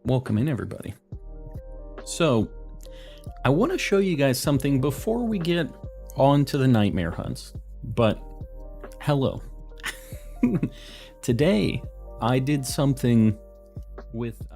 Welcome in, everybody. So, I want to show you guys something before we get on to the nightmare hunts. But, hello. Today, I did something with...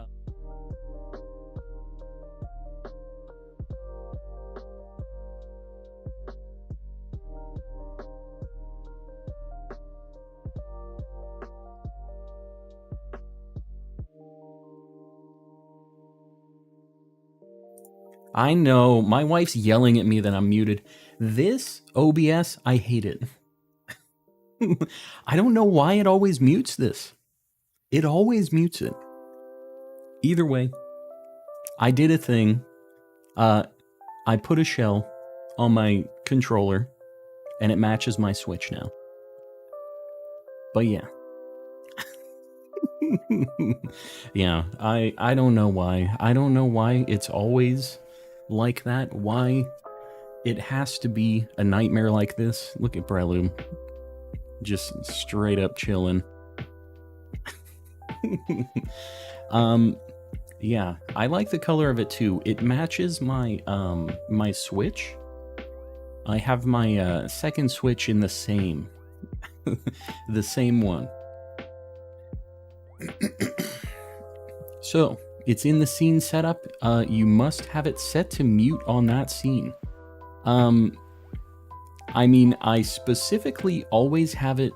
I know, my wife's yelling at me that I'm muted. This OBS, I hate it. I don't know why it always mutes this. It always mutes it. Either way, I did a thing. I put a shell on my controller, and it matches my Switch now. But yeah. Yeah, I don't know why. I don't know why it's always like that. Why it has to be a nightmare like this. Look at Breloom. Just straight up chilling. Yeah, I like the color of it too. It matches my my Switch. I have my second Switch in the same the same one. So, it's in the scene setup. You must have it set to mute on that scene. I mean, I specifically always have it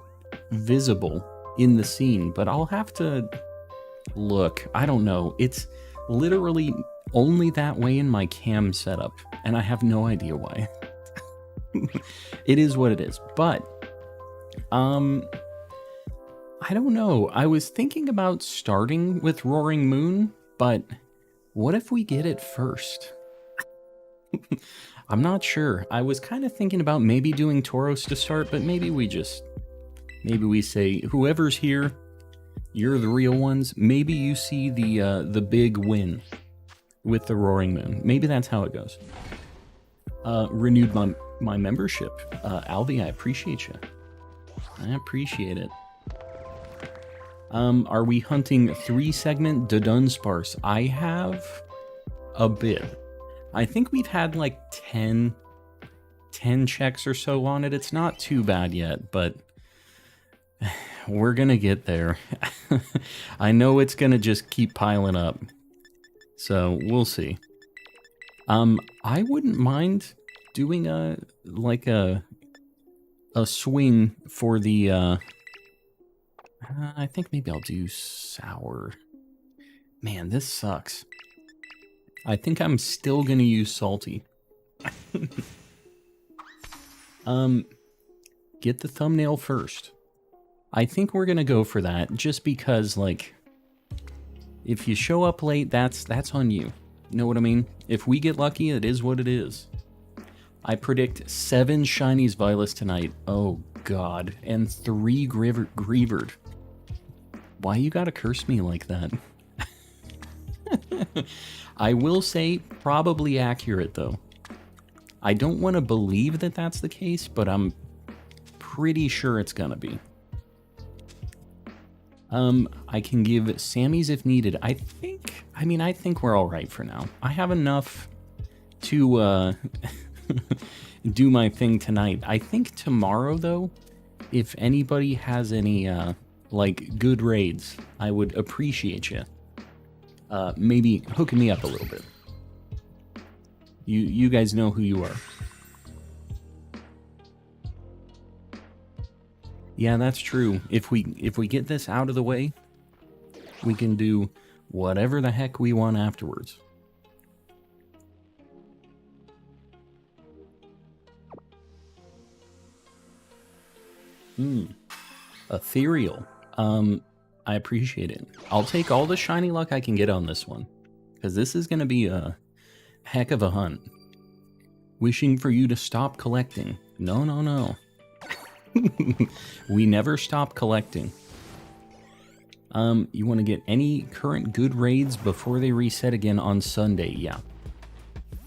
visible in the scene, but I'll have to look. I don't know. It's literally only that way in my cam setup, and I have no idea why. It is what it is. But, I don't know. I was thinking about starting with Roaring Moon, but what if we get it first? I'm not sure. I was kind of thinking about maybe doing Tauros to start, but maybe we say, whoever's here, you're the real ones. Maybe you see the big win with the Roaring Moon. Maybe that's how it goes. Renewed my membership. Alvi, I appreciate you. I appreciate it. Are we hunting 3-segment Dunsparce? I have a bit. I think we've had like 10 checks or so on it. It's not too bad yet, but we're gonna get there. I know it's gonna just keep piling up. So we'll see. I wouldn't mind doing a swing for the I think maybe I'll do sour. Man, this sucks. I think I'm still gonna use salty. Get the thumbnail first. I think we're gonna go for that, just because, like, if you show up late, that's on you. You know what I mean? If we get lucky, it is what it is. I predict 7 Shinies Violets tonight. Oh god. And 3 Greavered. Why you gotta curse me like that? I will say, probably accurate, though. I don't want to believe that that's the case, but I'm pretty sure it's gonna be. I can give Sammy's if needed. I think we're alright for now. I have enough to, do my thing tonight. I think tomorrow, though, if anybody has any, like, good raids, I would appreciate you. Maybe hooking me up a little bit. You guys know who you are. Yeah, that's true. If we get this out of the way, we can do whatever the heck we want afterwards. Ethereal. I appreciate it. I'll take all the shiny luck I can get on this one, because this is going to be a heck of a hunt. Wishing for you to stop collecting. No, no, no. We never stop collecting. You want to get any current good raids before they reset again on Sunday? Yeah.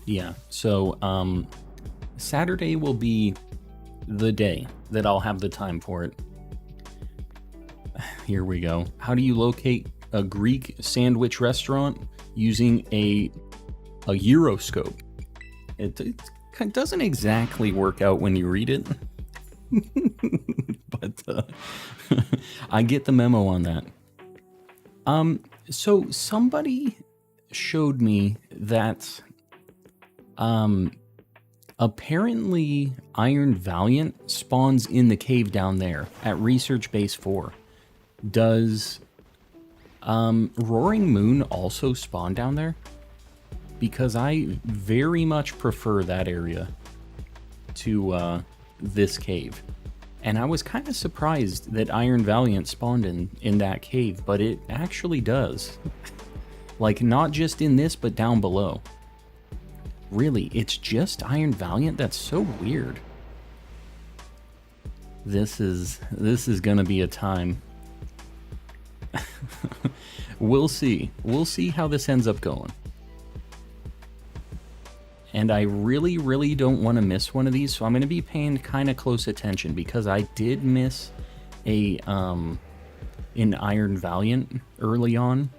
Yeah, so, Saturday will be the day that I'll have the time for it. Here we go. How do you locate a Greek sandwich restaurant? using a gyroscope. It doesn't exactly work out when you read it, but I get the memo on that. So somebody showed me that apparently Iron Valiant spawns in the cave down there at Research Base 4. Does Roaring Moon also spawn down there? Because I very much prefer that area to this cave. And I was kind of surprised that Iron Valiant spawned in that cave, but it actually does. Like, not just in this, but down below. Really, it's just Iron Valiant? That's so weird. This is gonna be a time. We'll see. We'll see how this ends up going. And I really, really don't want to miss one of these, so I'm going to be paying kind of close attention because I did miss an Iron Valiant early on.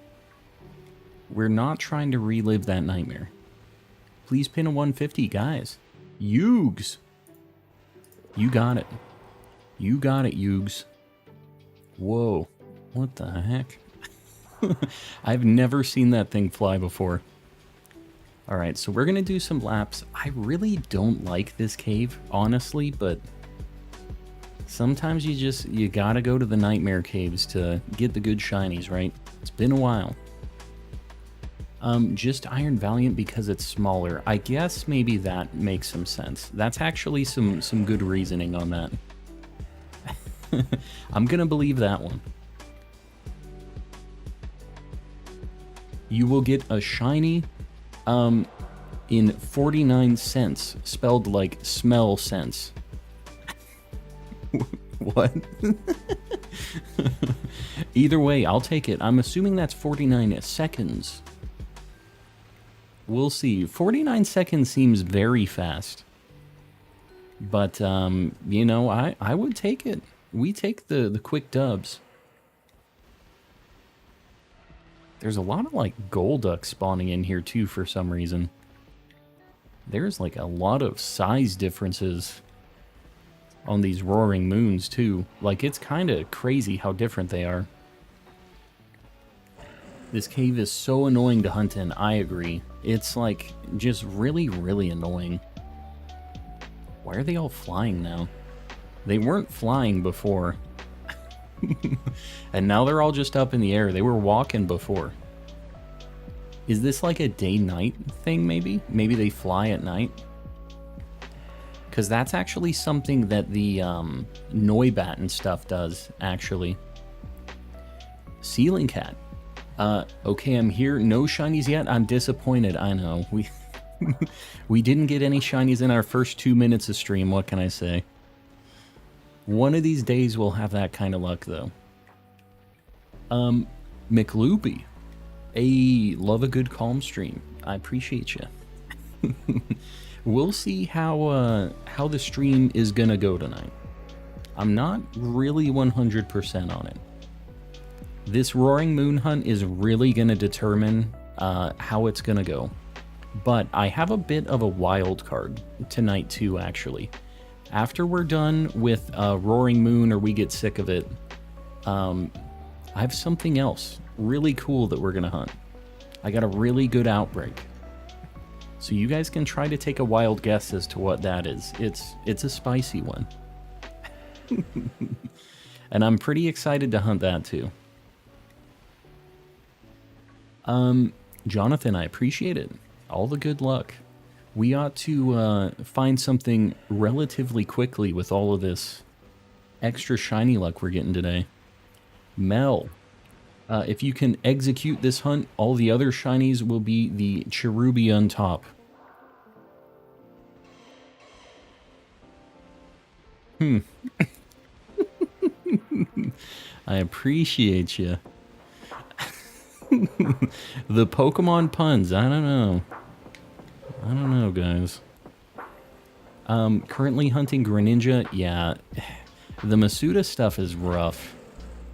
We're not trying to relive that nightmare. Please pin a 150, guys. Yugs! You got it. You got it, Yugs. Whoa. What the heck? I've never seen that thing fly before. Alright, so we're going to do some laps. I really don't like this cave, honestly, but sometimes you gotta go to the nightmare caves to get the good shinies, right? It's been a while. Just Iron Valiant because it's smaller. I guess maybe that makes some sense. That's actually some good reasoning on that. I'm gonna believe that one. You will get a shiny in 49 cents, spelled like smell sense. What? Either way, I'll take it. I'm assuming that's 49 seconds. We'll see. 49 seconds seems very fast. But, you know, I would take it. We take the quick dubs. There's a lot of, like, Golduck spawning in here, too, for some reason. There's, like, a lot of size differences on these Roaring Moons, too. Like, it's kind of crazy how different they are. This cave is so annoying to hunt in, I agree. It's, like, just really, really annoying. Why are they all flying now? They weren't flying before. And now they're all just up in the air. They were walking before. Is this like a day-night thing, maybe? Maybe they fly at night? Because that's actually something that the Noibat and stuff does, actually. Ceiling Cat. Okay, I'm here. No shinies yet? I'm disappointed, I know. We didn't get any shinies in our first 2 minutes of stream, what can I say? One of these days we'll have that kind of luck, though. McLoopy. Love a good calm stream. I appreciate you. We'll see how the stream is gonna go tonight. I'm not really 100% on it. This Roaring Moon hunt is really gonna determine how it's gonna go. But I have a bit of a wild card tonight too, actually. After we're done with Roaring Moon or we get sick of it, I have something else really cool that we're going to hunt. I got a really good outbreak. So you guys can try to take a wild guess as to what that is. It's a spicy one. And I'm pretty excited to hunt that too. Jonathan, I appreciate it. All the good luck. We ought to find something relatively quickly with all of this extra shiny luck we're getting today. Mel, if you can execute this hunt, all the other shinies will be the Cherubi on top. I appreciate you. The Pokemon puns, I don't know. I don't know, guys. Currently hunting Greninja. Yeah, the Masuda stuff is rough.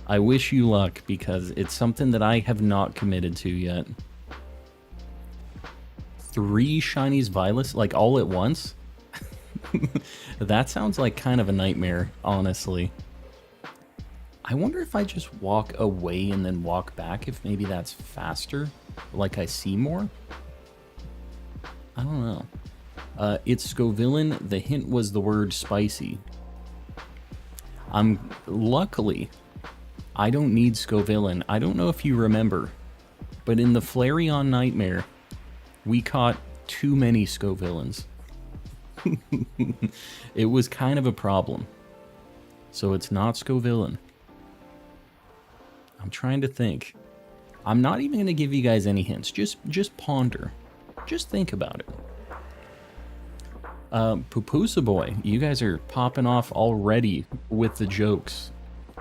I wish you luck because it's something that I have not committed to yet. 3 Shinies Violets, like, all at once? That sounds like kind of a nightmare, honestly. I wonder if I just walk away and then walk back, if maybe that's faster, like I see more? I don't know. It's Scovillain. The hint was the word spicy. Luckily, I don't need Scovillain. I don't know if you remember, but in the Flareon Nightmare, we caught too many Scovillans. It was kind of a problem. So it's not Scovillain. I'm trying to think. I'm not even going to give you guys any hints. Just ponder. Just think about it. Pupusa Boy, you guys are popping off already with the jokes.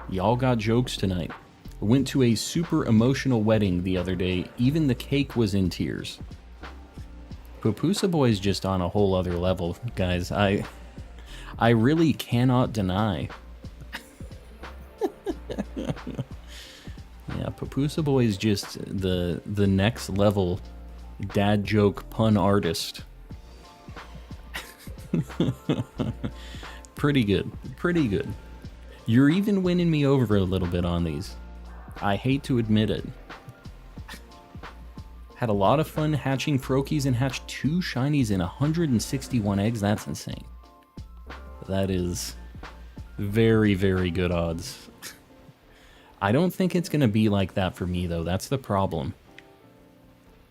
Y'all got jokes tonight. Went to a super emotional wedding the other day. Even the cake was in tears. Pupusa Boy's just on a whole other level, guys. I really cannot deny. Yeah, Pupusa Boy is just the next level dad joke pun artist. Pretty good, pretty good. You're even winning me over a little bit on these. I hate to admit it. Had a lot of fun hatching Froakies and hatched 2 Shinies in 161 eggs. That's insane. That is very, very good odds. I don't think it's going to be like that for me, though. That's the problem.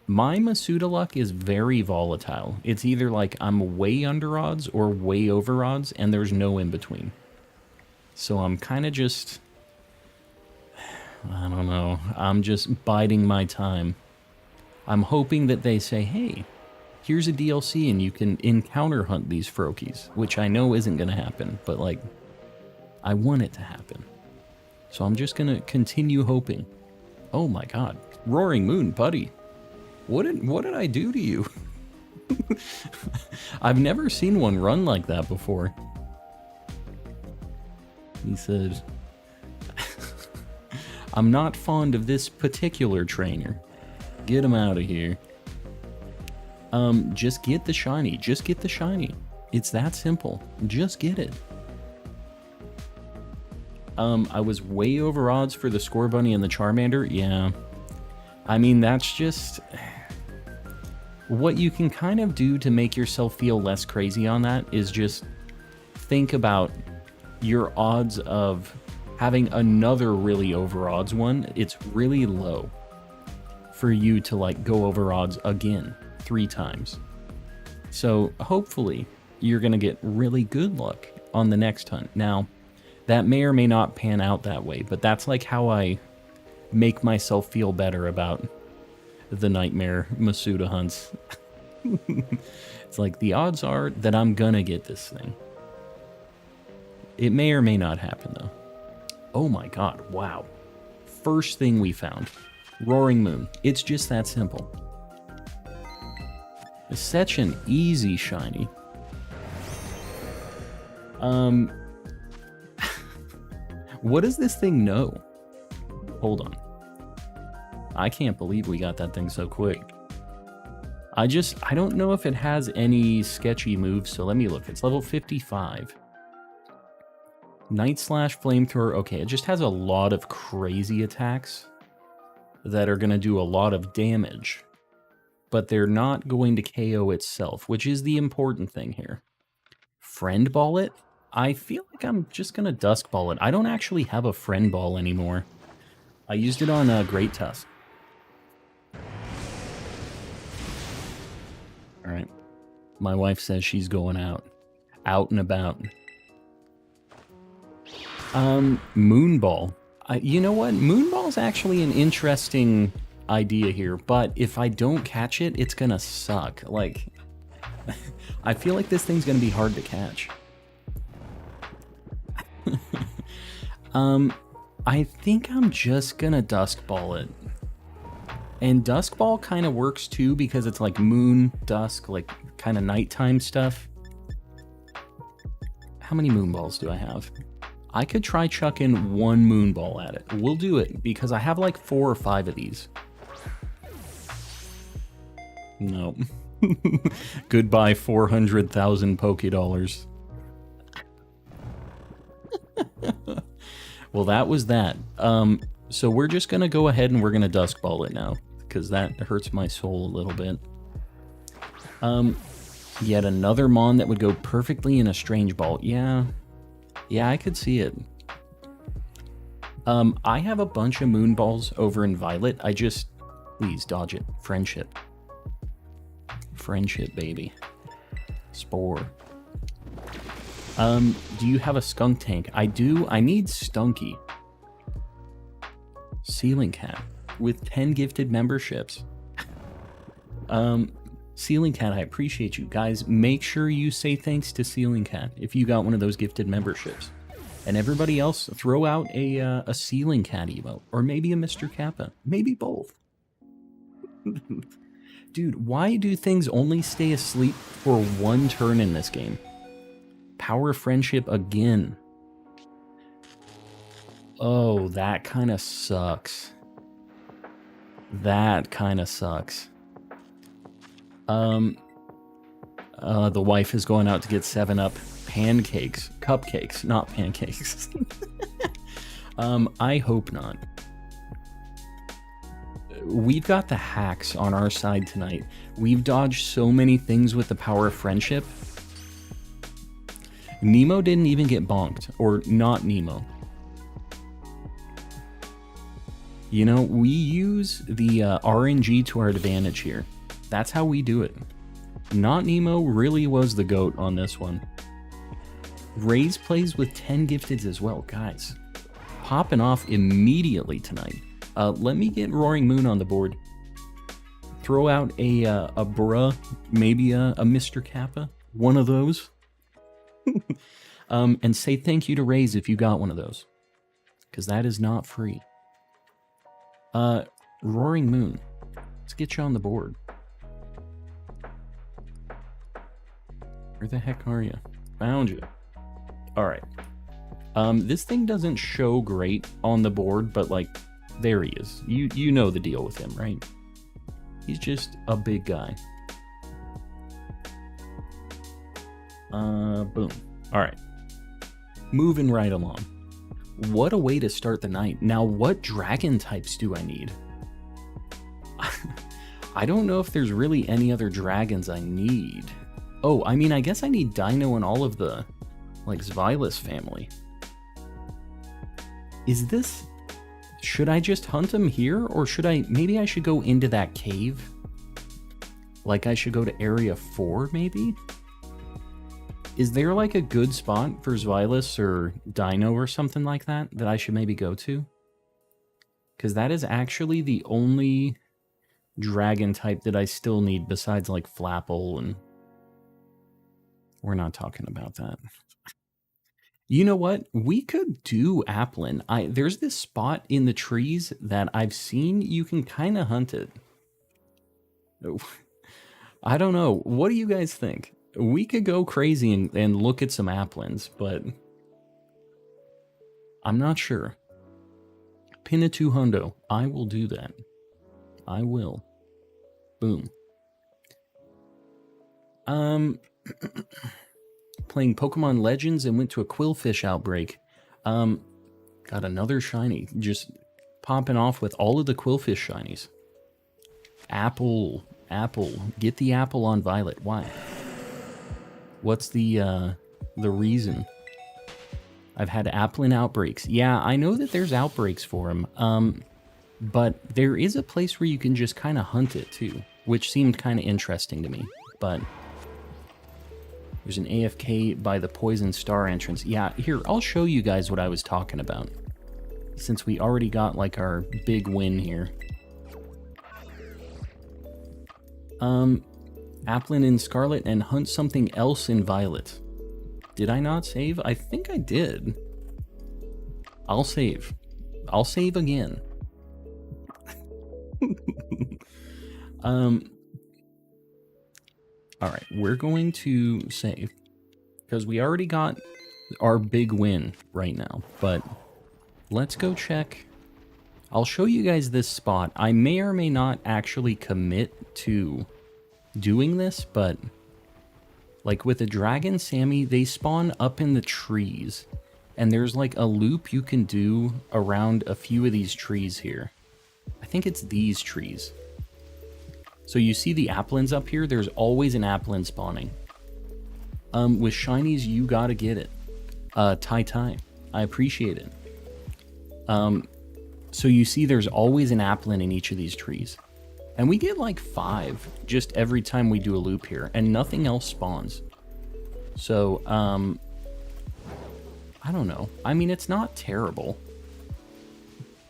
My Masuda luck is very volatile. It's either like I'm way under odds or way over odds, and there's no in between. So I'm kind of just... I don't know. I'm just biding my time. I'm hoping that they say, hey, here's a DLC and you can encounter hunt these Froakies, which I know isn't going to happen, but like, I want it to happen. So I'm just going to continue hoping. Oh my god. Roaring Moon, buddy. What did I do to you? I've never seen one run like that before. He said, I'm not fond of this particular trainer. Get him out of here. Just get the shiny. Just get the shiny. It's that simple. Just get it. I was way over odds for the Scorbunny and the Charmander. Yeah. I mean, that's just... What you can kind of do to make yourself feel less crazy on that is just think about your odds of having another really over odds one. It's really low for you to like go over odds again 3 times. So hopefully you're going to get really good luck on the next hunt. Now, that may or may not pan out that way, but that's like how I make myself feel better about the Nightmare Masuda hunts. It's like the odds are that I'm gonna get this thing. It may or may not happen though. Oh my god, wow. First thing we found. Roaring Moon. It's just that simple. It's such an easy shiny. What does this thing know? Hold on. I can't believe we got that thing so quick. I don't know if it has any sketchy moves, so let me look. It's level 55. Night Slash, Flamethrower. Okay, it just has a lot of crazy attacks that are going to do a lot of damage, but they're not going to KO itself, which is the important thing here. Friend Ball it? I feel like I'm just going to Dusk Ball it. I don't actually have a Friend Ball anymore. I used it on Great Tusk. Alright. My wife says she's going out and about. Moonball. You know what? Moonball's actually an interesting idea here, but if I don't catch it, it's gonna suck. Like, I feel like this thing's gonna be hard to catch. I think I'm just gonna Dusk Ball it. And Dusk Ball kind of works too because it's like moon, dusk, like kind of nighttime stuff. How many moon balls do I have? I could try chucking 1 moon ball at it. We'll do it because I have like 4 or 5 of these. No. Goodbye 400,000 Poké-Dollars. Well, that was that. So we're just gonna go ahead and we're gonna Dusk Ball it now, because that hurts my soul a little bit. Yet another Mon that would go perfectly in a Strange Ball. Yeah, I could see it. I have a bunch of Moon Balls over in Violet. Please dodge it. Friendship. Friendship, baby. Spore. Do you have a Skunk Tank? I do. I need Stunky. Ceiling Cat with 10 gifted memberships. Ceiling Cat, I appreciate you. Guys, make sure you say thanks to Ceiling Cat if you got one of those gifted memberships. And everybody else, throw out a Ceiling Cat emote. Or maybe a Mr. Kappa. Maybe both. Dude, why do things only stay asleep for one turn in this game? Power Friendship again. Oh, that kind of sucks. That kind of sucks. The wife is going out to get 7-Up pancakes. Cupcakes, not pancakes. I hope not. We've got the hacks on our side tonight. We've dodged so many things with the Power of Friendship. Nemo didn't even get bonked. Or not Nemo. You know, we use the RNG to our advantage here. That's how we do it. Not Nemo really was the GOAT on this one. Raze plays with 10 gifteds as well. Guys, popping off immediately tonight. Let me get Roaring Moon on the board. Throw out a bruh, maybe a Mr. Kappa. One of those. And say thank you to Raze if you got one of those. Because that is not free. Roaring Moon. Let's get you on the board. Where the heck are you? Found you. Alright. This thing doesn't show great on the board, but like, there he is. You know the deal with him, right? He's just a big guy. Boom. Alright. Moving right along. What a way to start the night. Now, what dragon types do I need? I don't know if there's really any other dragons I need. Oh, I mean, I guess I need Dino and all of the, like, Xvilus family. Is this... Should I just hunt him here? Or should I... Maybe I should go into that cave? Like, I should go to Area 4, maybe? Is there, like, a good spot for Xvilus or Dino or something like that that I should maybe go to? Because that is actually the only dragon type that I still need besides, like, Flapple and... We're not talking about that. You know what? We could do Applin. There's this spot in the trees that I've seen. You can kind of hunt it. I don't know. What do you guys think? We could go crazy and look at some Applins, but I'm not sure. Pin a 200. I will do that. I will. Boom. Playing Pokemon Legends and went to a Quillfish outbreak. Got another shiny. Just popping off with all of the Quillfish shinies. Apple. Get the apple on Violet. Why? What's the reason? I've had Applin outbreaks. Yeah, I know that there's outbreaks for him. But there is a place where you can just kind of hunt it too, which seemed kind of interesting to me. But there's an AFK by the Poison Star entrance. Yeah, here, I'll show you guys what I was talking about. Since we already got, like, our big win here. Applin in Scarlet and hunt something else in Violet. Did I not save? I think I did. I'll save. I'll save again. Alright, we're going to save. Because we already got our big win right now. But let's go check. I'll show you guys this spot. I may or may not actually commit to doing this, but like with a Dragon Sammy, they spawn up in the trees. And there's like a loop you can do around a few of these trees here. I think it's these trees. So you see the Applins up here? There's always an Applin spawning. With Shinies, you gotta get it. Tai. I appreciate it. So you see there's always an Applin in each of these trees. And we get like 5 just every time we do a loop here, and nothing else spawns. So, I don't know. I mean, it's not terrible.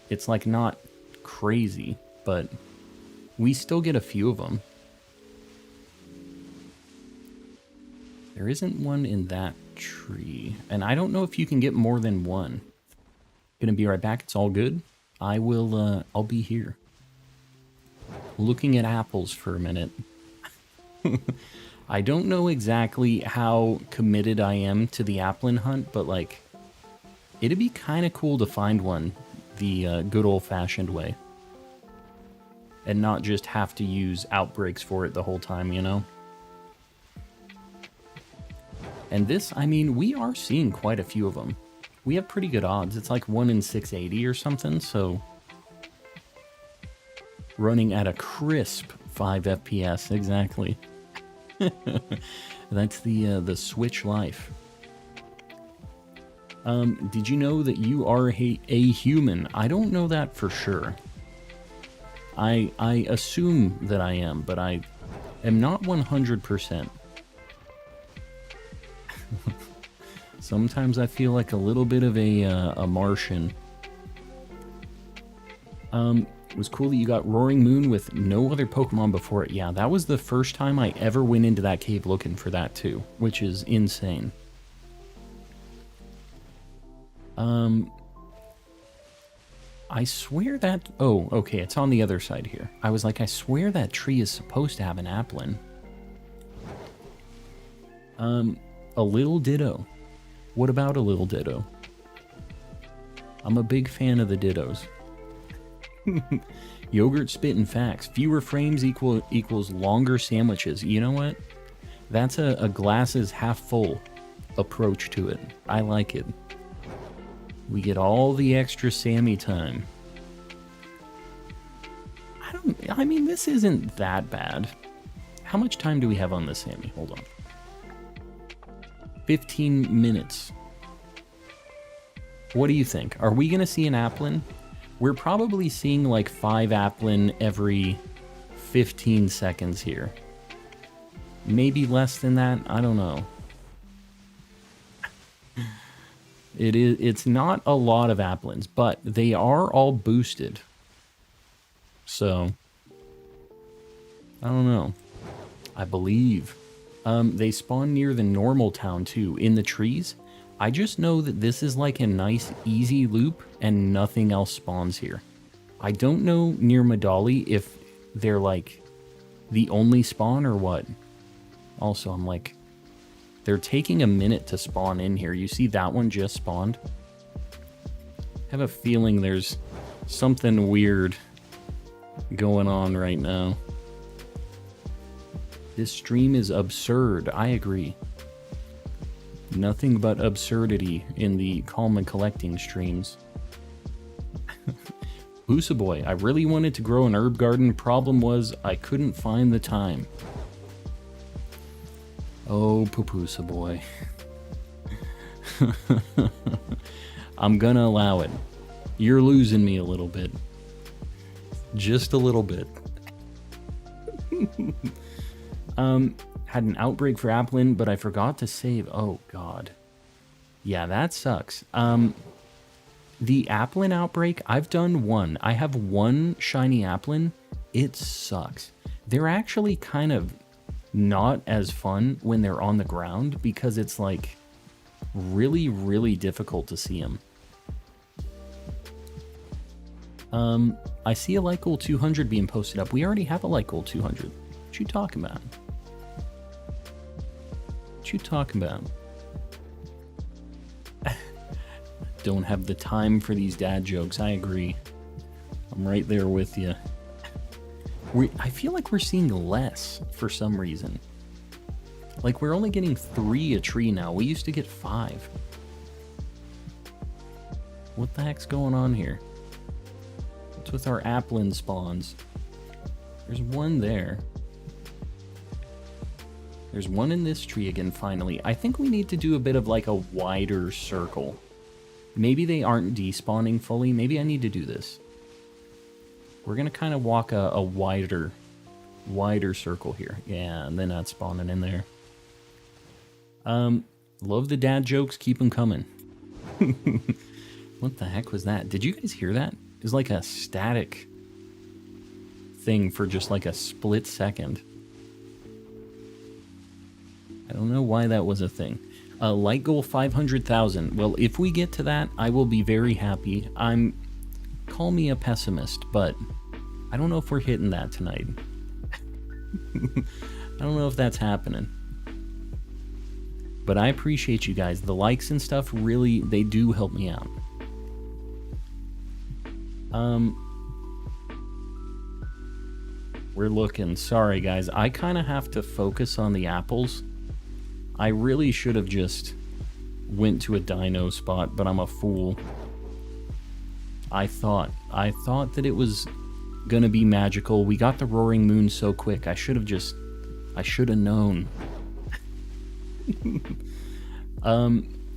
It's like not crazy, but we still get a few of them. There isn't one in that tree, and I don't know if you can get more than one. Gonna be right back. It's all good. I'll be here. Looking at apples for a minute. I don't know exactly how committed I am to the Applin hunt, but like, it'd be kind of cool to find one the good old-fashioned way. And not just have to use outbreaks for it the whole time, you know? And this, I mean, we are seeing quite a few of them. We have pretty good odds. It's like 1 in 680 or something, so... Running at a crisp 5 FPS, exactly. That's the Switch life. Did you know that you are a human? I don't know that for sure. I assume that I am, but I am not 100%. Sometimes I feel like a little bit of a Martian. It was cool that you got Roaring Moon with no other Pokemon before it. Yeah, that was the first time I ever went into that cave looking for that too, which is insane. I swear that... Oh, okay, it's on the other side here. I was like, I swear that tree is supposed to have an Applin. A little Ditto. What about a little Ditto? I'm a big fan of the Dittos. Yogurt spitting facts. Fewer frames equals longer sandwiches. You know what? That's a glasses half full approach to it. I like it. We get all the extra Sammy time. I mean, this isn't that bad. How much time do we have on this Sammy? Hold on. 15 minutes. What do you think? Are we going to see an Applin? We're probably seeing like 5 Applin every 15 seconds here. Maybe less than that. I don't know. It's not a lot of Applins, but they are all boosted. So, I don't know. I believe. They spawn near the normal town too, in the trees. I just know that this is like a nice, easy loop, and nothing else spawns here. I don't know near Medali if they're like the only spawn or what. Also, I'm like, they're taking a minute to spawn in here. You see that one just spawned? I have a feeling there's something weird going on right now. This stream is absurd. I agree. Nothing but absurdity in the calm and collecting streams. Boosa Boy, I really wanted to grow an herb garden. Problem was, I couldn't find the time. Oh, Pupusa Boy. I'm gonna allow it. You're losing me a little bit. Just a little bit. Had an outbreak for Applin, but I forgot to save. Oh, God. Yeah, that sucks. The Applin outbreak, I've done one. I have one shiny Applin. It sucks. They're actually kind of not as fun when they're on the ground because it's like really, really difficult to see them. I see a like goal 200 being posted up. We already have a like goal 200. What you talking about? What you talking about? Don't have the time for these dad jokes. I agree. I'm right there with you. I feel like we're seeing less for some reason. Like, we're only getting 3 a tree now. We used to get 5. What the heck's going on here? What's with our Applin spawns? There's one there. There's one in this tree again, finally. I think we need to do a bit of like a wider circle. Maybe they aren't despawning fully. Maybe I need to do this. We're going to kind of walk a wider circle here. Yeah, and they're not spawning in there. Love the dad jokes. Keep them coming. What the heck was that? Did you guys hear that? It was like a static thing for just like a split second. I don't know why that was a thing. Light goal 500,000. Well, if we get to that, I will be very happy. Call me a pessimist, but I don't know if we're hitting that tonight. I don't know if that's happening. But I appreciate you guys. The likes and stuff, really, they do help me out. We're looking. Sorry, guys. I kind of have to focus on the apples. I really should have just went to a dino spot, but I'm a fool. I thought that it was gonna be magical. We got the roaring moon so quick. I should have known.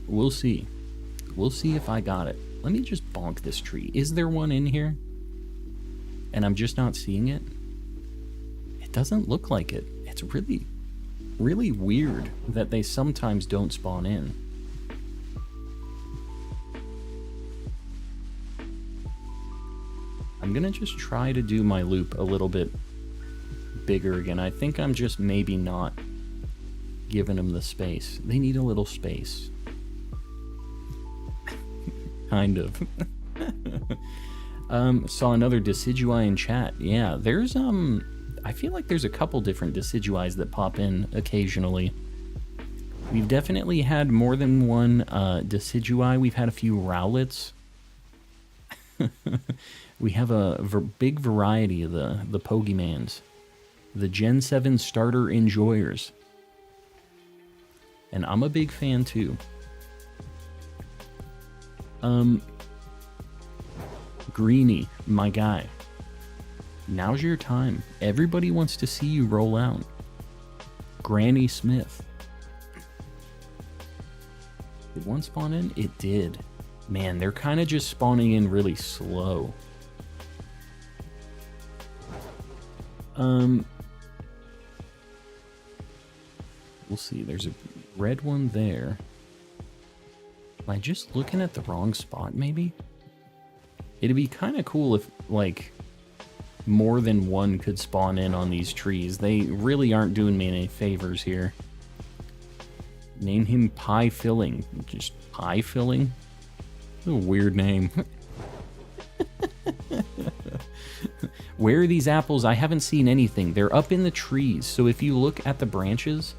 We'll see. We'll see if I got it. Let me just bonk this tree. Is there one in here? And I'm just not seeing it? It doesn't look like it. It's really, really weird that they sometimes don't spawn in. I'm gonna just try to do my loop a little bit bigger again. I think I'm just maybe not giving them the space. They need a little space. Kind of. Saw another Decidui in chat. Yeah, there's I feel like there's a couple different Deciduis that pop in occasionally. We've definitely had more than one Decidui. We've had a few Rowlets. We have a big variety of the Pokemans. The Gen 7 starter enjoyers. And I'm a big fan too. Greenie, my guy. Now's your time. Everybody wants to see you roll out. Granny Smith. Did one spawn in? It did. Man, they're kind of just spawning in really slow. We'll see. There's a red one there. Am I just looking at the wrong spot, maybe? It'd be kind of cool if, like, more than one could spawn in on these trees. They really aren't doing me any favors here. Name him Pie Filling. Just Pie Filling? A weird name. Where are these apples? I haven't seen anything. They're up in the trees. So if you look at the branches,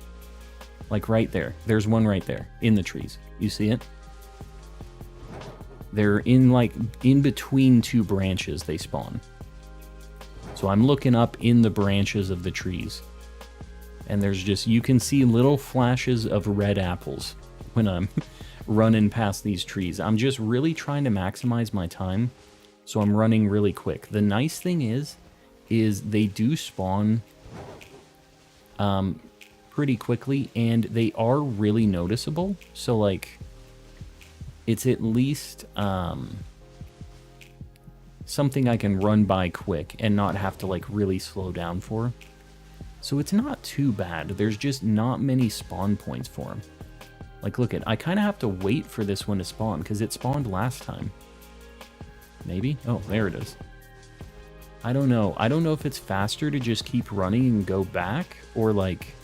like right there, there's one right there in the trees. You see it? They're in like in between two branches they spawn. So I'm looking up in the branches of the trees. And there's just, you can see little flashes of red apples when I'm running past these trees. I'm just really trying to maximize my time. So I'm running really quick. The nice thing is they do spawn pretty quickly, and they are really noticeable. So like, it's at least something I can run by quick and not have to like really slow down for. So it's not too bad. There's just not many spawn points for them. Like, look I kind of have to wait for this one to spawn because it spawned last time. Maybe? Oh, there it is. I don't know. I don't know if it's faster to just keep running and go back, or like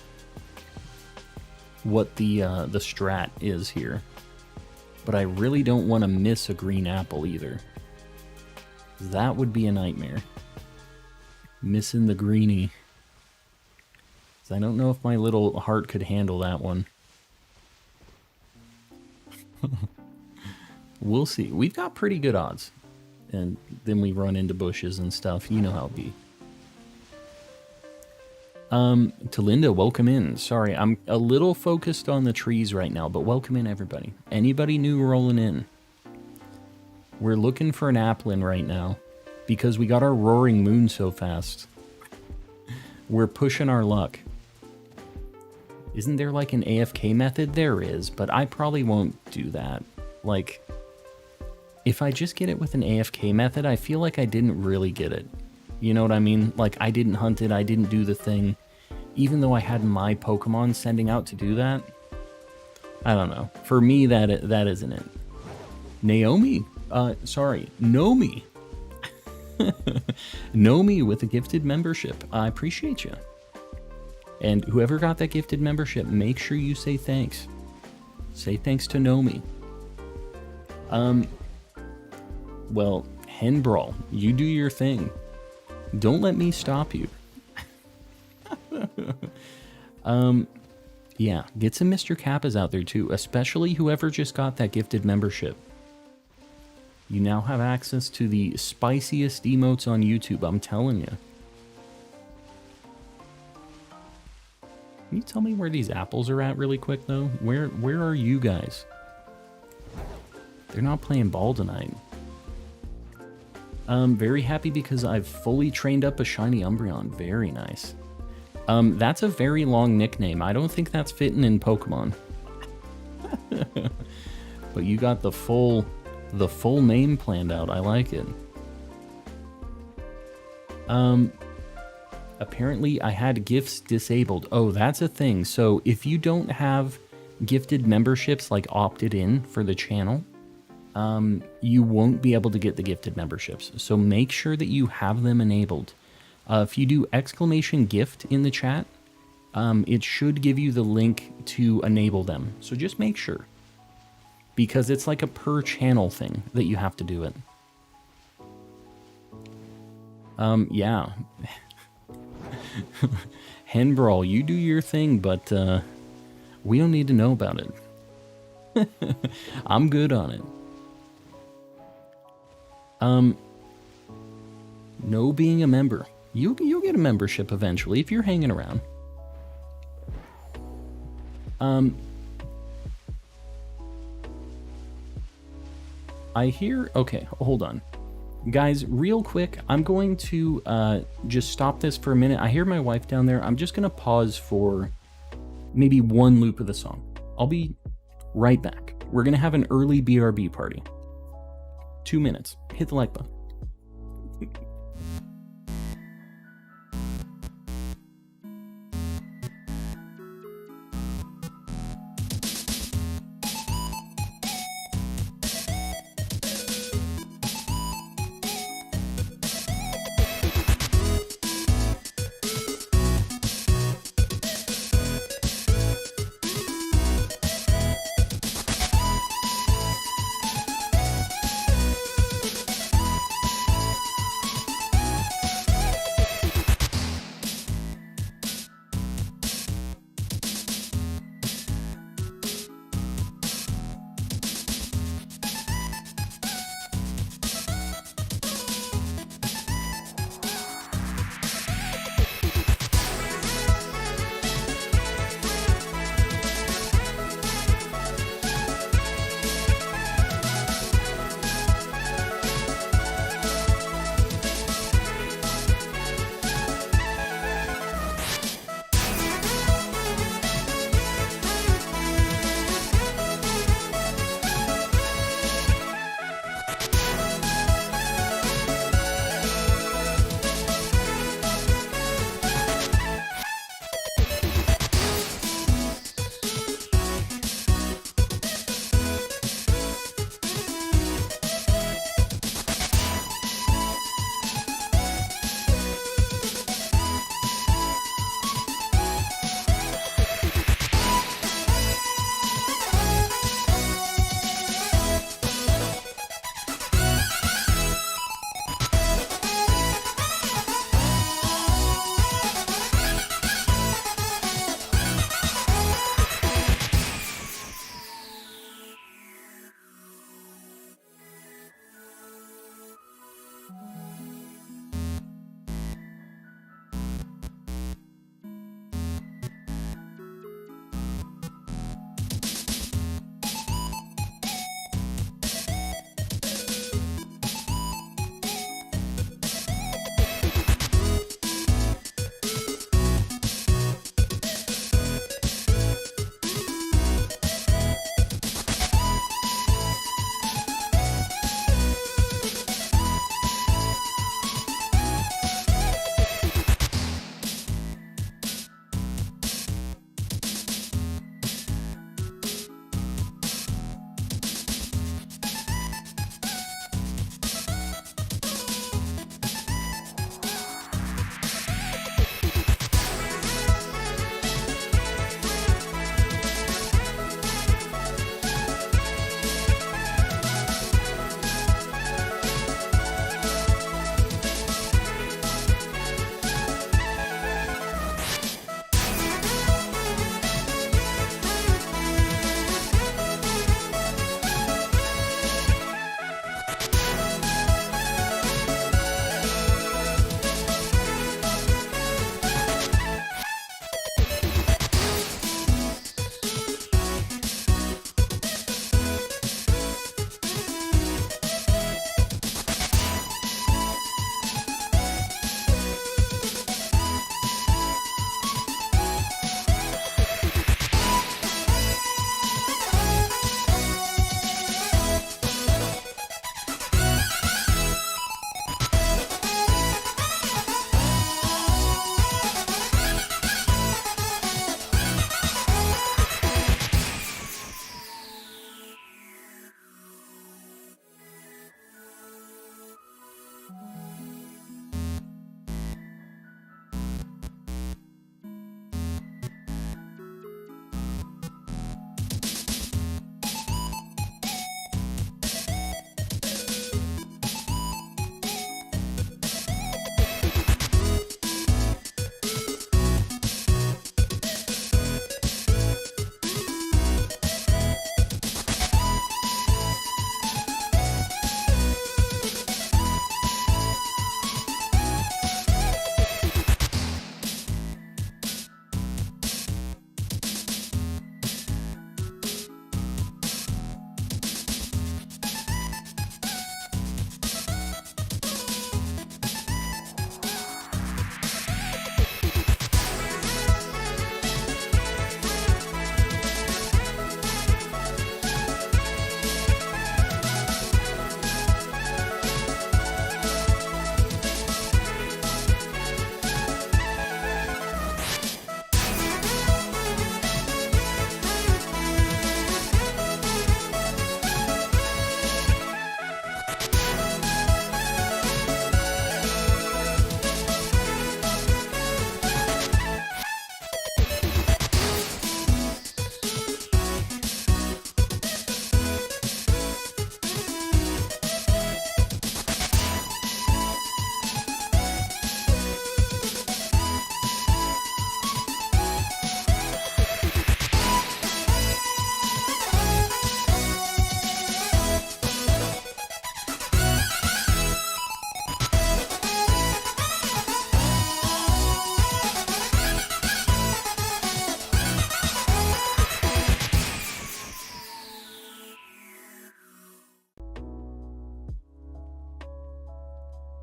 what the strat is here. But I really don't want to miss a green apple either. That would be a nightmare. Missing the greenie. So I don't know if my little heart could handle that one. We'll see. We've got pretty good odds. And then we run into bushes and stuff. You know how it be. To Linda, welcome in. Sorry, I'm a little focused on the trees right now, but welcome in, everybody. Anybody new rolling in? We're looking for an Applin right now because we got our Roaring Moon so fast. We're pushing our luck. Isn't there like an AFK method? There is, but I probably won't do that. Like, if I just get it with an AFK method, I feel like I didn't really get it. You know what I mean? Like, I didn't hunt it, I didn't do the thing. Even though I had my Pokemon sending out to do that. I don't know. For me, that isn't it. Naomi. Sorry. Nomi. Nomi with a gifted membership. I appreciate you. And whoever got that gifted membership, make sure you say thanks. Say thanks to Nomi. Well, Hen Brawl, you do your thing. Don't let me stop you. Yeah, get some Mr. Kappas out there too, especially whoever just got that gifted membership. You now have access to the spiciest emotes on YouTube, I'm telling you. Can you tell me where these apples are at really quick, though? Where are you guys? They're not playing ball tonight. Very happy because I've fully trained up a shiny Umbreon. Very nice. That's a very long nickname. I don't think that's fitting in Pokemon. But you got the full name planned out. I like it. Apparently I had gifts disabled. Oh, that's a thing. So if you don't have gifted memberships like opted in for the channel, you won't be able to get the gifted memberships. So make sure that you have them enabled. If you do !gift in the chat, it should give you the link to enable them. So just make sure. Because it's like a per channel thing that you have to do it. Yeah. Hen Brawl, you do your thing, but we don't need to know about it. I'm good on it. No being a member. You'll get a membership eventually if you're hanging around. I hear... Okay, hold on. Guys, real quick, I'm going to just stop this for a minute. I hear my wife down there. I'm just going to pause for maybe one loop of the song. I'll be right back. We're going to have an early BRB party. 2 minutes. Hit the like button.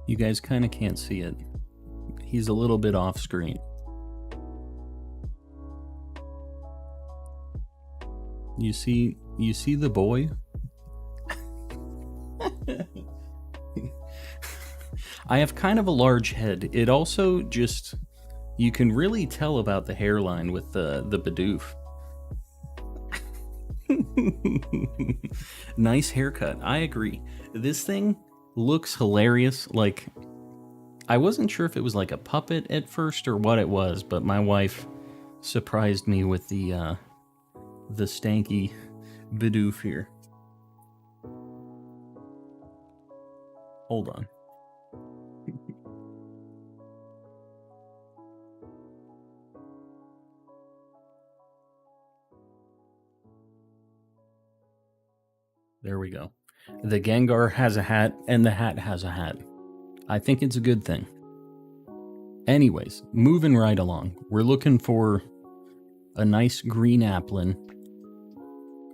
You guys kind of can't see it. He's a little bit off screen. You see the boy? I have kind of a large head. It also just, you can really tell about the hairline with the Bidoof. Nice haircut. I agree. This thing looks hilarious. Like, I wasn't sure if it was like a puppet at first or what it was, but my wife surprised me with the stanky Bidoof here. Hold on. There we go. The Gengar has a hat, and the hat has a hat. I think it's a good thing. Anyways, moving right along. We're looking for a nice green Applin.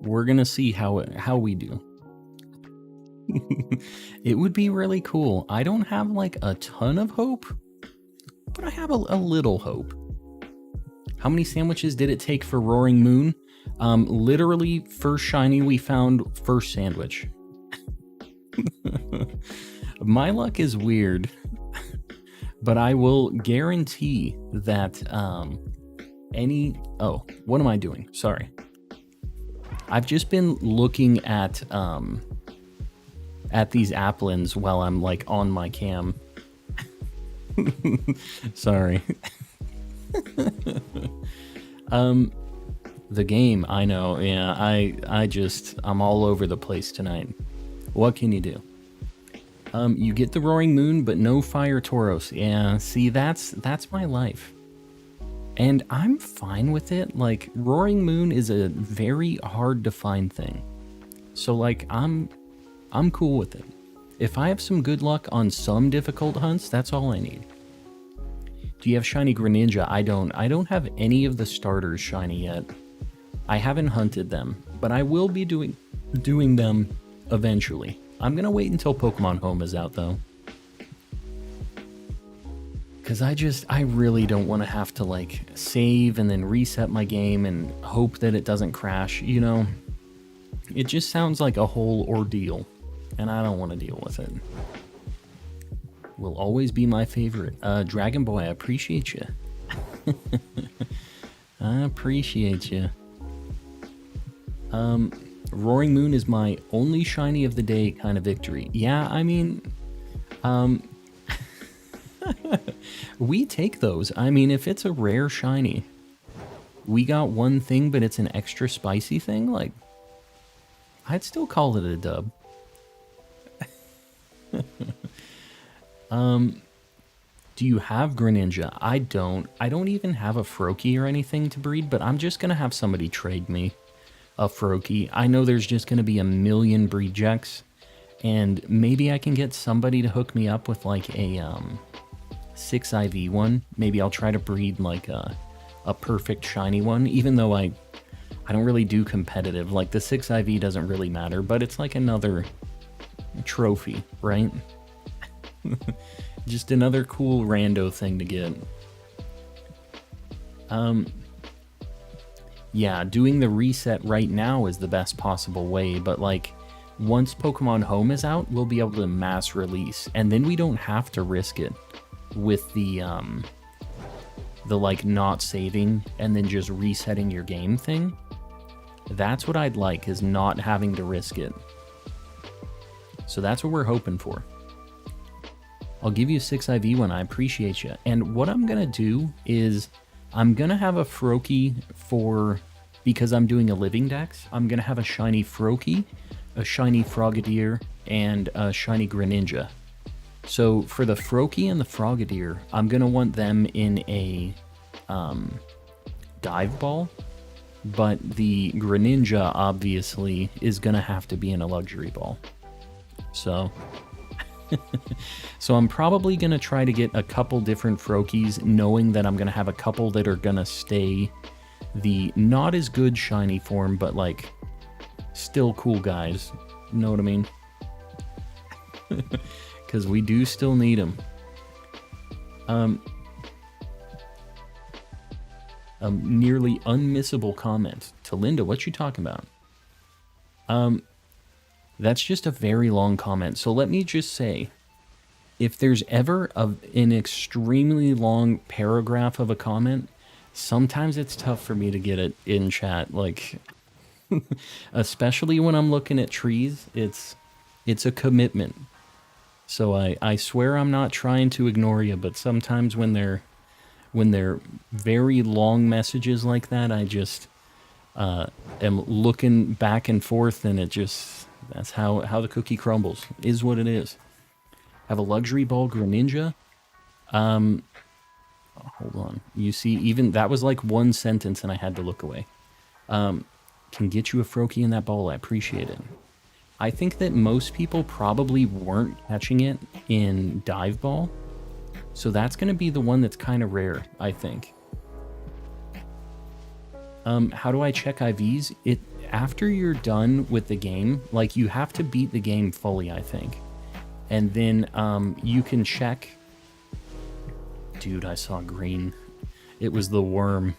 We're gonna see how we do. It would be really cool. I don't have like a ton of hope, but I have a little hope. How many sandwiches did it take for Roaring Moon? Literally, first shiny we found, first sandwich. My luck is weird, but I will guarantee that oh, what am I doing? Sorry. I've just been looking at these Applins while I'm like on my cam. Sorry. The game, I know, yeah, I'm all over the place tonight. What can you do? You get the Roaring Moon, but no Fire Tauros. Yeah, see, that's my life. And I'm fine with it. Like, Roaring Moon is a very hard to find thing. So, like, I'm cool with it. If I have some good luck on some difficult hunts, that's all I need. Do you have Shiny Greninja? I don't have any of the starters shiny yet. I haven't hunted them, but I will be doing them eventually. I'm gonna wait until Pokemon Home is out, though. Because I really don't want to have to, like, save and then reset my game and hope that it doesn't crash, you know? It just sounds like a whole ordeal, and I don't want to deal with it. Will always be my favorite. Dragon Boy, I appreciate you. I appreciate you. Roaring Moon is my only shiny of the day kind of victory. Yeah, I mean, we take those. I mean, if it's a rare shiny, we got one thing, but it's an extra spicy thing, like, I'd still call it a dub. Do you have Greninja? I don't even have a Froakie or anything to breed, but I'm just gonna have somebody trade me a Froakie. I know there's just gonna be a million breed jecks, and maybe I can get somebody to hook me up with like a 6 IV one. Maybe I'll try to breed like a perfect shiny one, even though I don't really do competitive. Like, the 6 IV doesn't really matter, but it's like another trophy, right? Just another cool rando thing to get. Yeah, doing the reset right now is the best possible way, but like, once Pokemon Home is out, we'll be able to mass release, and then we don't have to risk it with the like not saving and then just resetting your game thing. That's what I'd like, is not having to risk it. So that's what we're hoping for. I'll give you a 6 IV one, I appreciate you. And what I'm gonna do is, I'm gonna have a Froakie because I'm doing a Living Dex, I'm gonna have a shiny Froakie, a shiny Frogadier, and a shiny Greninja. So for the Froakie and the Frogadier, I'm gonna want them in a dive ball, but the Greninja obviously is gonna have to be in a luxury ball. So so I'm probably gonna try to get a couple different Froakies, knowing that I'm gonna have a couple that are gonna stay the not as good shiny form, but like still cool guys. You know what I mean? because we do still need them. A nearly unmissable comment to Linda. What you talking about? That's just a very long comment. So let me just say, if there's ever an extremely long paragraph of a comment, sometimes it's tough for me to get it in chat. Like, especially when I'm looking at trees, it's a commitment. So I swear I'm not trying to ignore you, but sometimes when they're very long messages like that, I just am looking back and forth, and that's how the cookie crumbles, is what it is. Have a luxury ball Greninja. Hold on. You see, even that was like one sentence and I had to look away. Can get you a Froakie in that ball. I appreciate it. I think that most people probably weren't catching it in Dive Ball. So that's going to be the one that's kind of rare, I think. How do I check IVs? After you're done with the game, like, you have to beat the game fully, I think. And then you can check... Dude, I saw green. It was the worm.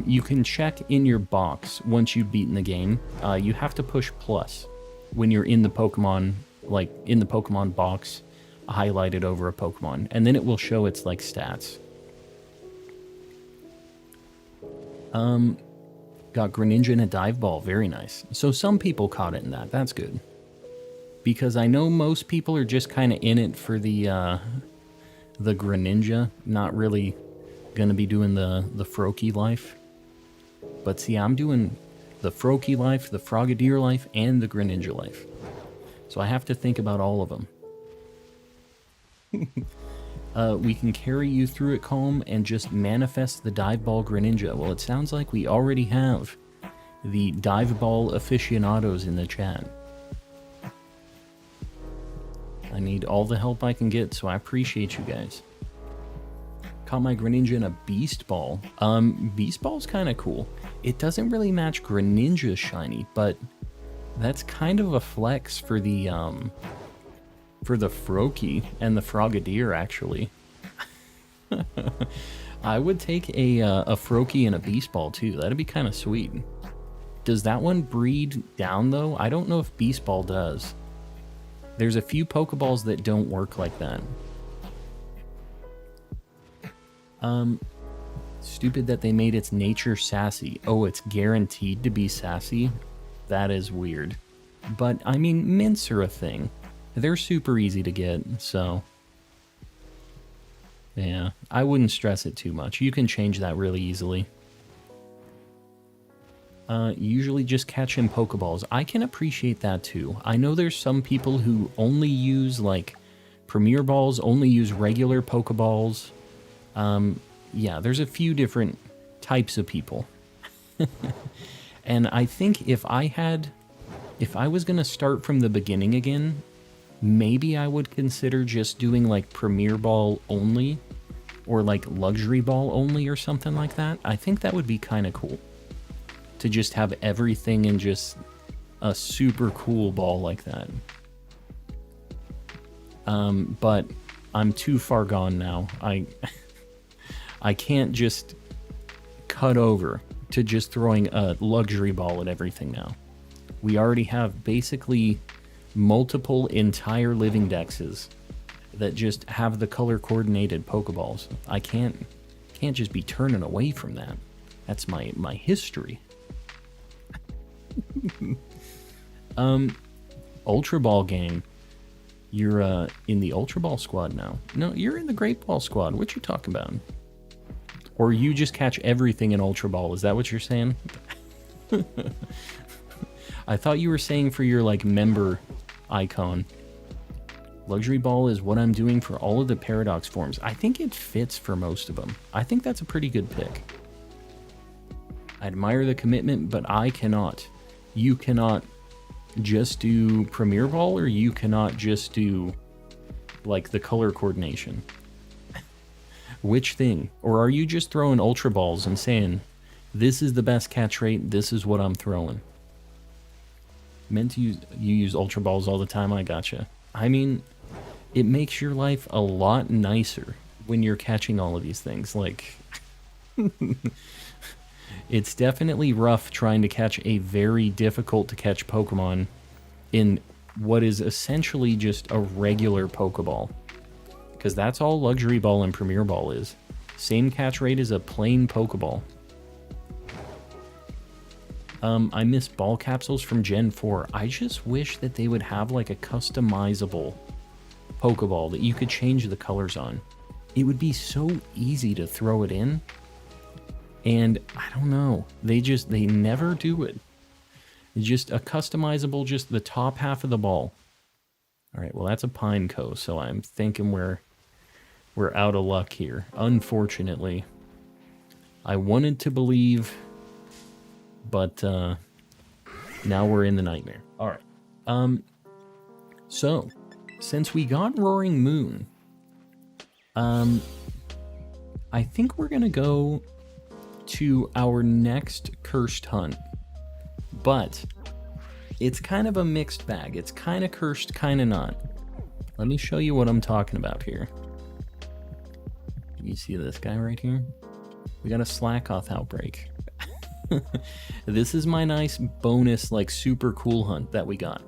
You can check in your box once you've beaten the game. You have to push plus when you're in the Pokemon, like, in the Pokemon box, highlighted over a Pokemon, and then it will show its like stats. Got Greninja in a Dive Ball, very nice. So some people caught it in that. That's good, because I know most people are just kind of in it for the Greninja, not really gonna be doing the Froakie life. But see, I'm doing the Froakie life, the Frogadier life, and the Greninja life, so I have to think about all of them. We can carry you through it calm and just manifest the Dive Ball Greninja. Well, it sounds like we already have the Dive Ball aficionados in the chat. I need all the help I can get, so I appreciate you guys. Caught my Greninja in a Beast Ball. Beast Ball's kind of cool. It doesn't really match Greninja's shiny, but that's kind of a flex for the Froakie and the Frogadier, actually. I would take a Froakie and a Beast Ball, too. That'd be kind of sweet. Does that one breed down, though? I don't know if Beast Ball does. There's a few Pokeballs that don't work like that. Stupid that they made its nature sassy. Oh, it's guaranteed to be sassy? That is weird. But, I mean, mints are a thing. They're super easy to get, so... yeah, I wouldn't stress it too much. You can change that really easily. Usually just catch in Pokeballs. I can appreciate that too. I know there's some people who only use, like, Premier Balls, only use regular Pokeballs. Yeah, there's a few different types of people. And I think if I was going to start from the beginning again, maybe I would consider just doing like Premier Ball only, or like Luxury Ball only, or something like that. I think that would be kind of cool, to just have everything in just a super cool ball like that. But I'm too far gone now. I can't just cut over to just throwing a Luxury Ball at everything now. We already have basically multiple entire living dexes that just have the color coordinated Pokeballs. I can't just be turning away from that. That's my history. Ultra Ball gang. You're in the Ultra Ball squad now. No, you're in the Great Ball squad. What you talking about? Or you just catch everything in Ultra Ball. Is that what you're saying? I thought you were saying for your like member icon. Luxury Ball is what I'm doing for all of the Paradox forms. I think it fits for most of them. I think that's a pretty good pick. I admire the commitment, but I cannot. You cannot just do Premier Ball, or you cannot just do like the color coordination. Which thing? Or are you just throwing Ultra Balls and saying, this is the best catch rate, this is what I'm throwing? Meant to use, you use Ultra Balls all the time, I gotcha. I mean, it makes your life a lot nicer when you're catching all of these things. Like, it's definitely rough trying to catch a very difficult to catch Pokemon in what is essentially just a regular Pokeball. Because that's all Luxury Ball and Premier Ball is. Same catch rate as a plain Pokeball. I miss ball capsules from Gen 4. I just wish that they would have like a customizable Pokeball that you could change the colors on. It would be so easy to throw it in. And I don't know. They never do it. It's just a customizable, just the top half of the ball. All right, well, that's a Pineco, so I'm thinking we're out of luck here. Unfortunately. I wanted to believe, but now we're in the nightmare. All right. So, since we got Roaring Moon, I think we're going to go to our next cursed hunt. But it's kind of a mixed bag. It's kind of cursed, kind of not. Let me show you what I'm talking about here. You see this guy right here? We got a Slakoth outbreak. This is my nice bonus, like, super cool hunt that we got.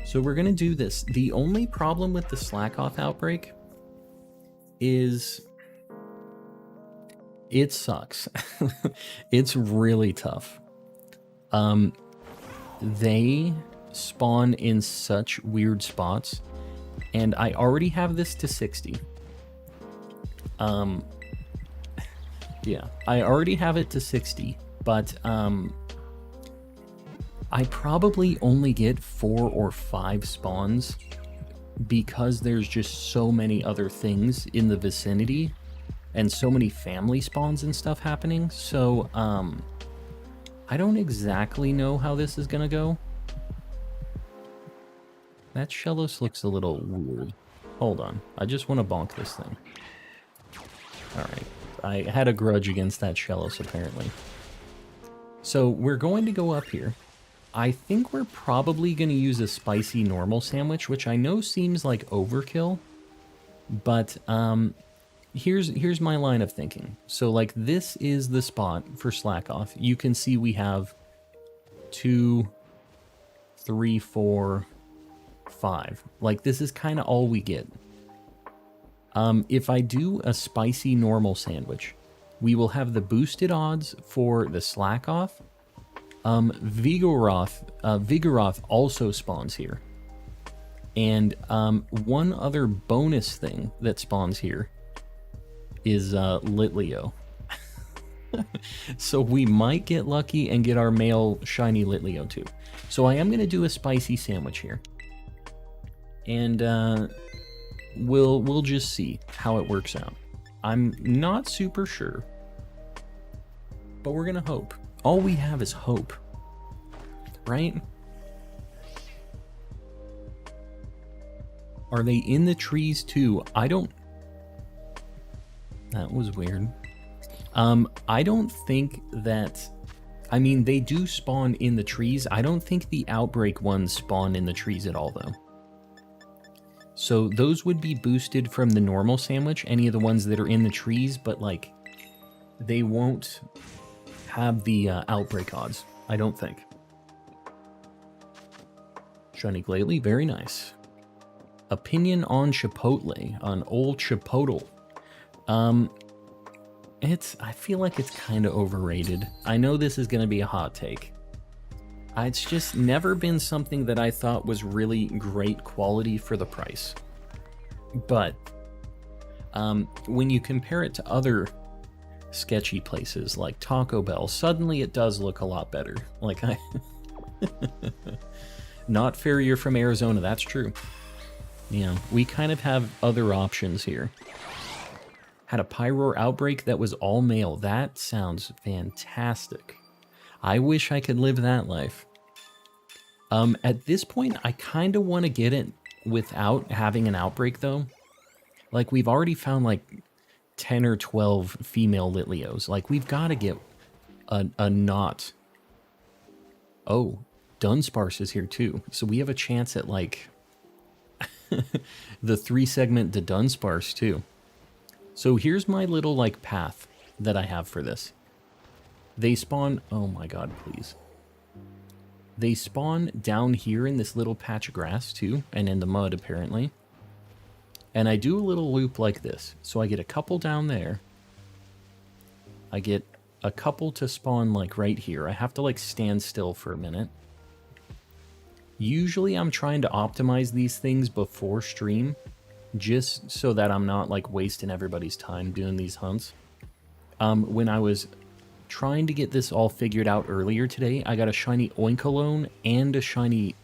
So we're going to do this. The only problem with the Slakoth outbreak is it sucks. It's really tough. They spawn in such weird spots, and I already have this to 60. Yeah, I already have it to 60, but I probably only get 4 or 5 spawns because there's just so many other things in the vicinity and so many family spawns and stuff happening. So, I don't exactly know how this is gonna go. That Shellos looks a little weird. Hold on, I just want to bonk this thing. Alright, I had a grudge against that Shellos apparently. So we're going to go up here. I think we're probably going to use a spicy normal sandwich, which I know seems like overkill, but here's my line of thinking. So, like, this is the spot for Slakoth. You can see we have 2, 3, 4, 5. Like, this is kind of all we get. If I do a spicy normal sandwich, we will have the boosted odds for the Slakoth. Vigoroth also spawns here. And one other bonus thing that spawns here is Litleo. So we might get lucky and get our male shiny Litleo too. So I am going to do a spicy sandwich here. And we'll just see how it works out. I'm not super sure, but we're going to hope. All we have is hope, right? Are they in the trees too? I don't... That was weird. I don't think that... I mean, they do spawn in the trees. I don't think the outbreak ones spawn in the trees at all, though. So those would be boosted from the normal sandwich, any of the ones that are in the trees, but, like, they won't have the outbreak odds, I don't think. Shiny Glalie, very nice. Opinion on Chipotle, on old Chipotle. I feel like it's kind of overrated. I know this is going to be a hot take. It's just never been something that I thought was really great quality for the price. But when you compare it to other sketchy places like Taco Bell, suddenly it does look a lot better. Like, not fair, you're from Arizona, that's true. Yeah, we kind of have other options here. Had a Pyroar outbreak that was all male. That sounds fantastic. I wish I could live that life. At this point, I kind of want to get it without having an outbreak, though. Like, we've already found, like, 10 or 12 female Litleos. Like, we've got to get a not. Oh, Dunsparce is here, too. So we have a chance at, like... The 3-segment to Dunsparce, too. So here's my little, like, path that I have for this. They spawn... Oh my god, please. They spawn down here in this little patch of grass, too, and in the mud, apparently. And I do a little loop like this. So I get a couple down there. I get a couple to spawn, like, right here. I have to, like, stand still for a minute. Usually I'm trying to optimize these things before stream, just so that I'm not, like, wasting everybody's time doing these hunts. When I was trying to get this all figured out earlier today, I got a shiny Oinkologne and a shiny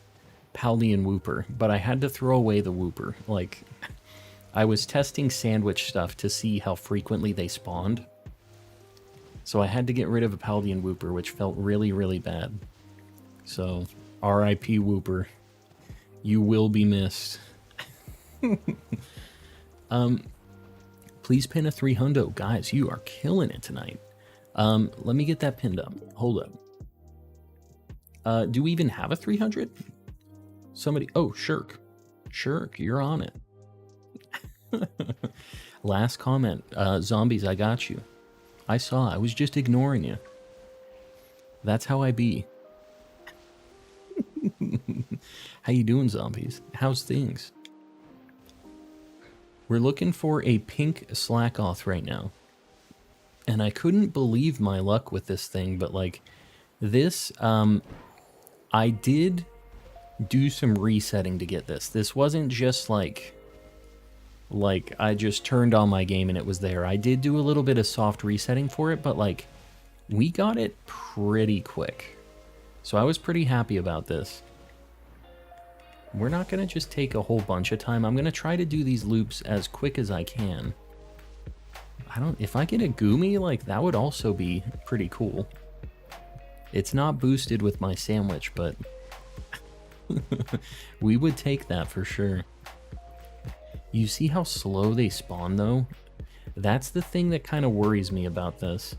Paldean Wooper, but I had to throw away the Wooper. Like, I was testing sandwich stuff to see how frequently they spawned. So I had to get rid of a Paldean Wooper, which felt really, really bad. So, R.I.P. Wooper. You will be missed. Please pin a 300. Guys, you are killing it tonight. Let me get that pinned up. Hold up. Do we even have a 300? Somebody... Oh, Shirk. Shirk, you're on it. Last comment. Zombies, I got you. I saw. I was just ignoring you. That's how I be. How you doing, zombies? How's things? We're looking for a pink Slakoth right now. And I couldn't believe my luck with this thing, but like this, I did do some resetting to get this. This wasn't just like I just turned on my game and it was there. I did do a little bit of soft resetting for it, but like we got it pretty quick. So I was pretty happy about this. We're not going to just take a whole bunch of time. I'm going to try to do these loops as quick as I can. If I get a Goomy, like, that would also be pretty cool. It's not boosted with my sandwich, but we would take that for sure. You see how slow they spawn, though? That's the thing that kind of worries me about this.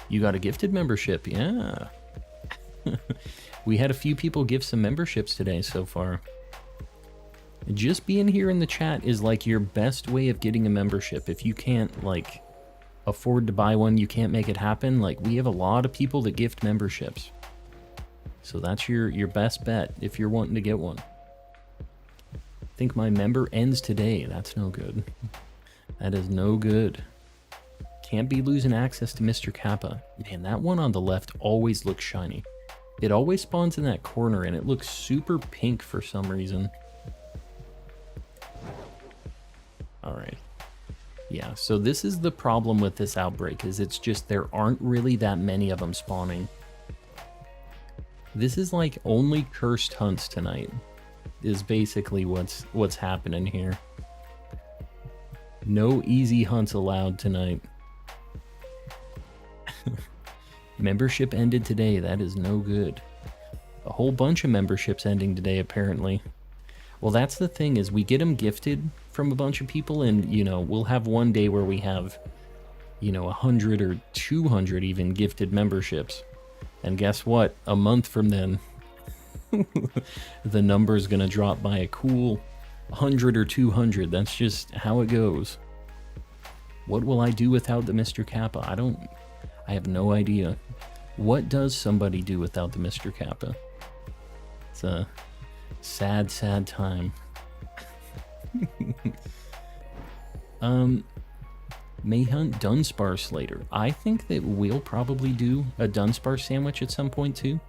You got a gifted membership, yeah. We had a few people give some memberships today so far. Just being here in the chat is like your best way of getting a membership. If you can't like afford to buy one, you can't make it happen. Like we have a lot of people that gift memberships. So that's your best bet if you're wanting to get one. I think my member ends today. That's no good. That is no good. Can't be losing access to Mr. Kappa. Man, that one on the left always looks shiny. It always spawns in that corner and it looks super pink for some reason. Alright. Yeah, so this is the problem with this outbreak, is it's just there aren't really that many of them spawning. This is like only cursed hunts tonight, is basically what's happening here. No easy hunts allowed tonight. Membership ended today. That is no good. A whole bunch of memberships ending today, apparently. Well, that's the thing, is we get them gifted from a bunch of people, and, you know, we'll have one day where we have, you know, 100 or 200 even gifted memberships. And guess what? A month from then, the number's gonna drop by a cool 100 or 200. That's just how it goes. What will I do without the Mr. Kappa? I have no idea. What does somebody do without the Mr. Kappa? It's a sad, sad time. May hunt Dunsparce later. I think that we'll probably do a Dunsparce sandwich at some point too.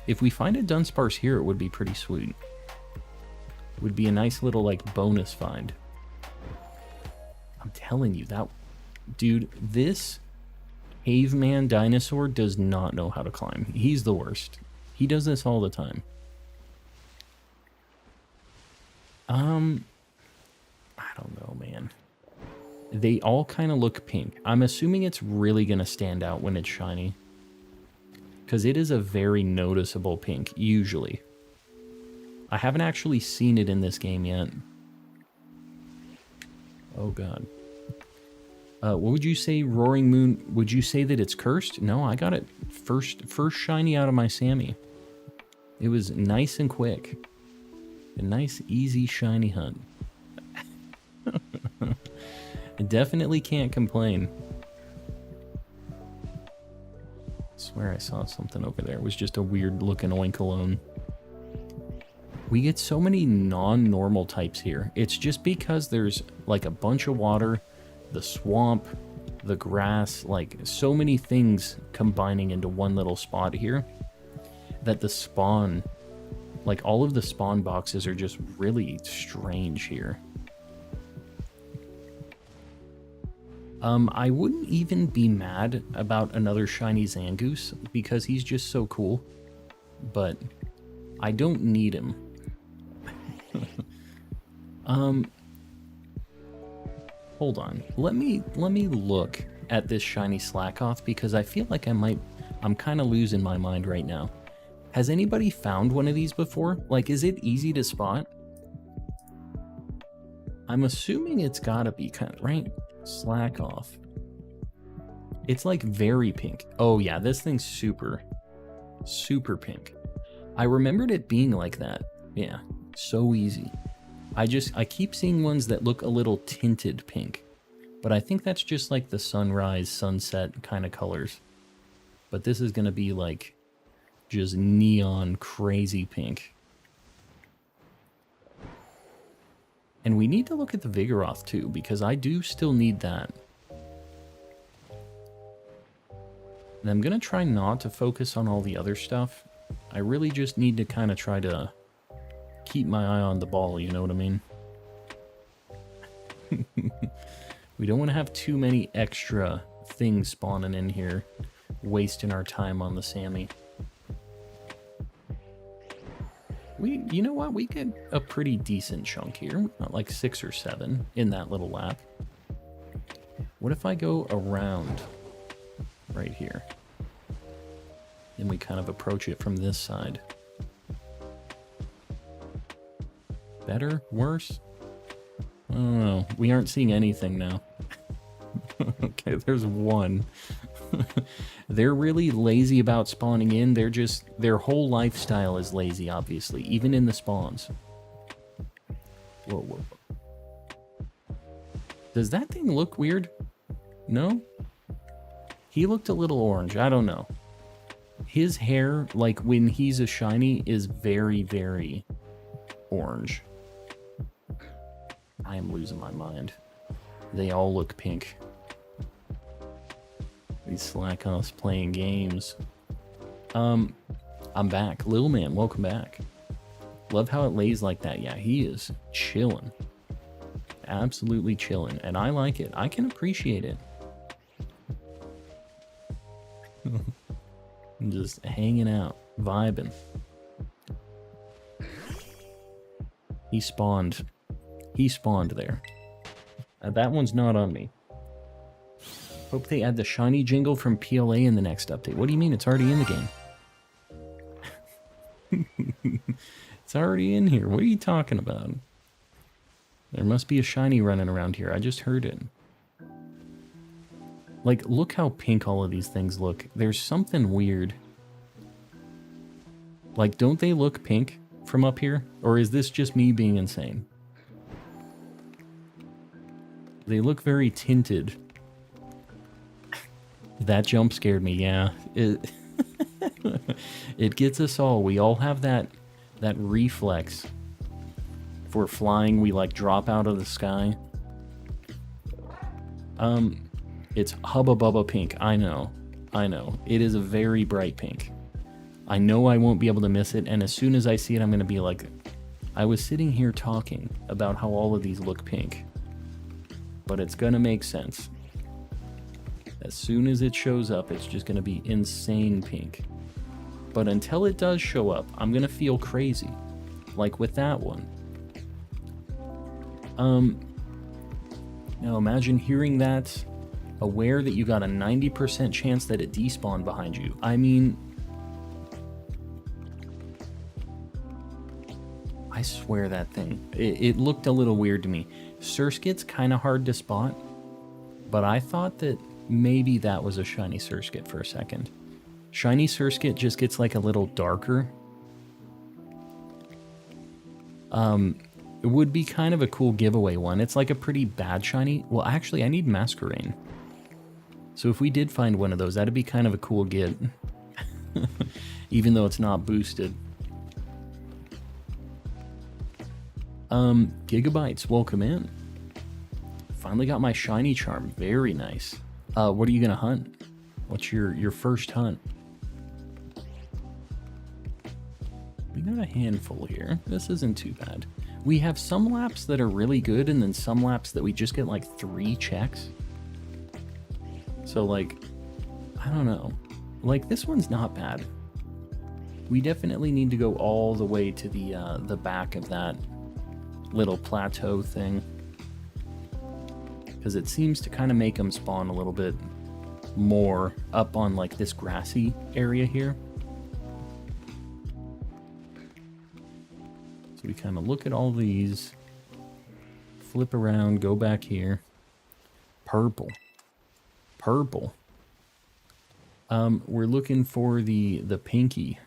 If we find a Dunsparce here, it would be pretty sweet. Would be a nice little like bonus find. I'm telling you that, dude, this caveman dinosaur does not know how to climb. He's the worst. He does this all the time. I don't know, man. They all kind of look pink. I'm assuming it's really going to stand out when it's shiny, because it is a very noticeable pink, usually. I haven't actually seen it in this game yet. Oh, God. What would you say, Roaring Moon? Would you say that it's cursed? No, I got it first shiny out of my Sammy. It was nice and quick. A nice, easy, shiny hunt. I definitely can't complain. I swear I saw something over there. It was just a weird looking oinkalone. We get so many non-normal types here. It's just because there's like a bunch of water, the swamp, the grass, like so many things combining into one little spot here that the spawn, like all of the spawn boxes are just really strange here. I wouldn't even be mad about another shiny Zangoose because he's just so cool, but I don't need him. Hold on. Let me look at this shiny Slakoth because I feel like I'm kind of losing my mind right now. Has anybody found one of these before? Like, is it easy to spot? I'm assuming it's gotta be kind of, right? Slakoth. It's like very pink. Oh yeah, this thing's super pink. I remembered it being like that. Yeah, so easy. I keep seeing ones that look a little tinted pink, but I think that's just like the sunrise, sunset kind of colors. But this is gonna be like just neon crazy pink. And we need to look at the Vigoroth too, because I do still need that. And I'm gonna try not to focus on all the other stuff. I really just need to kind of try to keep my eye on the ball, you know what I mean? We don't want to have too many extra things spawning in here, wasting our time on the Sammy. You know what? We get a pretty decent chunk here. Not like 6 or 7 in that little lap. What if I go around right here? And we kind of approach it from this side. Better? Worse? I don't know. We aren't seeing anything now. Okay, there's one. They're really lazy about spawning in. Their whole lifestyle is lazy, obviously, even in the spawns. Whoa, whoa, whoa. Does that thing look weird? No? He looked a little orange. I don't know. His hair, like when he's a shiny, is very, very orange. I am losing my mind. They all look pink. These Slakoths playing games. I'm back. Lil Man, welcome back. Love how it lays like that. Yeah, he is chilling. Absolutely chilling. And I like it. I can appreciate it. Just hanging out. Vibing. He spawned. He spawned there. That one's not on me. Hope they add the shiny jingle from PLA in the next update. What do you mean? It's already in the game. It's already in here. What are you talking about? There must be a shiny running around here. I just heard it. Like, look how pink all of these things look. There's something weird. Like, don't they look pink from up here? Or is this just me being insane? They look very tinted. That jump scared me, yeah. It gets us all. We all have that reflex. If we're flying, we like drop out of the sky. It's Hubba Bubba pink. I know. It is a very bright pink. I know I won't be able to miss it, and as soon as I see it, I'm going to be like, I was sitting here talking about how all of these look pink. But it's going to make sense. As soon as it shows up, it's just going to be insane pink. But until it does show up, I'm going to feel crazy. Like with that one. Now imagine hearing that, aware that you got a 90% chance that it despawned behind you. I mean, I swear that thing, it looked a little weird to me. Surskit's kind of hard to spot, but I thought that maybe that was a shiny Surskit for a second. Shiny Surskit just gets like a little darker. It would be kind of a cool giveaway one. It's like a pretty bad shiny. Well, actually, I need Masquerain. So if we did find one of those, that'd be kind of a cool get. Even though it's not boosted. Gigabytes, welcome in. Finally got my shiny charm. Very nice. What are you gonna hunt? What's your first hunt? We got a handful here. This isn't too bad. We have some laps that are really good, and then some laps that we just get like 3 checks. So like, I don't know. Like, this one's not bad. We definitely need to go all the way to the back of that little plateau thing, because it seems to kind of make them spawn a little bit more up on like this grassy area here. So we kind of look at all these, flip around, go back here. Purple. We're looking for the pinky.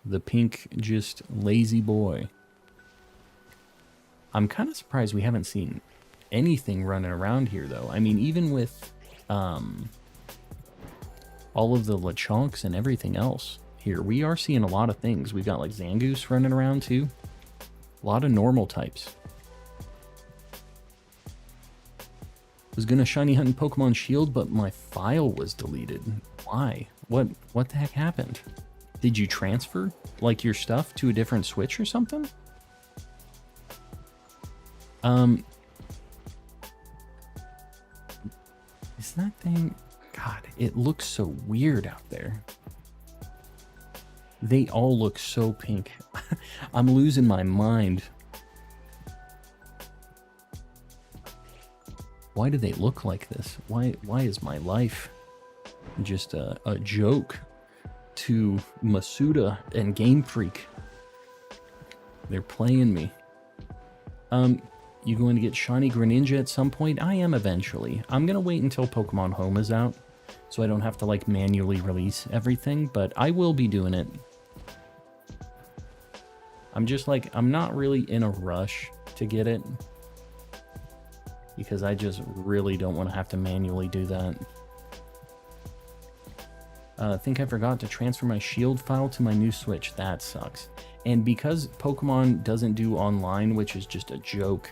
The pink, just lazy boy. I'm kind of surprised we haven't seen anything running around here, though. I mean, even with all of the Lechonks and everything else here, we are seeing a lot of things. We've got like Zangoose running around too. A lot of normal types. Was gonna shiny hunt in Pokemon Shield, but my file was deleted. Why? What the heck happened? Did you transfer like your stuff to a different Switch or something? Is that thing... God, it looks so weird out there. They all look so pink. I'm losing my mind. Why do they look like this? Why is my life just a joke to Masuda and Game Freak? They're playing me. You going to get shiny Greninja at some point? I am eventually. I'm going to wait until Pokemon Home is out, so I don't have to like manually release everything, but I will be doing it. I'm just like, I'm not really in a rush to get it, because I just really don't want to have to manually do that. I think I forgot to transfer my Shield file to my new Switch. That sucks. And because Pokemon doesn't do online, which is just a joke,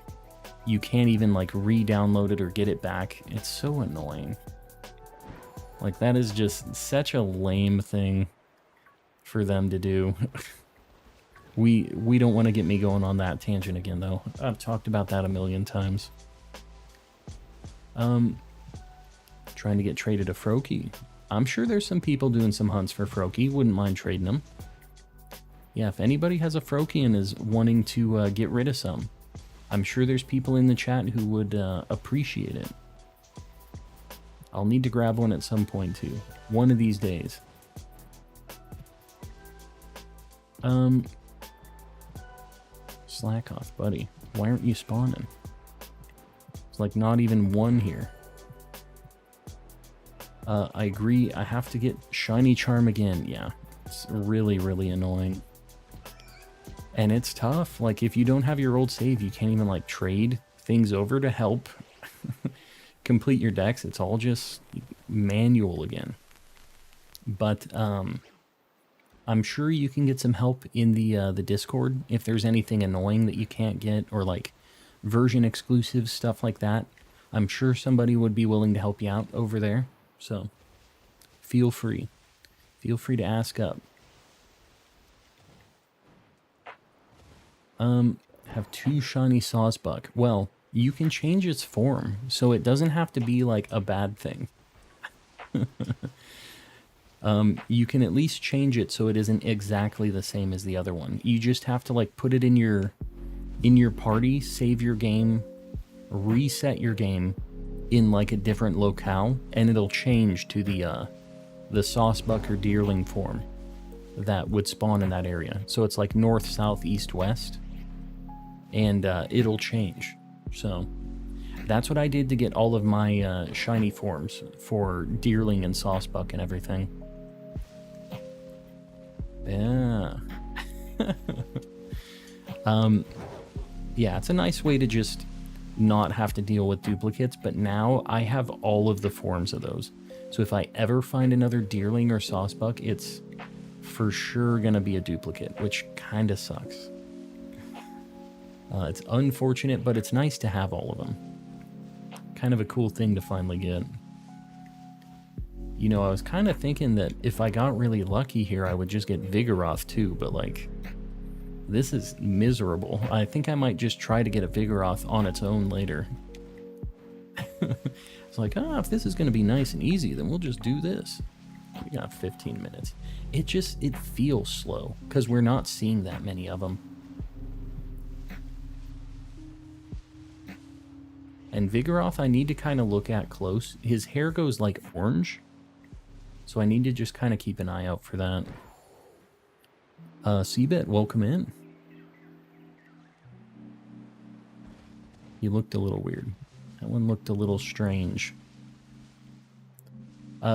you can't even like re-download it or get it back. It's so annoying. Like, that is just such a lame thing for them to do. We don't want to get me going on that tangent again, though. I've talked about that a million times. Trying to get traded a Froakie. I'm sure there's some people doing some hunts for Froakie. Wouldn't mind trading them. Yeah, if anybody has a Froakie and is wanting to get rid of some, I'm sure there's people in the chat who would appreciate it. I'll need to grab one at some point too. One of these days. Slakoth, buddy. Why aren't you spawning? It's like not even one here. I agree. I have to get Shiny Charm again. Yeah, it's really, really annoying. And it's tough. Like, if you don't have your old save, you can't even like trade things over to help complete your decks. It's all just manual again. But I'm sure you can get some help in the Discord if there's anything annoying that you can't get, or like version exclusive stuff like that. I'm sure somebody would be willing to help you out over there. So feel free to ask up. Have 2 shiny Sawsbuck. Well, you can change its form, so it doesn't have to be like a bad thing. You can at least change it so it isn't exactly the same as the other one. You just have to like put it in your party, save your game, reset your game in like a different locale, and it'll change to the Sawsbuck or Deerling form that would spawn in that area. So it's like north, south, east, west, and it'll change. So that's what I did to get all of my shiny forms for Deerling and Sawsbuck and everything. Yeah. Yeah, it's a nice way to just not have to deal with duplicates, but now I have all of the forms of those. So if I ever find another Deerling or Saucebuck, it's for sure gonna be a duplicate, which kind of sucks. It's unfortunate, but it's nice to have all of them. Kind of a cool thing to finally get. You know, I was kind of thinking that if I got really lucky here, I would just get Vigoroth too, but like, this is miserable. I think I might just try to get a Vigoroth on its own later. It's like, if this is going to be nice and easy, then we'll just do this. We got 15 minutes. It feels slow because we're not seeing that many of them. And Vigoroth, I need to kind of look at close. His hair goes like orange, so I need to just kind of keep an eye out for that. Seabit, welcome in. You looked a little weird. That one looked a little strange.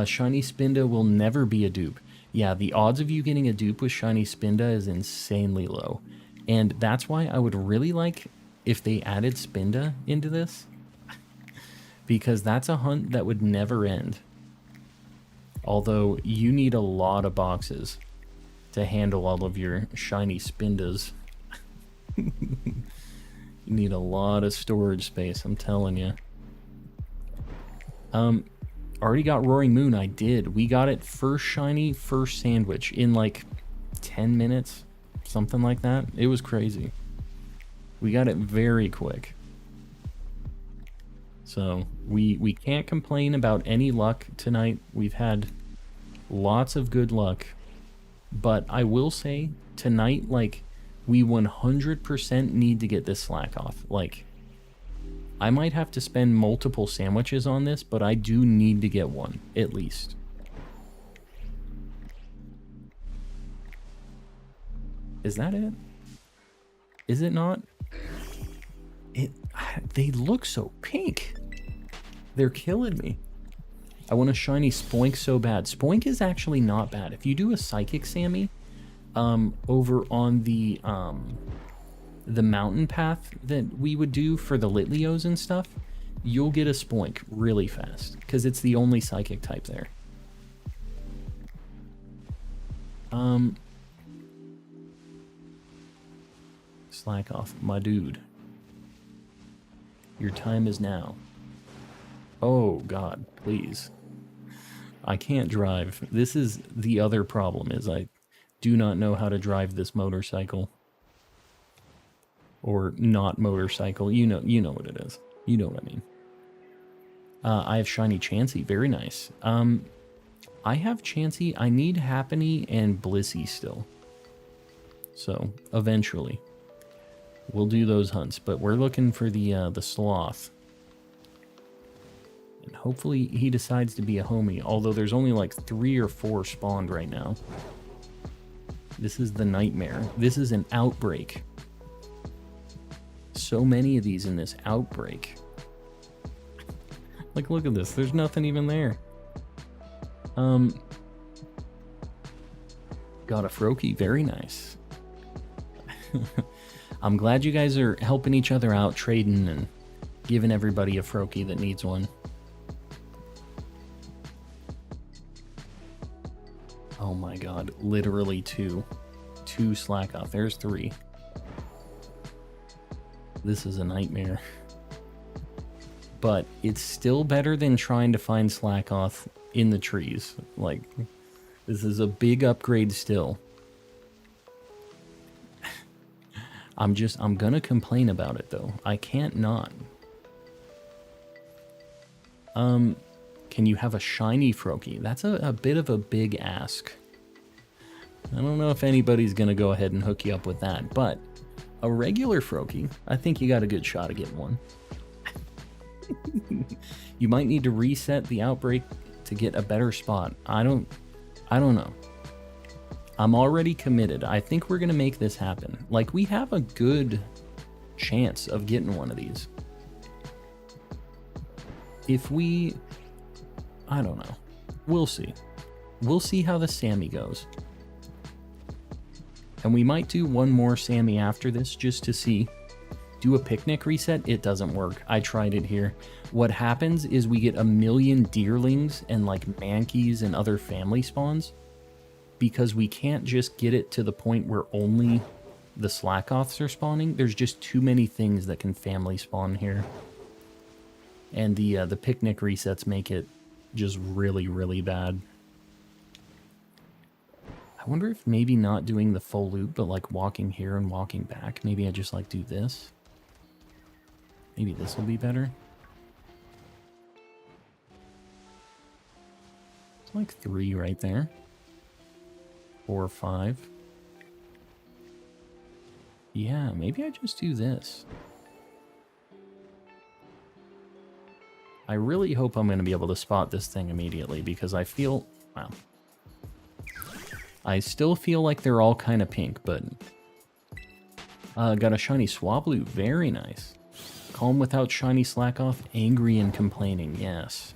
Shiny Spinda will never be a dupe. Yeah, the odds of you getting a dupe with Shiny Spinda is insanely low. And that's why I would really like if they added Spinda into this. Because that's a hunt that would never end. Although you need a lot of boxes to handle all of your shiny Spindas. You need a lot of storage space, I'm telling you. Already got Roaring Moon. I did. We got it first shiny, first sandwich in like 10 minutes, something like that. It was crazy. We got it very quick. So we can't complain about any luck tonight. We've had lots of good luck. But I will say, tonight, like, we 100% need to get this Slakoth. Like, I might have to spend multiple sandwiches on this, but I do need to get one, at least. Is that it? Is it not? They look so pink. They're killing me. I want a shiny Spoink so bad. Spoink is actually not bad. If you do a Psychic Sammy over on the mountain path that we would do for the Litleos and stuff, you'll get a Spoink really fast because it's the only Psychic type there. Slakoth, my dude. Your time is now. Oh God, please. I can't drive. This is the other problem, is I do not know how to drive this motorcycle. Or not motorcycle. You know what it is. You know what I mean. I have Shiny Chansey. Very nice. I have Chansey. I need Happiny and Blissey still. So, eventually. We'll do those hunts. But we're looking for the Sloth. And hopefully he decides to be a homie, although there's only like 3 or 4 spawned right now. This is the nightmare. This is an outbreak. So many of these in this outbreak. Like, look at this. There's nothing even there. Got a Froakie. Very nice. I'm glad you guys are helping each other out, trading and giving everybody a Froakie that needs one. Oh my God, literally 2 Slakoth. There's 3. This is a nightmare. But it's still better than trying to find Slakoth in the trees. Like, this is a big upgrade still. I'm gonna complain about it though. I can't not. Can you have a shiny Froakie? That's a bit of a big ask. I don't know if anybody's gonna go ahead and hook you up with that, but a regular Froakie, I think you got a good shot of getting one. You might need to reset the outbreak to get a better spot. I don't know. I'm already committed. I think we're gonna make this happen. Like, we have a good chance of getting one of these. If we... I don't know. We'll see. We'll see how the Sammy goes. And we might do one more Sammy after this just to see. Do a picnic reset? It doesn't work. I tried it here. What happens is we get a million deerlings and like mankeys and other family spawns because we can't just get it to the point where only the Slakoths are spawning. There's just too many things that can family spawn here. And the picnic resets make it just really, really bad. I wonder if maybe not doing the full loop, but like walking here and walking back. Maybe I just like do this. Maybe this will be better. It's like 3 right there. 4 or 5. Yeah, maybe I just do this. I really hope I'm going to be able to spot this thing immediately because I feel... Wow. I still feel like they're all kind of pink, but... got a shiny Swablu. Very nice. Calm without shiny Slakoth. Angry and complaining. Yes.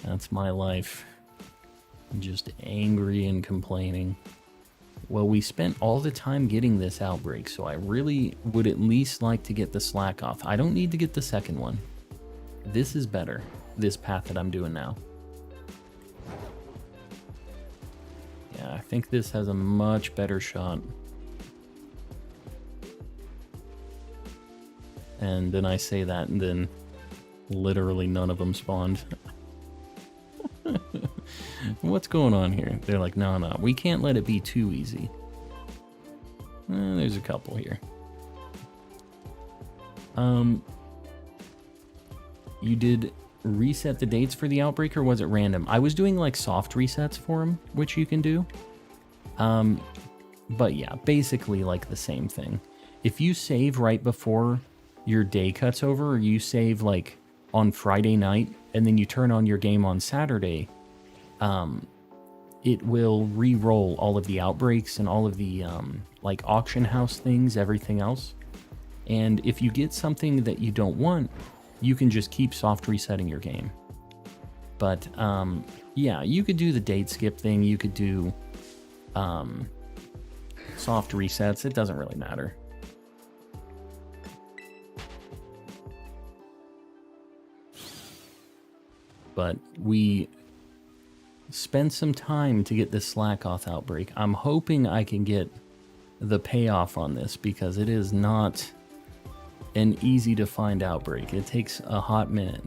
That's my life. Just angry and complaining. Well, we spent all the time getting this outbreak, so I really would at least like to get the Slakoth. I don't need to get the second one. This is better, this path that I'm doing now. Yeah, I think this has a much better shot. And then I say that, and then literally none of them spawned. What's going on here? They're like, no, we can't let it be too easy. There's a couple here. You did reset the dates for the outbreak, or was it random? I was doing like soft resets for them, which you can do. But yeah, basically like the same thing. If you save right before your day cuts over, or you save like on Friday night, and then you turn on your game on Saturday, it will re-roll all of the outbreaks and all of the like auction house things, everything else. And if you get something that you don't want, you can just keep soft resetting your game. But yeah, you could do the date skip thing. You could do soft resets. It doesn't really matter. But we spent some time to get this Slakoth outbreak. I'm hoping I can get the payoff on this because it is not an easy to find outbreak. It takes a hot minute.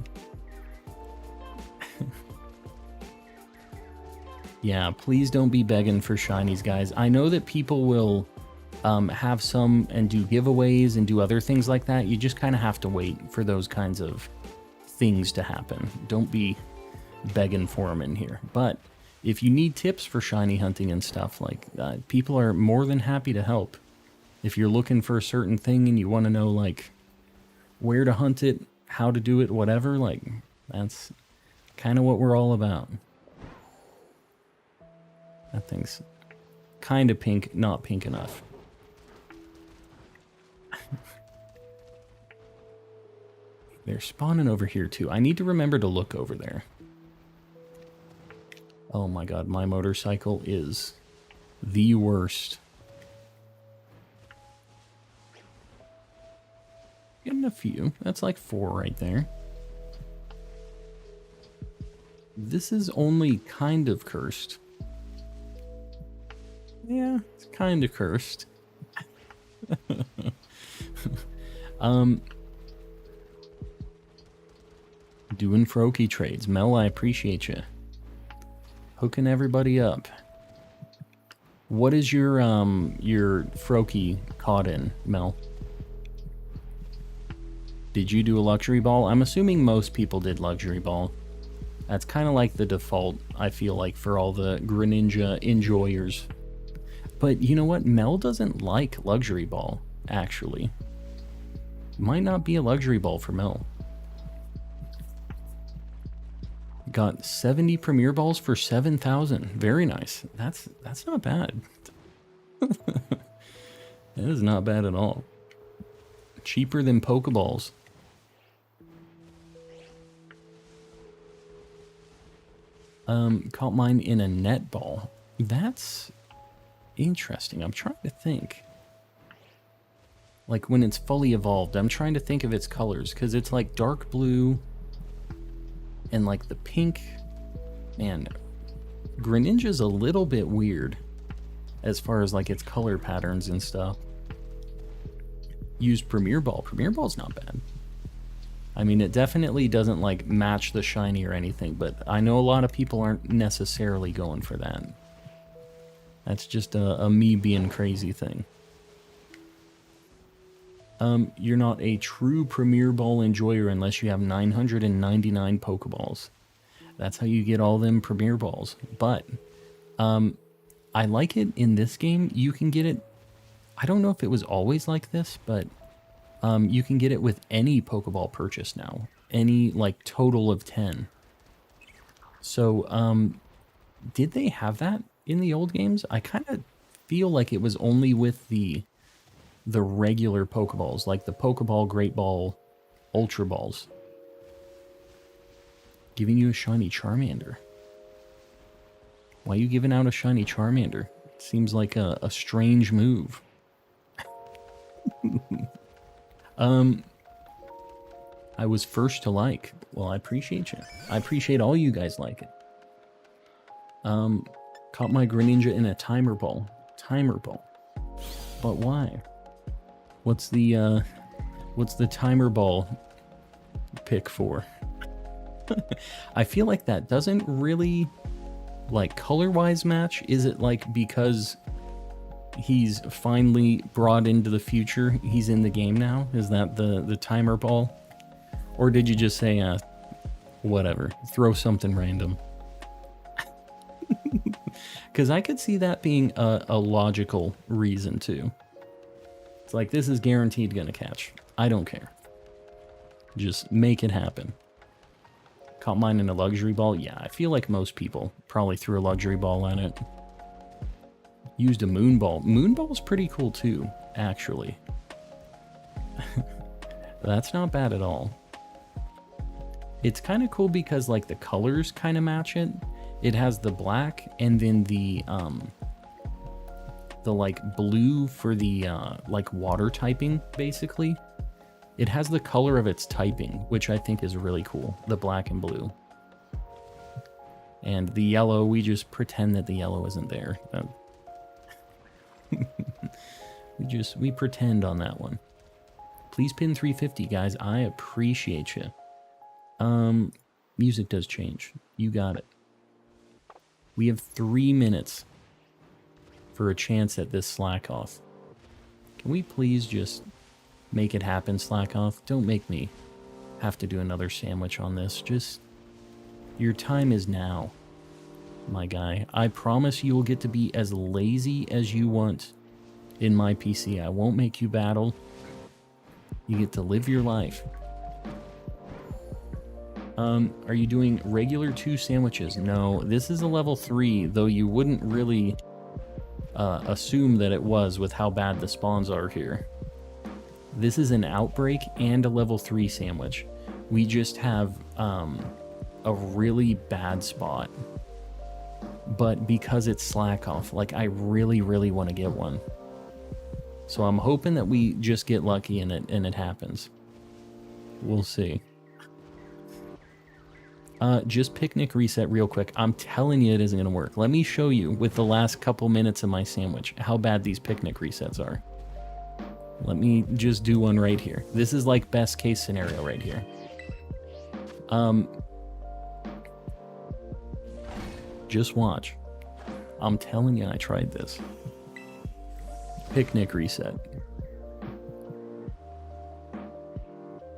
Yeah, please don't be begging for shinies, guys. I know that people will have some and do giveaways and do other things like that. You just kind of have to wait for those kinds of things to happen. Don't be begging for them in here. But if you need tips for shiny hunting and stuff, like people are more than happy to help. If you're looking for a certain thing and you want to know like where to hunt it, how to do it, whatever, like that's kind of what we're all about. That thing's kind of pink, not pink enough. They're spawning over here too. I need to remember to look over there. Oh my god, my motorcycle is the worst. Getting a few. That's like 4 right there. This is only kind of cursed. Yeah, it's kind of cursed. Doing Froakie trades. Mel, I appreciate you. Hooking everybody up. What is your Froakie caught in, Mel? Did you do a luxury ball? I'm assuming most people did luxury ball. That's kind of like the default, I feel like, for all the Greninja enjoyers. But you know what? Mel doesn't like luxury ball, actually. Might not be a luxury ball for Mel. Got 70 Premier Balls for 7,000. Very nice. That's not bad. That is not bad at all. Cheaper than Pokeballs. Caught mine in a net ball. That's Interesting. I'm trying to think. Like when it's fully evolved, I'm trying to think of its colors because it's like dark blue and like the pink. Man, Greninja's a little bit weird as far as like its color patterns and stuff. Use Premier Ball. Premier Ball's not bad. I mean, it definitely doesn't like match the shiny or anything, but I know a lot of people aren't necessarily going for that. That's just a me being crazy thing. You're not a true Premier Ball enjoyer unless you have 999 Pokeballs. That's how you get all them Premier Balls. But I like it in this game. You can get it. I don't know if it was always like this, but you can get it with any Pokeball purchase now. Any like total of 10. So did they have that in the old games? I kind of feel like it was only with the regular Pokeballs, like the Pokeball, Great Ball, Ultra Balls. Giving you a shiny Charmander. Why are you giving out a shiny Charmander? Seems like a strange move. I was first to like. Well, I appreciate you. I appreciate all you guys like it. Caught my Greninja in a timer ball. Timer ball. But why? What's the timer ball pick for? I feel like that doesn't really like color-wise match. Is it like because he's finally brought into the future, he's in the game now? Is that the timer ball? Or did you just say whatever, throw something random? Because I could see that being a logical reason too. It's like, this is guaranteed gonna catch. I don't care. Just make it happen. Caught mine in a luxury ball? Yeah, I feel like most people probably threw a luxury ball at it. Used a moon ball. Moon ball's pretty cool too, actually. That's not bad at all. It's kind of cool because like the colors kind of match it. It has the black and then the like blue for the like water typing, basically. It has the color of its typing, which I think is really cool. The black and blue. And the yellow, we just pretend that the yellow isn't there. We pretend on that one. Please pin 350, guys. I appreciate you. Music does change. You got it. We have 3 minutes for a chance at this Slakoth. Can we please just make it happen, Slakoth? Don't make me have to do another sandwich on this. Just, your time is now, my guy. I promise you will get to be as lazy as you want in my PC. I won't make you battle. You get to live your life. Are you doing regular 2 sandwiches? No, this is a level 3, though you wouldn't really assume that it was with how bad the spawns are here. This is an outbreak and a level 3 sandwich. We just have a really bad spot. But because it's Slakoth, like I really, really want to get one. So I'm hoping that we just get lucky and it happens. We'll see. Just picnic reset real quick. I'm telling you it isn't going to work. Let me show you with the last couple minutes of my sandwich how bad these picnic resets are. Let me just do one right here. This is like best case scenario right here. Just watch. I'm telling you I tried this. Picnic reset.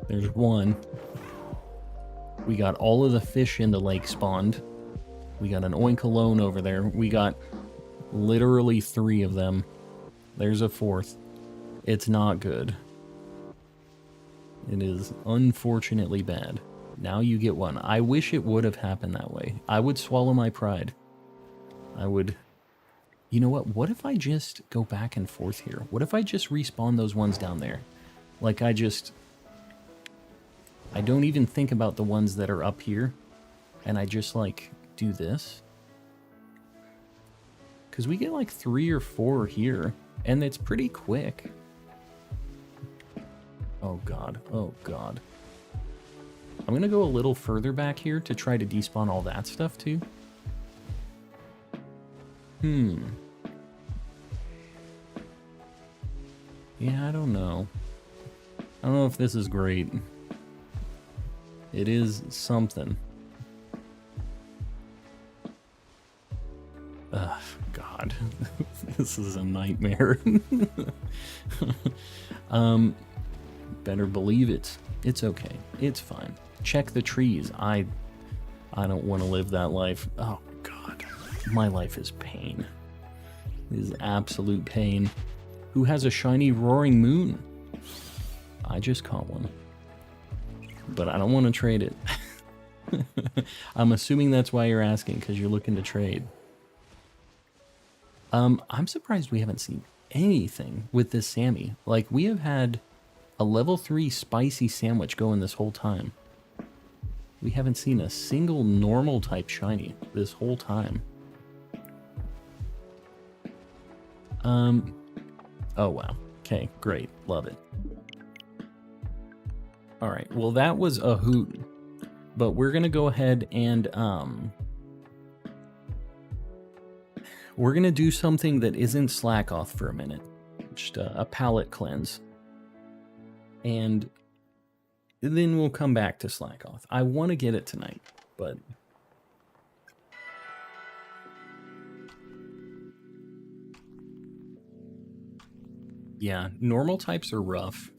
There's one. We got all of the fish in the lake spawned. We got an oinkalone over there. We got literally 3 of them. There's a 4th. It's not good. It is unfortunately bad. Now you get one. I wish it would have happened that way. I would swallow my pride. I would... You know what? What if I just go back and forth here? What if I just respawn those ones down there? Like I don't even think about the ones that are up here. And I just like do this. Because we get like 3 or 4 here, and it's pretty quick. Oh god, oh god. I'm gonna go a little further back here to try to despawn all that stuff too. Yeah, I don't know. I don't know if this is great. It is something. Ugh, God. This is a nightmare. Better believe it. It's okay. It's fine. Check the trees. I don't want to live that life. Oh, God. My life is pain. It is absolute pain. Who has a shiny roaring moon? I just caught one. But I don't want to trade it. I'm assuming that's why you're asking, because you're looking to trade. I'm surprised we haven't seen anything with this Sammy. Like, we have had a level 3 spicy sandwich going this whole time. We haven't seen a single normal type shiny this whole time. Oh wow. Okay, great. Love it. Alright, well that was a hoot. But we're gonna go ahead and we're gonna do something that isn't Slakoth for a minute. Just a palate cleanse. And then we'll come back to Slakoth. I want to get it tonight, but yeah, normal types are rough.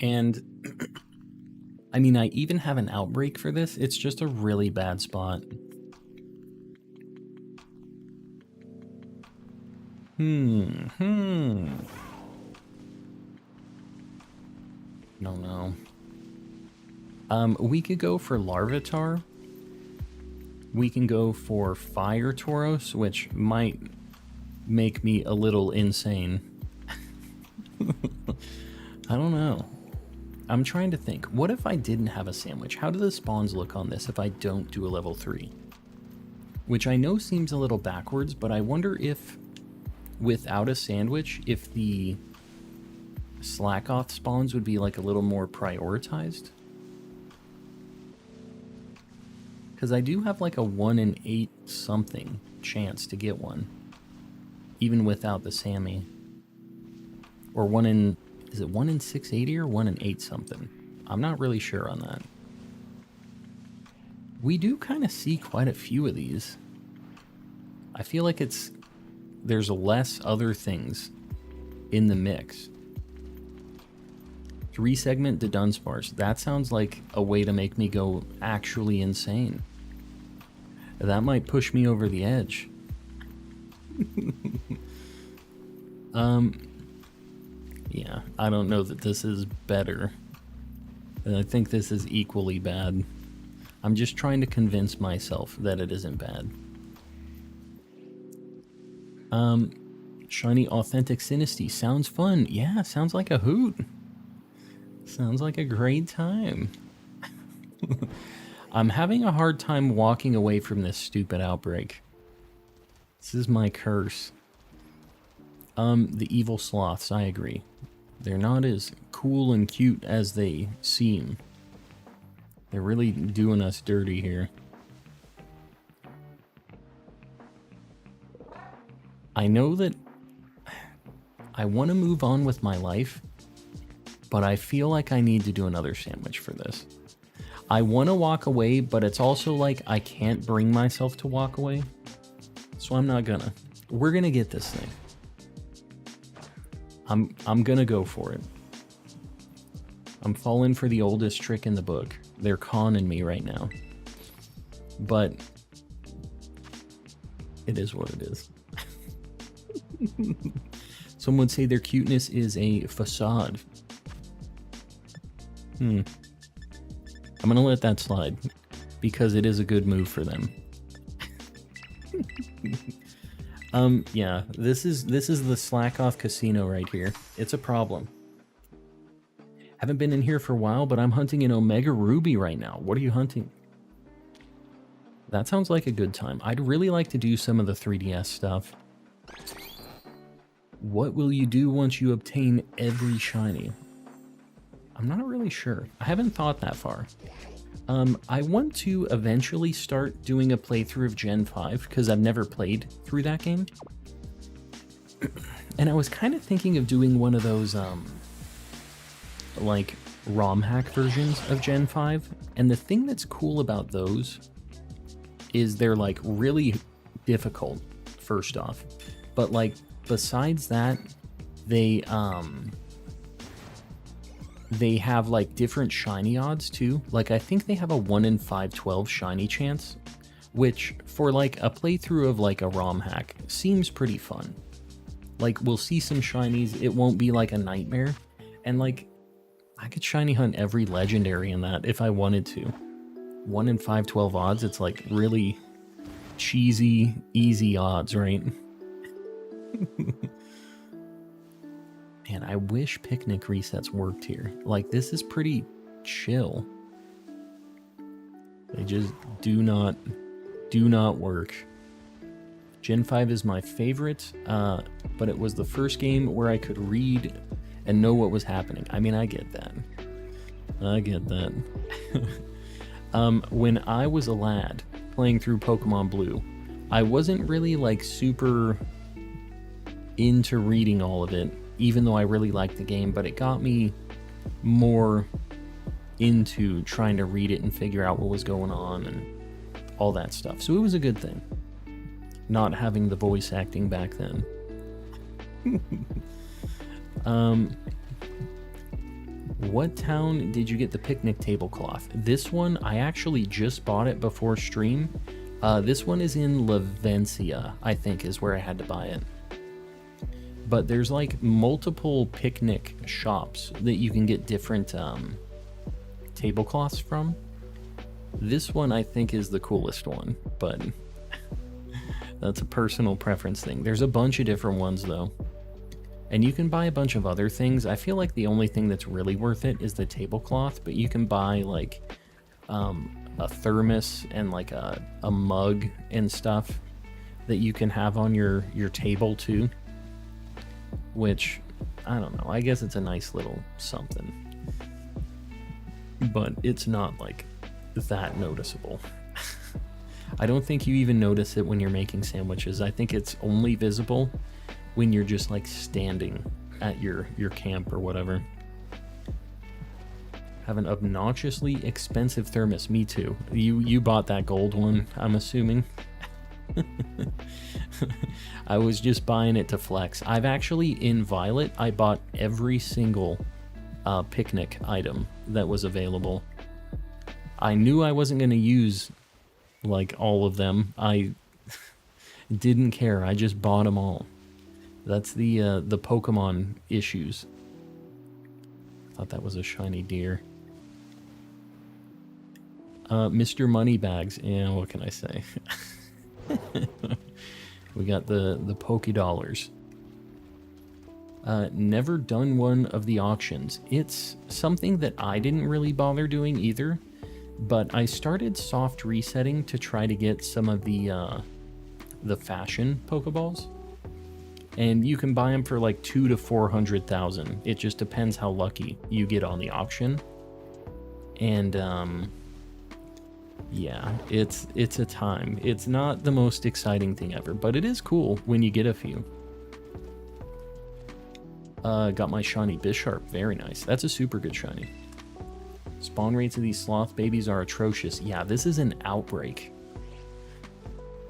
And I mean, I even have an outbreak for this. It's just a really bad spot. No. We could go for Larvitar. We can go for Fire Tauros, which might make me a little insane. I don't know. I'm trying to think. What if I didn't have a sandwich? How do the spawns look on this if I don't do a level 3? Which I know seems a little backwards, but I wonder if, without a sandwich, if the Slakoth spawns would be like a little more prioritized. Because I do have like a 1 in 8 something chance to get one. Even without the Sammy. Or 1 in... Is it 1 in 680 or 1 in 8 something? I'm not really sure on that. We do kind of see quite a few of these. I feel like there's less other things in the mix. 3 segment to Dunsparce. That sounds like a way to make me go actually insane. That might push me over the edge. Yeah, I don't know that this is better. I think this is equally bad. I'm just trying to convince myself that it isn't bad. Shiny Authentic Sinisty. Sounds fun. Yeah, sounds like a hoot. Sounds like a great time. I'm having a hard time walking away from this stupid outbreak. This is my curse. The evil sloths, I agree. They're not as cool and cute as they seem. They're really doing us dirty here. I know that I want to move on with my life, but I feel like I need to do another sandwich for this. I want to walk away, but it's also like I can't bring myself to walk away. So I'm not gonna. We're gonna get this thing. I'm gonna go for it. I'm falling for the oldest trick in the book. They're conning me right now. But it is what it is. Some would say their cuteness is a facade. I'm gonna let that slide because it is a good move for them. Yeah, this is the Slakoth casino right here. It's a problem. Haven't been in here for a while, but I'm hunting an Omega Ruby right now. What are you hunting? That sounds like a good time. I'd really like to do some of the 3DS stuff. What will you do once you obtain every shiny? I'm not really sure. I haven't thought that far. I want to eventually start doing a playthrough of Gen 5 because I've never played through that game. And I was kind of thinking of doing one of those, like, ROM hack versions of Gen 5. And the thing that's cool about those is they're, like, really difficult, first off. But, like, besides that, they have, like, different shiny odds, too. Like, I think they have a 1 in 512 shiny chance, which, for, like, a playthrough of, like, a ROM hack, seems pretty fun. Like, we'll see some shinies, it won't be, like, a nightmare, and, like, I could shiny hunt every legendary in that if I wanted to. 1 in 512 odds, it's, like, really cheesy, easy odds, right? Man, I wish picnic resets worked here. Like, this is pretty chill. They just do not work. Gen 5 is my favorite, but it was the first game where I could read and know what was happening. I mean, I get that. I get that. When I was a lad playing through Pokemon Blue, I wasn't really, like, super into reading all of it, even though I really liked the game, but it got me more into trying to read it and figure out what was going on and all that stuff. So it was a good thing, not having the voice acting back then. What town did you get the picnic tablecloth? This one, I actually just bought it before stream. This one is in Lavencia, I think, is where I had to buy it. But there's, like, multiple picnic shops that you can get different tablecloths from. This one, I think, is the coolest one, but that's a personal preference thing. There's a bunch of different ones, though. And you can buy a bunch of other things. I feel like the only thing that's really worth it is the tablecloth, but you can buy, like, a thermos and, like, a mug and stuff that you can have on your table, too. Which, I don't know, I guess it's a nice little something. But it's not, like, that noticeable. I don't think you even notice it when you're making sandwiches. I think it's only visible when you're just, like, standing at your camp or whatever. Have an obnoxiously expensive thermos. Me too. You bought that gold one, I'm assuming. I was just buying it to flex. I've actually, in Violet, I bought every single picnic item that was available. I knew I wasn't going to use, like, all of them. I didn't care. I just bought them all. That's the Pokemon issues. Thought that was a shiny deer. Mr. Moneybags. Yeah, what can I say? We got the Poké Dollars. Never done one of the auctions. It's something that I didn't really bother doing either, but I started soft resetting to try to get some of the fashion Pokeballs. And you can buy them for like 200,000 to 400,000. It just depends how lucky you get on the auction. And yeah, it's a time. It's not the most exciting thing ever, but it is cool when you get a few. Got my shiny Bisharp. Very nice. That's a super good shiny. Spawn rates of these sloth babies are atrocious. Yeah, this is an outbreak.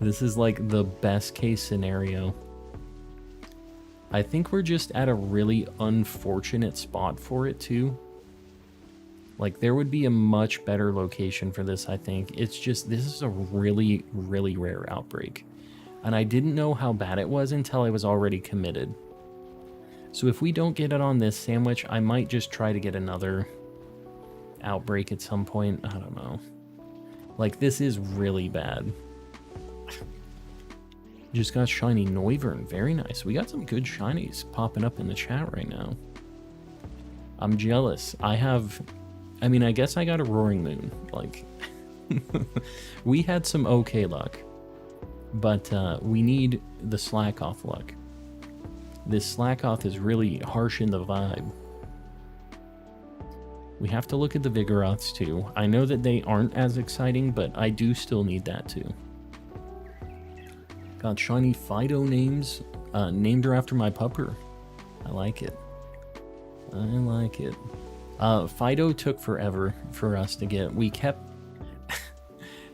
This is like the best case scenario. I think we're just at a really unfortunate spot for it too. Like, there would be a much better location for this, I think. It's just, this is a really, really rare outbreak. And I didn't know how bad it was until I was already committed. So if we don't get it on this sandwich, I might just try to get another outbreak at some point. I don't know. Like, this is really bad. Just got shiny Noivern. Very nice. We got some good shinies popping up in the chat right now. I'm jealous. I mean, I guess I got a Roaring Moon. Like, We had some okay luck, but we need the Slakoth luck. This Slakoth is really harsh in the vibe. We have to look at the Vigoroths too. I know that they aren't as exciting, but I do still need that too. Got shiny Fido names. Named her after my pupper. I like it. I like it. Fido took forever for us to get. We kept...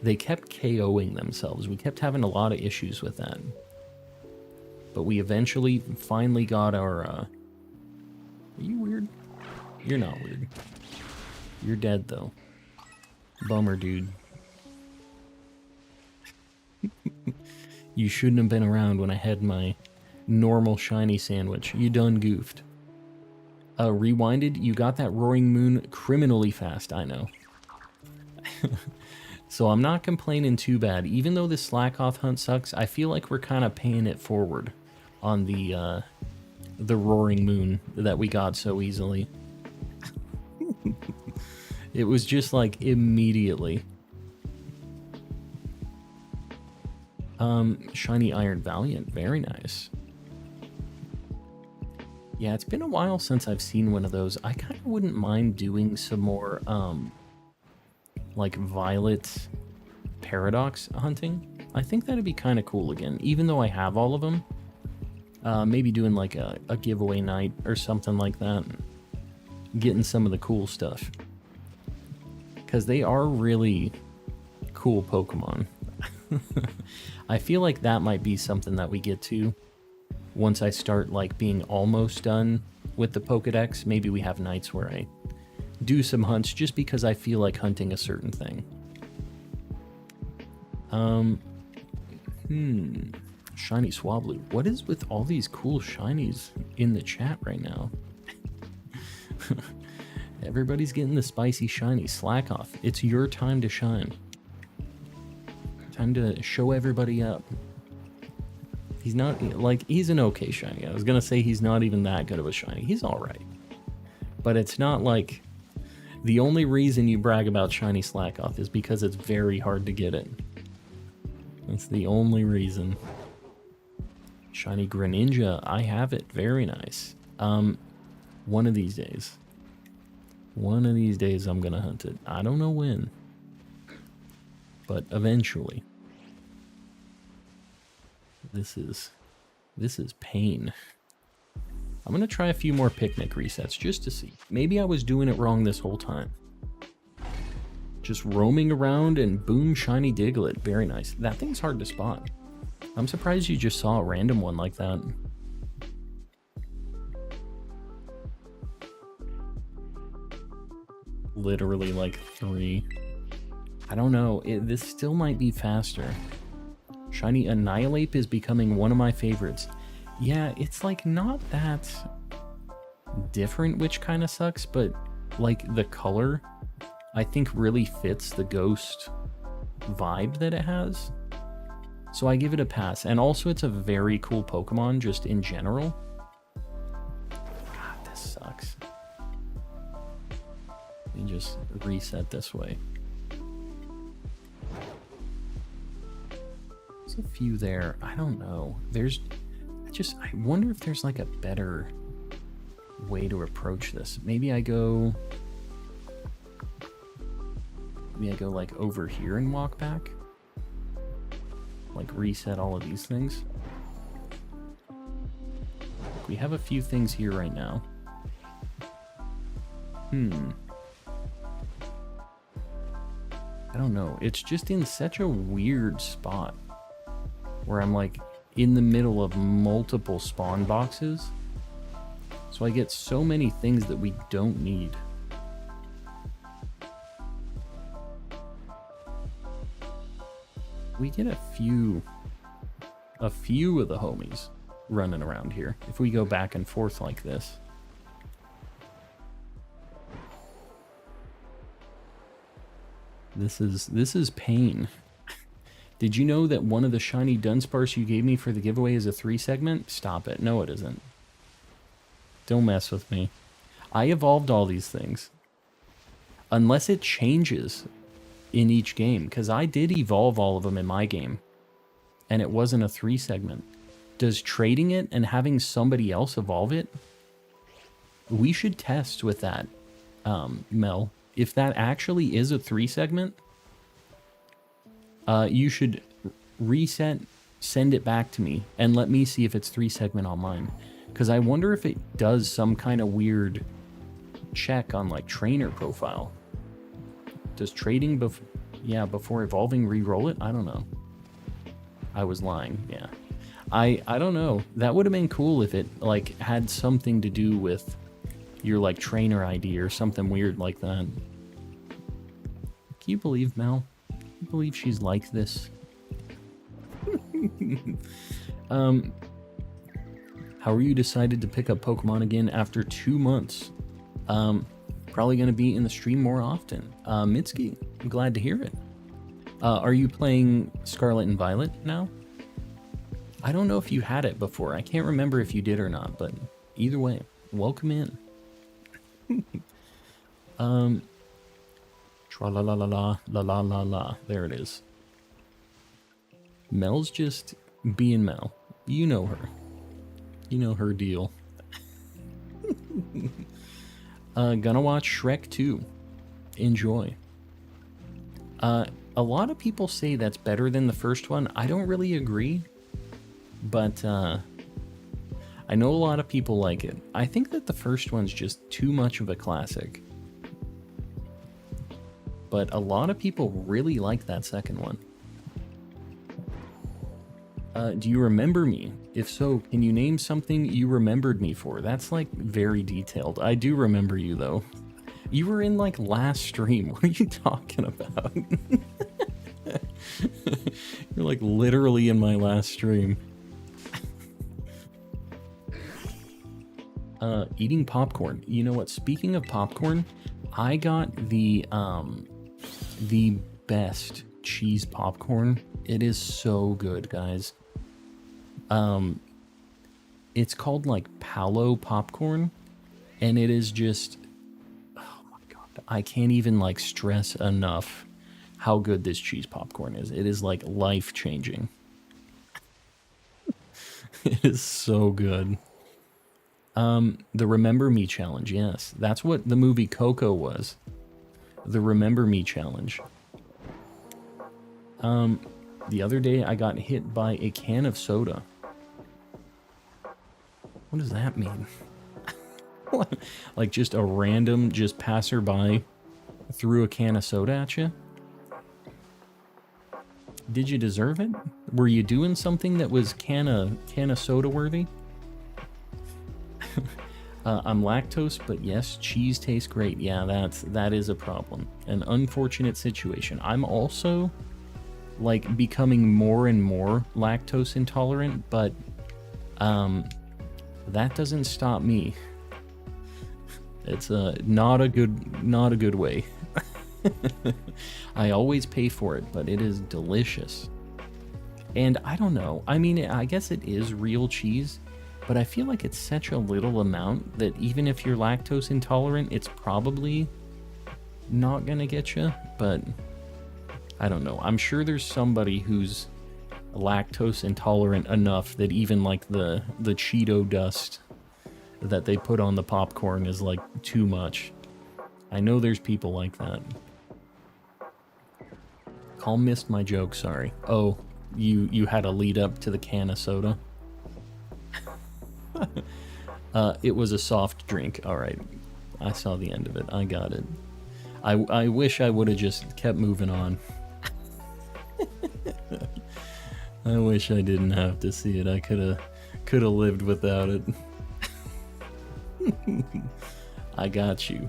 they kept KOing themselves. We kept having a lot of issues with that. But we eventually finally got our... Are you weird? You're not weird. You're dead, though. Bummer, dude. You shouldn't have been around when I had my normal shiny sandwich. You done goofed. Rewinded, you got that Roaring Moon criminally fast, I know. So I'm not complaining too bad. Even though this Slakoth hunt sucks, I feel like we're kind of paying it forward on the Roaring Moon that we got so easily. It was just like immediately. Shiny Iron Valiant, very nice. Yeah, it's been a while since I've seen one of those. I kind of wouldn't mind doing some more, like Violet Paradox hunting. I think that'd be kind of cool again, even though I have all of them. Maybe doing like a giveaway night or something like that. Getting some of the cool stuff. Because they are really cool Pokemon. I feel like that might be something that we get to once I start like being almost done with the Pokedex. Maybe we have nights where I do some hunts just because I feel like hunting a certain thing. Shiny Swablu. What is with all these cool shinies in the chat right now? Everybody's getting the spicy shiny. Slakoth, it's your time to shine. Time to show everybody up. He's not, like, he's an okay shiny. I was gonna say he's not even that good of a shiny. He's alright. But it's not like... The only reason you brag about shiny Slakoth is because it's very hard to get it. That's the only reason. Shiny Greninja, I have it. Very nice. One of these days. One of these days I'm gonna hunt it. I don't know when. But eventually. This is pain. I'm gonna try a few more picnic resets just to see. Maybe I was doing it wrong this whole time. Just roaming around and boom, shiny Diglett. Very nice. That thing's hard to spot. I'm surprised you just saw a random one like that. Literally like 3. I don't know. This still might be faster. Shiny Annihilate is becoming one of my favorites. Yeah, it's like not that different, which kind of sucks, but like the color I think really fits the ghost vibe that it has. So I give it a pass. And also it's a very cool Pokemon just in general. God, this sucks. Let me just reset this way. There's a few there. I don't know. I wonder if there's like a better way to approach this. Maybe I go like over here and walk back. Like reset all of these things. We have a few things here right now. I don't know. It's just in such a weird spot where I'm like in the middle of multiple spawn boxes. So I get so many things that we don't need. We get a few of the homies running around here if we go back and forth like this. This is pain. Did you know that one of the shiny Dunsparce you gave me for the giveaway is a 3 segment? Stop it. No, it isn't. Don't mess with me. I evolved all these things. Unless it changes. in each game, because I did evolve all of them in my game, and it wasn't a 3 segment. Does trading it and having somebody else evolve it? We should test with that, Mel. If that actually is a 3 segment, you should reset, send it back to me, and let me see if it's 3 segment on mine. Because I wonder if it does some kind of weird check on like trainer profile. Does trading before evolving re-roll it? I don't know. I was lying, yeah. I don't know. That would have been cool if it like had something to do with your like trainer ID or something weird like that. Can you believe Mel? Can you believe she's like this? How are you decided to pick up Pokemon again after 2 months? Probably going to be in the stream more often. Mitsuki, I'm glad to hear it. Are you playing Scarlet and Violet now? I don't know if you had it before. I can't remember if you did or not, but either way, welcome in. Tra-la-la-la-la, la-la-la-la. There it is. Mel's just being Mel. You know her. You know her deal. Gonna watch Shrek 2. Enjoy. A lot of people say that's better than the first one. I don't really agree. But I know a lot of people like it. I think that the first one's just too much of a classic. But a lot of people really like that second one. Do you remember me? If so, can you name something you remembered me for? That's like very detailed. I do remember you though. You were in like last stream. What are you talking about? You're like literally in my last stream. Eating popcorn. You know what? Speaking of popcorn, I got the best cheese popcorn. It is so good, guys. It's called like Palo popcorn, and it is just, oh my god, I can't even like stress enough how good this cheese popcorn is. It is like life-changing. It is so good. The Remember Me challenge, yes. That's what the movie Coco was. The Remember Me challenge. The other day I got hit by a can of soda. What does that mean? Like just a random just passerby threw a can of soda at you? Did you deserve it? Were you doing something that was can of soda worthy? I'm lactose, but yes, cheese tastes great. Yeah, that is a problem. An unfortunate situation. I'm also like becoming more and more lactose intolerant, but that doesn't stop me. It's not a good way. I always pay for it, but it is delicious. And I don't know. I mean, I guess it is real cheese, but I feel like it's such a little amount that even if you're lactose intolerant, it's probably not gonna get you. But I don't know. I'm sure there's somebody who's lactose intolerant enough that even like the Cheeto dust that they put on the popcorn is like too much. I know there's people like that. Call missed my joke, sorry. Oh, you had a lead up to the can of soda? It was a soft drink. Alright. I saw the end of it. I got it. I wish I would have just kept moving on. I wish I didn't have to see it. I could have lived without it. I got you.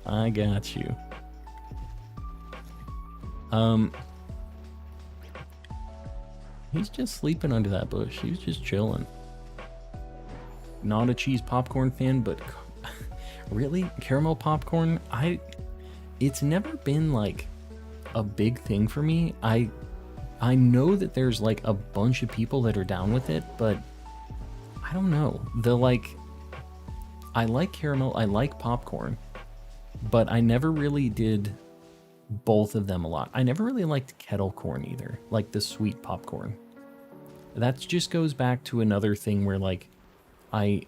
I got you. He's just sleeping under that bush. He's just chilling. Not a cheese popcorn fan, but really? Caramel popcorn? It's never been like a big thing for me. I know that there's like a bunch of people that are down with it, but I don't know. I like caramel, I like popcorn, but I never really did both of them a lot. I never really liked kettle corn either, like the sweet popcorn. That just goes back to another thing where like I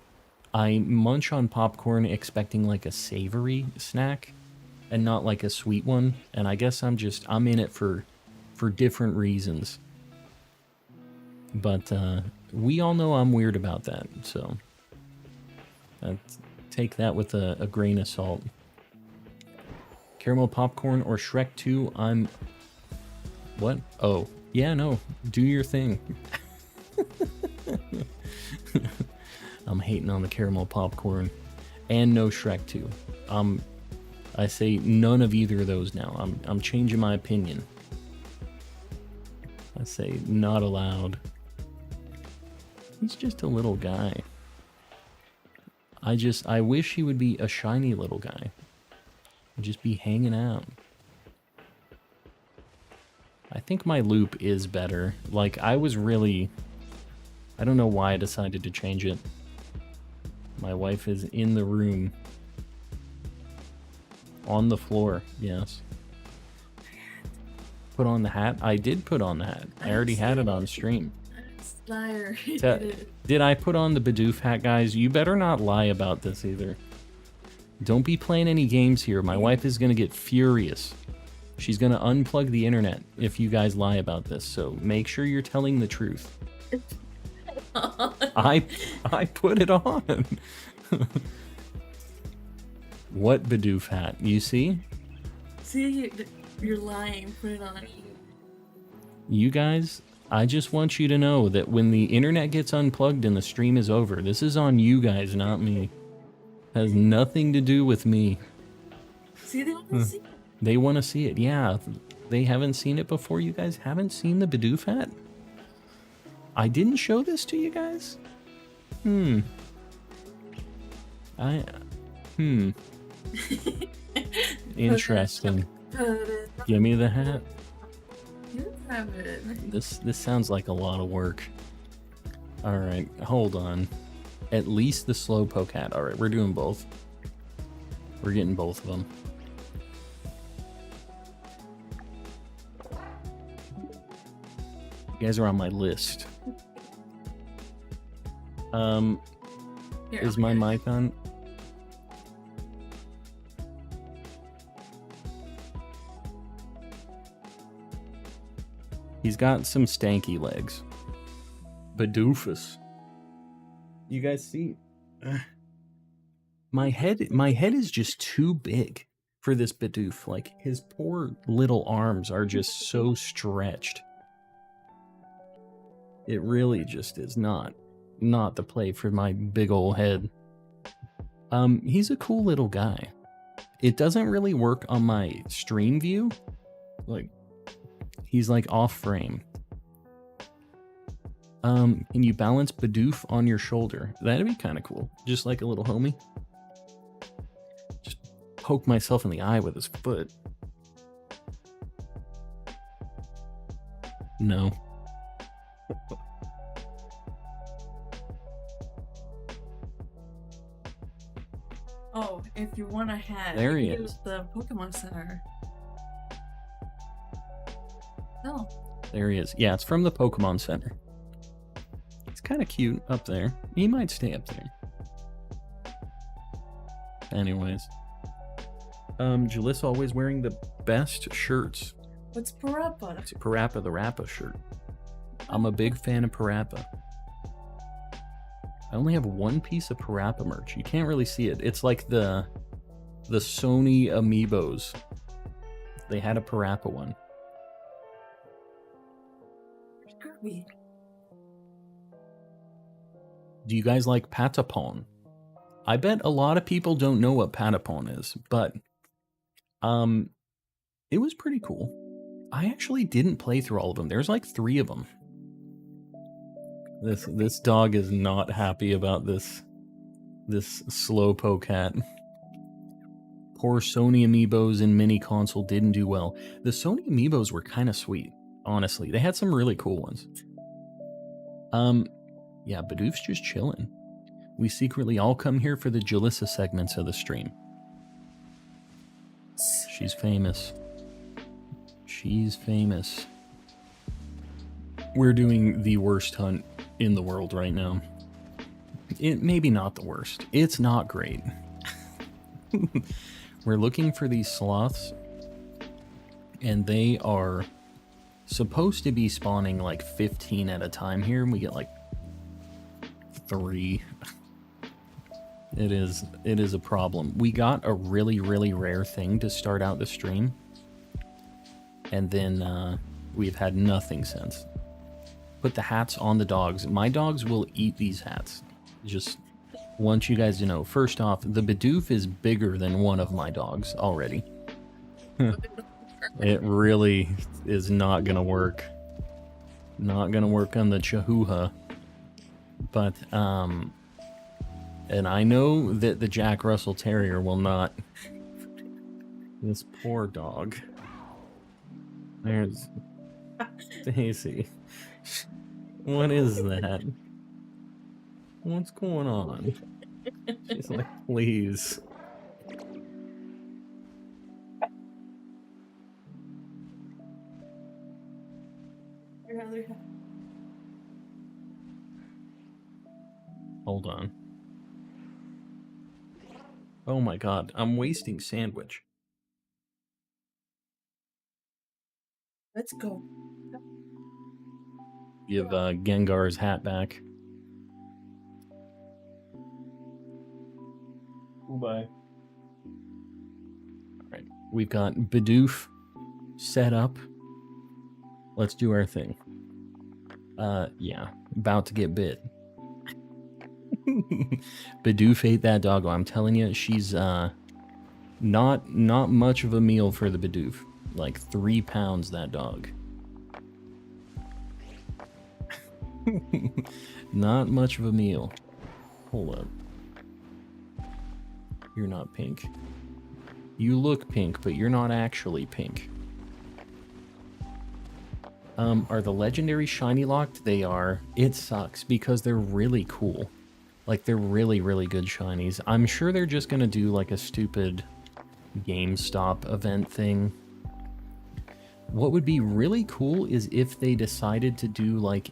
munch on popcorn expecting like a savory snack and not like a sweet one, and I guess I'm in it for different reasons. But we all know I'm weird about that, so take that with a grain of salt. Caramel popcorn or Shrek 2, what? Oh, yeah, no, do your thing. I'm hating on the caramel popcorn. And no Shrek 2. I say none of either of those now. I'm changing my opinion. I say not allowed. He's just a little guy. I wish he would be a shiny little guy. Just be hanging out. I think my loop is better. Like, I don't know why I decided to change it. My wife is in the room. On the floor, yes. Put on the hat? I did put on the hat. I already had it on stream. Liar. Did I put on the Bidoof hat, guys? You better not lie about this either. Don't be playing any games here. My wife is going to get furious. She's going to unplug the internet if you guys lie about this. So make sure you're telling the truth. I put it on. What Bidoof hat? You see? See, you're lying. Put it on. You guys, I just want you to know that when the internet gets unplugged and the stream is over, this is on you guys, not me. Has nothing to do with me. See, they want to see it. They want to see it, yeah. They haven't seen it before. You guys haven't seen the Bidoof hat? I didn't show this to you guys? Interesting. Give me the hat. You have it. This sounds like a lot of work. Alright, hold on. At least the Slowpoke hat. Alright, we're doing both. We're getting both of them. You guys are on my list. Is my mic on? He's got some stanky legs. Bidoofus. You guys see? My head is just too big for this Bidoof. Like, his poor little arms are just so stretched. It really just is not the play for my big ol' head. He's a cool little guy. It doesn't really work on my stream view. Like, he's like off frame. Can you balance Bidoof on your shoulder? That'd be kind of cool. Just like a little homie. Just poke myself in the eye with his foot. No. Oh, if you want a hat, There he use is. the Pokemon Center. No. There he is. Yeah, it's from the Pokemon Center. It's kind of cute up there. He might stay up there. Anyways. Jalissa always wearing the best shirts. What's Parappa? It's a Parappa the Rappa shirt. I'm a big fan of Parappa. I only have one piece of Parappa merch. You can't really see it. It's like the Sony Amiibos. They had a Parappa one. Kirby. Do you guys like Patapon? I bet a lot of people don't know what Patapon is, but it was pretty cool. I actually didn't play through all of them. There's like 3 of them. This dog is not happy about this Slowpoke hat. Poor Sony Amiibos in mini console didn't do well. The Sony Amiibos were kind of sweet, honestly. They had some really cool ones. Yeah, Bidoof's just chilling. We secretly all come here for the Jalissa segments of the stream. She's famous. She's famous. We're doing the worst hunt in the world right now. Maybe not the worst. It's not great. We're looking for these sloths, and they are supposed to be spawning like 15 at a time here, and we get like 3. It is a problem. We got a really, really rare thing to start out the stream, and then we've had nothing since. Put the hats on the dogs. My dogs will eat these hats. Just want you guys to know. First off, the Bidoof is bigger than one of my dogs already. It really is not gonna work. Not gonna work on the Chihuahua. But, and I know that the Jack Russell Terrier will not. This poor dog. There's Stacy. What is that? What's going on? She's like, please. Hold on. Oh my god, I'm wasting sandwich. Let's go. Give Gengar's hat back. Bye. Alright, we've got Bidoof set up. Let's do our thing. Yeah, about to get bit. Bidoof ate that doggo. I'm telling you, she's not much of a meal for the Bidoof. Like 3 pounds, that dog. Not much of a meal. Hold up. You're not pink. You look pink, but you're not actually pink. Are the legendary shiny locked? They are. It sucks because they're really cool. Like, they're really, really good shinies. I'm sure they're just gonna do like a stupid GameStop event thing. What would be really cool is if they decided to do like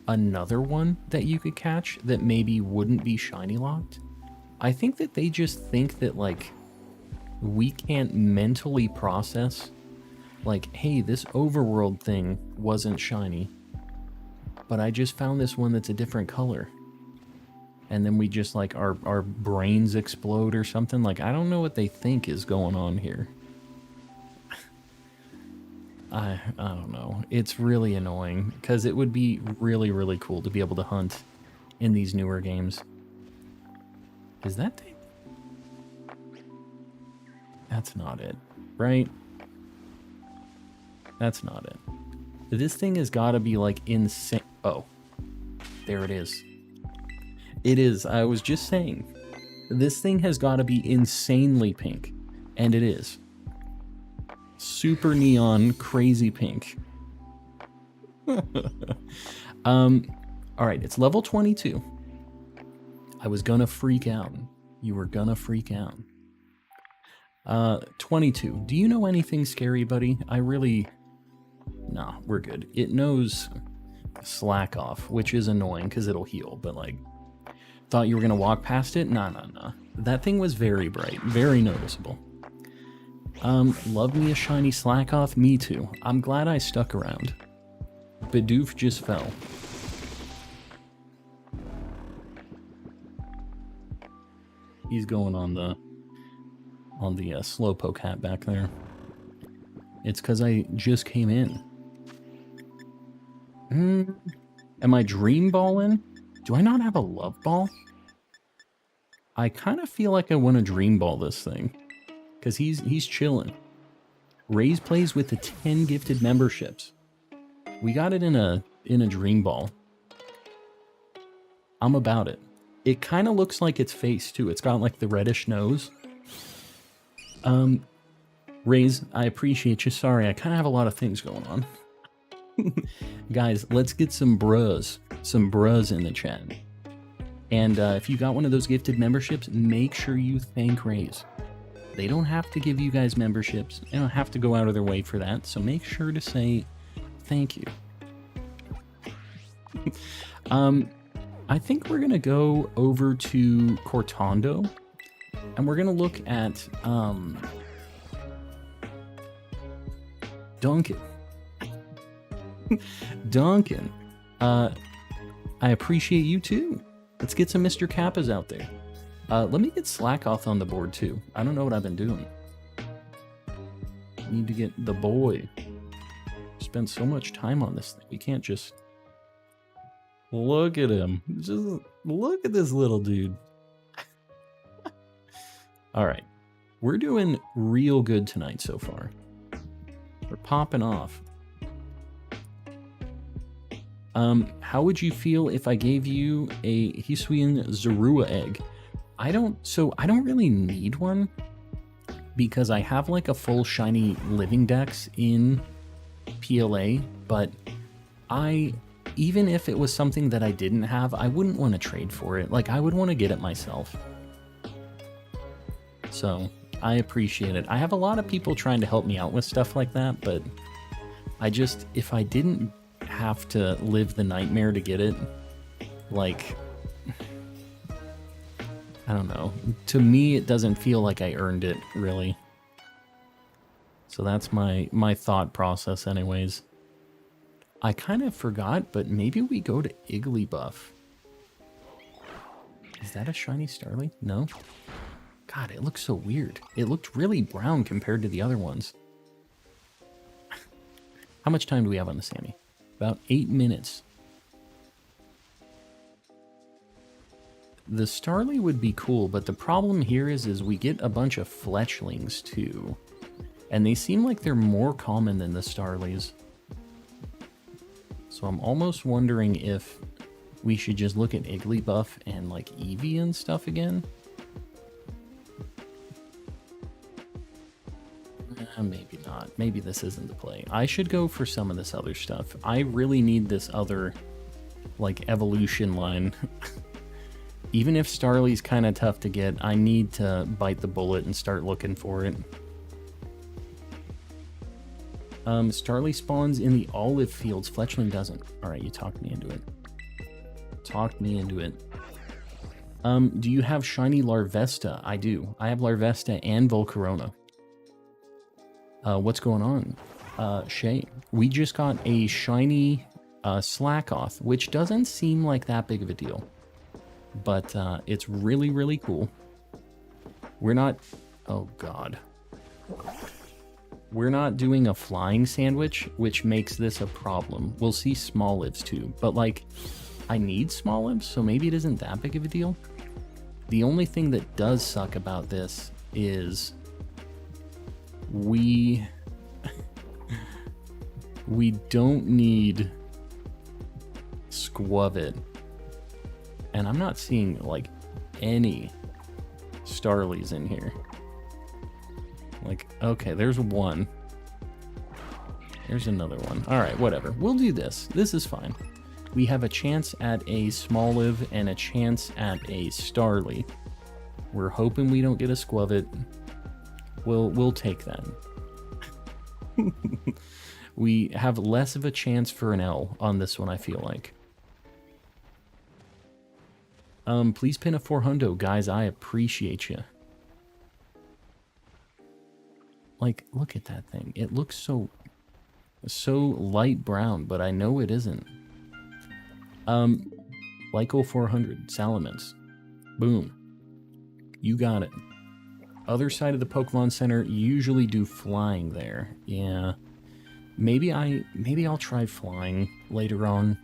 another one that you could catch that maybe wouldn't be shiny locked. I think that they just think that like we can't mentally process like, hey, this overworld thing wasn't shiny, but I just found this one that's a different color. And then we just like our brains explode or something. Like, I don't know what they think is going on here. I don't know. It's really annoying because it would be really, really cool to be able to hunt in these newer games. Is that thing? That's not it, right? That's not it. This thing has got to be like insane. Oh, there it is. It is. I was just saying. This thing has got to be insanely pink. And it is. Super neon, crazy pink. Alright, it's level 22. I was gonna freak out. You were gonna freak out. 22. Do you know anything scary, buddy? I really... Nah, we're good. It knows Slakoth, which is annoying because it'll heal, but like... Thought you were gonna walk past it? Nah. That thing was very bright, very noticeable. Love me a shiny Slakoth? Me too. I'm glad I stuck around. Bidoof just fell. He's going on the Slowpoke hat back there. It's because I just came in. Am I Dream Balling? Do I not have a Love Ball? I kind of feel like I want to Dream Ball this thing. Because he's chilling. Raze plays with the 10 gifted memberships. We got it in a Dream Ball. I'm about it. It kind of looks like its face too. It's got like the reddish nose. Raze, I appreciate you. Sorry, I kind of have a lot of things going on. Guys, let's get some bros in the chat. And if you got one of those gifted memberships, make sure you thank Raze. They don't have to give you guys memberships. They don't have to go out of their way for that. So make sure to say thank you. I think we're going to go over to Cortando. And we're going to look at Duncan. Duncan. I appreciate you too. Let's get some Mr. Kappas out there. Let me get Slakoth on the board too. I don't know what I've been doing. Need to get the boy. Spend so much time on this thing. We can't just... Look at him. Just look at this little dude. Alright. We're doing real good tonight so far. We're popping off. How would you feel if I gave you a Hisuian Zorua egg? I don't really need one because I have like a full Shiny Living Dex in PLA, but even if it was something that I didn't have, I wouldn't want to trade for it. Like, I would want to get it myself. So, I appreciate it. I have a lot of people trying to help me out with stuff like that, but if I didn't have to live the nightmare to get it, like, I don't know. To me, it doesn't feel like I earned it, really. So that's my thought process anyways. I kind of forgot, but maybe we go to Igglybuff. Is that a shiny Starly? No? God, it looks so weird. It looked really brown compared to the other ones. How much time do we have on the Sammy? About 8 minutes. The Starly would be cool, but the problem here is we get a bunch of fletchlings too. And they seem like they're more common than the Starlies. So I'm almost wondering if we should just look at Igglybuff and like Eevee and stuff again. Maybe not. Maybe this isn't the play. I should go for some of this other stuff. I really need this other like evolution line. Even if Starly's kind of tough to get, I need to bite the bullet and start looking for it. Starly spawns in the olive fields. Fletchling doesn't. Alright, you talked me into it. Talked me into it. Do you have shiny Larvesta? I do. I have Larvesta and Volcarona. What's going on? Shay, we just got a shiny Slakoth, which doesn't seem like that big of a deal. But it's really, really cool. We're not... Oh, God. We're not doing a flying sandwich, which makes this a problem. We'll see small lives too, but like, I need small lives, so maybe it isn't that big of a deal. The only thing that does suck about this is we don't need Squavit. And I'm not seeing like any Starlies in here. Like, okay, there's one. There's another one. Alright, whatever. We'll do this. This is fine. We have a chance at a Smoliv and a chance at a Starly. We're hoping we don't get a Squavit. We'll take that. We have less of a chance for an L on this one, I feel like. Please pin a 400, guys. I appreciate you. Like, look at that thing. It looks so light brown, but I know it isn't. Lyco 400, Salamence. Boom. You got it. Other side of the Pokemon Center, usually do flying there. Yeah. Maybe I'll try flying later on.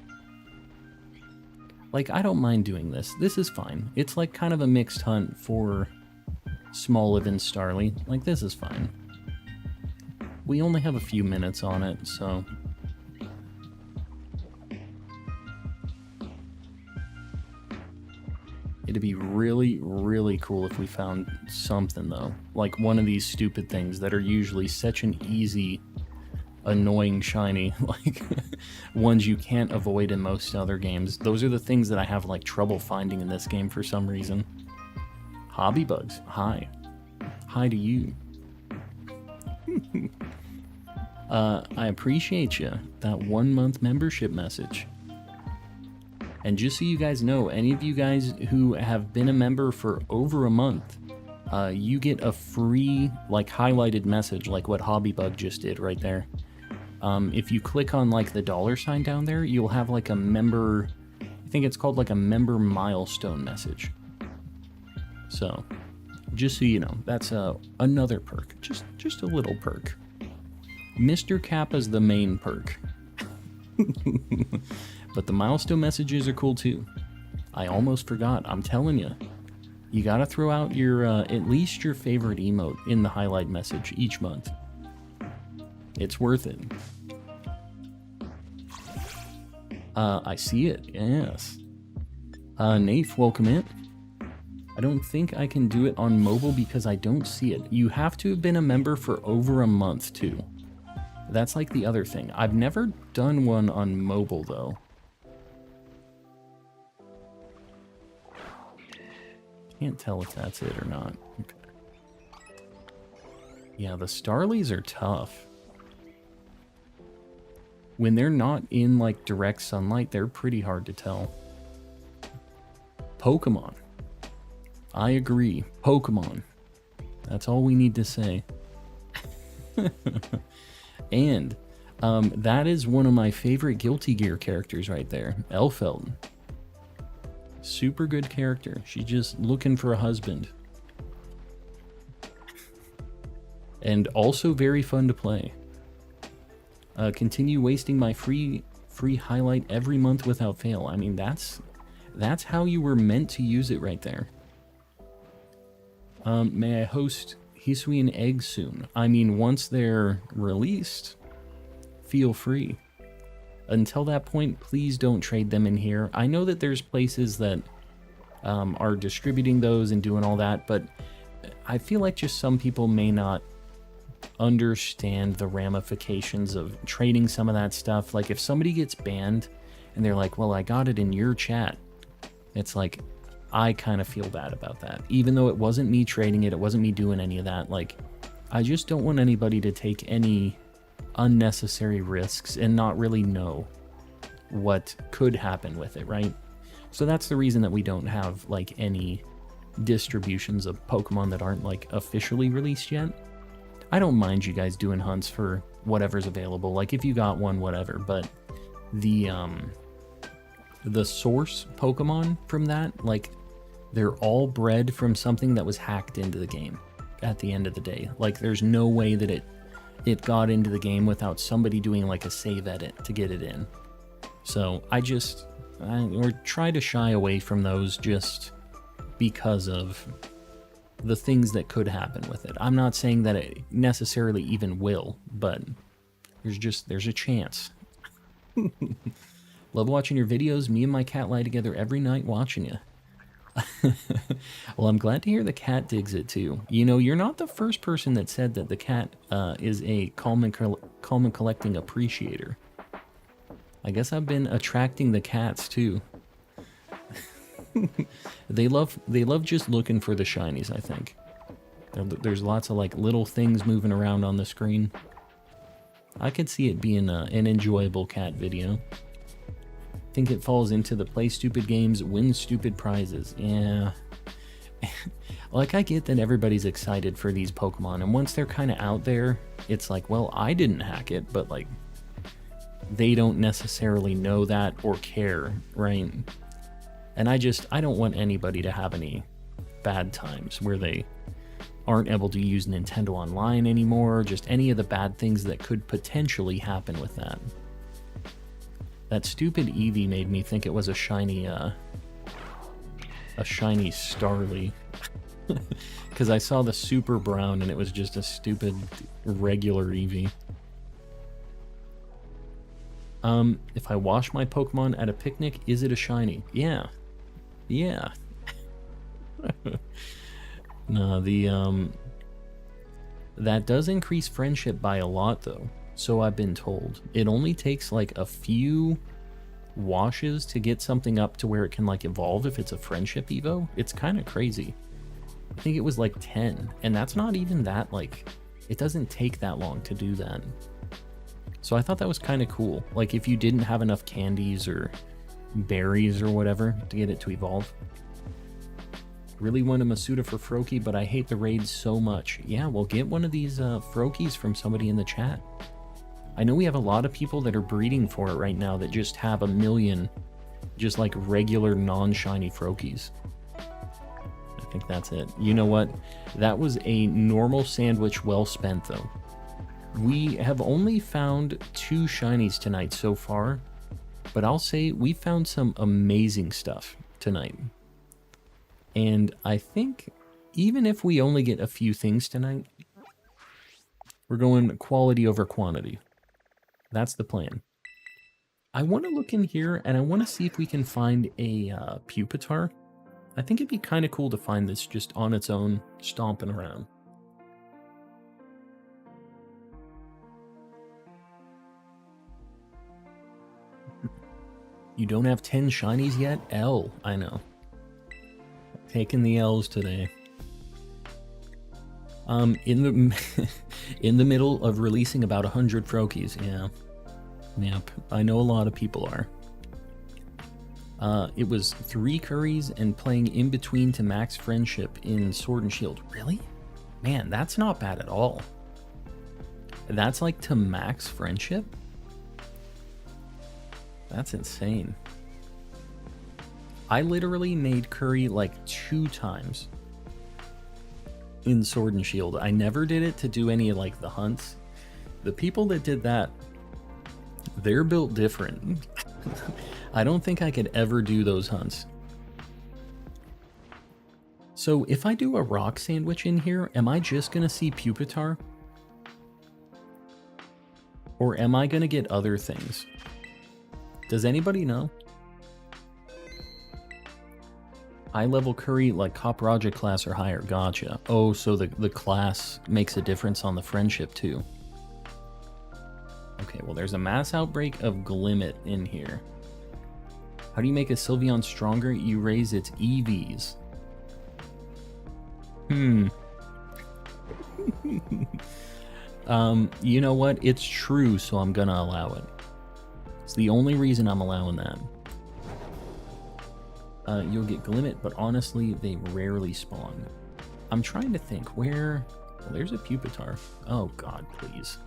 Like, I don't mind doing this. This is fine. It's like kind of a mixed hunt for Smoliv and Starly. Like, this is fine. We only have a few minutes on it, so... It'd be really, really cool if we found something, though. Like one of these stupid things that are usually such an easy, annoying shiny. Like, ones you can't avoid in most other games. Those are the things that I have, like, trouble finding in this game for some reason. Hobby Bugs, hi. Hi to you. I appreciate you. That 1 month membership message. And just so you guys know, any of you guys who have been a member for over a month, you get a free, like, highlighted message, like what Hobbybug just did right there. If you click on, like, the $ down there, you'll have, like, a member, I think it's called, like, a member milestone message. So, just so you know, that's another perk. Just a little perk. Mr. Kappa's the main perk. But the milestone messages are cool too. I almost forgot. I'm telling you. You gotta throw out your, at least your favorite emote in the highlight message each month. It's worth it. I see it, yes. Nath, welcome in. I don't think I can do it on mobile because I don't see it. You have to have been a member for over a month too. That's like the other thing. I've never done one on mobile though. Can't tell if that's it or not. Okay. Yeah, the Starlies are tough. When they're not in like direct sunlight, they're pretty hard to tell. Pokemon. I agree. Pokemon. That's all we need to say. And that is one of my favorite Guilty Gear characters right there. Elfeld. Super good character. She's just looking for a husband. And also very fun to play. Continue wasting my free highlight every month without fail. I mean, that's how you were meant to use it right there. May I host Hisui and Egg soon? I mean, once they're released, feel free. Until that point, please don't trade them in here. I know that there's places that are distributing those and doing all that, but I feel like just some people may not understand the ramifications of trading some of that stuff. Like if somebody gets banned and they're like, well, I got it in your chat. It's like, I kind of feel bad about that. Even though it wasn't me trading it, it wasn't me doing any of that. Like, I just don't want anybody to take any unnecessary risks and not really know what could happen with it, right? So that's the reason that we don't have like any distributions of Pokemon that aren't like officially released yet. I don't mind you guys doing hunts for whatever's available, like if you got one, whatever, but the source Pokemon from that, like they're all bred from something that was hacked into the game at the end of the day. Like there's no way that it got into the game without somebody doing like a save edit to get it in. So or try to shy away from those just because of the things that could happen with it. I'm not saying that it necessarily even will, but there's a chance. Love watching your videos. Me and my cat lie together every night watching you. Well, I'm glad to hear the cat digs it too. You know, you're not the first person that said that the cat is a calm and collecting appreciator. I guess I've been attracting the cats too. They love just looking for the shinies, I think. There's lots of like little things moving around on the screen. I could see it being an enjoyable cat video. Think it falls into the play stupid games, win stupid prizes. Yeah. Like, I get that everybody's excited for these Pokemon, and once they're kind of out there, it's like, well, I didn't hack it, but like, they don't necessarily know that or care, right? And I don't want anybody to have any bad times where they aren't able to use Nintendo Online anymore, just any of the bad things that could potentially happen with that. That stupid Eevee made me think it was a shiny Starly. Because I saw the super brown and it was just a stupid regular Eevee. If I wash my Pokemon at a picnic, is it a shiny? Yeah. Yeah. No, that does increase friendship by a lot though. So I've been told. It only takes like a few washes to get something up to where it can like evolve if it's a friendship evo. It's kind of crazy. I think it was like 10, and that's not even that, like, it doesn't take that long to do that. So I thought that was kind of cool. Like, if you didn't have enough candies or berries or whatever to get it to evolve. Really want a Masuda for Froakie, but I hate the raids so much. Yeah, well, get one of these Froakies from somebody in the chat. I know we have a lot of people that are breeding for it right now that just have a million, just like regular non-shiny Froakies. I think that's it. You know what? That was a normal sandwich well spent, though. We have only found 2 shinies tonight so far, but I'll say we found some amazing stuff tonight. And I think even if we only get a few things tonight, we're going quality over quantity. That's the plan. I want to look in here and I want to see if we can find a Pupitar. I think it'd be kind of cool to find this just on its own, stomping around. You don't have 10 shinies yet? L, I know. Taking the L's today. In the middle of releasing about 100 Froakies, yeah. Yep, I know a lot of people are. It was 3 curries and playing in between to max friendship in Sword and Shield. Really? Man, that's not bad at all. That's like to max friendship? That's insane. I literally made curry like 2 times in Sword and Shield. I never did it to do any of like the hunts. The people that did that, they're built different. I don't think I could ever do those hunts. So if I do a rock sandwich in here, am I just gonna see Pupitar? Or am I gonna get other things? Does anybody know? High level curry like Copraja class or higher. Gotcha. Oh, so the class makes a difference on the friendship too. Okay, well there's a mass outbreak of Glimmet in here. How do you make a Sylveon stronger? You raise its EVs. You know what? It's true, so I'm gonna allow it. It's the only reason I'm allowing that. You'll get Glimmet, but honestly, they rarely spawn. I'm trying to think where... Well, there's a Pupitar. Oh god, please.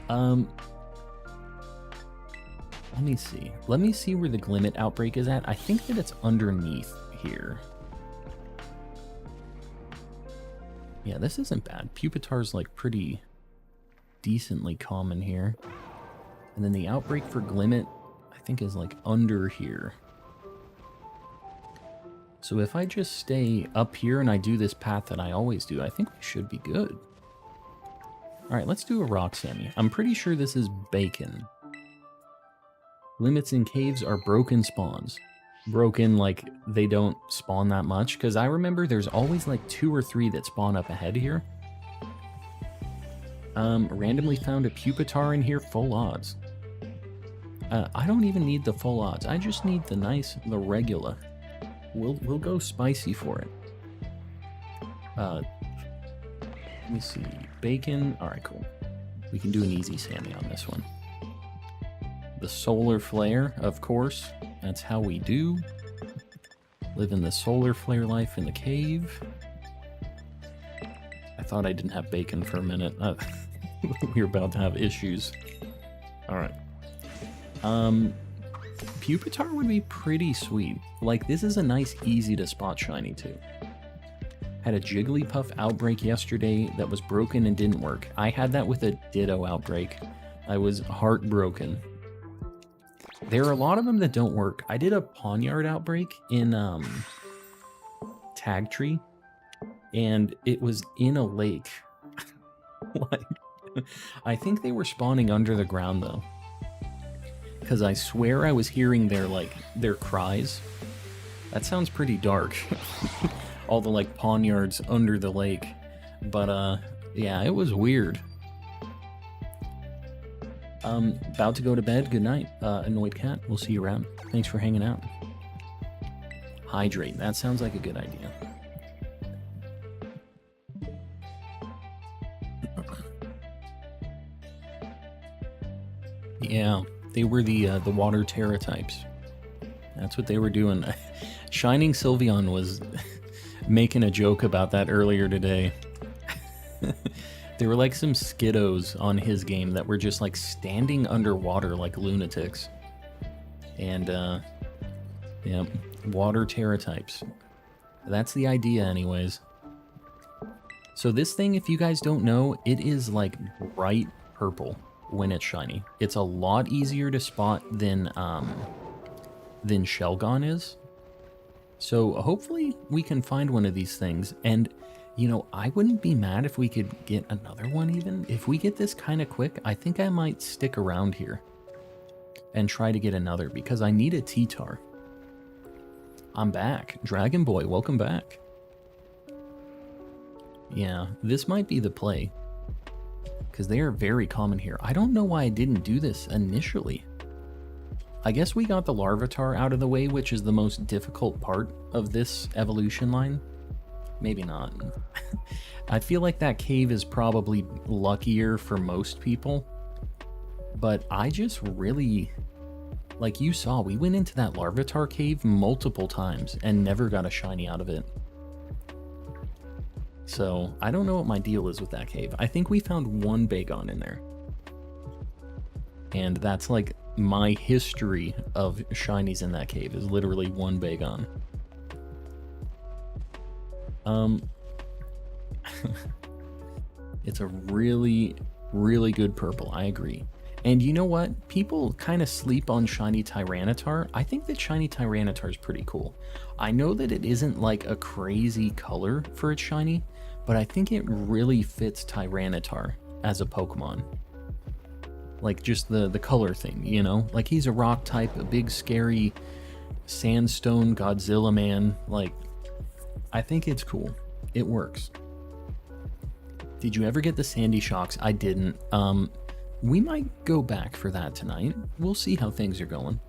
Let me see. Let me see where the Glimmet outbreak is at. I think that it's underneath here. Yeah, this isn't bad. Pupitar's like pretty decently common here. And then the outbreak for Glimmet, I think is like under here. So if I just stay up here and I do this path that I always do, I think we should be good. Alright, let's do a rock semi. I'm pretty sure this is bacon. Limits in caves are broken spawns. Broken, like, they don't spawn that much. Because I remember there's always, like, 2 or 3 that spawn up ahead here. Randomly found a Pupitar in here, full odds. I don't even need the full odds. I just need the regular. We'll go spicy for it. Let me see. Bacon. Alright, cool. We can do an easy Sammy on this one. The solar flare, of course. That's how we do. Living the solar flare life in the cave. I thought I didn't have bacon for a minute. We were about to have issues. Alright. Pupitar would be pretty sweet. Like, this is a nice, easy to spot shiny too. Had a Jigglypuff outbreak yesterday that was broken and didn't work. I had that with a Ditto outbreak. I was heartbroken. There are a lot of them that don't work. I did a Pawniard outbreak in Tag Tree, and it was in a lake. Like, I think they were spawning under the ground though, because I swear I was hearing their cries. That sounds pretty dark. All the like Pawniards under the lake, but yeah, it was weird. About to go to bed. Good night, Annoyed Cat. We'll see you around. Thanks for hanging out. Hydrate. That sounds like a good idea. Yeah, they were the water tera types. That's what they were doing. Shining Sylveon was making a joke about that earlier today. There were like some Skiddos on his game that were just like standing underwater like lunatics. And yeah, water tera types. That's the idea anyways. So this thing, if you guys don't know, it is like bright purple when it's shiny. It's a lot easier to spot than Shelgon is. So hopefully we can find one of these things. And, you know, I wouldn't be mad if we could get another one even. If we get this kind of quick, I think I might stick around here and try to get another because I need a T-Tar. I'm back. Dragon Boy, welcome back. Yeah, this might be the play because they are very common here. I don't know why I didn't do this initially. I guess we got the Larvitar out of the way, which is the most difficult part of this evolution line. Maybe not. I feel like that cave is probably luckier for most people. But I just really... Like you saw, we went into that Larvitar cave multiple times and never got a shiny out of it. So, I don't know what my deal is with that cave. I think we found one Bagon in there. And that's like my history of shinies in that cave is literally one Bagon. It's a really, really good purple. I agree. And you know what? People kind of sleep on shiny Tyranitar. I think that shiny Tyranitar is pretty cool. I know that it isn't like a crazy color for its shiny, but I think it really fits Tyranitar as a Pokemon. Like just the color thing, you know? Like he's a rock type, a big scary sandstone Godzilla man. Like, I think it's cool. It works. Did you ever get the Sandy Shocks? I didn't. We might go back for that tonight. We'll see how things are going.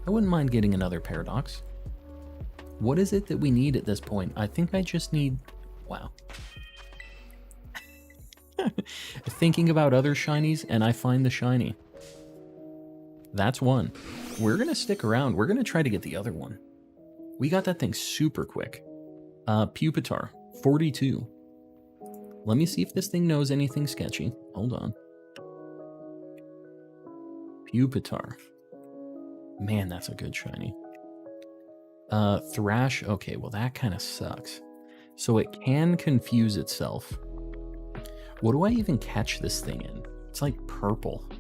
I wouldn't mind getting another Paradox. What is it that we need at this point? I think I just need... Wow. Thinking about other shinies, and I find the shiny. That's one. We're going to stick around. We're going to try to get the other one. We got that thing super quick. Pupitar, 42. Let me see if this thing knows anything sketchy. Hold on. Pupitar. Man, that's a good shiny. Thrash. Okay, well that kind of sucks. So it can confuse itself. What do I even catch this thing in? It's like purple.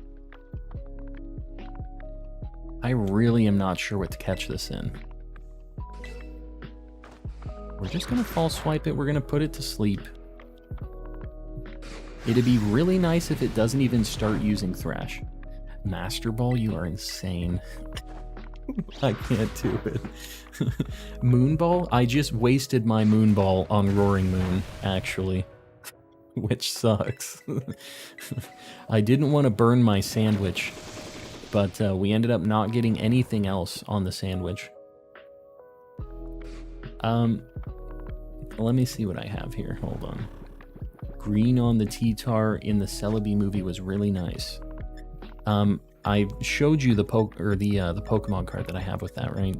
I really am not sure what to catch this in. We're just going to false swipe it. We're going to put it to sleep. It'd be really nice if it doesn't even start using Thrash. Master Ball, you are insane. I can't do it. Moonball? I just wasted my Moonball on Roaring Moon, actually. Which sucks. I didn't want to burn my sandwich, but we ended up not getting anything else on the sandwich. Let me see what I have here. Hold on. Green on the T-Tar in the Celebi movie was really nice. I showed you the Pokemon card that I have with that, right?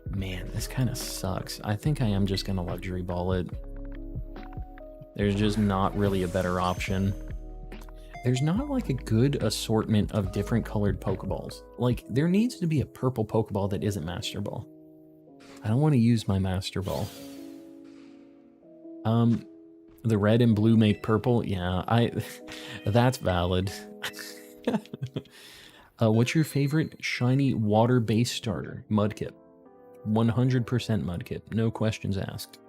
Man, this kind of sucks. I think I am just gonna luxury ball it. There's just not really a better option. There's not like a good assortment of different colored Pokeballs. Like, there needs to be a purple Pokeball that isn't Master Ball. I don't want to use my Master Ball. The red and blue make purple. Yeah, that's valid. What's your favorite shiny water-based starter? Mudkip. 100% Mudkip. No questions asked.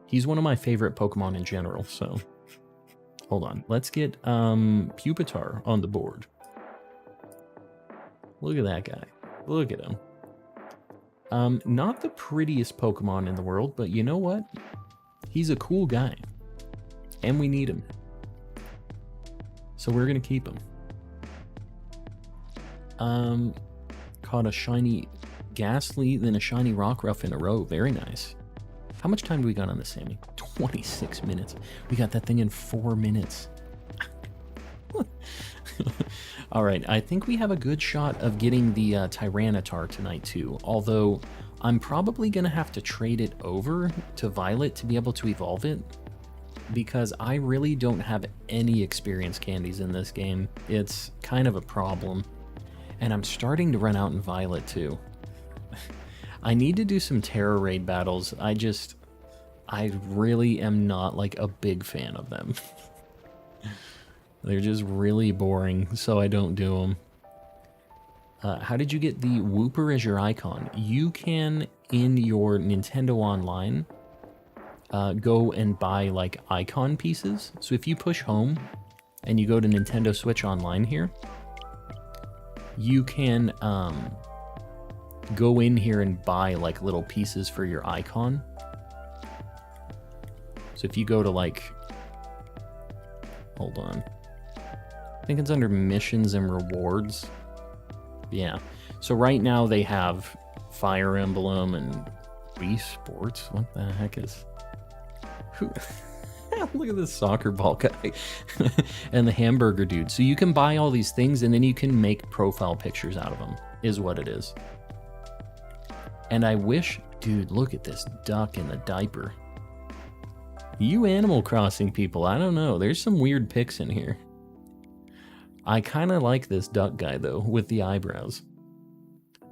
He's one of my favorite Pokemon in general, so... Hold on. Let's get Pupitar on the board. Look at that guy. Look at him. Not the prettiest Pokemon in the world, but you know what? He's a cool guy. And we need him. So we're going to keep him. Caught a shiny Ghastly, then a shiny Rockruff in a row. Very nice. How much time do we got on this, Sammy? 26 minutes. We got that thing in 4 minutes. All right, I think we have a good shot of getting the Tyranitar tonight too, although I'm probably going to have to trade it over to Violet to be able to evolve it, because I really don't have any experience candies in this game. It's kind of a problem, and I'm starting to run out in Violet too. I need to do some Terra Raid battles. I really am not like a big fan of them. They're just really boring, so I don't do them. How did you get the Wooper as your icon? You can, in your Nintendo Online, go and buy like icon pieces. So if you push home and you go to Nintendo Switch Online here, you can go in here and buy like little pieces for your icon. So if you go to like, hold on, I think it's under missions and rewards. Yeah. So right now they have Fire Emblem and Wii Sports. What the heck is... Who... Look at this soccer ball guy. And the hamburger dude. So you can buy all these things and then you can make profile pictures out of them, is what it is. And I wish... Dude, look at this duck in the diaper. You Animal Crossing people, I don't know. There's some weird pics in here. I kind of like this duck guy, though, with the eyebrows.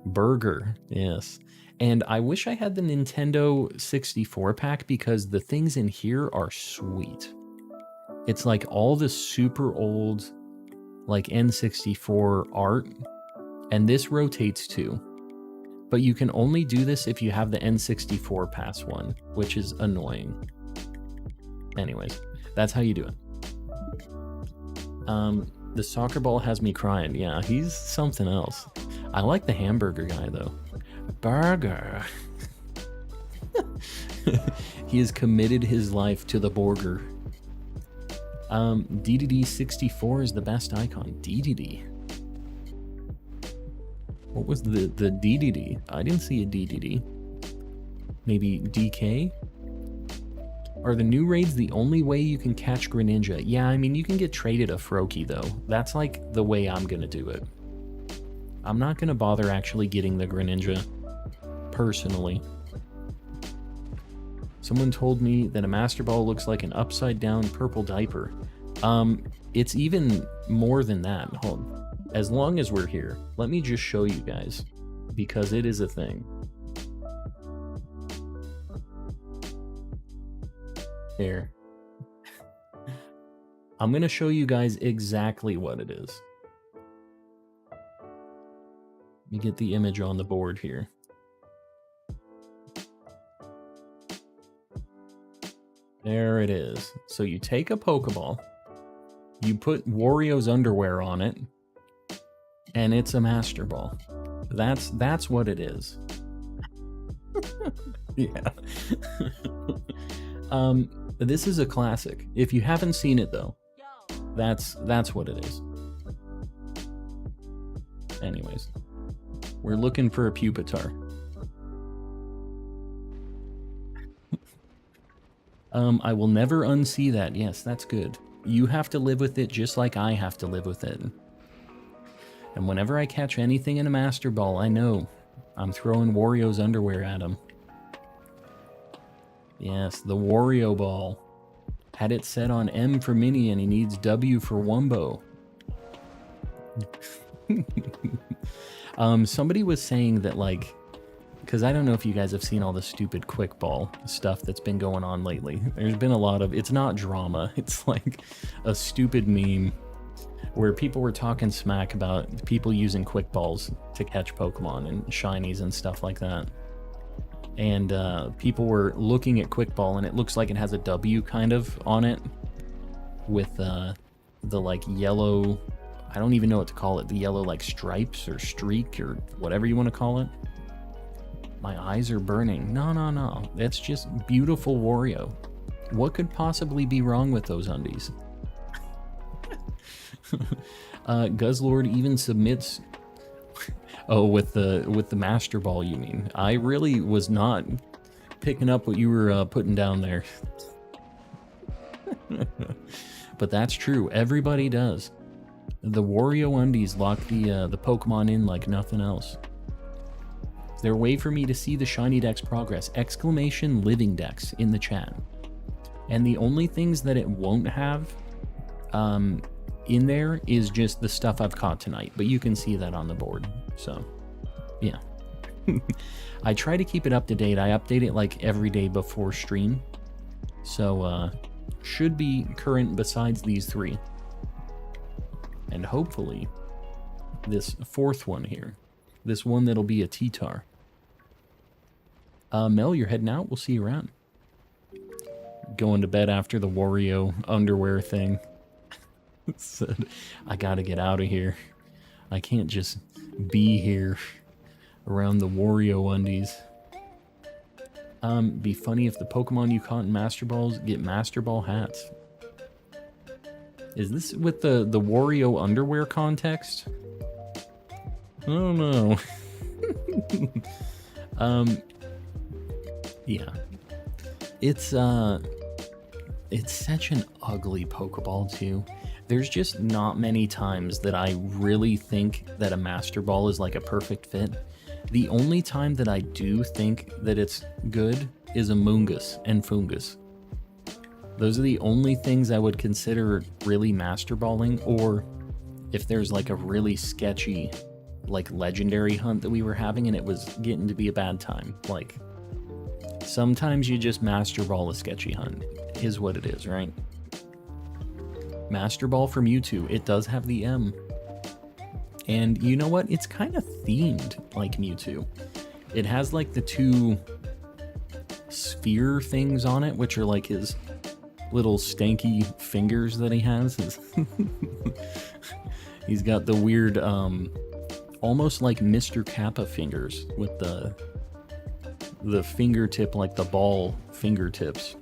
Burger, yes. And I wish I had the Nintendo 64 pack because the things in here are sweet. It's like all the super old, like N64 art, and this rotates too. But you can only do this if you have the N64 pass one, which is annoying. Anyways, that's how you do it. The soccer ball has me crying. Yeah, he's something else. I like the hamburger guy, though. Burger. He has committed his life to the burger. DDD64 is the best icon. DDD. What was the DDD? I didn't see a DDD. Maybe DK? Are the new raids the only way you can catch Greninja? Yeah, I mean, you can get traded a Froakie, though. That's like the way I'm gonna do it. I'm not gonna bother actually getting the Greninja, personally. Someone told me that a Master Ball looks like an upside-down purple diaper. It's even more than that. Hold on. As long as we're here, let me just show you guys, because it is a thing. Here. I'm going to show you guys exactly what it is. Let me get the image on the board here. There it is. So you take a Pokeball, you put Wario's underwear on it, and it's a Master Ball. That's what it is. Yeah. This is a classic. If you haven't seen it though, that's what it is. Anyways, we're looking for a Pupitar. I will never unsee that. Yes, that's good. You have to live with it just like I have to live with it. And whenever I catch anything in a Master Ball, I know I'm throwing Wario's underwear at him. Yes, the Wario Ball. Had it set on M for Mini and he needs W for Wumbo. Somebody was saying that, like, because I don't know if you guys have seen all the stupid quick ball stuff that's been going on lately. There's been a lot of, it's not drama, it's like a stupid meme where people were talking smack about people using quick balls to catch Pokemon and shinies and stuff like that. And people were looking at quick ball and it looks like it has a W kind of on it with the like yellow, I don't even know what to call it, the yellow like stripes or streak or whatever you want to call it. My eyes are burning. No. That's just beautiful Wario. What could possibly be wrong with those undies? Guzzlord even submits... Oh, with the Master Ball, you mean? I really was not picking up what you were putting down there. But that's true. Everybody does. The Wario Undies lock the Pokemon in like nothing else. Is there a way for me to see the Shiny Dex progress? Exclamation Living Dex in the chat. And the only things that it won't have in there is just the stuff I've caught tonight. But you can see that on the board. So, yeah. I try to keep it up to date. I update it like every day before stream. So, should be current besides these 3. And hopefully, this 4th one here. This one that'll be a T-Tar. Mel, you're heading out. We'll see you around. Going to bed after the Wario underwear thing. Said, I gotta get out of here. I can't just be here around the Wario undies. Be funny if the Pokemon you caught in Master Balls get Master Ball hats. Is this with the Wario underwear context? I don't know. Yeah. It's such an ugly Pokeball too. There's just not many times that I really think that a Master Ball is like a perfect fit. The only time that I do think that it's good is Amoonguss and Fungus. Those are the only things I would consider really Master Balling, or if there's like a really sketchy, like legendary hunt that we were having and it was getting to be a bad time. Like, sometimes you just Master Ball a sketchy hunt, is what it is, right? Master Ball for Mewtwo, it does have the M. And you know what? It's kind of themed like Mewtwo. It has like the 2 sphere things on it, which are like his little stanky fingers that he has. He's got the weird, almost like Mr. Kappa fingers with the fingertip, like the ball fingertips.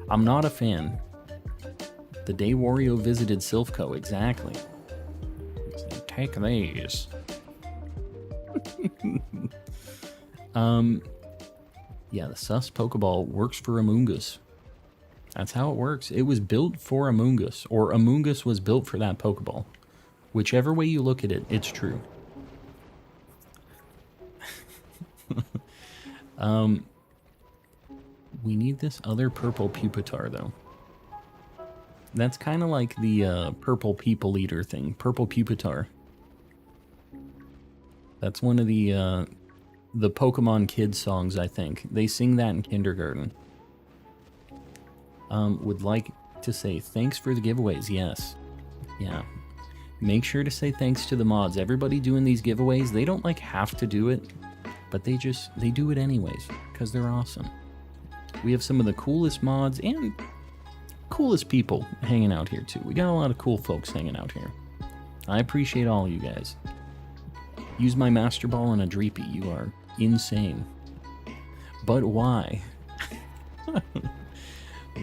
I'm not a fan. The day Wario visited Silphco, exactly. Take these. Yeah, the sus Pokeball works for Amoonguss. That's how it works. It was built for Amoonguss, or Amoonguss was built for that Pokeball. Whichever way you look at it, it's true. We need this other purple Pupitar, though. That's kind of like the purple people eater thing. Purple Pupitar. That's one of the Pokemon Kids songs, I think. They sing that in kindergarten. Would like to say thanks for the giveaways. Yes. Yeah. Make sure to say thanks to the mods. Everybody doing these giveaways, they don't like have to do it, but they do it anyways because they're awesome. We have some of the coolest mods and coolest people hanging out here too. We got a lot of cool folks hanging out here. I appreciate all you guys. Use my Master Ball on a Dreepy. You are insane. But why?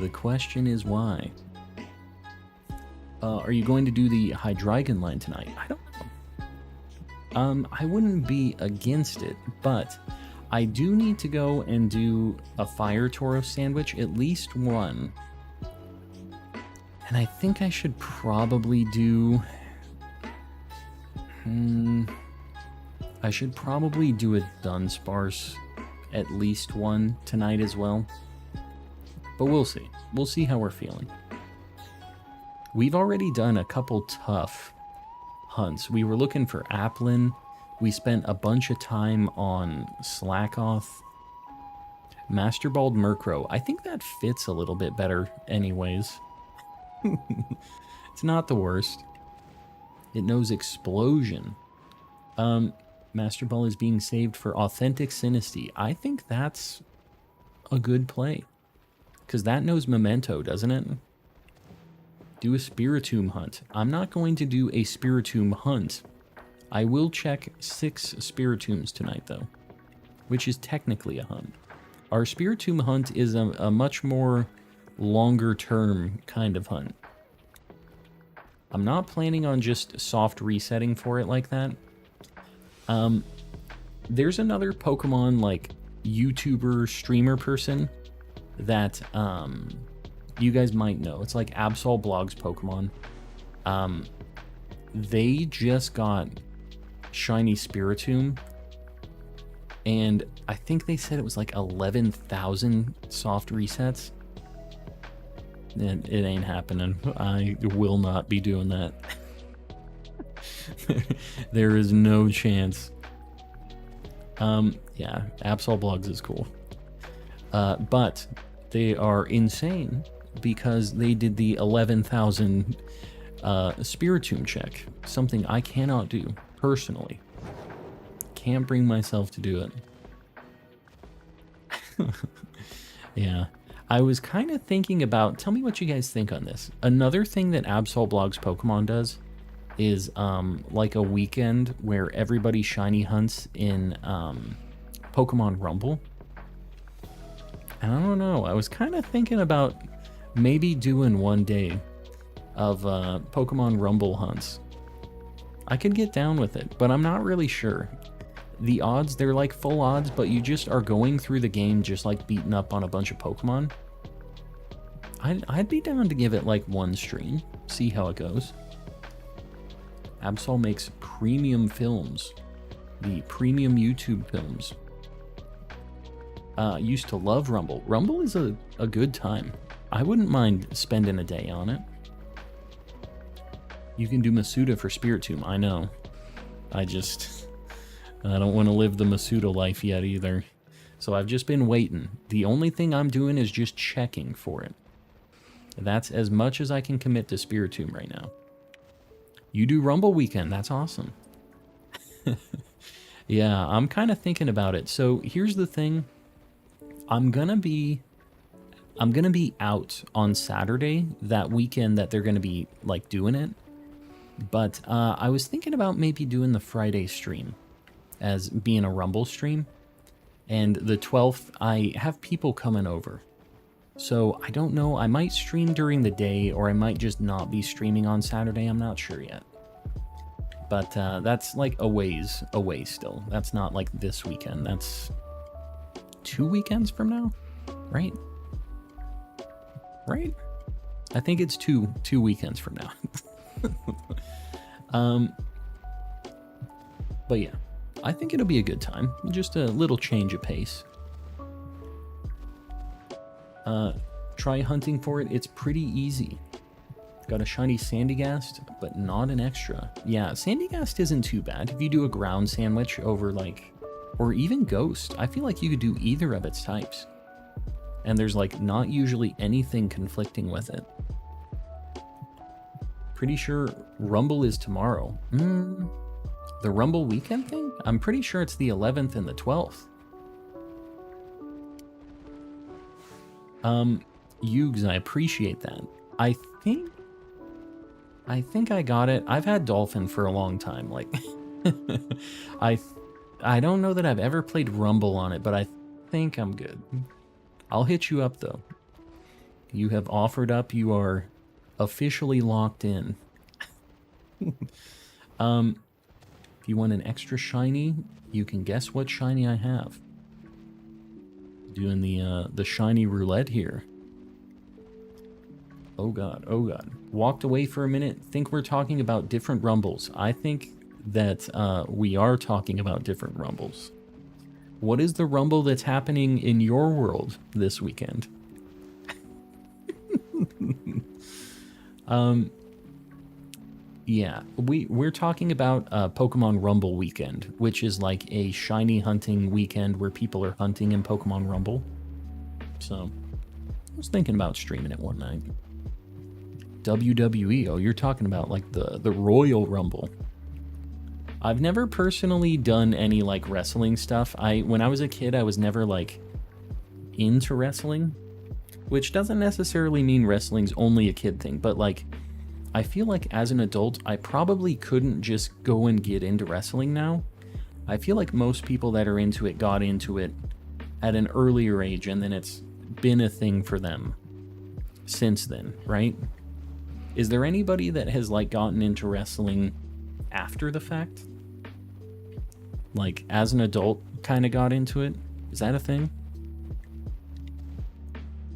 The question is why. Are you going to do the Hydreigon line tonight? I don't know. I wouldn't be against it, but I do need to go and do a Fire Toro sandwich, at least one. And I think I should probably do... I should probably do a Dunsparce, at least one tonight as well. But we'll see. We'll see how we're feeling. We've already done a couple tough hunts. We were looking for Applin. We spent a bunch of time on Slakoth. Master Balled Murkrow. I think that fits a little bit better anyways. It's not the worst. It knows Explosion. Master Ball is being saved for Authentic Sinisty. I think that's a good play. Because that knows Memento, doesn't it? Do a Spiritomb hunt. I'm not going to do a Spiritomb hunt. I will check 6 Spiritombs tonight, though. Which is technically a hunt. Our Spiritomb hunt is a much more longer-term kind of hunt. I'm not planning on just soft resetting for it like that. There's another Pokemon, like, YouTuber, streamer person that, you guys might know. It's like Absol Blogs Pokemon. they just got Shiny Spiritomb, and I think they said it was like 11,000 soft resets. It ain't happening. I will not be doing that. There is no chance. Yeah, Absol Blogs is cool. But they are insane because they did the 11,000 Spiritomb check. Something I cannot do personally. Can't bring myself to do it. Yeah. I was kind of thinking about, tell me what you guys think on this. Another thing that Absol Blogs Pokemon does is like a weekend where everybody shiny hunts in Pokemon Rumble. And I don't know, I was kind of thinking about maybe doing one day of Pokemon Rumble hunts. I could get down with it, but I'm not really sure. The odds, they're like full odds, but you just are going through the game just like beating up on a bunch of Pokemon. I'd be down to give it like one stream, see how it goes. Absol makes premium films, the premium YouTube films. Used to love Rumble. Rumble is a good time. I wouldn't mind spending a day on it. You can do Masuda for Spiritomb, I know. I don't want to live the Masuda life yet either. So I've just been waiting. The only thing I'm doing is just checking for it. That's as much as I can commit to Spiritomb right now. You do Rumble weekend, that's awesome. Yeah, I'm kind of thinking about it. So here's the thing. I'm gonna be out on Saturday, that weekend that they're gonna be like doing it. But I was thinking about maybe doing the Friday stream as being a Rumble stream. And the 12th, I have people coming over. So I don't know, I might stream during the day or I might just not be streaming on Saturday. I'm not sure yet. But that's like a ways away still. That's not like this weekend. That's 2 weekends from now, right? Right? I think it's two weekends from now. But yeah, I think it'll be a good time. Just a little change of pace. Try hunting for it. It's pretty easy. Got a shiny Sandygast, but not an extra. Yeah, Sandygast isn't too bad. If you do a ground sandwich over like, or even Ghost, I feel like you could do either of its types. And there's like not usually anything conflicting with it. Pretty sure Rumble is tomorrow. The Rumble weekend thing? I'm pretty sure it's the 11th and the 12th. Yugs, I appreciate that. I think I got it. I've had Dolphin for a long time. Like, I don't know that I've ever played Rumble on it, but I think I'm good. I'll hit you up though. You have offered up. You are officially locked in. If you want an extra shiny, you can guess what shiny I have. Doing the shiny roulette here. Oh god, oh god. Walked away for a minute. Think we're talking about different Rumbles. I think that we are talking about different Rumbles. What is the Rumble that's happening in your world this weekend? Yeah, we're talking about Pokemon Rumble weekend, which is like a shiny hunting weekend where people are hunting in Pokemon Rumble. So, I was thinking about streaming it one night. WWE, oh, you're talking about like the Royal Rumble. I've never personally done any like wrestling stuff. When I was a kid, I was never like into wrestling, which doesn't necessarily mean wrestling's only a kid thing, but like I feel like as an adult, I probably couldn't just go and get into wrestling now. I feel like most people that are into it got into it at an earlier age, and then it's been a thing for them since then, right? Is there anybody that has like gotten into wrestling after the fact? Like as an adult kind of got into it? Is that a thing?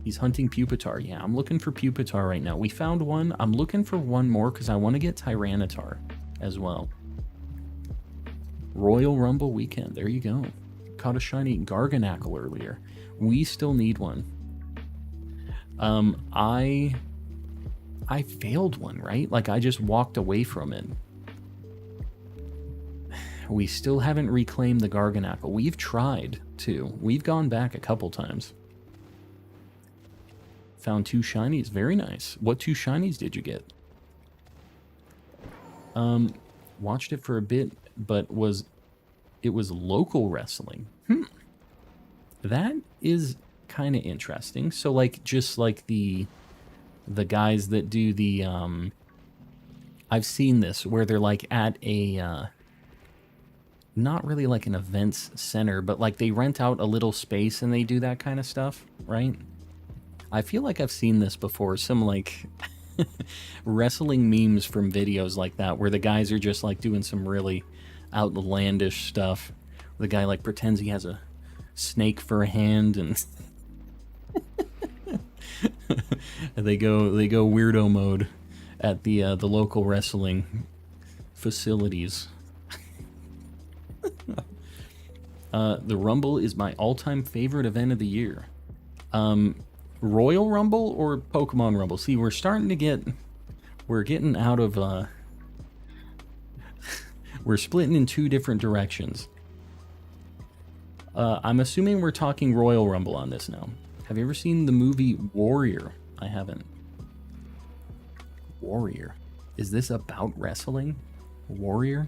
He's hunting Pupitar. Yeah, I'm looking for Pupitar right now. We found one. I'm looking for one more because I want to get Tyranitar. as well. Royal Rumble weekend. There you go. Caught a shiny Garganackle earlier. We still need one. I failed one, right? Like, I just walked away from it. We still haven't reclaimed the Garganackle. We've tried, too. We've gone back a couple times. Found 2 shinies. Very nice. What 2 shinies did you get? Watched it for a bit, but it was local wrestling. That is kind of interesting. So, like, just like the guys that do the I've seen this where they're like at a not really like an events center, but like they rent out a little space and they do that kind of stuff, right? I feel like I've seen this before, some like wrestling memes from videos like that where the guys are just like doing some really outlandish stuff. The guy like pretends he has a snake for a hand and they go weirdo mode at the local wrestling facilities. The Rumble is my all-time favorite event of the year. Royal Rumble or Pokemon Rumble? See, we're getting out of we're splitting in 2 different directions. I'm assuming we're talking Royal Rumble on this now. Have you ever seen the movie Warrior? I haven't. Warrior. Is this about wrestling? Warrior?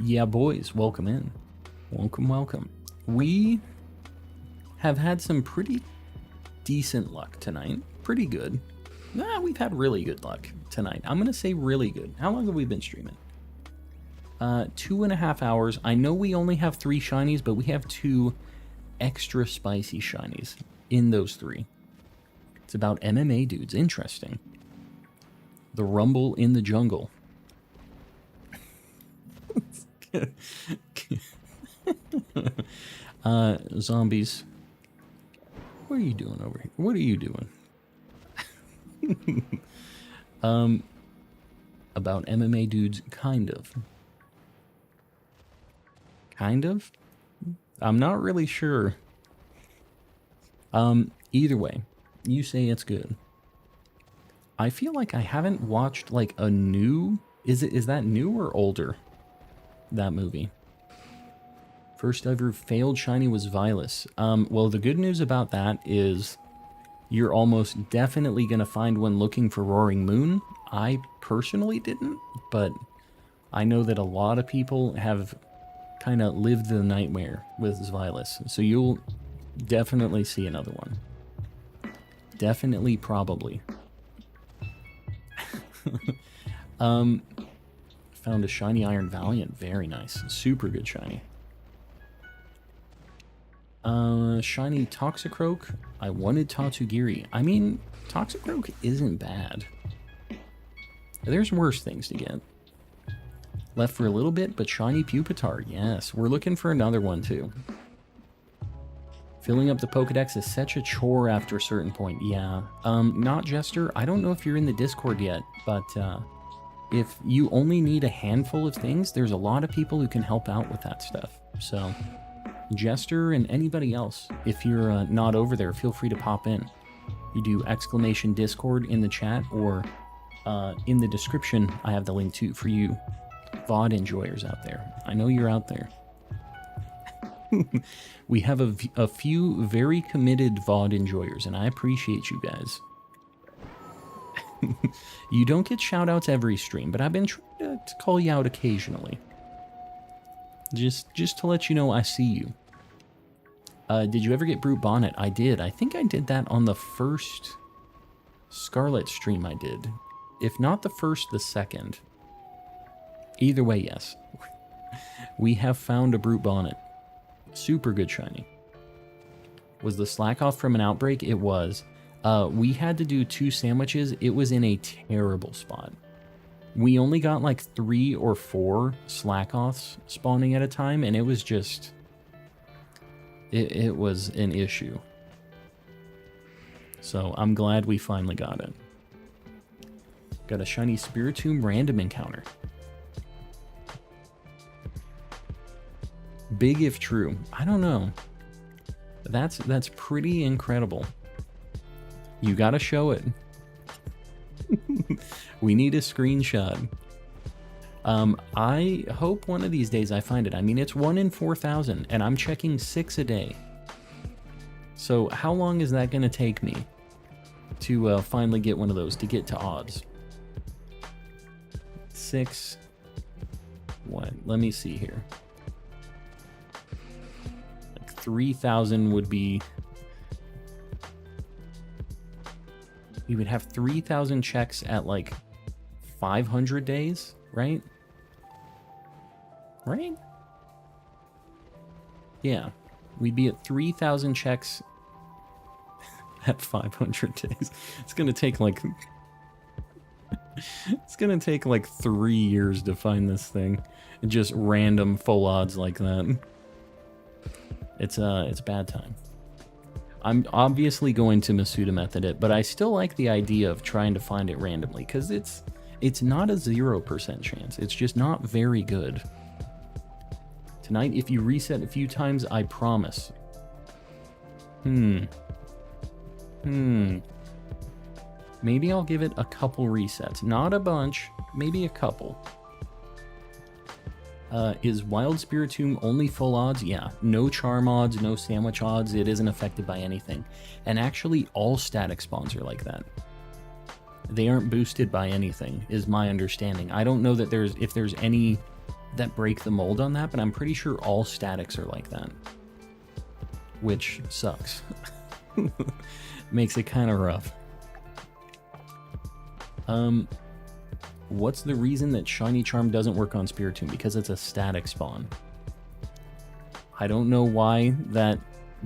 Yeah, boys, welcome in. Welcome. We have had some pretty decent luck tonight. Pretty good. Nah, we've had really good luck tonight. I'm going to say really good. How long have we been streaming? 2.5 hours. I know we only have 3 shinies, but we have 2 extra spicy shinies in those 3. It's about MMA dudes. Interesting. The Rumble in the jungle. Zombies. What are you doing over here? What are you doing? About MMA dudes, kind of. Kind of? I'm not really sure. Either way, you say it's good. I feel like I haven't watched like a new... Is that new or older? That movie. First ever failed shiny was Violet. Well, the good news about that is you're almost definitely going to find one looking for Roaring Moon. I personally didn't, but I know that a lot of people have kind of lived the nightmare with Violet. So you'll definitely see another one. Definitely, probably. Found a shiny Iron Valiant. Very nice. Super good shiny. Shiny Toxicroak. I wanted Tatsugiri. I mean, Toxicroak isn't bad. There's worse things to get. Left for a little bit, but shiny Pupitar. Yes, we're looking for another one too. Filling up the Pokedex is such a chore after a certain point. Yeah. Not Jester. I don't know if you're in the Discord yet, but if you only need a handful of things, there's a lot of people who can help out with that stuff. So, Jester and anybody else, if you're not over there, feel free to pop in. You do exclamation Discord in the chat, or in the description, I have the link too for you VOD enjoyers out there. I know you're out there. We have a few very committed VOD enjoyers, and I appreciate you guys. You don't get shout-outs every stream, but I've been trying to call you out occasionally. Just to let you know I see you. Did you ever get Brute Bonnet? I did. I think I did that on the first Scarlet stream I did. If not the first, the second. Either way, yes. We have found a Brute Bonnet. Super good shiny. Was the Slakoth from an outbreak? It was. We had to do 2 sandwiches. It was in a terrible spot. We only got like 3 or 4 Slakoths spawning at a time, and it was just... It was an issue. So I'm glad we finally got it. Got a shiny Spiritomb random encounter. Big if true. I don't know. That's pretty incredible. You gotta show it. We need a screenshot. I hope one of these days I find it. I mean, it's 1 in 4,000, and I'm checking 6 a day. So how long is that gonna take me to finally get one of those, to get to odds? 6. What? Let me see here. Like 3,000 would be... We would have 3,000 checks at like 500 days, right? Right? Yeah. We'd be at 3,000 checks at 500 days. It's going to take like... It's going to take like 3 years to find this thing. Just random full odds like that. It's bad time. I'm obviously going to Masuda method it, but I still like the idea of trying to find it randomly, because it's not a 0% chance. It's just not very good. Tonight, if you reset a few times, I promise. Maybe I'll give it a couple resets. Not a bunch, maybe a couple. Is Wild Spiritomb only full odds? Yeah. No charm odds, no sandwich odds. It isn't affected by anything. And actually, all static spawns are like that. They aren't boosted by anything, is my understanding. I don't know that if there's any that break the mold on that, but I'm pretty sure all statics are like that. Which sucks. Makes it kind of rough. What's the reason that Shiny Charm doesn't work on Spiritomb? Because it's a static spawn. I don't know why that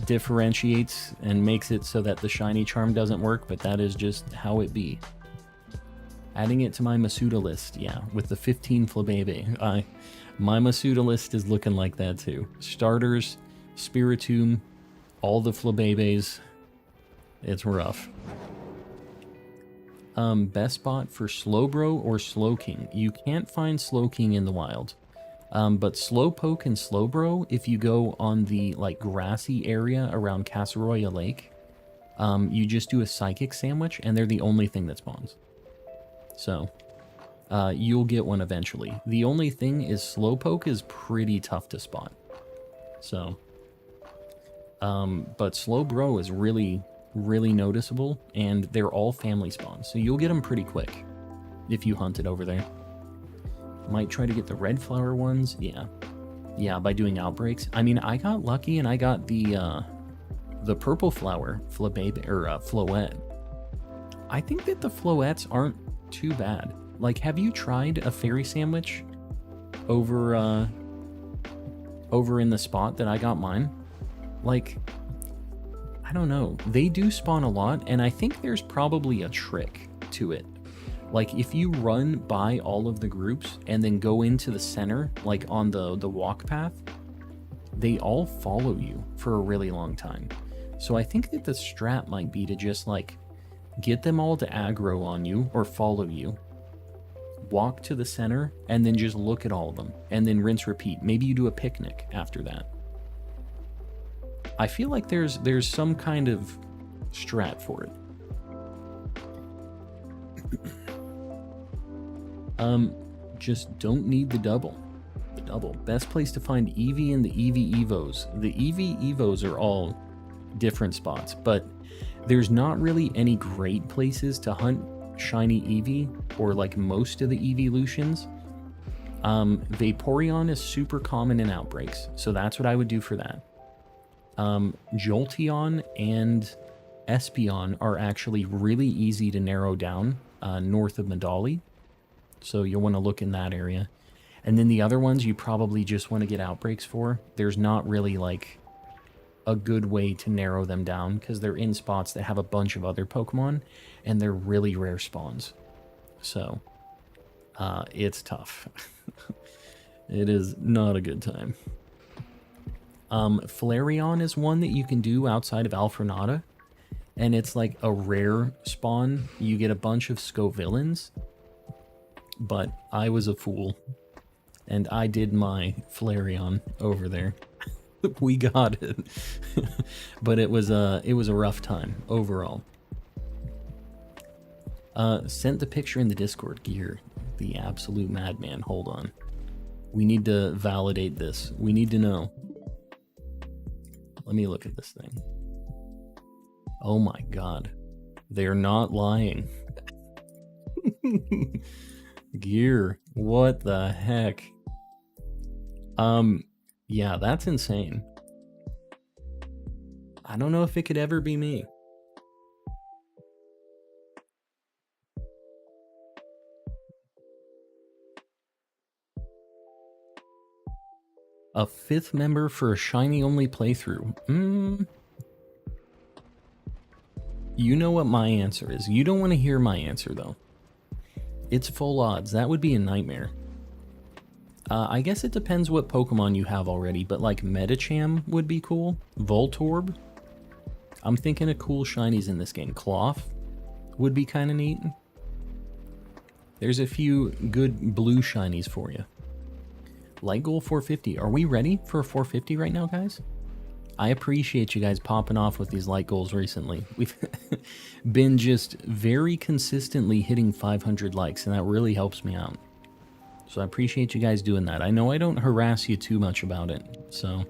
differentiates and makes it so that the Shiny Charm doesn't work, but that is just how it be. Adding it to my Masuda list, yeah, with the 15 Flabebe. My Masuda list is looking like that too. Starters, Spiritomb, all the Flabebes. It's rough. Best spot for Slowbro or Slowking. You can't find Slowking in the wild. But Slowpoke and Slowbro, if you go on the like grassy area around Casseroya Lake, you just do a Psychic Sandwich and they're the only thing that spawns. So, you'll get one eventually. The only thing is Slowpoke is pretty tough to spot. So, but Slowbro is really noticeable, and they're all family spawns, so you'll get them pretty quick if you hunt it over there. Might try to get the red flower ones. Yeah, by doing outbreaks. I mean, I got lucky and I got the purple flower Flabebe or Floette. I think that the Floettes aren't too bad. Like, have you tried a fairy sandwich over in the spot that I got mine? Like, I don't know. They do spawn a lot, and I think there's probably a trick to it. Like, if you run by all of the groups and then go into the center, like on the walk path, they all follow you for a really long time. So I think that the strat might be to just, like, get them all to aggro on you or follow you, walk to the center, and then just look at all of them, and then rinse repeat. Maybe you do a picnic after that. I feel like there's some kind of strat for it. Just don't need the double. The double. Best place to find Eevee and the Eevee Evos. The Eevee Evos are all different spots, but there's not really any great places to hunt shiny Eevee, or like most of the evolutions. Vaporeon is super common in outbreaks, so that's what I would do for that. Jolteon and Espeon are actually really easy to narrow down north of Medali, so you'll want to look in that area. And then the other ones you probably just want to get outbreaks for. There's not really like a good way to narrow them down because they're in spots that have a bunch of other Pokemon and they're really rare spawns. So it's tough. It is not a good time. Flareon is one that you can do outside of Alfrenata, and it's like a rare spawn. You get a bunch of Scovillans, but I was a fool. And I did my Flareon over there. We got it. But it was a rough time overall. Sent the picture in the Discord. Gear, the absolute madman. Hold on. We need to validate this. We need to know. Let me look at this thing. Oh my god. They're not lying. Gear, what the heck? Yeah, that's insane. I don't know if it could ever be me. A 5th member for a shiny only playthrough. You know what my answer is. You don't want to hear my answer though. It's full odds. That would be a nightmare. I guess it depends what Pokemon you have already, but like Medicham would be cool. Voltorb. I'm thinking of cool shinies in this game. Cloth would be kind of neat. There's a few good blue shinies for you. Light goal 450. Are we ready for a 450 right now, guys? I appreciate you guys popping off with these light goals recently. We've been just very consistently hitting 500 likes, and that really helps me out. So I appreciate you guys doing that. I know I don't harass you too much about it, so...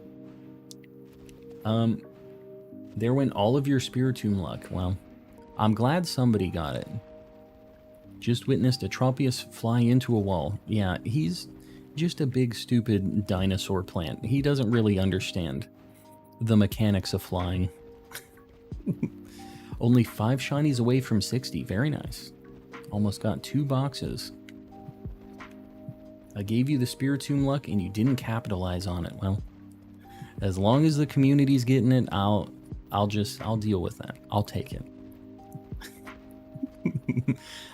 There went all of your Spiritomb luck. Well, I'm glad somebody got it. Just witnessed a Tropius fly into a wall. Yeah, he's just a big stupid dinosaur plant. He doesn't really understand the mechanics of flying. Only 5 shinies away from 60. Very nice. Almost got 2 boxes. I gave you the Spiritomb luck and you didn't capitalize on it. Well, as long as the community's getting it, I'll deal with that. I'll take it.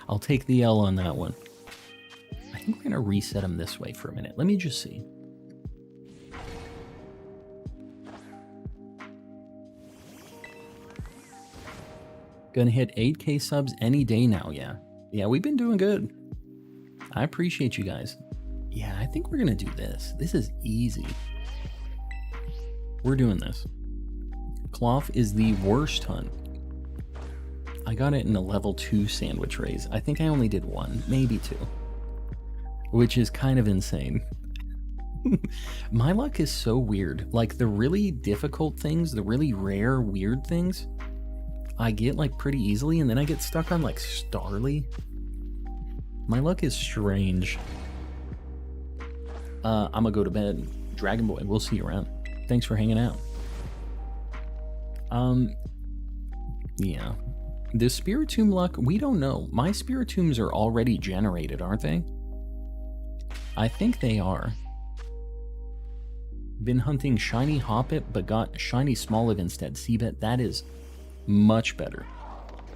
I'll take the L on that one. I think we're gonna reset them this way for a minute. Let me just see. Gonna hit 8K subs any day now, yeah. Yeah, we've been doing good. I appreciate you guys. Yeah, I think we're gonna do this. This is easy. We're doing this. Cloth is the worst hunt. I got it in a level 2 sandwich raise. I think I only did 1, maybe 2. Which is kind of insane. My luck is so weird. Like the really difficult things, the really rare weird things, I get like pretty easily, and then I get stuck on like Starly. My luck is strange. I'm gonna go to bed. Dragon Boy, we'll see you around. Thanks for hanging out. Yeah. The Spiritomb luck, we don't know. My Spiritombs are already generated, aren't they? I think they are. Been hunting Shiny Hoppip, but got Shiny Smoliv instead. Seabet, that is much better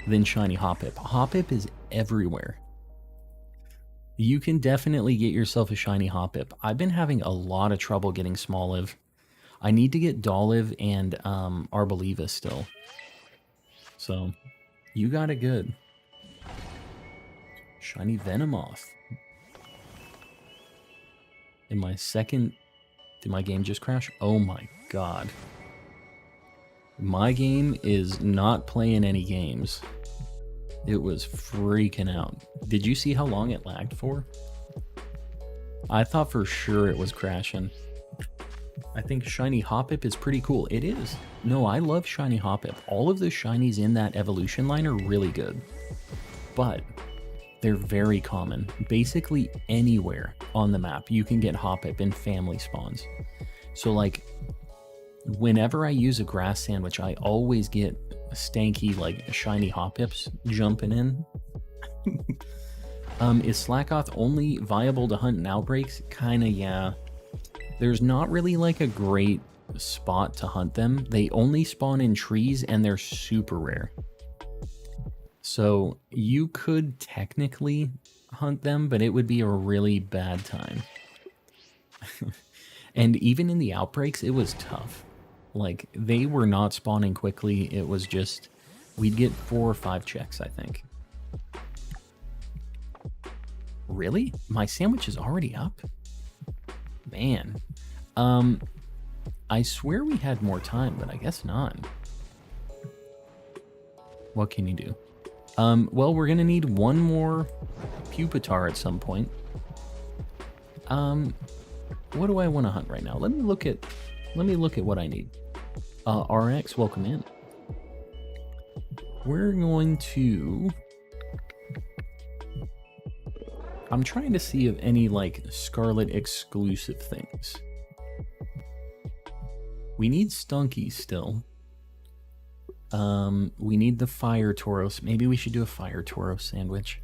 than Shiny Hoppip. Hoppip is everywhere. You can definitely get yourself a Shiny Hoppip. I've been having a lot of trouble getting Smoliv. I need to get Dolliv and Arboliva still. So, you got it good. Shiny Venomoth. In my second... Did my game just crash? Oh my god. My game is not playing any games. It was freaking out. Did you see how long it lagged for? I thought for sure it was crashing. I think Shiny Hoppip is pretty cool. It is. No, I love Shiny Hoppip. All of the shinies in that evolution line are really good. But they're very common. Basically anywhere on the map you can get Hoppip in family spawns. So like, whenever I use a grass sandwich, I always get stanky like shiny Hoppips jumping in. Is Slakoth only viable to hunt in outbreaks? Kinda, yeah. There's not really like a great spot to hunt them. They only spawn in trees and they're super rare. So you could technically hunt them, but it would be a really bad time. And even in the outbreaks, it was tough. Like, they were not spawning quickly. It was just, we'd get 4 or 5 checks, I think. Really? My sandwich is already up? Man. I swear we had more time, but I guess not. What can you do? Well, we're gonna need one more Pupitar at some point. What do I want to hunt right now? Let me look at what I need. RX, welcome in. We're going to... I'm trying to see if any, like, Scarlet exclusive things. We need Stunky still. We need the Fire Tauros. Maybe we should do a Fire Tauros sandwich.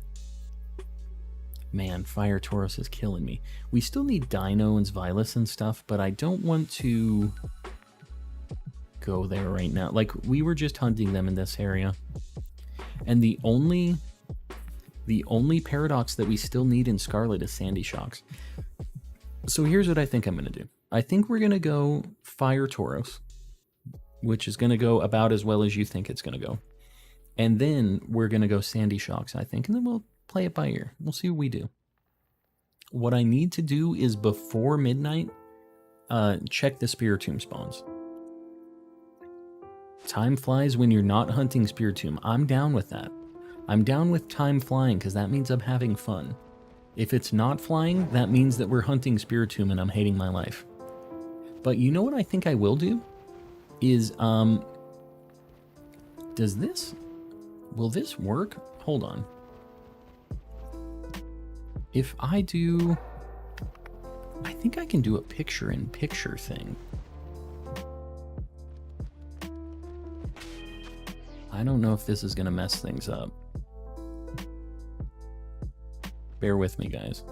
Man, Fire Tauros is killing me. We still need Dino and Zvilus and stuff, but I don't want to go there right now. Like, we were just hunting them in this area. And the only paradox that we still need in Scarlet is Sandy Shocks. So here's what I think I'm going to do. I think we're going to go Fire Tauros, which is going to go about as well as you think it's going to go. And then we're going to go Sandy Shocks, I think, and then we'll play it by ear. We'll see what we do. What I need to do is before midnight, check the Spiritomb spawns. Time flies when you're not hunting Spiritomb. I'm down with that. I'm down with time flying because that means I'm having fun. If it's not flying, that means that we're hunting Spiritomb and I'm hating my life. But you know what I think I will do? Is, will this work? Hold on. If I do, I think I can do a picture-in-picture thing. I don't know if this is going to mess things up. Bear with me, guys.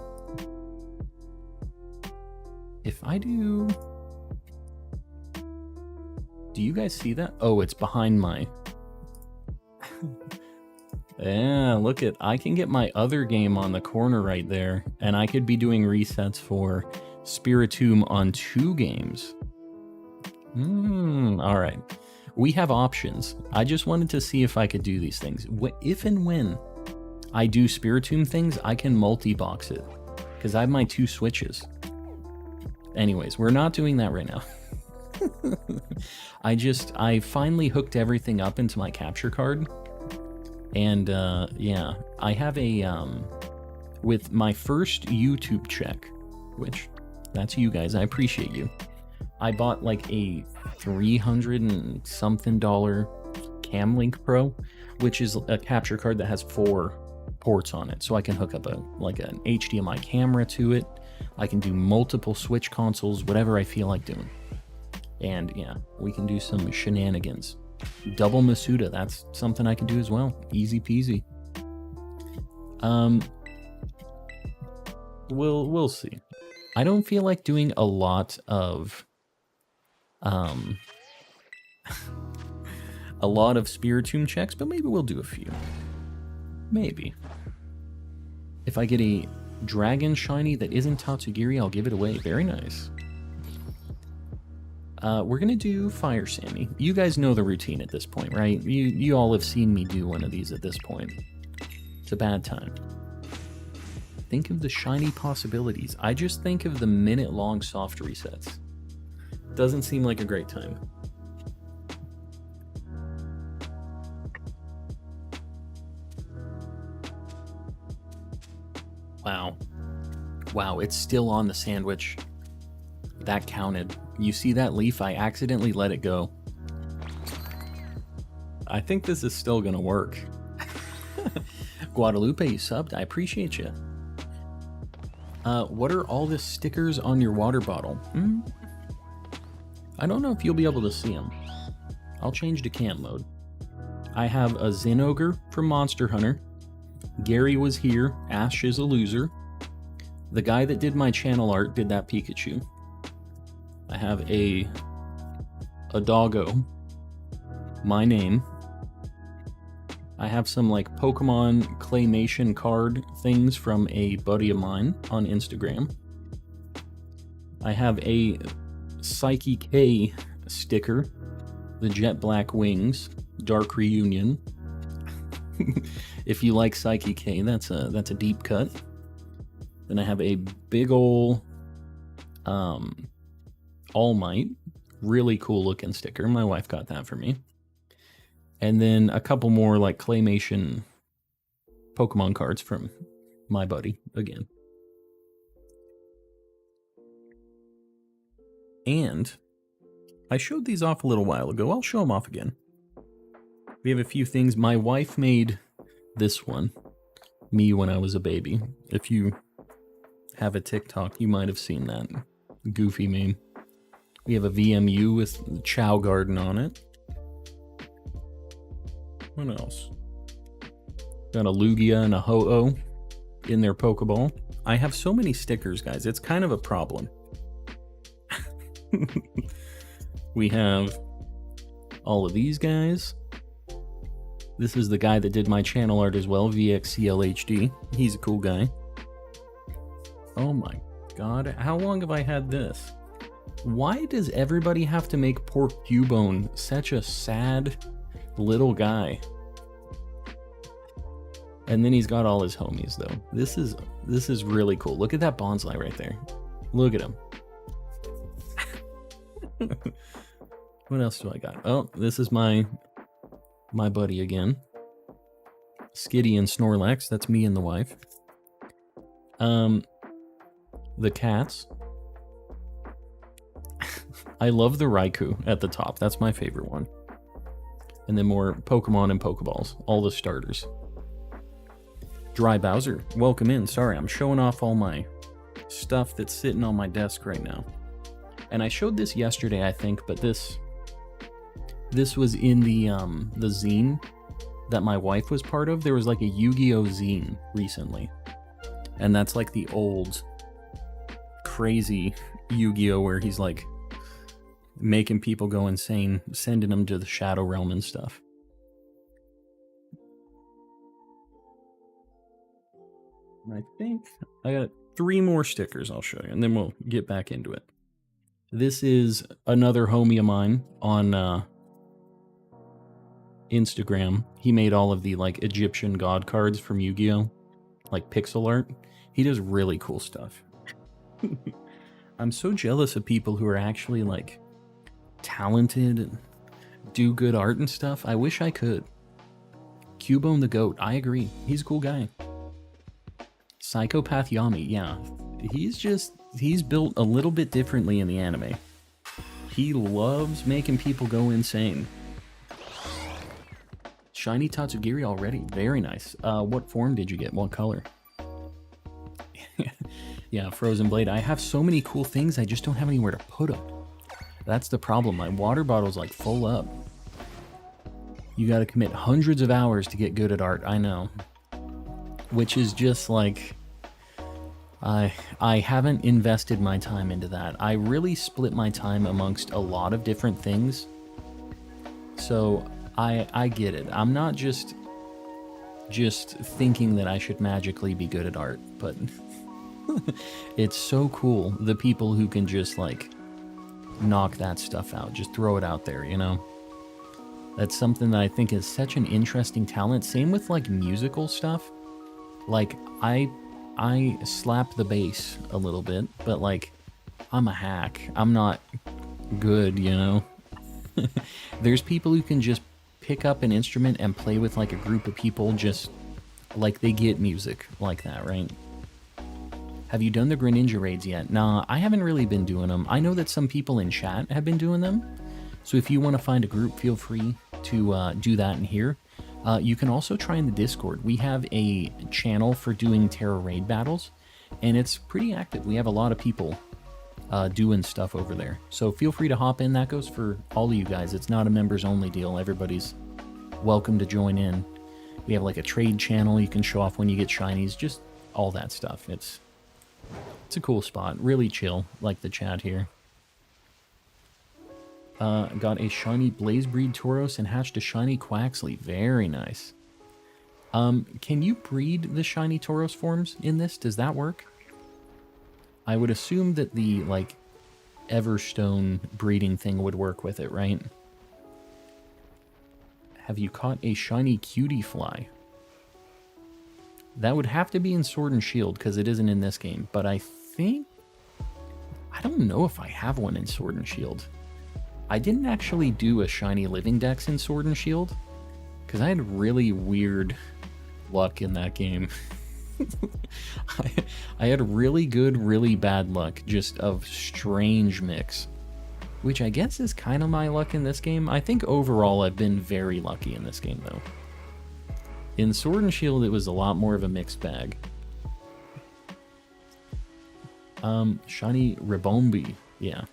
If I do... Do you guys see that? Oh, it's behind my... Yeah, look at... I can get my other game on the corner right there, and I could be doing resets for Spiritomb on 2 games. Alright. We have options. I just wanted to see if I could do these things. If and when I do Spiritomb things, I can multi-box it, because I have my 2 switches. Anyways, we're not doing that right now. I finally hooked everything up into my capture card. And, yeah, I have a, with my first YouTube check, which, that's you guys, I appreciate you. I bought, like, a $300 and something Camlink Pro, which is a capture card that has 4 ports on it. So I can hook up an HDMI camera to it. I can do multiple Switch consoles, whatever I feel like doing. And, yeah, we can do some shenanigans. Double Masuda, that's something I can do as well. Easy peasy. We'll see. I don't feel like doing a lot of Spiritomb checks, but maybe we'll do a few. Maybe. If I get a Dragon Shiny that isn't Tatsugiri, I'll give it away. Very nice. We're gonna do Fire Sammy. You guys know the routine at this point, right? You all have seen me do one of these at this point. It's a bad time. Think of the shiny possibilities. I just think of the minute-long soft resets. Doesn't seem like a great time. Wow. Wow, it's still on the sandwich. That counted. You see that leaf? I accidentally let it go. I think this is still gonna work. Guadalupe, you subbed. I appreciate you. What are all the stickers on your water bottle? I don't know if you'll be able to see them. I'll change to cam mode. I have a Zinogre from Monster Hunter. Gary was here. Ash is a loser. The guy that did my channel art did that Pikachu. I have a doggo. My name. I have some like Pokemon claymation card things from a buddy of mine on Instagram. I have a Psyche K sticker, the Jet Black Wings, Dark Reunion. If you like Psyche K, that's a deep cut. Then I have a big ol' All Might. Really cool looking sticker. My wife got that for me. And then a couple more like claymation Pokemon cards from my buddy again. And I showed these off a little while ago. I'll show them off again. We have a few things. My wife made this one. Me when I was a baby. If you have a TikTok, you might have seen that goofy meme. We have a VMU with Chow Garden on it. What else? Got a Lugia and a Ho-Oh in their Pokeball. I have so many stickers, guys. It's kind of a problem. We have all of these guys. This is the guy that did my channel art as well, VXCLHD. He's a cool guy. Oh my god, how long have I had this? Why does everybody have to make poor Cubone such a sad little guy? And then he's got all his homies though. This is really cool. Look at that bonsai right there. Look at him. What else do I got? Oh, this is my buddy again. Skitty and Snorlax. That's me and the wife. The cats. I love the Raikou at the top. That's my favorite one. And then more Pokemon and Pokeballs. All the starters. Dry Bowser, welcome in. Sorry, I'm showing off all my stuff that's sitting on my desk right now. And I showed this yesterday, I think, but this was in the zine that my wife was part of. There was like a Yu-Gi-Oh zine recently. And that's like the old crazy Yu-Gi-Oh where he's like making people go insane, sending them to the Shadow Realm and stuff. I think I got 3 more stickers I'll show you, and then we'll get back into it. This is another homie of mine on Instagram. He made all of the like Egyptian god cards from Yu-Gi-Oh, like pixel art. He does really cool stuff. I'm so jealous of people who are actually like talented and do good art and stuff. I wish I could. Cubone the Goat, I agree. He's a cool guy. Psychopath Yami, yeah. He's built a little bit differently in the anime. He loves making people go insane. Shiny Tatsugiri already, very nice. What form did you get? What color? Yeah, Frozen Blade. I have so many cool things, I just don't have anywhere to put them. That's the problem. My water bottle's like full up. You gotta commit hundreds of hours to get good at art, I know. Which is just like, I haven't invested my time into that. I really split my time amongst a lot of different things. So I get it. I'm not just thinking that I should magically be good at art, but it's so cool. The people who can just like knock that stuff out, just throw it out there, you know? That's something that I think is such an interesting talent. Same with like musical stuff. Like I slap the bass a little bit, but like I'm a hack. I'm not good, you know? There's people who can just pick up an instrument and play with like a group of people just like they get music like that, right? Have you done the Greninja raids yet? Nah, I haven't really been doing them. I know that some people in chat have been doing them. So if you want to find a group, feel free to do that in here. You can also try in the Discord. We have a channel for doing Tera raid battles, and it's pretty active. We have a lot of people doing stuff over there. So feel free to hop in. That goes for all of you guys. It's not a members only deal. Everybody's welcome to join in. We have like a trade channel you can show off when you get shinies, just all that stuff. It's a cool spot. Really chill, like the chat here. Got a shiny Blazebreed Tauros and hatched a shiny Quaxley. Very nice. Can you breed the shiny Tauros forms in this? Does that work? I would assume that the, like, Everstone breeding thing would work with it, right? Have you caught a shiny Cutie Fly? That would have to be in Sword and Shield because it isn't in this game. But I don't know if I have one in Sword and Shield. I didn't actually do a Shiny Living Dex in Sword and Shield because I had really weird luck in that game. I had really good, really bad luck, just of strange mix. Which I guess is kind of my luck in this game. I think overall I've been very lucky in this game, though. In Sword and Shield, it was a lot more of a mixed bag. Shiny Ribombi, yeah.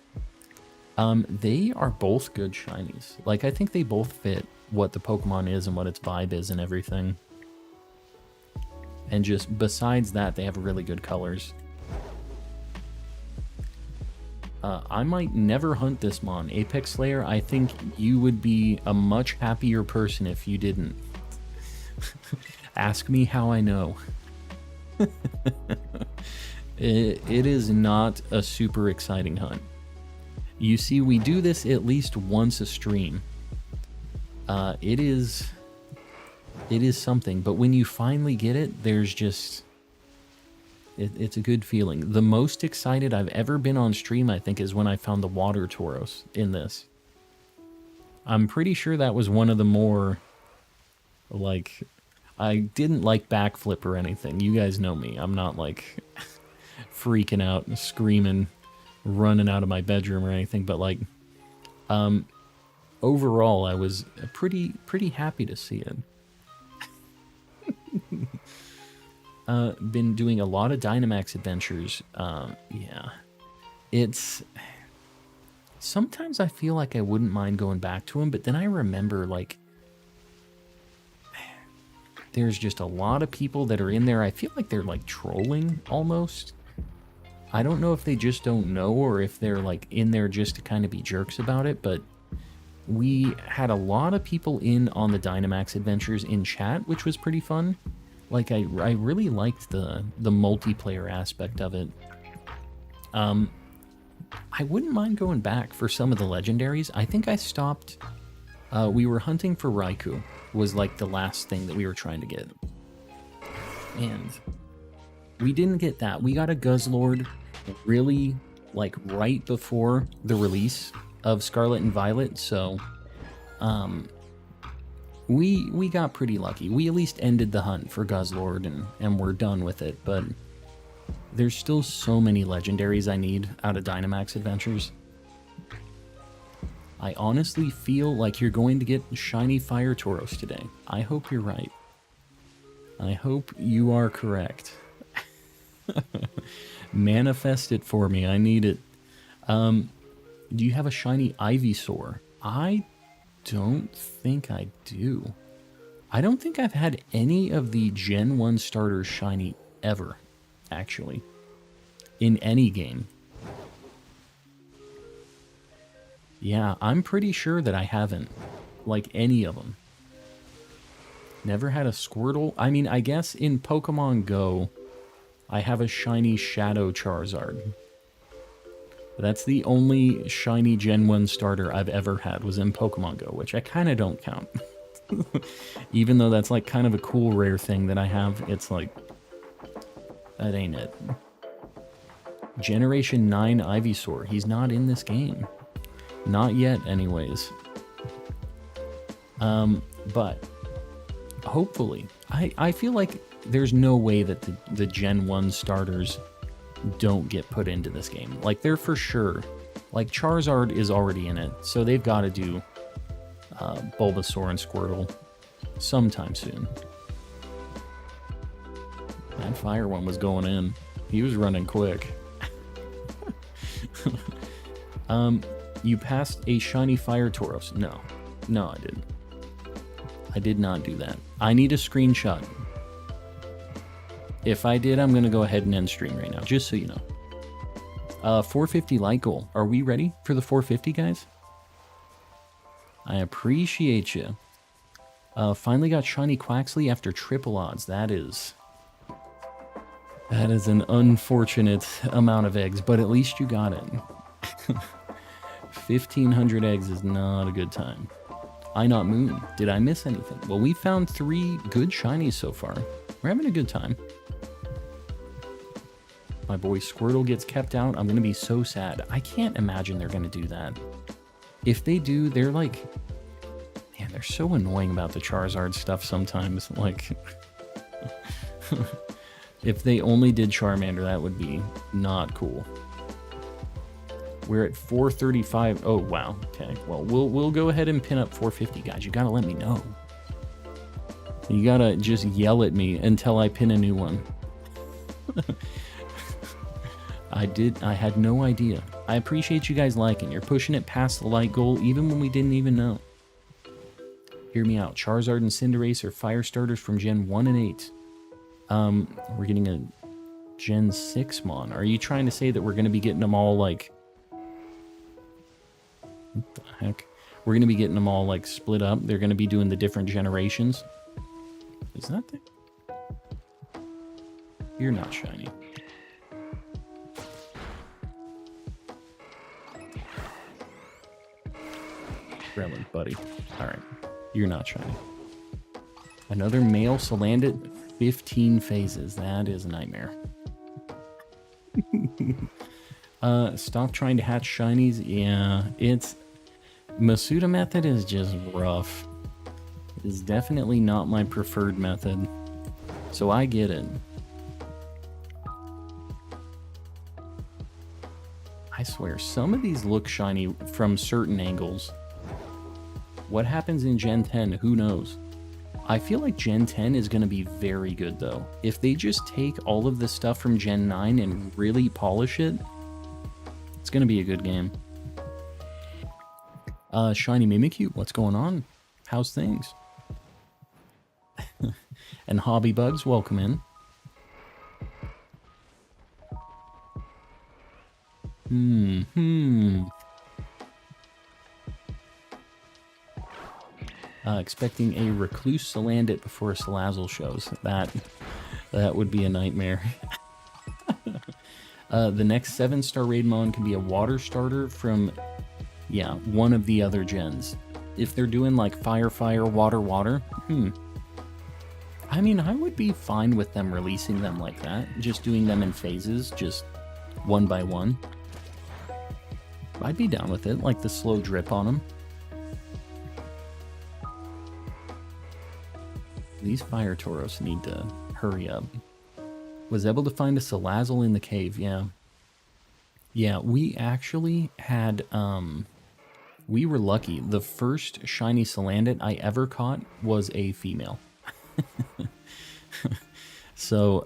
They are both good shinies. Like, I think they both fit what the Pokemon is and what its vibe is and everything. And just besides that, they have really good colors. I might never hunt this Mon. Apex Slayer, I think you would be a much happier person if you didn't. Ask me how I know. It is not a super exciting hunt. You see, we do this at least once a stream. It is something, but when you finally get it, there's just... It's a good feeling. The most excited I've ever been on stream, I think, is when I found the Water Tauros in this. I'm pretty sure that was one of the more, like... I didn't like backflip or anything. You guys know me. I'm not, like, freaking out and screaming, running out of my bedroom or anything, but, like, overall, I was pretty happy to see it. Been doing a lot of Dynamax adventures. Yeah. It's... Sometimes I feel like I wouldn't mind going back to them, but then I remember, like... There's just a lot of people that are in there. I feel like they're, like, trolling, almost. I don't know if they just don't know, or if they're, like, in there just to kind of be jerks about it, but... We had a lot of people in on the Dynamax adventures in chat, which was pretty fun. Like, I really liked the multiplayer aspect of it. I wouldn't mind going back for some of the legendaries. I think I stopped... we were hunting for Raikou, was like the last thing that we were trying to get. And we didn't get that. We got a Guzzlord really, like, right before the release of Scarlet and Violet, so... We got pretty lucky. We at least ended the hunt for Guzzlord and we're done with it, but there's still so many legendaries I need out of Dynamax Adventures. I honestly feel like you're going to get Shiny Fire Tauros today. I hope you're right. I hope you are correct. Manifest it for me. I need it. Do you have a Shiny Ivysaur? I don't think I do. I don't think I've had any of the Gen 1 starters shiny ever, actually, in any game. Yeah, I'm pretty sure that I haven't, like, any of them. Never had a Squirtle. I mean, I guess in Pokemon Go, I have a shiny Shadow Charizard. That's the only shiny Gen 1 starter I've ever had was in Pokemon Go, which I kind of don't count. Even though that's like kind of a cool rare thing that I have, it's like, that ain't it. Generation 9 Ivysaur, he's not in this game. Not yet, anyways. But hopefully, I feel like there's no way that the Gen 1 starters don't get put into this game. Like, they're for sure. Like, Charizard is already in it, so they've got to do Bulbasaur and Squirtle sometime soon. That fire one was going in. He was running quick. You passed a shiny Fire Tauros. No. No, I didn't. I did not do that. I need a screenshot. If I did, I'm going to go ahead and end stream right now, just so you know. 450 like goal. Are we ready for the 450, guys? I appreciate you. Finally got shiny Quaxley after triple odds. That is an unfortunate amount of eggs, but at least you got it. 1,500 eggs is not a good time. I not Moon. Did I miss anything? Well, we found 3 good shinies so far. We're having a good time. My boy Squirtle gets kept out. I'm going to be so sad. I can't imagine they're going to do that. If they do, they're like... Man, they're so annoying about the Charizard stuff sometimes. Like... If they only did Charmander, that would be not cool. We're at 435. Oh, wow. Okay. Well, we'll go ahead and pin up 450, guys. You got to let me know. You got to just yell at me until I pin a new one. I had no idea. I appreciate you guys liking. You're pushing it past the like goal even when we didn't even know. Hear me out. Charizard and Cinderace are fire starters from Gen 1 and 8. We're getting a Gen 6 Mon. Are you trying to say that we're going to be getting them all, like... What the heck? We're going to be getting them all, like, split up? They're going to be doing the different generations? Is that the... You're not shiny. Gremlin, buddy. Alright. You're not shiny. Another male Salandit... 15 phases. That is a nightmare. Stop trying to hatch shinies. Yeah, it's... Masuda method is just rough. It's definitely not my preferred method. So I get it. I swear, some of these look shiny from certain angles. What happens in Gen 10? Who knows? I feel like Gen 10 is going to be very good, though. If they just take all of the stuff from Gen 9 and really polish it, it's going to be a good game. Shiny Mimikyu, what's going on? How's things? And Hobby Bugs, welcome in. Expecting a Recluse Salandit before Salazzle shows. That would be a nightmare. The next 7-star raid mon can be a water starter from, yeah, one of the other gens. If they're doing like fire, fire, water, water, I mean, I would be fine with them releasing them like that. Just doing them in phases, just one by one. I'd be down with it, like the slow drip on them. These fire Tauros need to hurry up. Was able to find a Salazzle in the cave, yeah. Yeah, we actually had, we were lucky. The first shiny Salandit I ever caught was a female. So,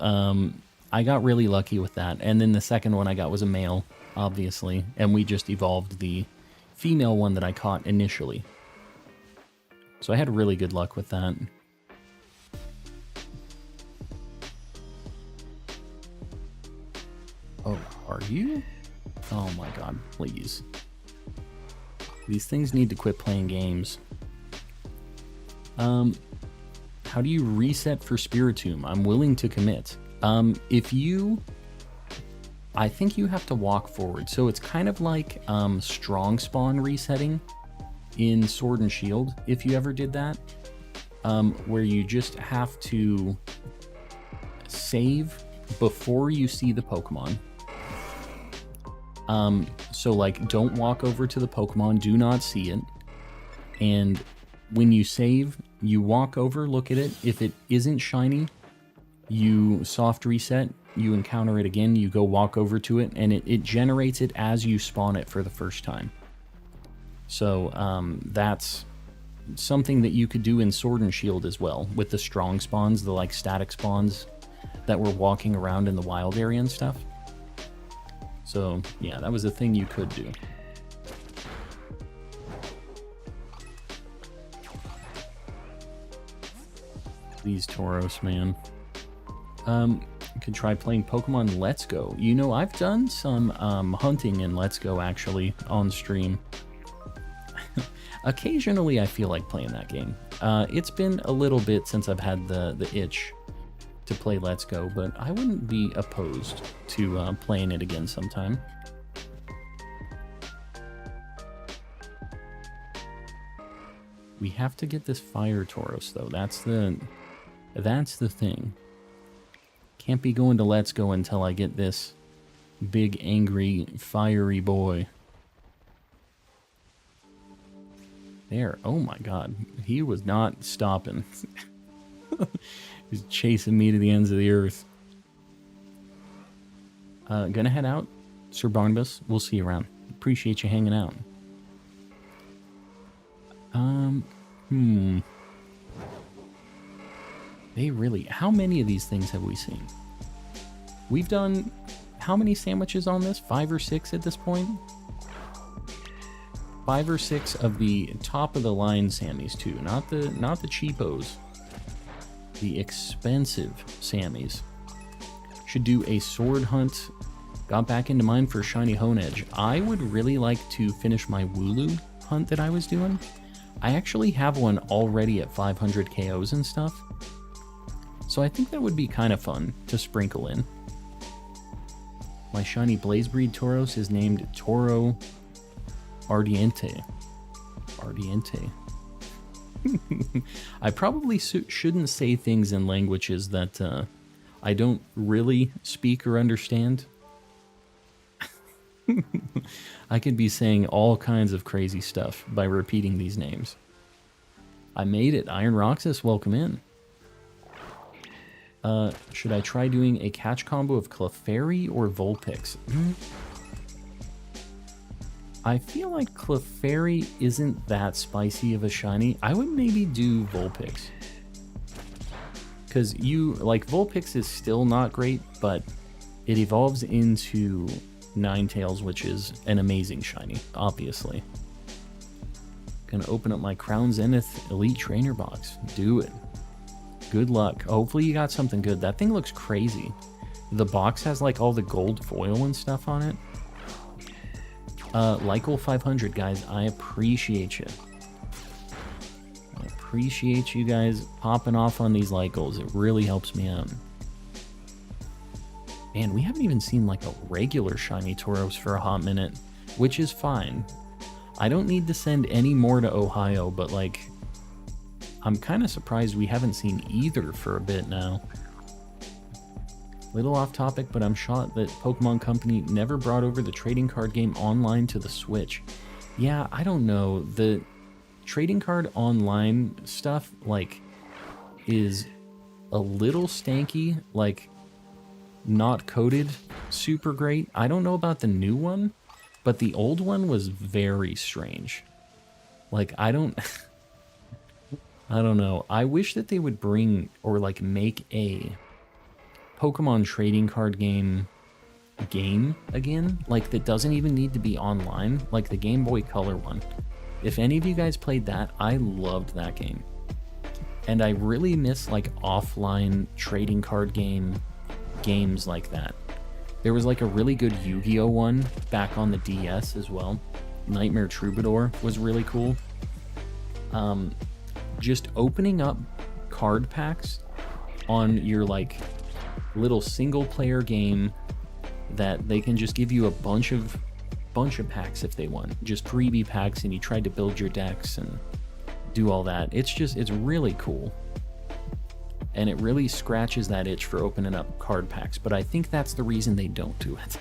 I got really lucky with that. And then the second one I got was a male, obviously. And we just evolved the female one that I caught initially. So I had really good luck with that. Oh, are you? Oh my god, please. These things need to quit playing games. How do you reset for Spiritomb? I'm willing to commit. If you... I think you have to walk forward. So it's kind of like strong spawn resetting in Sword and Shield, if you ever did that. Where you just have to save before you see the Pokemon. So like, don't walk over to the Pokemon, do not see it. And when you save, you walk over, look at it. If it isn't shiny, you soft reset, you encounter it again, you go walk over to it, and it generates it as you spawn it for the first time. So that's something that you could do in Sword and Shield as well, with the strong spawns, the like static spawns that were walking around in the wild area and stuff. So, yeah, that was a thing you could do. These Tauros, man. You could try playing Pokemon Let's Go. You know, I've done some hunting in Let's Go, actually, on stream. Occasionally, I feel like playing that game. It's been a little bit since I've had the itch to play Let's Go, but I wouldn't be opposed to playing it again sometime. We have to get this Fire Tauros, though. That's the thing. Can't be going to Let's Go until I get this big, angry, fiery boy. There. Oh my god. He was not stopping. He's chasing me to the ends of the earth. Gonna head out, Sir Barnabas. We'll see you around. Appreciate you hanging out. They really... How many of these things have we seen? We've done... How many sandwiches on this? 5 or 6 at this point? 5 or 6 of the top-of-the-line Sammys, too. Not the cheapos. The expensive Sammys. Should do a sword hunt. Got back into mine for Shiny Honedge. I would really like to finish my Wooloo hunt that I was doing. I actually have one already at 500 KOs and stuff. So I think that would be kind of fun to sprinkle in. My shiny Blazebreed Tauros is named Toro Ardiente. Ardiente. I probably shouldn't say things in languages that I don't really speak or understand. I could be saying all kinds of crazy stuff by repeating these names. I made it. Iron Roxas, welcome in. Should I try doing a catch combo of Clefairy or Vulpix? I feel like Clefairy isn't that spicy of a shiny. I would maybe do Vulpix. Because Vulpix is still not great, but it evolves into Ninetales, which is an amazing shiny, obviously. Gonna open up my Crown Zenith Elite Trainer box. Do it. Good luck. Hopefully you got something good. That thing looks crazy. The box has like all the gold foil and stuff on it. Lykel 500, guys, I appreciate you. I appreciate you guys popping off on these Lykels. It really helps me out. Man, we haven't even seen like a regular shiny Tauros for a hot minute, which is fine. I don't need to send any more to Ohio, but like, I'm kind of surprised we haven't seen either for a bit now. Little off topic, but I'm shocked that Pokemon Company never brought over the trading card game online to the Switch. Yeah, I don't know. The trading card online stuff, like, is a little stanky, like, not coded super great. I don't know about the new one, but the old one was very strange. Like, I don't know. I wish that they would bring or like make a Pokemon trading card game again, like that doesn't even need to be online, like the Game Boy Color one. If any of you guys played that, I loved that game. And I really miss like offline trading card games like that. There was like a really good Yu-Gi-Oh one back on the DS as well. Nightmare Troubadour was really cool. Just opening up card packs on your like little single player game that they can just give you a bunch of packs if they want, just freebie packs, and you tried to build your decks and do all that. It's really cool, and it really scratches that itch for opening up card packs. But I think that's the reason they don't do it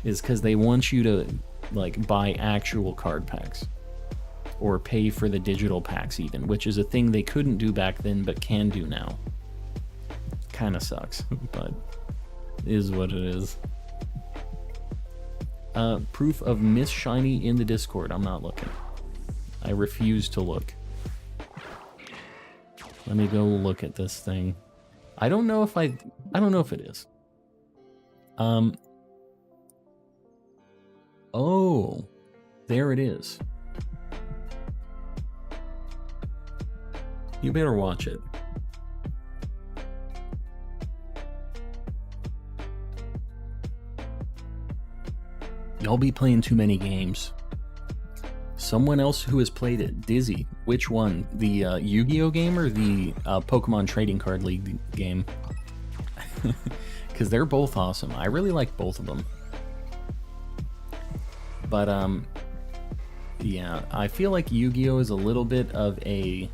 is because they want you to like buy actual card packs or pay for the digital packs even, which is a thing they couldn't do back then but can do now. Kind of sucks, but is what it is. Proof of Miss Shiny in the Discord. I'm not looking. I refuse to look. Let me go look at this thing. I don't know if I don't know if it is. Oh, there it is. You better watch it. Y'all be playing too many games. Someone else who has played it, Dizzy. Which one? The Yu-Gi-Oh game or the Pokemon Trading Card League game? Because they're both awesome. I really like both of them. But yeah, I feel like Yu-Gi-Oh is a little bit of a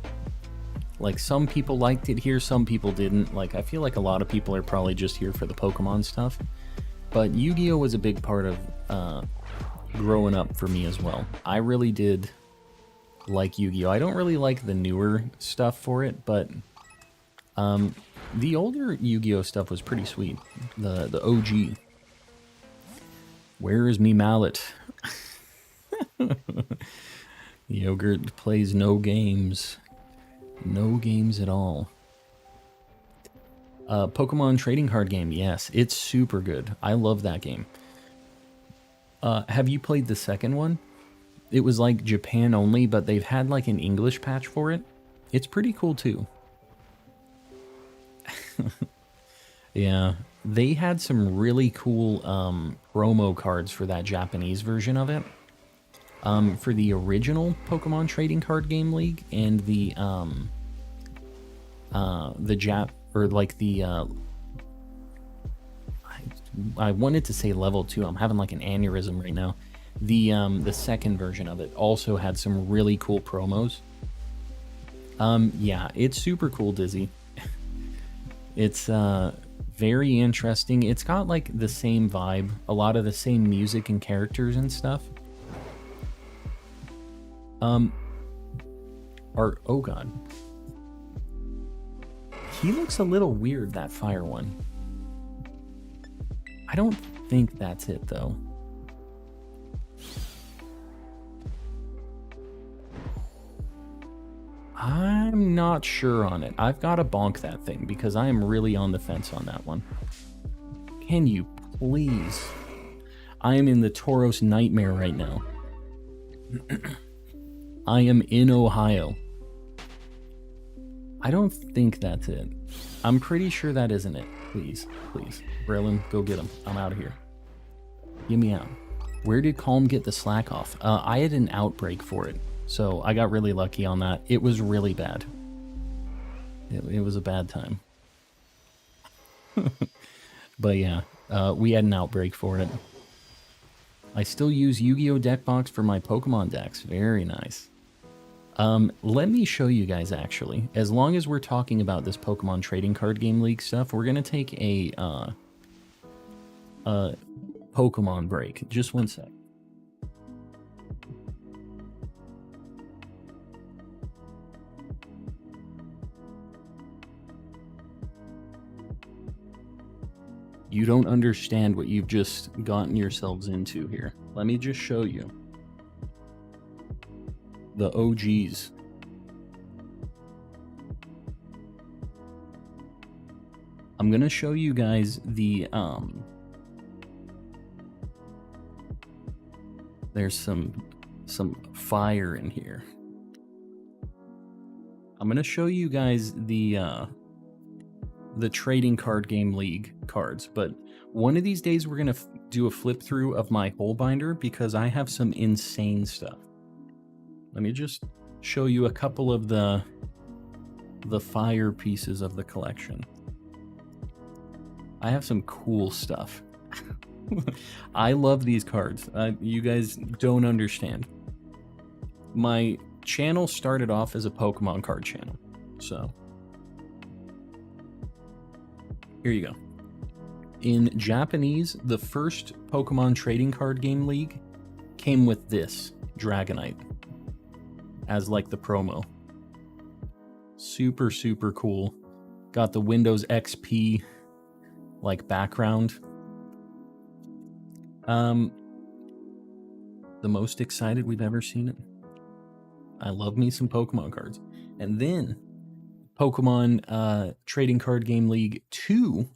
Like, some people liked it here, some people didn't. Like, I feel like a lot of people are probably just here for the Pokemon stuff. But Yu-Gi-Oh! Was a big part of growing up for me as well. I really did like Yu-Gi-Oh! I don't really like the newer stuff for it, but the older Yu-Gi-Oh! Stuff was pretty sweet. The OG. Where is me mallet? Yogurt plays no games. No games at all. Pokemon trading card game, yes. It's super good. I love that game. Have you played the second one? It was like Japan only, but they've had like an English patch for it. It's pretty cool too. Yeah, they had some really cool promo cards for that Japanese version of it. For the original Pokemon Trading Card Game League and the I wanted to say level 2. I'm having like an aneurysm right now. The second version of it also had some really cool promos. Yeah, it's super cool, Dizzy. It's very interesting. It's got like the same vibe, a lot of the same music and characters and stuff. Oh god. He looks a little weird, that fire one. I don't think that's it though. I'm not sure on it. I've got to bonk that thing because I am really on the fence on that one. Can you please? I am in the Tauros nightmare right now. I am in Ohio. I don't think that's it. I'm pretty sure that isn't it. Please, please. Braylon, go get him. I'm out of here. Get me out. Where did Calm get the Slakoth? I had an outbreak for it, so I got really lucky on that. It was really bad. It was a bad time. But yeah, we had an outbreak for it. I still use Yu-Gi-Oh! Deck box for my Pokemon decks. Very nice. Let me show you guys, actually. As long as we're talking about this Pokemon Trading Card Game League stuff, we're going to take a Pokemon break. Just one sec. You don't understand what you've just gotten yourselves into here. Let me just show you. The OGs. I'm gonna show you guys the there's some fire in here. I'm gonna show you guys the Trading Card Game League cards, but one of these days we're gonna do a flip through of my whole binder because I have some insane stuff. Let me just show you a couple of the fire pieces of the collection. I have some cool stuff. I love these cards. You guys don't understand. My channel started off as a Pokemon card channel, so here you go. In Japanese, the first Pokemon Trading Card Game League came with this Dragonite as like the promo. Super, super cool. Got the Windows XP like background. The most excited we've ever seen it. I love me some Pokemon cards. And then Pokemon Trading Card Game League 2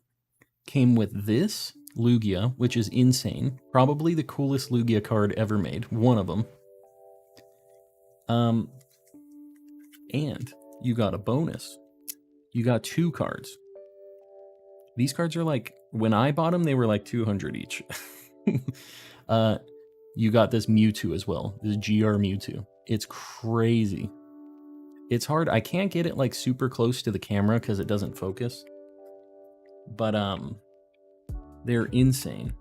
came with this Lugia, which is insane. Probably the coolest Lugia card ever made. One of them. And you got a bonus. You got 2 cards. These cards are like, when I bought them, they were like 200 each. You got this Mewtwo as well. This GR Mewtwo. It's crazy. It's hard. I can't get it like super close to the camera because it doesn't focus. But they're insane.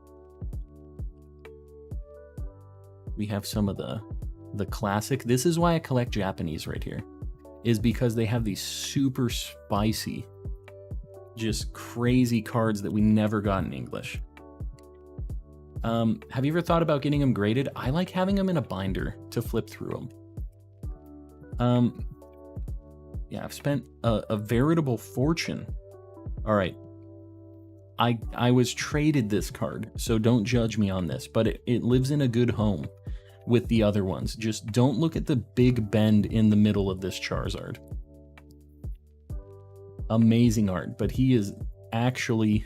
We have some of the classic. This is why I collect Japanese right here. is because they have these super spicy, just crazy cards that we never got in English. Have you ever thought about getting them graded? I like having them in a binder to flip through them. Yeah, I've spent a veritable fortune. All right. I was traded this card, so don't judge me on this, but it lives in a good home with the other ones. Just don't look at the big bend in the middle of this Charizard. Amazing art, but he is actually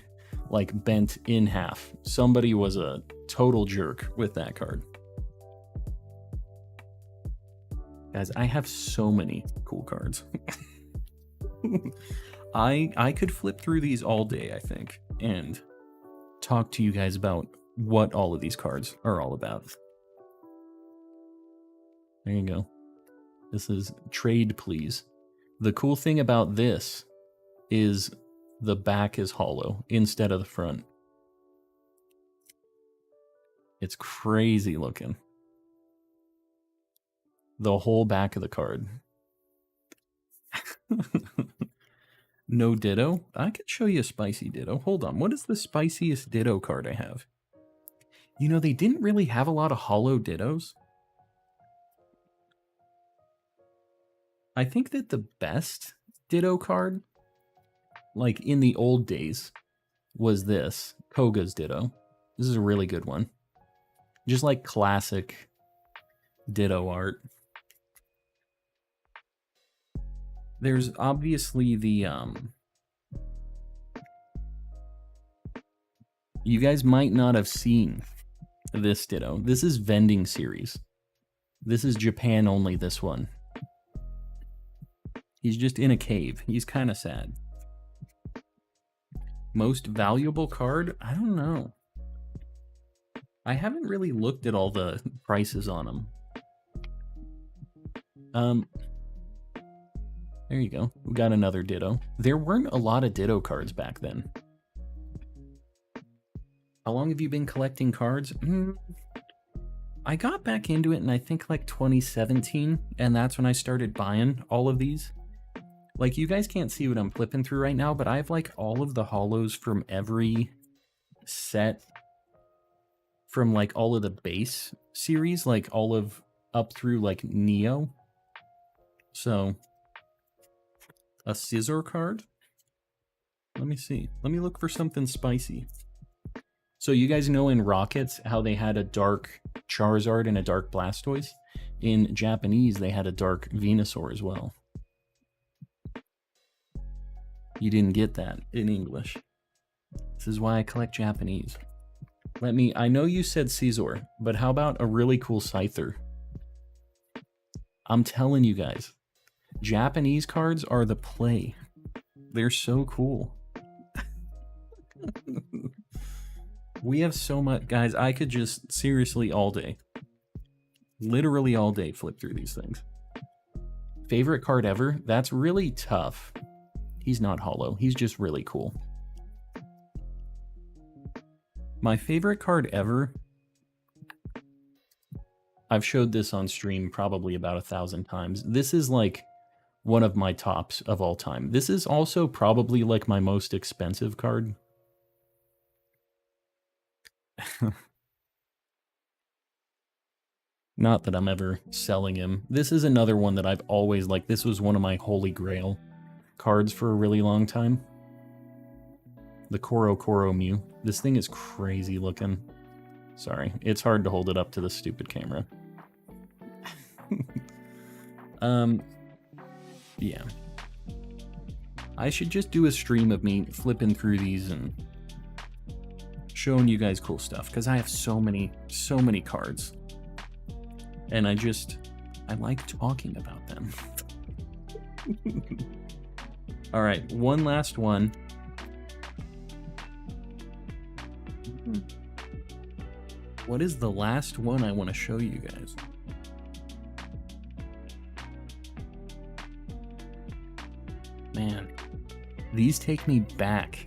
like bent in half. Somebody was a total jerk with that card. Guys, I have so many cool cards. I could flip through these all day, I think, and talk to you guys about what all of these cards are all about. There you go. This is Trade Please. The cool thing about this is the back is hollow instead of the front. It's crazy looking. The whole back of the card. No Ditto? I could show you a spicy Ditto. Hold on, what is the spiciest Ditto card I have? You know, they didn't really have a lot of hollow Dittos. I think that the best Ditto card, like in the old days, was this, Koga's Ditto. This is a really good one. Just like classic Ditto art. There's obviously the, you guys might not have seen this Ditto. This is Vending Series. This is Japan only, this one. He's just in a cave. He's kind of sad. Most valuable card? I don't know. I haven't really looked at all the prices on them. There you go. We got another Ditto. There weren't a lot of Ditto cards back then. How long have you been collecting cards? I got back into it in I think like 2017, and that's when I started buying all of these. Like, you guys can't see what I'm flipping through right now, but I have like all of the hollows from every set from like all of the base series, like all of up through like Neo. So, a Scizor card? Let me see. Let me look for something spicy. So you guys know in Rockets how they had a dark Charizard and a dark Blastoise? In Japanese, they had a dark Venusaur as well. You didn't get that in English. This is why I collect Japanese. I know you said Scizor, but how about a really cool Scyther? I'm telling you guys, Japanese cards are the play. They're so cool. We have so much, guys, I could just seriously all day, literally all day, flip through these things. Favorite card ever? That's really tough. He's not hollow, he's just really cool. My favorite card ever, I've showed this on stream probably about 1,000 times. This is like one of my tops of all time. This is also probably like my most expensive card. Not that I'm ever selling him. This is another one that I've always liked. This was one of my holy grail cards for a really long time. The Koro Mew. This thing is crazy looking. Sorry, it's hard to hold it up to the stupid camera. Yeah. I should just do a stream of me flipping through these and showing you guys cool stuff, because I have so many cards. And I like talking about them. Alright, one last one. What is the last one I want to show you guys? Man, these take me back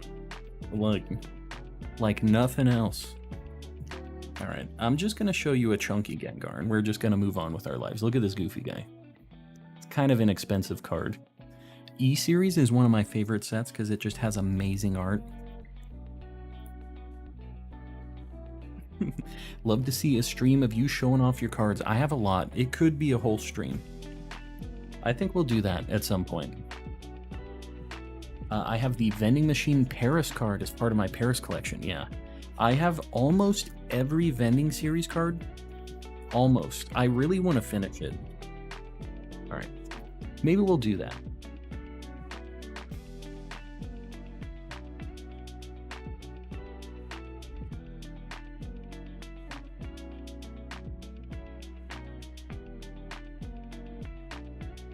like nothing else. Alright, I'm just going to show you a chunky Gengar, and we're just going to move on with our lives. Look at this goofy guy. kind of an expensive card. E-Series is one of my favorite sets because it just has amazing art. Love to see a stream of you showing off your cards. I have a lot. It could be a whole stream. I think we'll do that at some point. I have the vending machine Paris card as part of my Paris collection. Yeah. I have almost every vending series card. Almost. I really want to finish it. All right. Maybe we'll do that.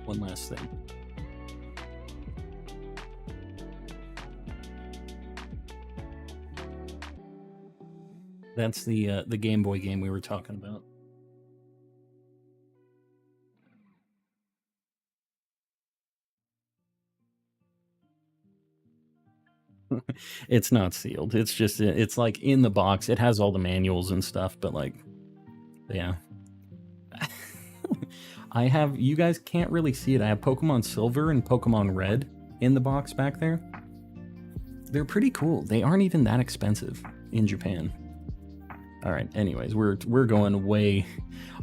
One last thing. That's the Game Boy game we were talking about. It's not sealed. It's just, it's like in the box. It has all the manuals and stuff, but like, yeah. I have, you guys can't really see it. I have Pokemon Silver and Pokemon Red in the box back there. They're pretty cool. They aren't even that expensive in Japan. All right, anyways, we're going way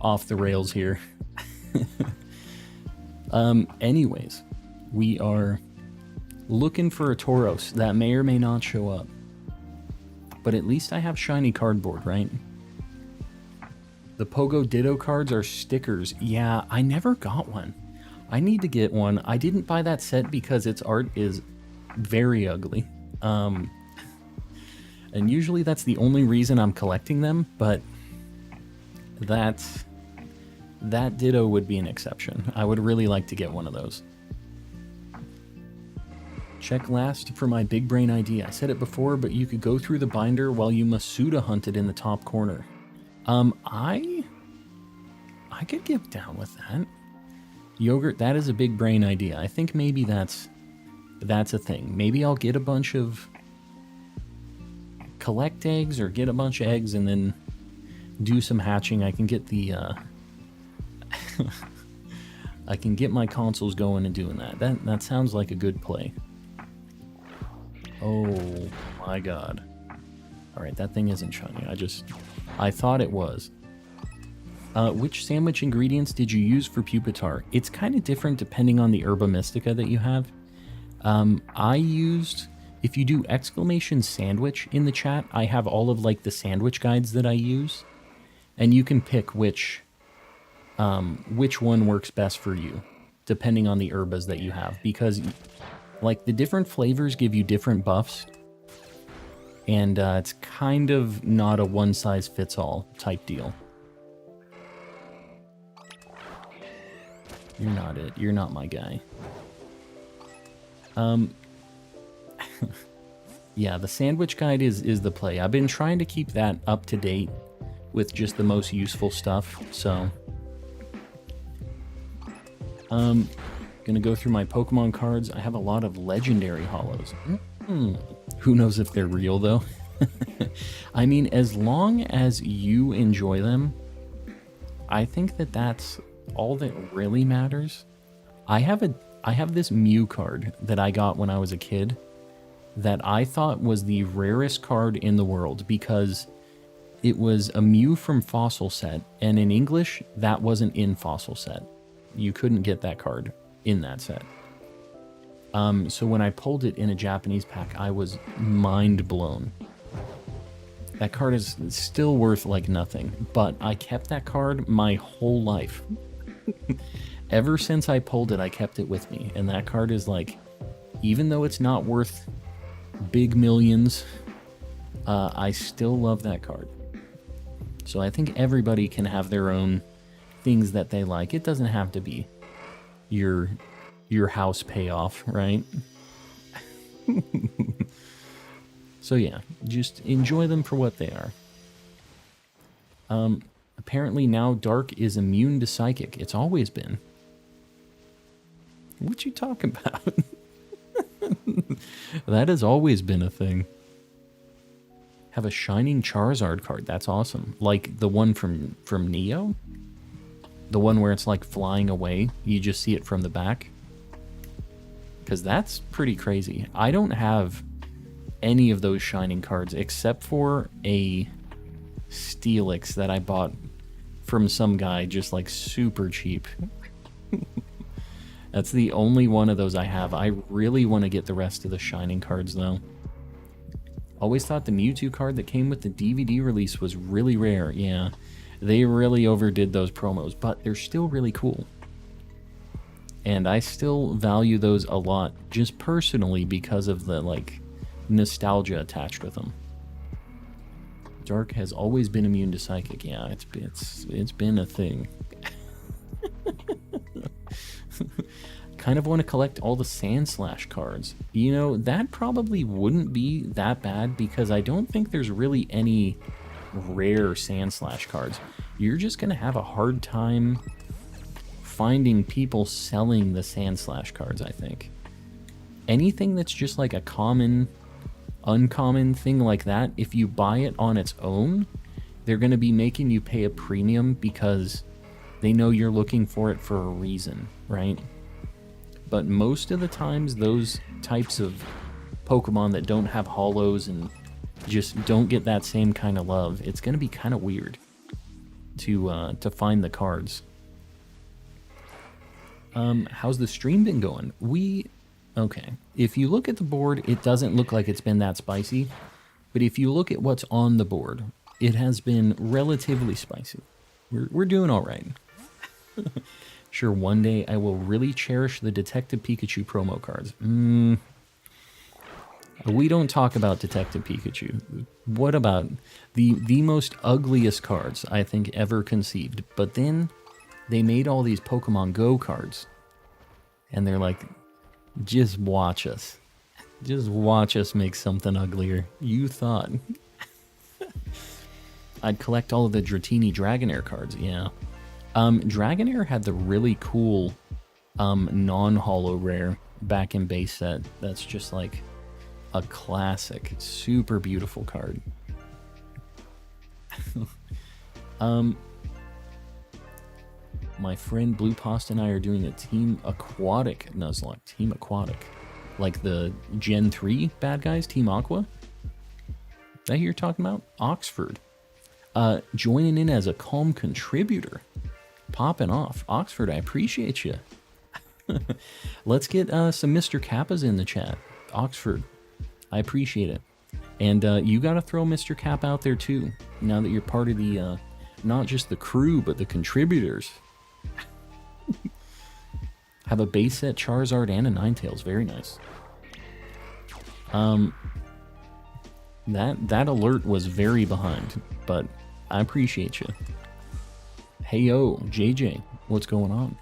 off the rails here. Anyways, we are looking for a Tauros that may or may not show up. But at least I have shiny cardboard, right? The Pogo Ditto cards are stickers. Yeah, I never got one. I need to get one. I didn't buy that set because its art is very ugly. And usually that's the only reason I'm collecting them, but that Ditto would be an exception. I would really like to get one of those. Check last for my big brain ID. I said it before, but you could go through the binder while you Masuda hunted in the top corner. I could get down with that. Yogurt, that is a big brain idea. I think maybe that's a thing. Maybe I'll get a bunch of collect eggs or get a bunch of eggs and then do some hatching. I can get the I can get my consoles going and doing that. That sounds like a good play. Oh my god. Alright, that thing isn't shiny. I thought it was. Which sandwich ingredients did you use for Pupitar? It's kind of different depending on the Herba Mystica that you have. I used, if you do exclamation sandwich in the chat, I have all of like the sandwich guides that I use. And you can pick which one works best for you, depending on the herbas that you have. Because like the different flavors give you different buffs. And it's kind of not a one-size-fits-all type deal. You're not it. You're not my guy. Yeah, the sandwich guide is the play. I've been trying to keep that up to date with just the most useful stuff, so... Gonna go through my Pokemon cards. I have a lot of legendary holos. Who knows if they're real, though? I mean, as long as you enjoy them, I think that that's all that really matters. I have this Mew card that I got when I was a kid that I thought was the rarest card in the world because it was a Mew from Fossil Set, and in English, that wasn't in Fossil Set. You couldn't get that card in that set. So when I pulled it in a Japanese pack, I was mind blown. That card is still worth like nothing, but I kept that card my whole life. Ever since I pulled it, I kept it with me, and that card is like, even though it's not worth big millions, I still love that card. So I think everybody can have their own things that they like. It doesn't have to be your house payoff, right? So yeah, just enjoy them for what they are. Apparently now Dark is immune to Psychic. It's always been. What you talking about? That has always been a thing. Have a Shining Charizard card. That's awesome. Like the one from Neo? The one where it's like flying away. You just see it from the back. Because that's pretty crazy. I don't have any of those shining cards except for a Steelix that I bought from some guy just like super cheap. That's the only one of those I have. I really want to get the rest of the shining cards though. Always thought the Mewtwo card that came with the DVD release was really rare. Yeah, they really overdid those promos, but they're still really cool. And I still value those a lot, just personally because of the like nostalgia attached with them. Dark has always been immune to Psychic. Yeah, it's been a thing. Kind of want to collect all the Sandslash cards. You know, that probably wouldn't be that bad because I don't think there's really any rare Sandslash cards. You're just going to have a hard time finding people selling the Sandslash cards, I think. Anything that's just like a common, uncommon thing like that, if you buy it on its own, they're going to be making you pay a premium because they know you're looking for it for a reason, right? But most of the times, those types of Pokemon that don't have holos and just don't get that same kind of love, it's going to be kind of weird to find the cards. How's the stream been going? Okay. If you look at the board, it doesn't look like it's been that spicy. But if you look at what's on the board, it has been relatively spicy. We're doing all right. Sure, one day I will really cherish the Detective Pikachu promo cards. We don't talk about Detective Pikachu. What about the most ugliest cards I think ever conceived? But then they made all these Pokemon Go cards. And they're like, just watch us. Just watch us make something uglier. You thought. I'd collect all of the Dratini Dragonair cards, yeah. Dragonair had the really cool non-holo rare back in base set. That's just like a classic, super beautiful card. My friend Blue Pasta and I are doing a Team Aquatic Nuzlocke. Team Aquatic. Like the Gen 3 bad guys, Team Aqua? That who you're talking about? Oxford. Joining in as a calm contributor. Popping off. Oxford, I appreciate you. Let's get some Mr. Kappas in the chat. Oxford, I appreciate it. And you got to throw Mr. Cap out there too. Now that you're part of the, not just the crew, but the contributors. Have a base set Charizard and a Ninetales. Very nice. That alert was very behind, but I appreciate you. Hey yo, JJ, what's going on?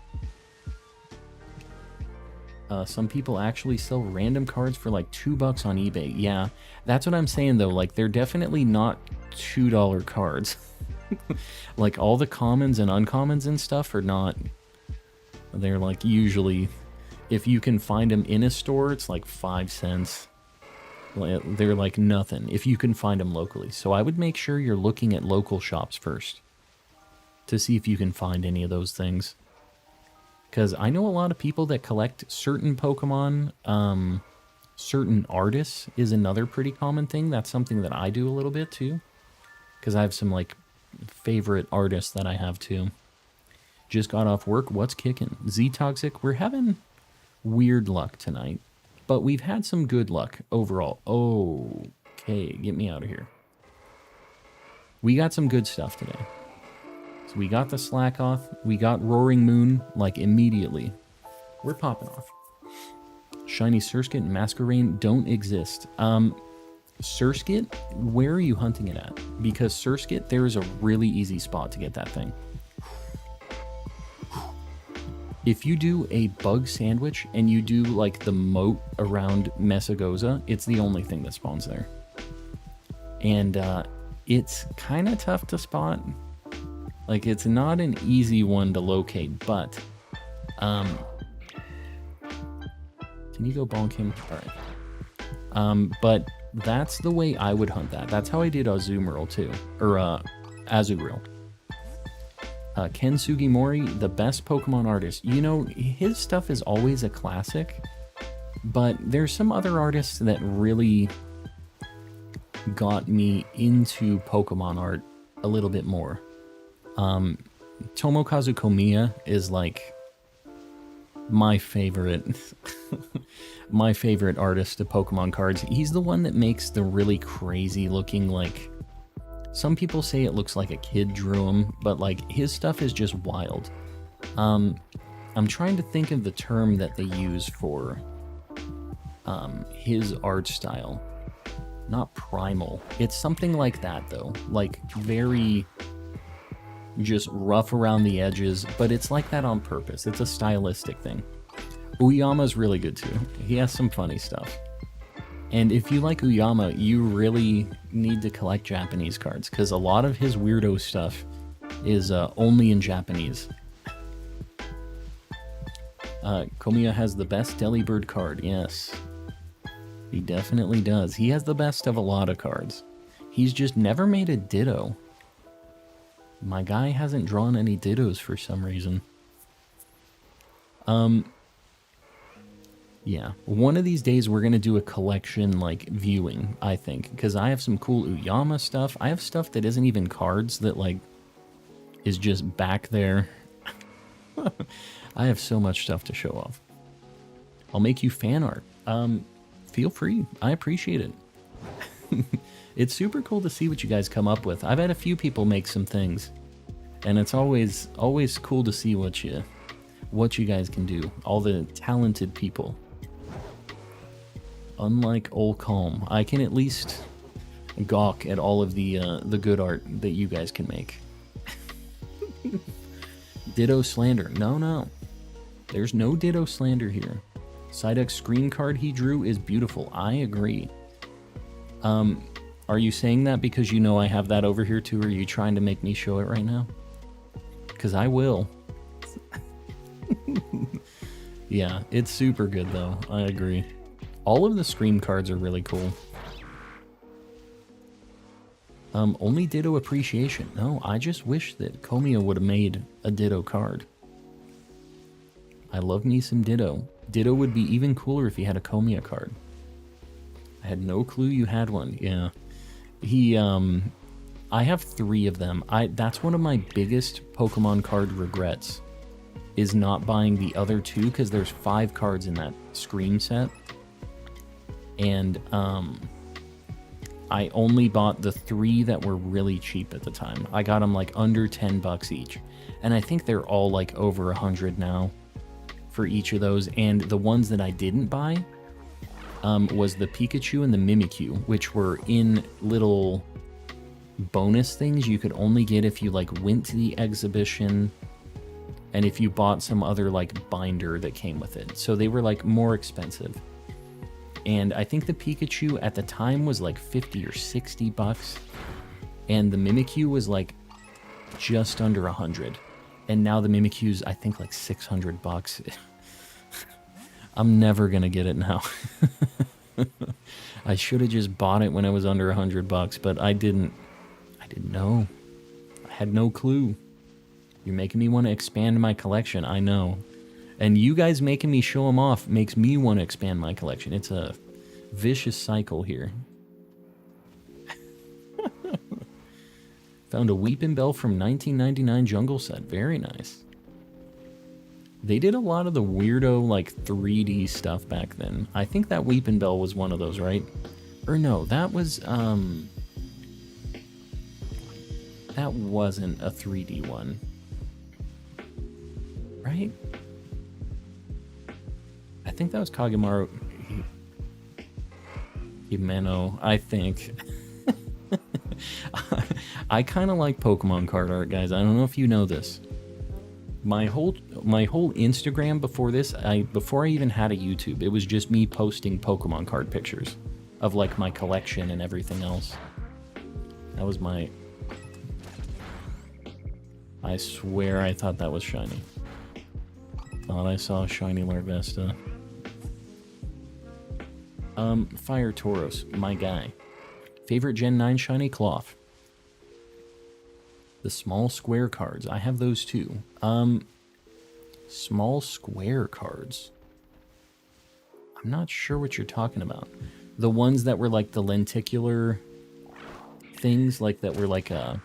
Some people actually sell random cards for like $2 on eBay. Yeah, that's what I'm saying though. Like they're definitely not $2 cards. Like all the commons and uncommons and stuff are not. They're like usually, if you can find them in a store, it's like 5 cents. They're like nothing if you can find them locally. So I would make sure you're looking at local shops first to see if you can find any of those things. Because I know a lot of people that collect certain Pokemon, certain artists is another pretty common thing. That's something that I do a little bit too. Because I have some like favorite artists that I have too. Just got off work. What's kicking? Z-Toxic, we're having weird luck tonight. But we've had some good luck overall. Okay, get me out of here. We got some good stuff today. So we got the Slakoth. We got Roaring Moon, like, immediately. We're popping off. Shiny Surskit and Masquerain don't exist. Surskit, where are you hunting it at? Because Surskit, there is a really easy spot to get that thing. If you do a bug sandwich and you do like the moat around Mesagoza, it's the only thing that spawns there. And it's kind of tough to spot. Like it's not an easy one to locate, but can you go bonk him? All right. But that's the way I would hunt that. That's how I did Azumarill too, or Azurill. Ken Sugimori, the best Pokemon artist. You know, his stuff is always a classic, but there's some other artists that really got me into Pokemon art a little bit more. Tomokazu Komiya is like my favorite my favorite artist of Pokemon cards. He's the one that makes the really crazy looking, like, some people say it looks like a kid drew him, but like his stuff is just wild. I'm trying to think of the term that they use for his art style. Not primal. It's something like that though. Like very just rough around the edges, but it's like that on purpose. It's a stylistic thing. Uyama's really good too. He has some funny stuff. And if you like Uyama, you really need to collect Japanese cards, because a lot of his weirdo stuff is only in Japanese. Komiya has the best Delibird card, yes. He definitely does. He has the best of a lot of cards. He's just never made a Ditto. My guy hasn't drawn any Dittos for some reason. Yeah, one of these days we're going to do a collection, like, viewing, I think. Because I have some cool Uyama stuff. I have stuff that isn't even cards that, like, is just back there. I have so much stuff to show off. I'll make you fan art. Feel free. I appreciate it. It's super cool to see what you guys come up with. I've had a few people make some things, and it's always cool to see what you guys can do. All the talented people. Unlike Old Calm, I can at least gawk at all of the good art that you guys can make. Ditto slander. No. There's no Ditto slander here. Psyduck's screen card he drew is beautiful. I agree. Are you saying that because you know I have that over here too? Or are you trying to make me show it right now? Because I will. Yeah, it's super good though. I agree. All of the Scream cards are really cool. Only Ditto appreciation. No, I just wish that Komiya would have made a Ditto card. I love me some Ditto. Ditto would be even cooler if he had a Komiya card. I had no clue you had one. Yeah. I have 3 of them. That's one of my biggest Pokemon card regrets, is not buying the other 2, because there's 5 cards in that Scream set. And I only bought the 3 that were really cheap at the time. I got them like under $10 each. And I think they're all like over 100 now for each of those. And the ones that I didn't buy was the Pikachu and the Mimikyu, which were in little bonus things you could only get if you like went to the exhibition and if you bought some other like binder that came with it. So they were like more expensive. And I think the Pikachu at the time was like 50 or 60 bucks. And the Mimikyu was like just under 100. And now the Mimikyu's I think like 600 bucks. I'm never gonna get it now. I should have just bought it when it was under 100 bucks, but I didn't know. I had no clue. You're making me want to expand my collection, I know. And you guys making me show them off makes me want to expand my collection. It's a vicious cycle here. Found a Weepin' Bell from 1999 Jungle Set. Very nice. They did a lot of the weirdo, like, 3D stuff back then. I think that Weepin' Bell was one of those, right? Or no, that was, that wasn't a 3D one. Right? I think that was Kagemaru Himeno, I think. I kind of like Pokemon card art, guys. I don't know if you know this. My whole Instagram before this, before I even had a YouTube, it was just me posting Pokemon card pictures of like my collection and everything else. That was my... I swear I thought that was shiny. Thought I saw a shiny Larvesta. Fire Tauros, my guy. Favorite Gen 9 shiny? Cloth. The small square cards. I have those too. Small square cards. I'm not sure what you're talking about. The ones that were like the lenticular things, like that were like a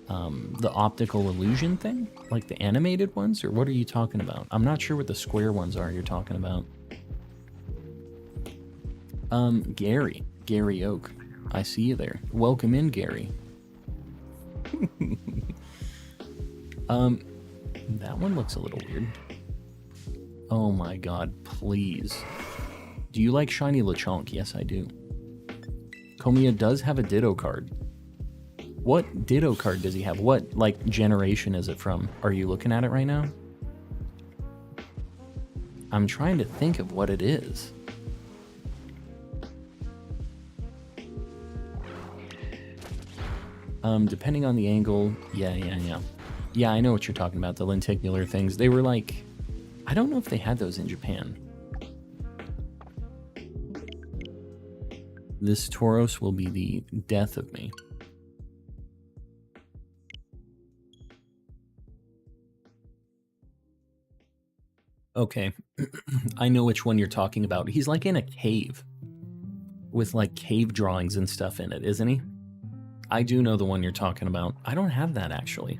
the optical illusion thing, like the animated ones, or what are you talking about? I'm not sure what the square ones are you're talking about. Gary Oak, I see you there. Welcome in, Gary. That one looks a little weird. Oh my god, please. Do you like Shiny Lechonk? Yes, I do. Komiya does have a Ditto card. What Ditto card does he have? What, like, generation is it from? Are you looking at it right now? I'm trying to think of what it is. Depending on the angle, yeah. Yeah, I know what you're talking about, the lenticular things. They were like, I don't know if they had those in Japan. This Tauros will be the death of me. Okay, I know which one you're talking about. He's like in a cave with like cave drawings and stuff in it, isn't he? I do know the one you're talking about. I don't have that, actually.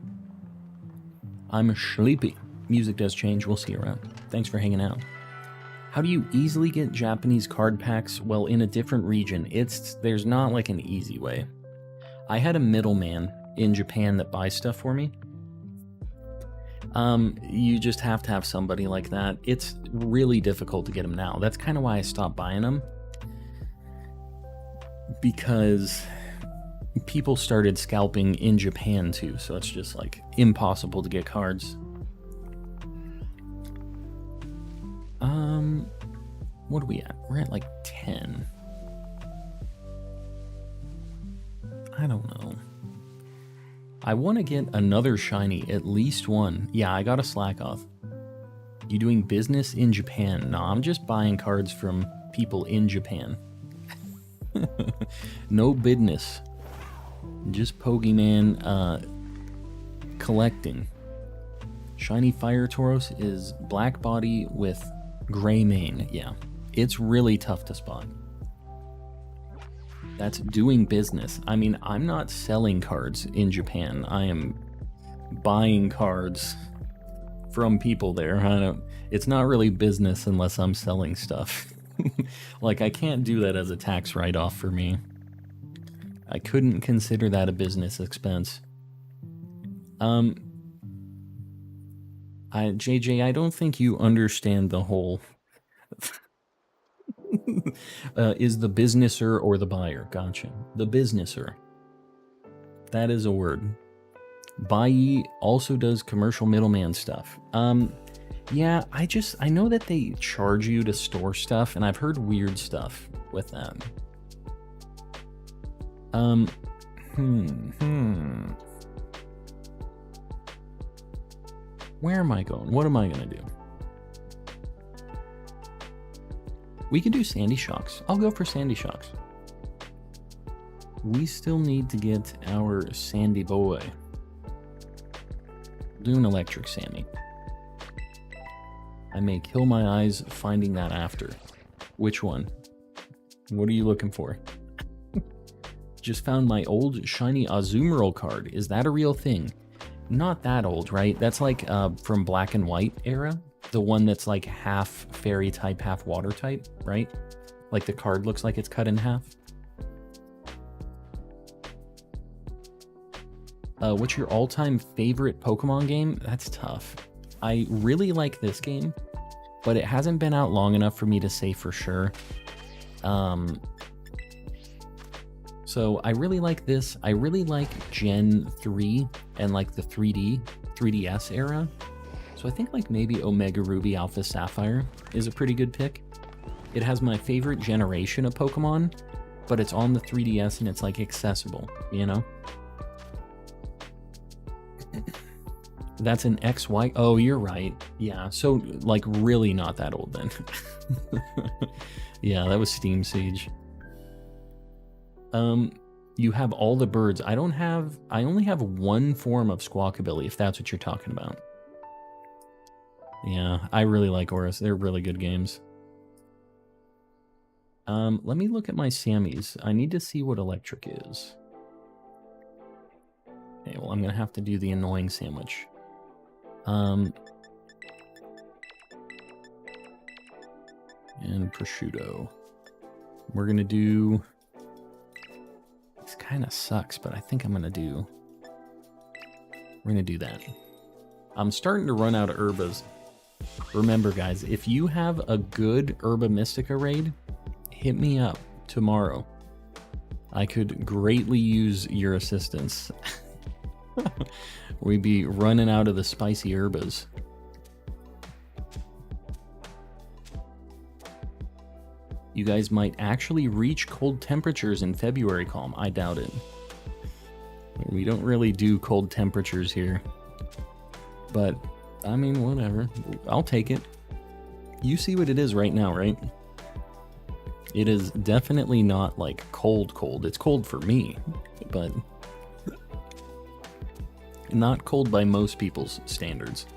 I'm sleepy. Music does change. We'll see you around. Thanks for hanging out. How do you easily get Japanese card packs? Well, in a different region. There's not like an easy way. I had a middleman in Japan that buys stuff for me. You just have to have somebody like that. It's really difficult to get them now. That's kind of why I stopped buying them. Because people started scalping in Japan too, so it's just like impossible to get cards. What are we at? We're at like 10. I don't know. I want to get another shiny, at least one. Yeah, I got a Slakoth. You doing business in Japan? No, I'm just buying cards from people in Japan. No business. Just Pokemon collecting. Shiny Fire Tauros is black body with gray mane. Yeah, it's really tough to spot. That's doing business. I mean, I'm not selling cards in Japan. I am buying cards from people there. It's not really business unless I'm selling stuff. Like, I can't do that as a tax write-off for me. I couldn't consider that a business expense. JJ, I don't think you understand the whole... is the businesser or the buyer. Gotcha. The businesser. That is a word. Buyee also does commercial middleman stuff. Yeah, I know that they charge you to store stuff, and I've heard weird stuff with that. Where am I going? What am I gonna do? We can do Sandy Shocks. I'll go for Sandy Shocks. We still need to get our Sandy boy. Do an Electric Sammy. I may kill my eyes finding that after. Which one? What are you looking for? Just found my old shiny Azumarill card. Is that a real thing? Not that old, right? That's like from Black and White era. The one that's like half fairy type, half water type, right? Like the card looks like it's cut in half. What's your all-time favorite Pokemon game? That's tough. I really like this game, but it hasn't been out long enough for me to say for sure. So I really like this. I really like Gen 3 and like the 3DS era. So I think like maybe Omega Ruby Alpha Sapphire is a pretty good pick. It has my favorite generation of Pokemon, but it's on the 3DS and it's like accessible, you know? That's an XY. Oh, you're right. Yeah, so like really not that old then. Yeah, that was Steam Siege. You have all the birds. I only have one form of Squawkabilly, if that's what you're talking about. Yeah, I really like Oris. They're really good games. Let me look at my Sammys. I need to see what electric is. Okay, well, I'm gonna have to do the annoying sandwich. And prosciutto. We're gonna do... This kind of sucks, but I think I'm gonna do... We're gonna do that. I'm starting to run out of herbas. Remember, guys, if you have a good Herba Mystica raid, hit me up tomorrow. I could greatly use your assistance. We'd be running out of the spicy herbas. You guys might actually reach cold temperatures in February, Calm. I doubt it. We don't really do cold temperatures here. But, I mean, whatever. I'll take it. You see what it is right now, right? It is definitely not, like, cold. It's cold for me, but not cold by most people's standards.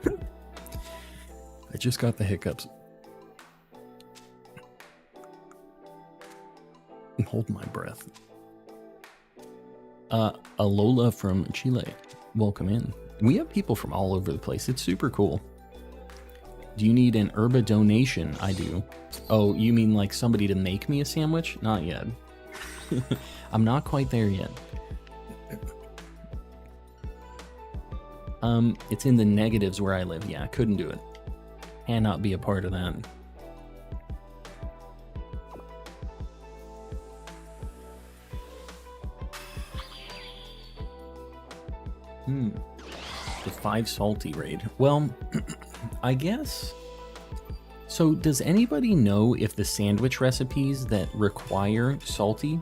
I just got the hiccups. Hold my breath. Alola from Chile. Welcome in. We have people from all over the place. It's super cool. Do you need an herba donation? I do. Oh, you mean like somebody to make me a sandwich? Not yet. I'm not quite there yet. It's in the negatives where I live. Yeah, I couldn't do it. Cannot be a part of that. The 5 salty raid. Well, I guess... So, does anybody know if the sandwich recipes that require salty,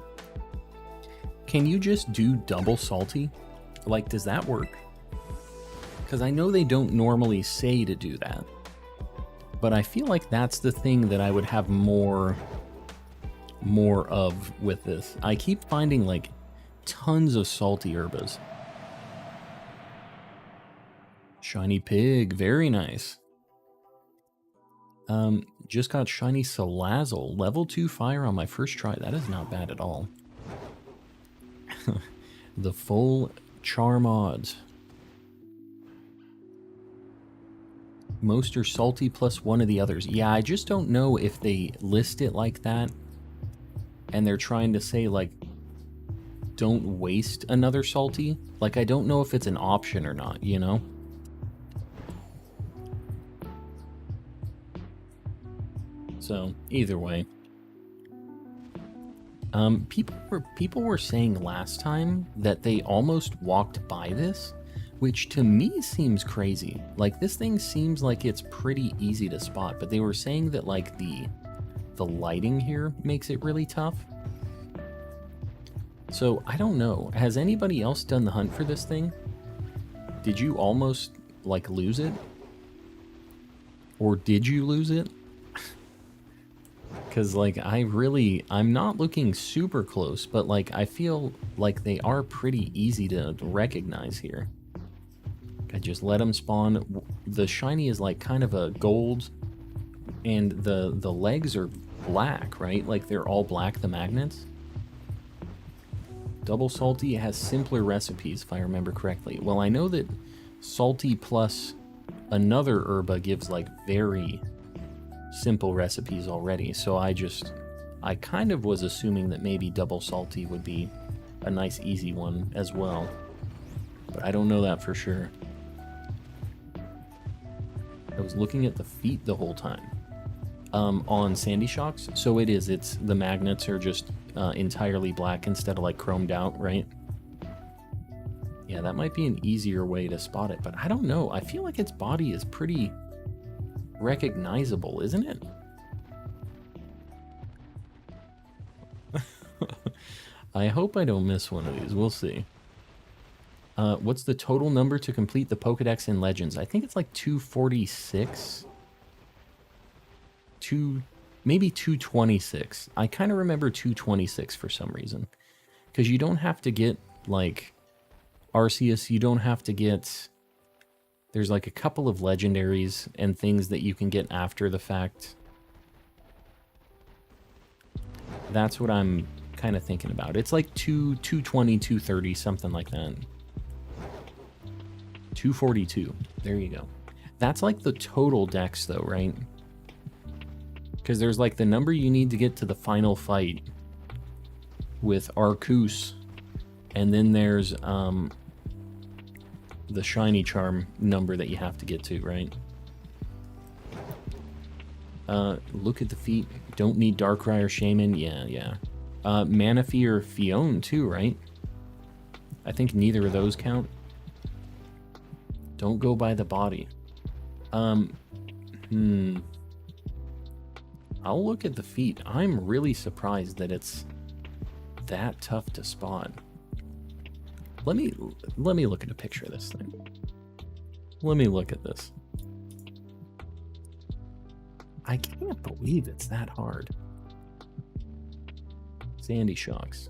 can you just do double salty? Like, does that work? Because I know they don't normally say to do that. But I feel like that's the thing that I would have more of with this. I keep finding, like, tons of salty herbas. Shiny pig, very nice. Just got shiny Salazzle, level 2 fire on my first try. That is not bad at all. The full Charmod. Most are salty plus one of the others. Yeah, I just don't know if they list it like that and they're trying to say, like, don't waste another salty. Like, I don't know if it's an option or not, you know? So, either way. People were saying last time that they almost walked by this, which to me seems crazy. Like, this thing seems like it's pretty easy to spot, but they were saying that, like, the lighting here makes it really tough. So, I don't know. Has anybody else done the hunt for this thing? Did you almost, like, lose it? Or did you lose it? Because, like, I'm not looking super close, but, like, I feel like they are pretty easy to recognize here. I just let them spawn. The shiny is, like, kind of a gold, and the legs are black, right? Like, they're all black, the magnets. Double salty has simpler recipes, if I remember correctly. Well, I know that salty plus another herba gives, like, very simple recipes already, so I kind of was assuming that maybe double salty would be a nice easy one as well, but I don't know that for sure. I was looking at the feet the whole time on Sandy Shocks, so it's the magnets are just entirely black instead of, like, chromed out, right? Yeah, that might be an easier way to spot it, but I don't know. I feel like its body is pretty recognizable, isn't it? I hope I don't miss one of these. We'll see. What's the total number to complete the Pokedex in Legends? I think it's like 246. Maybe 226. I kind of remember 226 for some reason. Because you don't have to get, like, Arceus, you don't have to get... There's, like, a couple of legendaries and things that you can get after the fact. That's what I'm kind of thinking about. It's like 220, 230, something like that. 242. There you go. That's like the total dex, though, right? Because there's like the number you need to get to the final fight with Arceus, and then there's the shiny charm number that you have to get to, right? Look at the feet. Don't need Darkrai or Shaman. Yeah. Manaphy or Fione too, right? I think neither of those count. Don't go by the body. I'll look at the feet. I'm really surprised that it's that tough to spot. Let me look at a picture of this thing. Let me look at this. I can't believe it's that hard. Sandy Shocks.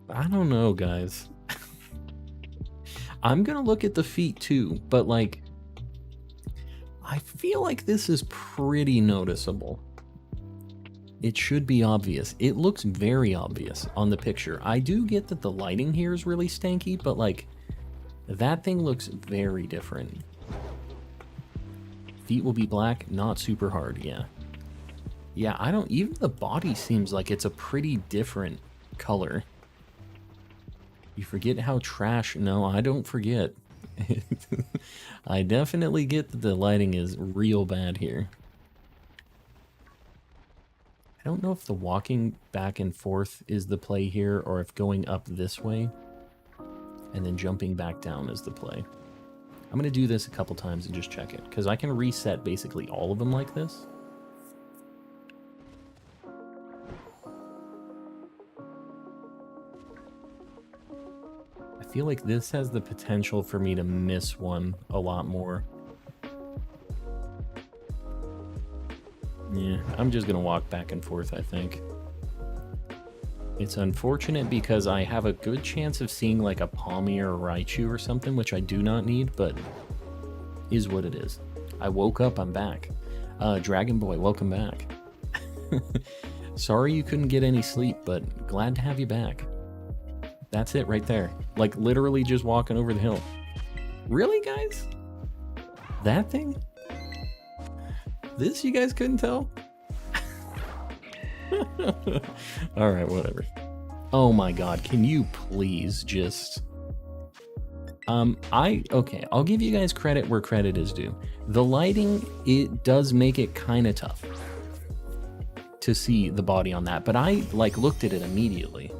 I don't know, guys. I'm gonna look at the feet too, but like, I feel like this is pretty noticeable. It should be obvious. It looks very obvious on the picture. I do get that the lighting here is really stanky, but like, that thing looks very different. Feet will be black, not super hard, yeah. Yeah, I don't, even the body seems like it's a pretty different color. You forget how trash, no, I don't forget. I definitely get that the lighting is real bad here. I don't know if the walking back and forth is the play here, or if going up this way and then jumping back down is the play. I'm going to do this a couple times and just check it, because I can reset basically all of them like this. I feel like this has the potential for me to miss one a lot more. Yeah, I'm just going to walk back and forth, I think. It's unfortunate because I have a good chance of seeing like a Palmy or a Raichu or something, which I do not need, but is what it is. I woke up, I'm back. Dragon Boy, welcome back. Sorry you couldn't get any sleep, but glad to have you back. That's it right there. Like literally just walking over the hill. Really, guys? That thing? This you guys couldn't tell? Alright, whatever. Oh my god, can you please just... Okay, I'll give you guys credit where credit is due. The lighting, it does make it kind of tough to see the body on that, but I, like, looked at it immediately.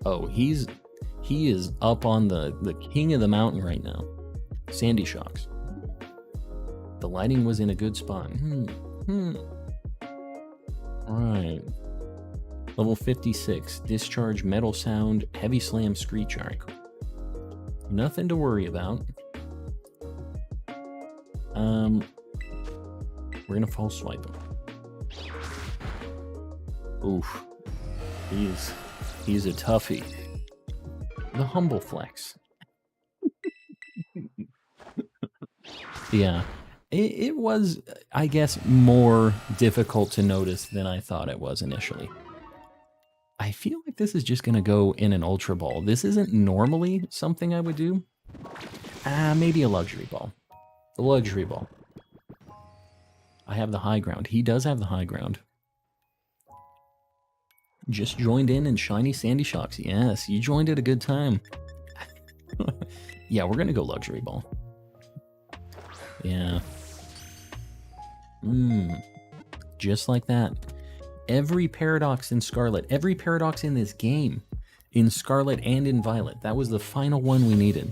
Oh, he is up on the king of the mountain right now. Sandy Shocks. The lighting was in a good spot. Alright. Level 56. Discharge, Metal Sound, Heavy Slam, Screech. Alright, cool. Nothing to worry about. We're gonna false swipe him. Oof. He's a toughie. The humble flex. Yeah. It was, I guess, more difficult to notice than I thought it was initially. I feel like this is just going to go in an Ultra Ball. This isn't normally something I would do. Maybe a Luxury Ball. The Luxury Ball. I have the high ground. He does have the high ground. Just joined in Shiny Sandy Shocks. Yes, you joined at a good time. Yeah, we're going to go Luxury Ball. Yeah. Just like that. Every Paradox in Scarlet, every Paradox in this game, in Scarlet and in Violet, that was the final one we needed.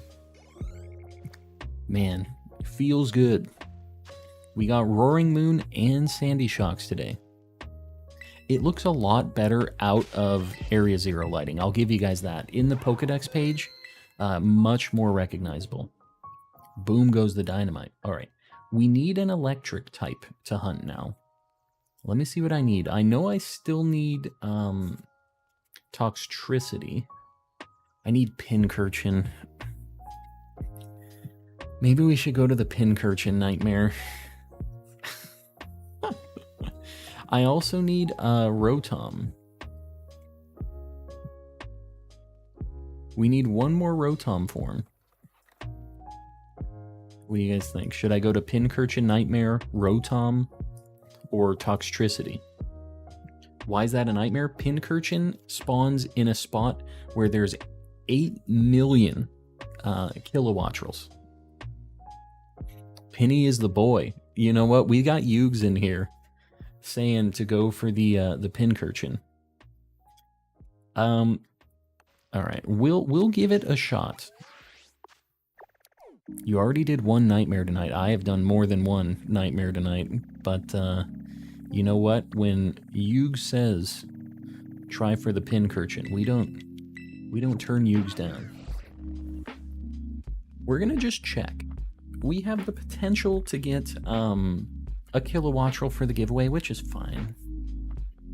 Man, feels good. We got Roaring Moon and Sandy Shocks today. It looks a lot better out of Area Zero lighting. I'll give you guys that. In the Pokedex page, much more recognizable. Boom goes the dynamite. All right. We need an electric type to hunt now. Let me see what I need. I know I still need Toxtricity. I need Pincurchin. Maybe we should go to the Pincurchin nightmare. I also need Rotom. We need one more Rotom form. What do you guys think? Should I go to Pincurchin Nightmare, Rotom, or Toxtricity? Why is that a nightmare? Pincurchin spawns in a spot where there's 8 million Kilowattrels. Penny is the boy. You know what? We got Yugs in here saying to go for the Pincurchin. All right, we'll give it a shot. You already did one nightmare tonight. I have done more than one nightmare tonight, but you know what? When Yugs says try for the Pincurchin, we don't turn Yugs down. We're gonna just check. We have the potential to get a Kilowattrel for the giveaway, which is fine.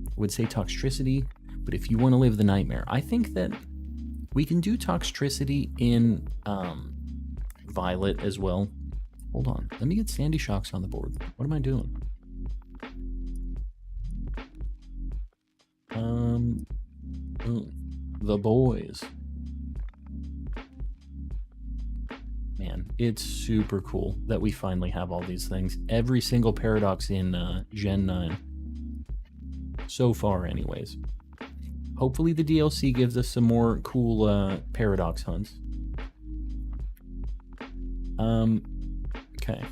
I would say Toxtricity, but if you want to live the nightmare, I think that we can do Toxtricity in Violet as well. Hold on, let me get Sandy Shocks on the board. What am I doing? The boys. Man, it's super cool that we finally have all these things. Every single Paradox in Gen 9. So far, anyways. Hopefully the DLC gives us some more cool Paradox hunts. Okay.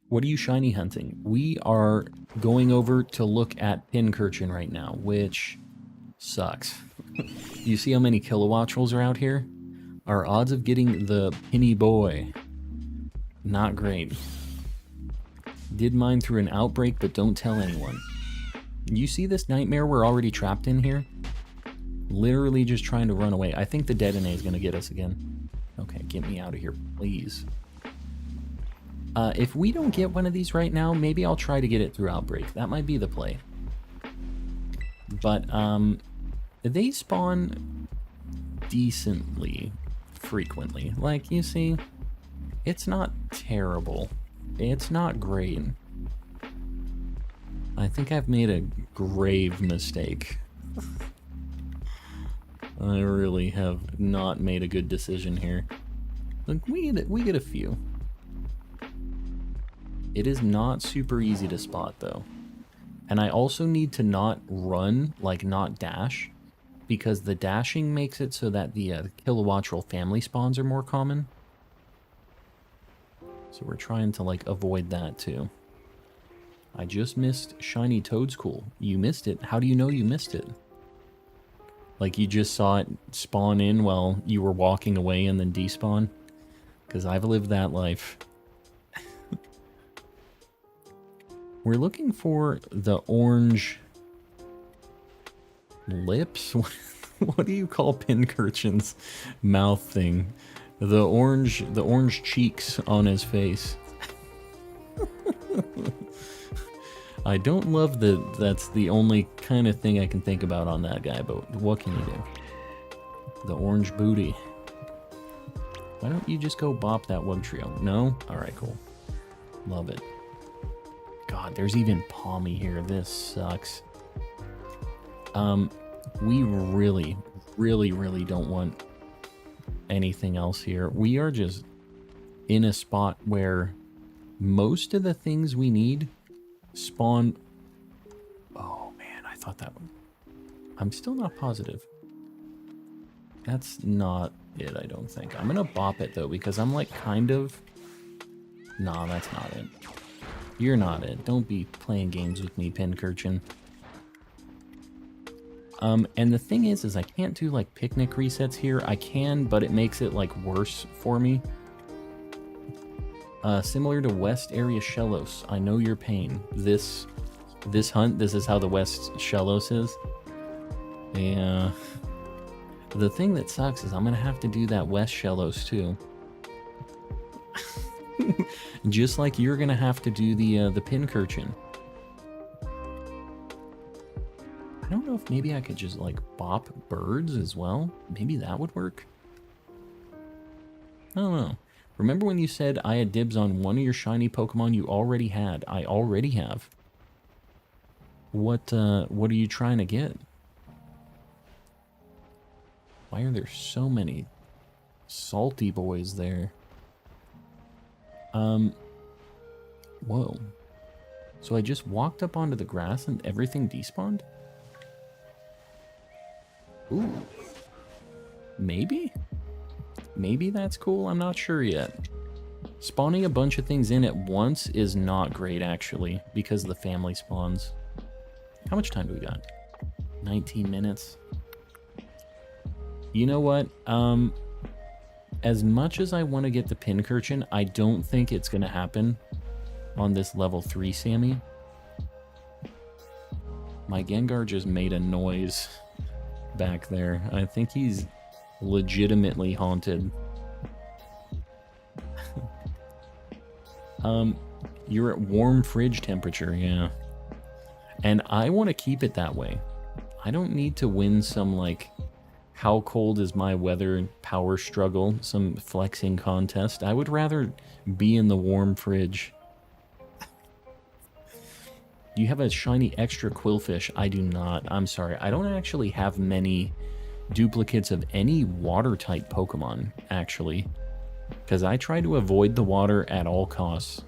What are you shiny hunting? We are going over to look at Pincurchin right now, which sucks. You see how many Kilowattrels are out here? Our odds of getting the Penny Boy, not great. Did mine through an outbreak, but don't tell anyone. You see this nightmare we're already trapped in here? Literally just trying to run away. I think the Dedenne is going to get us again. Okay, get me out of here, please. If we don't get one of these right now, maybe I'll try to get it through outbreak. That might be the play. But they spawn decently frequently. Like, you see, it's not terrible. It's not great. I think I've made a grave mistake. I really have not made a good decision here. Look, we get a few. It is not super easy to spot though. And I also need to not run, like not dash, because the dashing makes it so that the Kilowattrel family spawns are more common. So we're trying to like avoid that too. I just missed Shiny Toadstool. You missed it. How do you know you missed it? Like you just saw it spawn in while you were walking away and then despawn? Because I've lived that life. We're looking for the orange lips? What do you call Pincurchin's mouth thing? The orange cheeks on his face. I don't love that that's the only kind of thing I can think about on that guy, but what can you do? The orange booty. Why don't you just go bop that Wugtrio? No? Alright, cool. Love it. God, there's even Palmy here. This sucks. We really don't want anything else here. We are just in a spot where most of the things we need spawn. Oh man, I thought that one. I'm still not positive. That's not it, I don't think. I'm gonna bop it though, because I'm like kind of. Nah, that's not it. You're not it. Don't be playing games with me, Pincurchin. And the thing is I can't do like picnic resets here. I can, but it makes it like worse for me. Similar to West Area Shellos, I know your pain. This hunt, this is how the West Shellos is. Yeah. The thing that sucks is I'm gonna have to do that West Shellos too. Just like you're gonna have to do the Pincurchin. maybe I could just, like, bop birds as well? Maybe that would work? I don't know. Remember when you said I had dibs on one of your shiny Pokemon you already had? I already have. What are you trying to get? Why are there so many salty boys there? Whoa. So I just walked up onto the grass and everything despawned? Ooh. Maybe? Maybe that's cool? I'm not sure yet. Spawning a bunch of things in at once is not great, actually, because of the family spawns. How much time do we got? 19 minutes. You know what? As much as I want to get the Pincurchin, I don't think it's going to happen on this level 3 Sammy. My Gengar just made a noise back there. I think he's legitimately haunted. You're at warm fridge temperature, yeah. And I want to keep it that way. I don't need to win some, like, how cold is my weather power struggle, some flexing contest. I would rather be in the warm fridge. Do you have a shiny extra Quillfish? I do not. I'm sorry. I don't actually have many duplicates of any water-type Pokemon, actually. Because I try to avoid the water at all costs.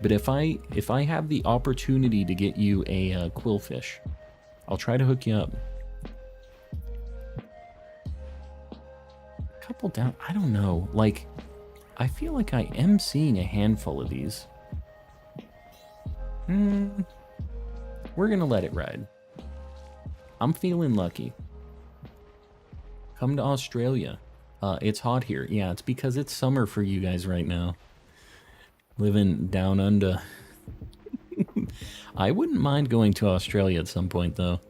But if I have the opportunity to get you a Quillfish, I'll try to hook you up. A couple down. I don't know. Like, I feel like I am seeing a handful of these. We're gonna let it ride. I'm feeling lucky. Come to Australia. It's hot here. Yeah, it's because it's summer for you guys right now. Living down under. I wouldn't mind going to Australia at some point, though.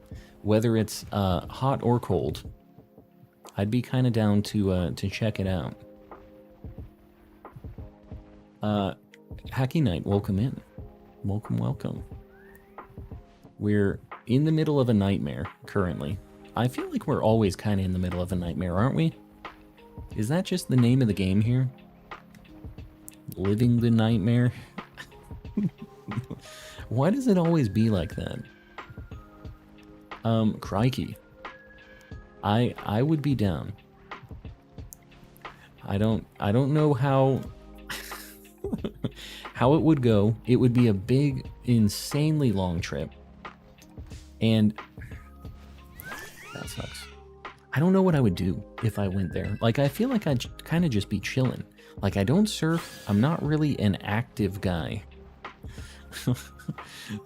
Whether it's hot or cold. I'd be kind of down to check it out. Hacky Knight, welcome in. Welcome, welcome. We're in the middle of a nightmare, currently. I feel like we're always kind of in the middle of a nightmare, aren't we? Is that just the name of the game here? Living the nightmare? Why does it always be like that? Crikey. I would be down. I don't know how how it would go. It would be a big, insanely long trip. And that sucks. I don't know what I would do if I went there. Like, I feel like I'd kind of just be chilling. Like, I don't surf. I'm not really an active guy.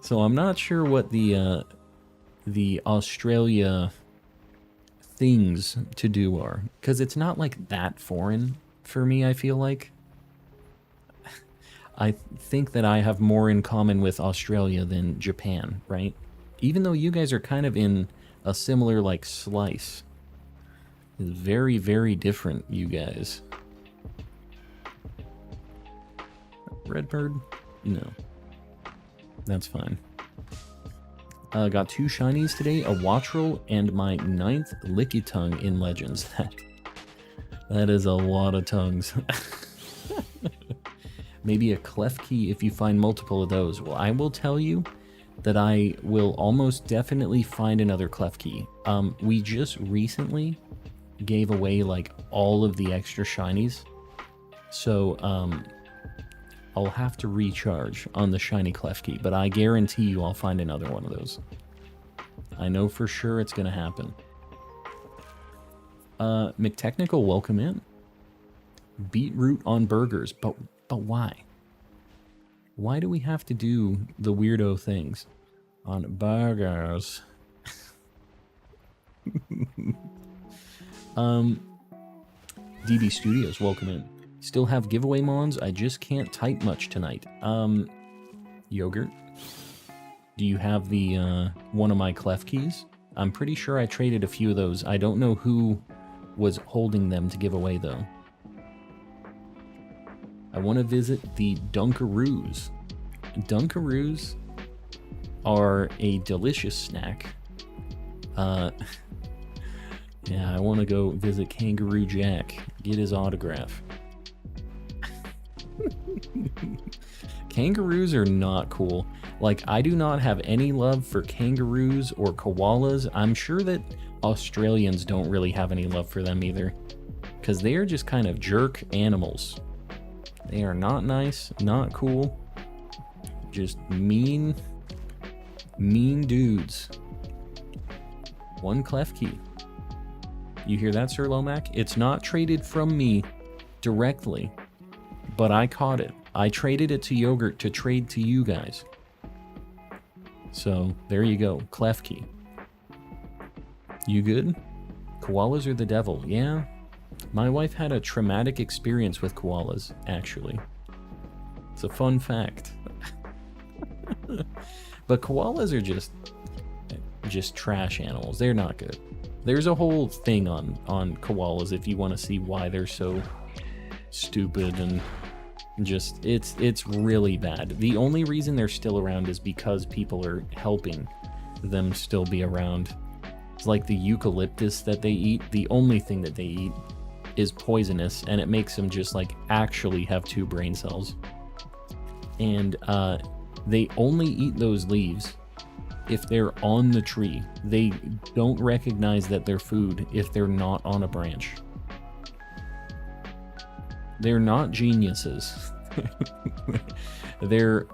So I'm not sure what the Australia things to do are. Because it's not, like, that foreign for me, I feel like. I think that I have more in common with Australia than Japan, right? Even though you guys are kind of in a similar, like, slice. It's very, very different, you guys. Redbird? No. That's fine. Got 2 shinies today, a Wattrel, and my 9th Lickitung in Legends. That is a lot of tongues. Maybe a Klefki if you find multiple of those. Well, I will tell you that I will almost definitely find another Klefki. We just recently gave away, like, all of the extra shinies. So, I'll have to recharge on the shiny Klefki, but I guarantee you I'll find another one of those. I know for sure it's gonna happen. McTechnical, welcome in. Beetroot on burgers, but why? Why do we have to do the weirdo things on burgers? DB Studios, welcome in. Still have giveaway mons. I just can't type much tonight. Yogurt. Do you have the one of my Klefkis? I'm pretty sure I traded a few of those. I don't know who was holding them to give away though. I want to visit the Dunkaroos. Dunkaroos are a delicious snack. Yeah, I want to go visit Kangaroo Jack, get his autograph. Kangaroos are not cool. Like, I do not have any love for kangaroos or koalas. I'm sure that Australians don't really have any love for them either, because they are just kind of jerk animals. They are not nice, not cool, just mean dudes. One clef key. You hear that, Sir Lomac? It's not traded from me directly, but I caught it. I traded it to Yogurt to trade to you guys. So, there you go. Clef key. You good? Koalas are the devil. Yeah. My wife had a traumatic experience with koalas, actually. It's a fun fact. But koalas are just trash animals. They're not good. There's a whole thing on koalas if you want to see why they're so stupid and just it's really bad. The only reason they're still around is because people are helping them still be around. It's like the eucalyptus that they eat. The only thing that they eat is poisonous, and it makes them just like actually have 2 brain cells. And they only eat those leaves if they're on the tree. They don't recognize that they're food if they're not on a branch. They're not geniuses. They're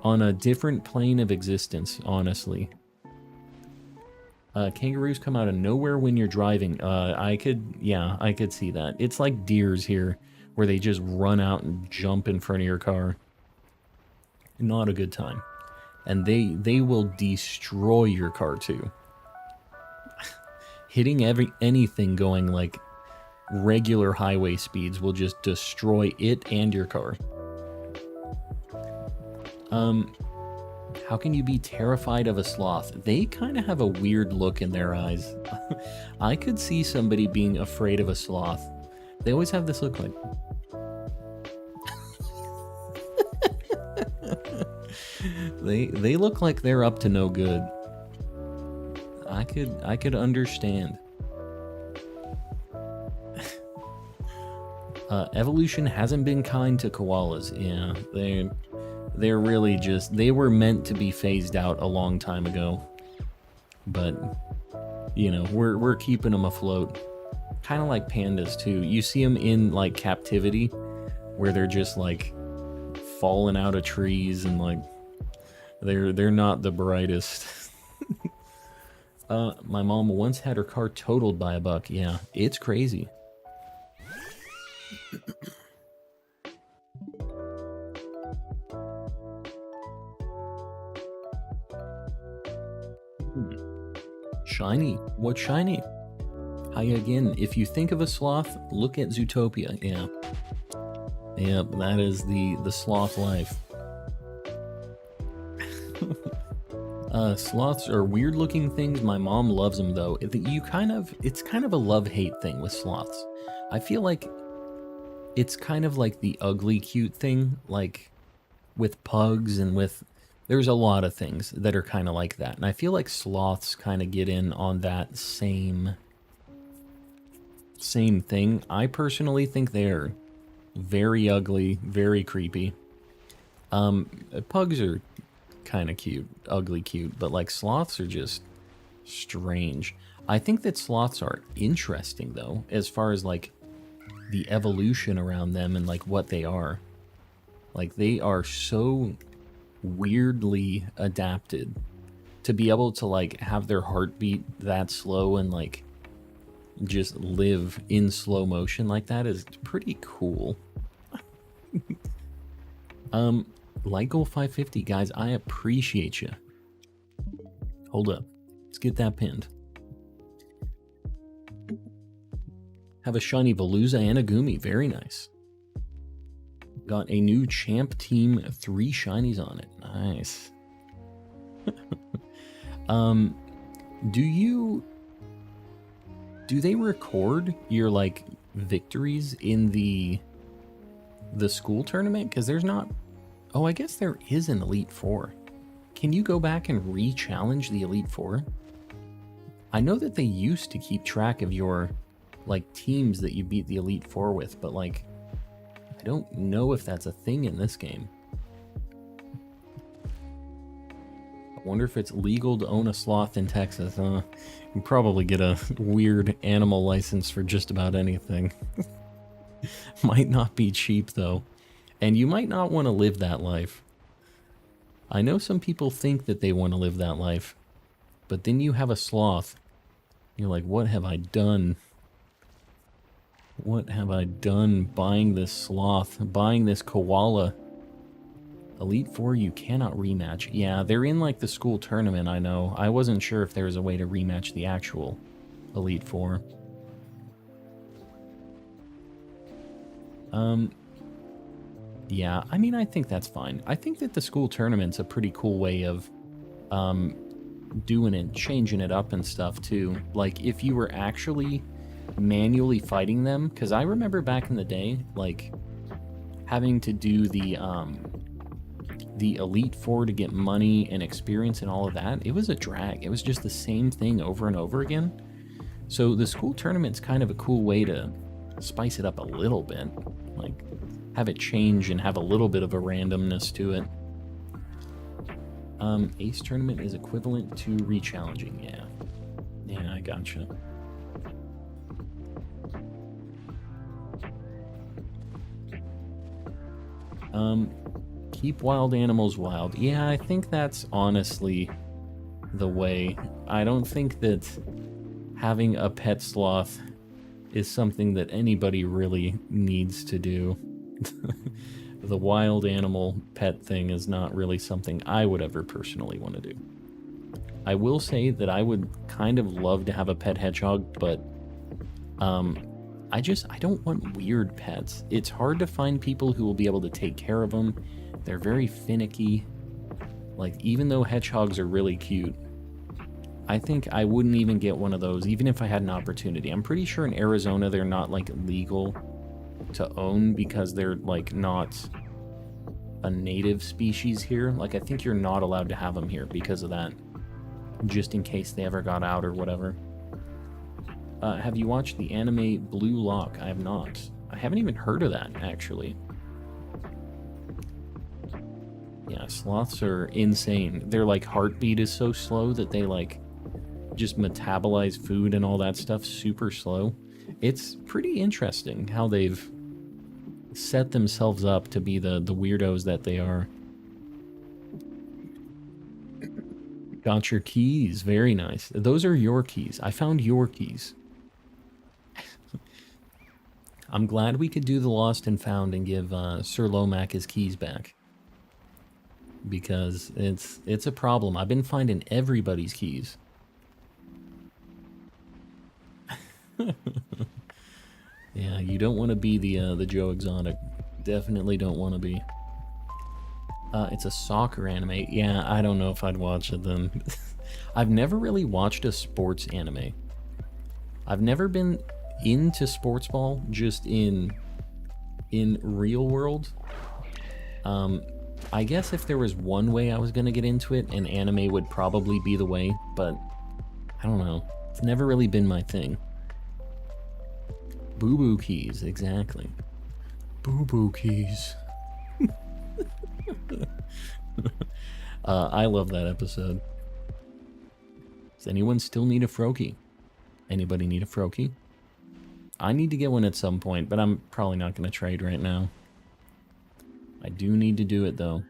on a different plane of existence, honestly. Kangaroos come out of nowhere when you're driving. I could see that. It's like deers here, where they just run out and jump in front of your car. Not a good time. And they will destroy your car too. Hitting anything going like regular highway speeds will just destroy it and your car. How can you be terrified of a sloth? They kind of have a weird look in their eyes. I could see somebody being afraid of a sloth. They always have this look like... They look like they're up to no good. I could understand. Evolution hasn't been kind to koalas. Yeah, they're really just, they were meant to be phased out a long time ago. But you know, we're keeping them afloat. Kind of like pandas too. You see them in like captivity, where they're just like falling out of trees and like they're not the brightest. My mom once had her car totaled by a buck. Yeah, it's crazy. Shiny. What shiny? Hi again. If you think of a sloth, look at Zootopia. Yeah. Yep, that is the sloth life. Sloths are weird looking things. My mom loves them though. It's kind of a love-hate thing with sloths. I feel like it's kind of like the ugly cute thing, like with pugs and with, there's a lot of things that are kind of like that. And I feel like sloths kind of get in on that same thing. I personally think they're very ugly, very creepy. Pugs are kind of cute, ugly cute, but like sloths are just strange. I think that sloths are interesting though, as far as like the evolution around them and like what they are. Like they are so weirdly adapted to be able to like have their heartbeat that slow and like just live in slow motion like that is pretty cool. Light goal 550, guys, I appreciate you. Hold up, let's get that pinned. Have a shiny Veluza and a Gumi, very nice. Got a new Champ Team 3 shinies on it, nice. Do they record your like victories in the school tournament? Because there's not. Oh, I guess there is an Elite Four. Can you go back and re-challenge the Elite Four? I know that they used to keep track of your, like, teams that you beat the Elite Four with, but, like, I don't know if that's a thing in this game. I wonder if it's legal to own a sloth in Texas. You can probably get a weird animal license for just about anything. Might not be cheap, though. And you might not want to live that life. I know some people think that they want to live that life, but then you have a sloth. You're like, what have I done? What have I done buying this sloth, buying this koala? Elite Four, you cannot rematch. Yeah, they're in like the school tournament, I know. I wasn't sure if there was a way to rematch the actual Elite Four. Yeah, I mean, I think that's fine. I think that the school tournament's a pretty cool way of doing it, changing it up and stuff too. Like, if you were actually manually fighting them, because I remember back in the day, like, having to do the Elite Four to get money and experience and all of that, it was a drag. It was just the same thing over and over again. So the school tournament's kind of a cool way to spice it up a little bit. Like, have it change and have a little bit of a randomness to it. Ace tournament is equivalent to rechallenging, yeah. Yeah, I gotcha. Keep wild animals wild. Yeah, I think that's honestly the way. I don't think that having a pet sloth is something that anybody really needs to do. The wild animal pet thing is not really something I would ever personally want to do. I will say that I would kind of love to have a pet hedgehog, but I don't want weird pets. It's hard to find people who will be able to take care of them. They're very finicky. Like, even though hedgehogs are really cute, I think I wouldn't even get one of those, even if I had an opportunity. I'm pretty sure in Arizona they're not, like, legal to own because they're, like, not a native species here. Like, I think you're not allowed to have them here because of that, just in case they ever got out or whatever. Have you watched the anime Blue Lock? I have not. I haven't even heard of that, actually. Yeah, sloths are insane. Their, like, heartbeat is so slow that they, like, just metabolize food and all that stuff super slow. It's pretty interesting how they've set themselves up to be the weirdos that they are. Got your keys. Very nice. Those are your keys. I found your keys. I'm glad we could do the lost and found and give Sir Lomac his keys back. Because it's a problem. I've been finding everybody's keys. Yeah, you don't want to be the Joe Exotic. Definitely don't want to be. It's a soccer anime. Yeah, I don't know if I'd watch it then. I've never really watched a sports anime. I've never been into sports ball, just in real world. I guess if there was one way I was going to get into it, an anime would probably be the way, but I don't know. It's never really been my thing. Boo-boo keys, exactly. Boo-boo keys. I love that episode. Does anyone still need a Froakie? Anybody need a Froakie? I need to get one at some point, but I'm probably not going to trade right now. I do need to do it, though.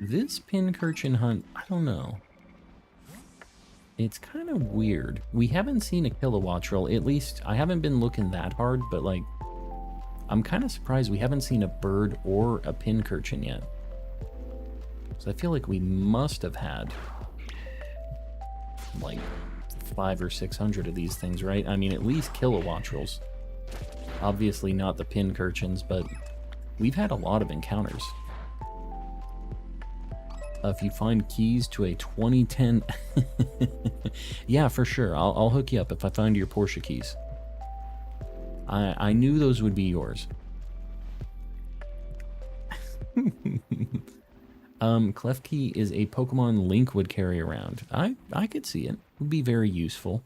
This Pincurchin hunt, I don't know. It's kind of weird. We haven't seen a Kilowattrel. At least, I haven't been looking that hard, but, like, I'm kind of surprised we haven't seen a bird or a Pincurchin yet. So I feel like we must have had, like, 500 or 600 of these things, right? I mean, at least Kilowattrels. Obviously not the Pincurchins, but we've had a lot of encounters. If you find keys to a 2010... Yeah, for sure. I'll hook you up if I find your Porsche keys. I knew those would be yours. Klefki is a Pokemon Link would carry around. I could see it. It would be very useful.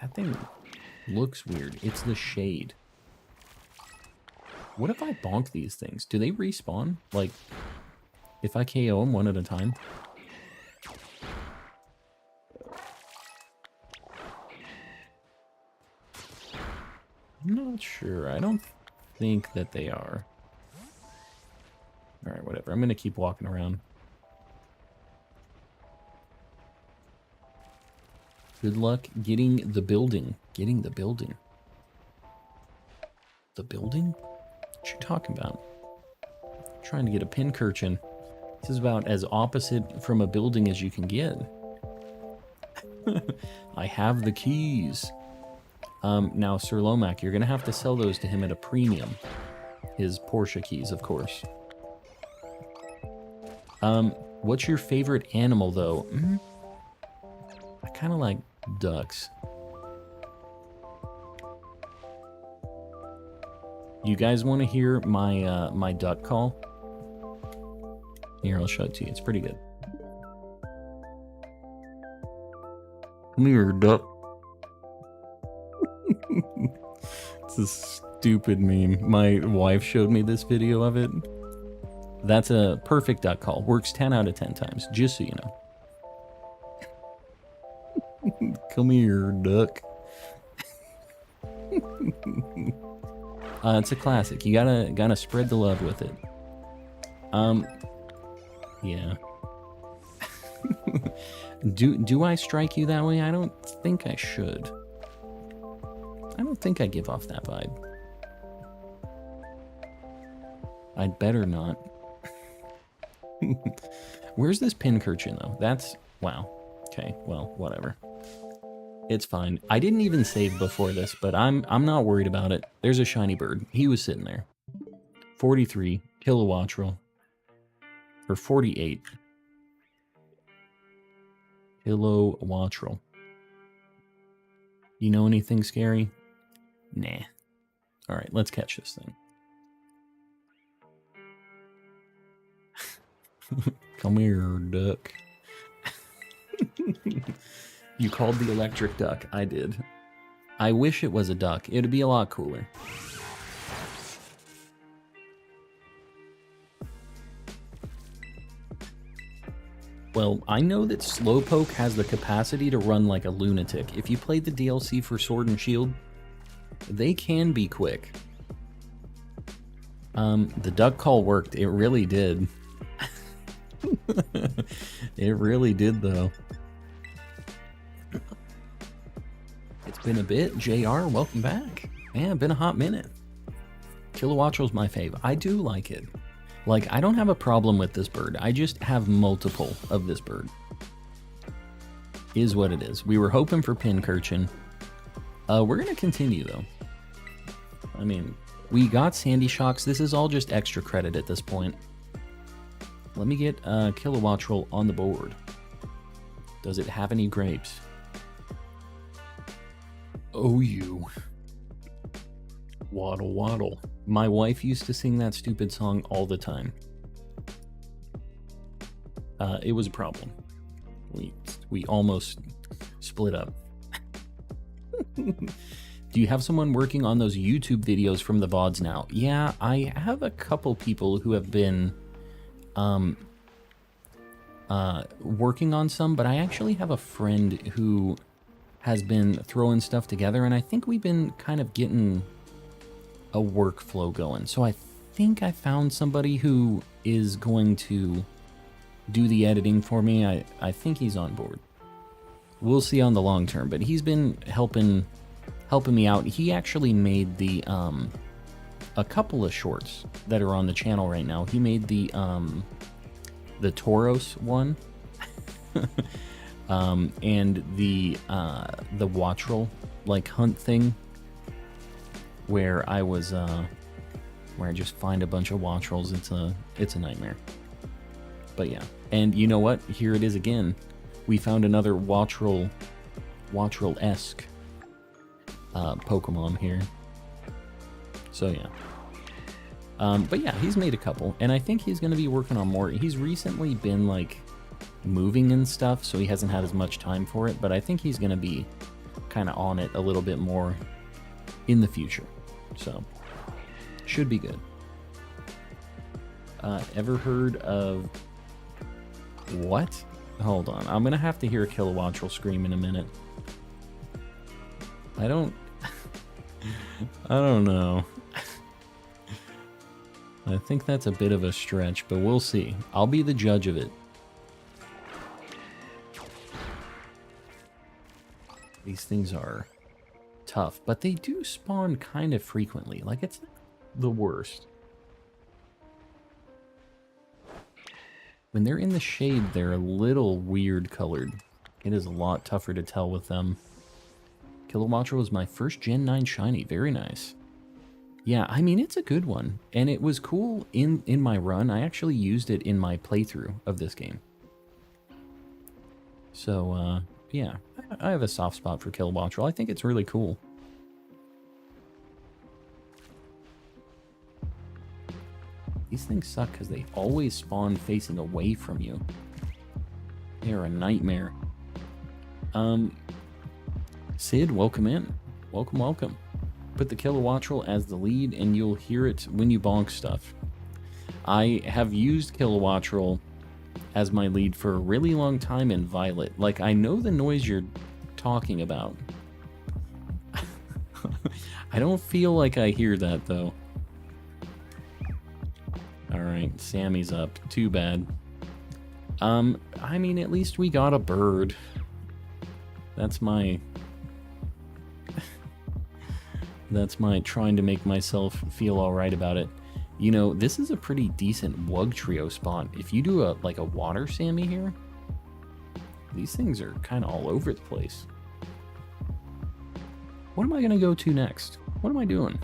That thing looks weird. It's the shade. What if I bonk these things? Do they respawn? Like, if I KO them one at a time? I'm not sure. I don't think that they are. Alright, whatever. I'm going to keep walking around. Good luck getting the building. Getting the building. The building? What you talking about? I'm trying to get a Pincurchin. This is about as opposite from a building as you can get. I have the keys. Now, Sir Lomac, you're going to have to sell those to him at a premium. His Porsche keys, of course. What's your favorite animal, though? I kind of like ducks. You guys want to hear my my duck call? Here, I'll show it to you. It's pretty good. Come here, duck. It's a stupid meme. My wife showed me this video of it. That's a perfect duck call. Works 10 out of 10 times, just so you know. Come here, duck. It's a classic. You gotta spread the love with it. Yeah. Do I strike you that way? I don't think I should. I don't think I give off that vibe. I'd better not. Where's this Pincurchin, though? That's... wow. Okay, well, whatever. It's fine. I didn't even save before this, but I'm not worried about it. There's a shiny bird. He was sitting there. 43. Kilowattrel. Or 48. Kilowattrel. You know anything scary? Nah. Alright, let's catch this thing. Come here, duck. You called the electric duck. I did. I wish it was a duck. It'd be a lot cooler. Well, I know that Slowpoke has the capacity to run like a lunatic. If you played the DLC for Sword and Shield, they can be quick. The duck call worked. It really did. It really did, though. It's been a bit. JR, welcome back. Man, been a hot minute. Kilowattrel's my fave. I do like it. Like, I don't have a problem with this bird. I just have multiple of this bird. Is what it is. We were hoping for Pincurchin. We're going to continue, though. I mean, we got Sandy Shocks. This is all just extra credit at this point. Let me get Kilowattrel on the board. Does it have any grapes? Oh, you. Waddle, waddle. My wife used to sing that stupid song all the time. It was a problem. We almost split up. Do you have someone working on those YouTube videos from the VODs now? Yeah, I have a couple people who have been working on some, but I actually have a friend who has been throwing stuff together, and I think we've been kind of getting a workflow going. So I think I found somebody who is going to do the editing for me. I think he's on board. We'll see on the long term, but he's been helping me out. He actually made the a couple of shorts that are on the channel right now. He made the Tauros one. And the Wattrel like hunt thing where I was where I just find a bunch of Wattrels. It's a nightmare. But yeah, and you know what? Here it is again. We found another Wattrel-esque Pokemon here. So yeah. But yeah, he's made a couple, and I think he's going to be working on more. He's recently been, like, moving and stuff, so he hasn't had as much time for it, but I think he's going to be kind of on it a little bit more in the future. So, should be good. Ever heard of... What? Hold on, I'm going to have to hear a Kilowattrel scream in a minute. I don't know. I think that's a bit of a stretch, but we'll see. I'll be the judge of it. These things are tough, but they do spawn kind of frequently. Like, it's not the worst. When they're in the shade, they're a little weird colored. It is a lot tougher to tell with them. Kilowattrel was my first Gen 9 shiny. Very nice. Yeah, I mean, it's a good one. And it was cool in my run. I actually used it in my playthrough of this game. So, yeah, I have a soft spot for Kilowattrel. I think it's really cool. These things suck because they always spawn facing away from you. They're a nightmare. Sid, welcome in. Welcome, welcome. Put the Kilowattrel as the lead and you'll hear it when you bonk stuff. I have used Kilowattrel as my lead for a really long time in Violet. Like, I know the noise you're talking about. I don't feel like I hear that, though. Alright, Sammy's up. Too bad. I mean, at least we got a bird. That's my... That's my trying to make myself feel alright about it. You know, this is a pretty decent Wugtrio spawn. If you do a water Sammy here, these things are kind of all over the place. What am I going to go to next? What am I doing?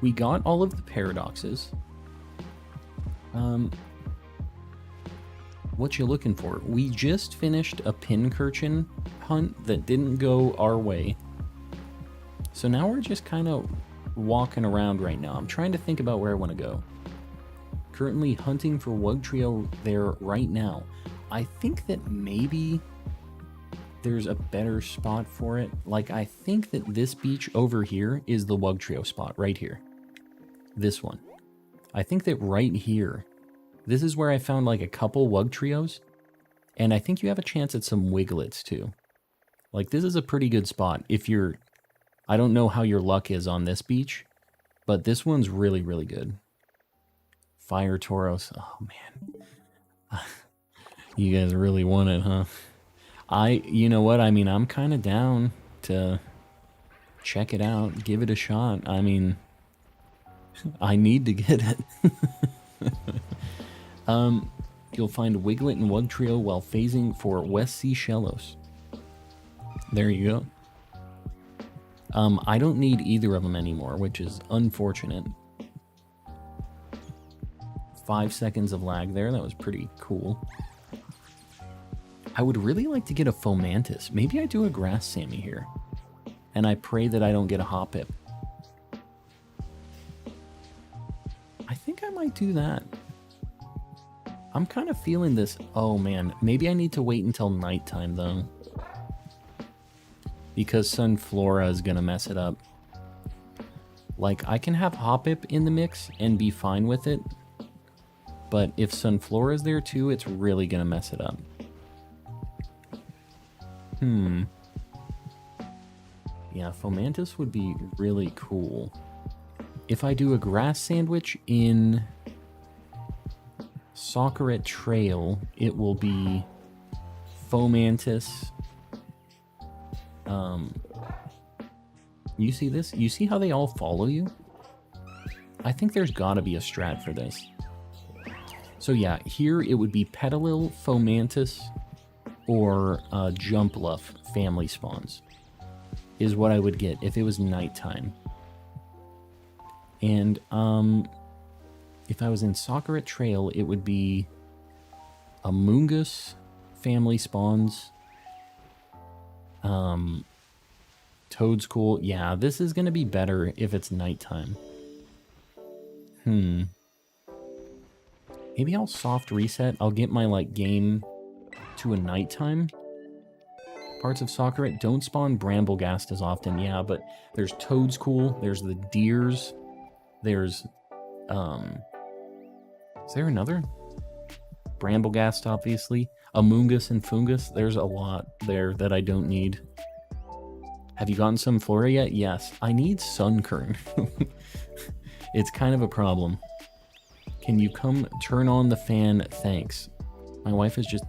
We got all of the paradoxes. What you looking for? We just finished a Pincurchin hunt that didn't go our way. So now we're just kind of walking around right now. I'm trying to think about where I want to go. Currently hunting for Wugtrio there right now. I think that maybe there's a better spot for it. Like, I think that this beach over here is the Wugtrio spot right here. This one. I think that right here, this is where I found like a couple Wugtrios. And I think you have a chance at some Wigglets too. Like, this is a pretty good spot if you're... I don't know how your luck is on this beach, but this one's really, really good. Fire Tauros. Oh, man. You guys really want it, huh? You know what? I mean, I'm kind of down to check it out, give it a shot. I mean, I need to get it. You'll find Wiglet and Wugtrio while phasing for West Sea Shellos. There you go. I don't need either of them anymore, which is unfortunate. 5 seconds of lag there. That was pretty cool. I would really like to get a Fomantis. Maybe I do a Grass Sammy here. And I pray that I don't get a Hoppip. I think I might do that. I'm kind of feeling this. Oh man, maybe I need to wait until nighttime though. Because Sunflora is going to mess it up. Like, I can have Hoppip in the mix and be fine with it. But if Sunflora is there too, it's really going to mess it up. Yeah, Fomantis would be really cool. If I do a grass sandwich in Sockeret Trail, it will be Fomantis. You see this? You see how they all follow you? I think there's gotta be a strat for this. So yeah, here it would be Petalil, Fomantis, or Jumpluff family spawns. Is what I would get if it was nighttime. And if I was in Sockeret Trail, it would be Amoonguss family spawns. Toad's cool. Yeah, this is going to be better if it's nighttime. Maybe I'll soft reset. I'll get my, like, game to a nighttime. Parts of Soccer don't spawn Bramblegast as often, yeah, but there's Toadskool, there's the Deers, there's, is there another? Bramblegast, obviously. Amoongus and Fungus, there's a lot there that I don't need. Have you gotten some Flora yet? Yes. I need Sunkern. It's kind of a problem. Can you come turn on the fan? Thanks. My wife is just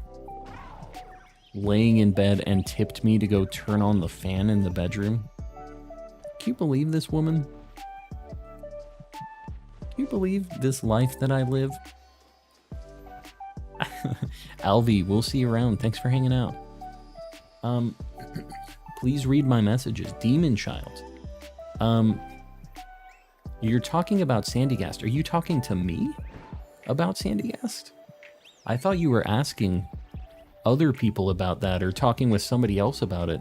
laying in bed and tipped me to go turn on the fan in the bedroom. Can you believe this woman? Can you believe this life that I live? Alvi, we'll see you around. Thanks for hanging out. Please read my messages. Demon Child. You're talking about Sandygast. Are you talking to me about Sandygast? I thought you were asking other people about that or talking with somebody else about it.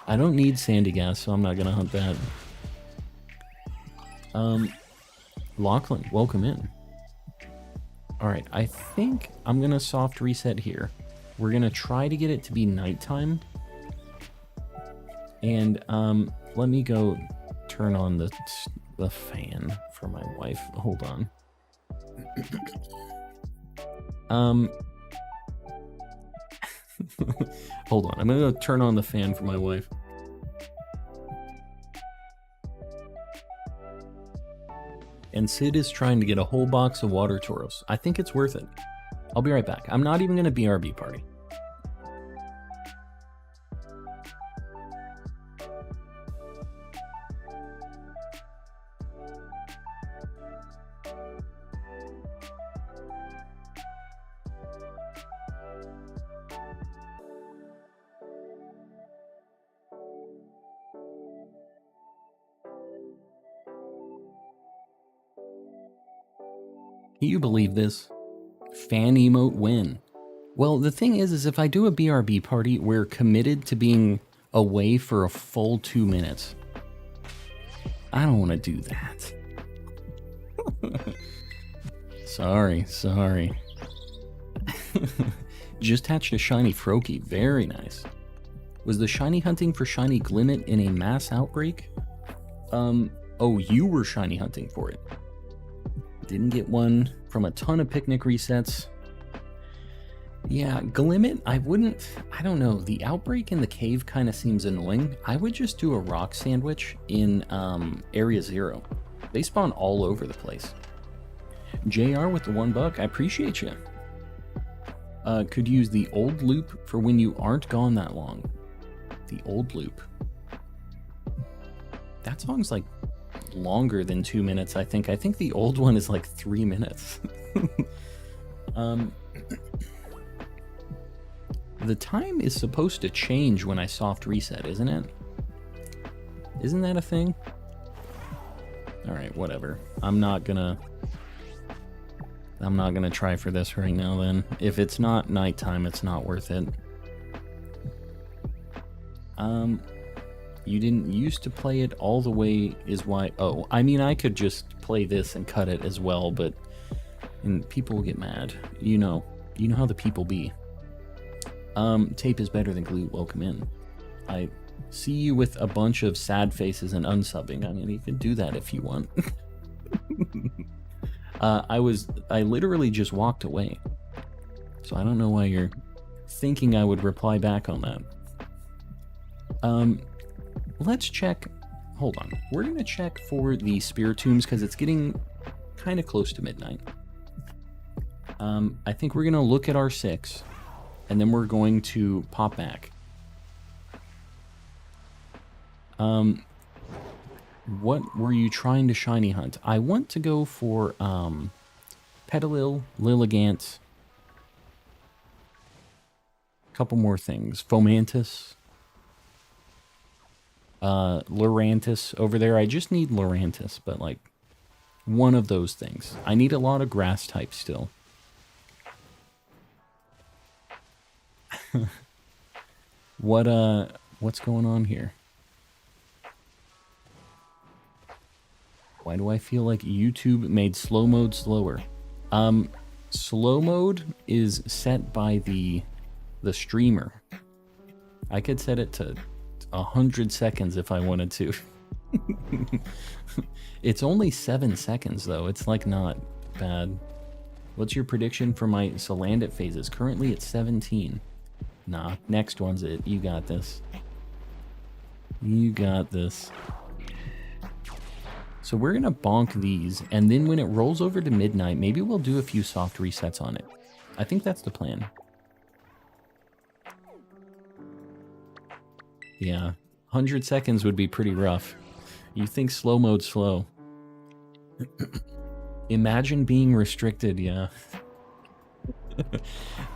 I don't need Sandygast, so I'm not gonna hunt that. Lachlan, welcome in. Alright, I think I'm gonna soft reset here. We're gonna try to get it to be nighttime. And let me go turn on the fan for my wife. Hold on. Hold on, I'm gonna turn on the fan for my wife. And Sid is trying to get a whole box of water Tauros. I think it's worth it. I'll be right back. I'm not even gonna BRB party. Can you believe this? Fan emote win. Well, the thing is if I do a BRB party, we're committed to being away for a full 2 minutes. I don't want to do that. Sorry. Just hatched a shiny Froakie. Very nice. Was the shiny hunting for shiny Glimmet in a mass outbreak? Oh, you were shiny hunting for it. Didn't get one from a ton of picnic resets. Yeah, Glimmet, I don't know. The outbreak in the cave kind of seems annoying. I would just do a rock sandwich in Area 0. They spawn all over the place. JR with the $1, I appreciate you. Could use the old loop for when you aren't gone that long. The old loop. That song's like longer than 2 minutes, I think. I think the old one is like 3 minutes. The time is supposed to change when I soft reset, isn't it? Isn't that a thing? Alright, whatever. I'm not gonna try for this right now then. If it's not nighttime, it's not worth it. You didn't used to play it all the way is why... Oh, I mean, I could just play this and cut it as well, but... And people will get mad. You know how the people be. Tape is better than glue. Welcome in. I see you with a bunch of sad faces and unsubbing. I mean, you can do that if you want. I literally just walked away. So I don't know why you're thinking I would reply back on that. Let's check. Hold on. We're going to check for the Spiritombs because it's getting kind of close to midnight. I think we're going to look at our 6 and then we're going to pop back. What were you trying to shiny hunt? I want to go for Petalil, Lilligant, a couple more things. Fomantis. Lurantis over there. I just need Lurantis, but like one of those things. I need a lot of grass type still. What's going on here? Why do I feel like YouTube made slow mode slower? Slow mode is set by the streamer. I could set it to 100 seconds if I wanted to. It's only 7 seconds though. It's like not bad. What's your prediction for my Salandit phases? Currently it's 17. Nah, next one's it. You got this. You got this. So we're gonna bonk these, and then when it rolls over to midnight, maybe we'll do a few soft resets on it. I think that's the plan. Yeah, 100 seconds would be pretty rough. You think slow mode slow. Imagine being restricted, yeah.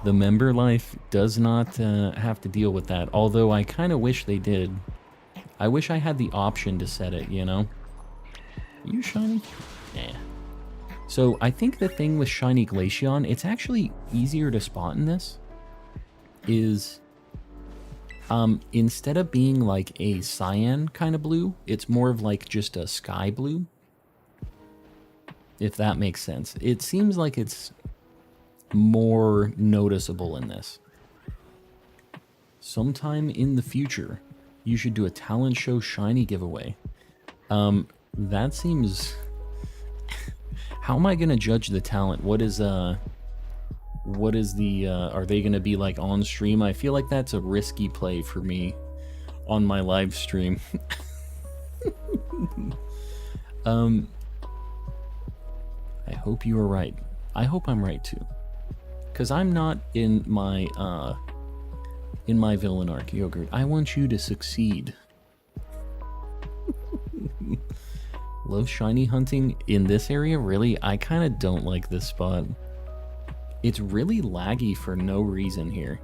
The member life does not have to deal with that, although I kind of wish they did. I wish I had the option to set it, you know? Are you shiny? Yeah. So I think the thing with Shiny Glaceon, it's actually easier to spot in this, is instead of being like a cyan kind of blue, it's more of like just a sky blue. If that makes sense. It seems like it's more noticeable in this. Sometime in the future, you should do a talent show shiny giveaway. That seems... How am I gonna judge the talent? What is the, are they gonna be like on stream? I feel like that's a risky play for me on my live stream. I hope you are right. I hope I'm right too. Cause I'm not in my villain arc, Yogurt. I want you to succeed. Love shiny hunting in this area, really? I kind of don't like this spot. It's really laggy for no reason here.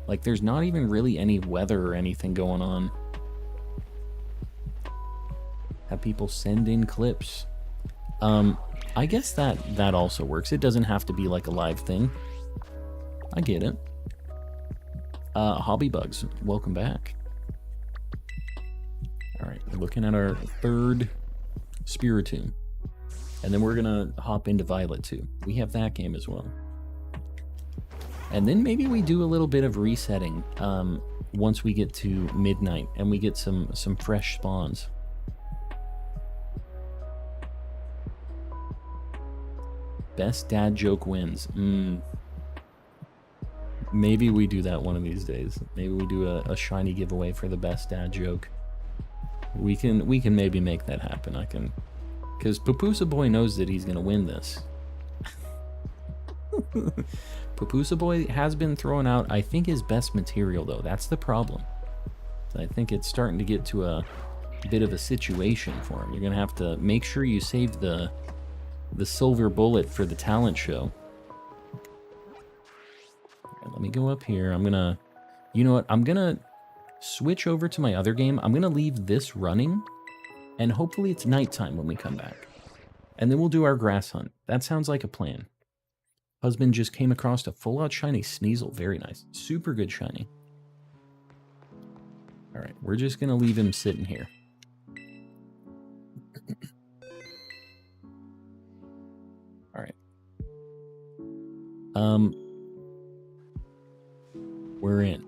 Like, there's not even really any weather or anything going on. Have people send in clips. I guess that also works. It doesn't have to be like a live thing. I get it. Hobby Bugs, welcome back. Alright, we're looking at our third Spiritomb. And then we're gonna hop into Violet too. We have that game as well. And then maybe we do a little bit of resetting once we get to midnight and we get some fresh spawns. Best dad joke wins. Maybe we do that one of these days. Maybe we do a shiny giveaway for the best dad joke. We can maybe make that happen. I can, because Papusa Boy knows that he's gonna win this. Papusa Boy has been throwing out, I think, his best material though. That's the problem. I think it's starting to get to a bit of a situation for him. You're gonna have to make sure you save the silver bullet for the talent show. Right, let me go up here. I'm gonna, you know what? I'm gonna switch over to my other game. I'm gonna leave this running, and hopefully it's nighttime when we come back. And then we'll do our grass hunt. That sounds like a plan. Husband just came across a full-out shiny Sneasel. Very nice. Super good shiny. Alright, we're just gonna leave him sitting here. Alright. We're in.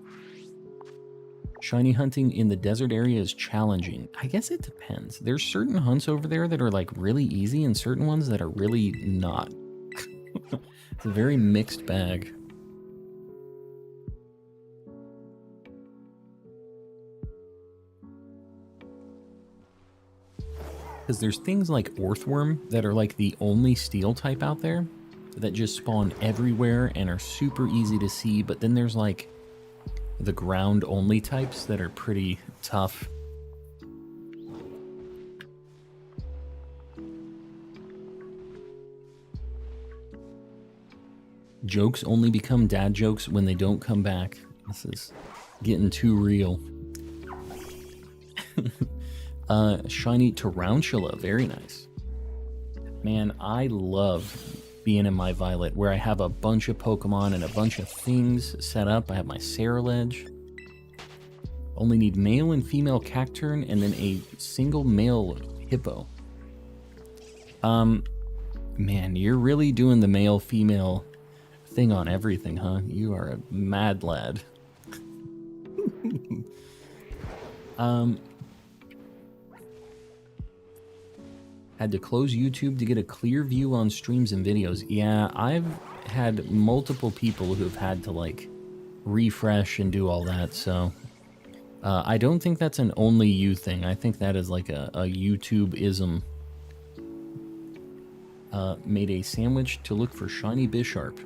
Shiny hunting in the desert area is challenging. I guess it depends. There's certain hunts over there that are like really easy and certain ones that are really not. It's a very mixed bag. Because there's things like Orthworm that are like the only steel type out there that just spawn everywhere and are super easy to see, but then there's like the ground only types that are pretty tough. Jokes only become dad jokes when they don't come back. This is getting too real. Shiny Tarantula, very nice. Man, I love being in my Violet, where I have a bunch of Pokemon and a bunch of things set up. I have my Cerulege. Only need male and female Cacturn and then a single male Hippo. Man, you're really doing the male-female thing on everything, huh? You are a mad lad. Had to close YouTube to get a clear view on streams and videos. Yeah, I've had multiple people who've had to, like, refresh and do all that, so... I don't think that's an only you thing. I think that is like a YouTube-ism. Made a sandwich to look for Shiny Bisharp.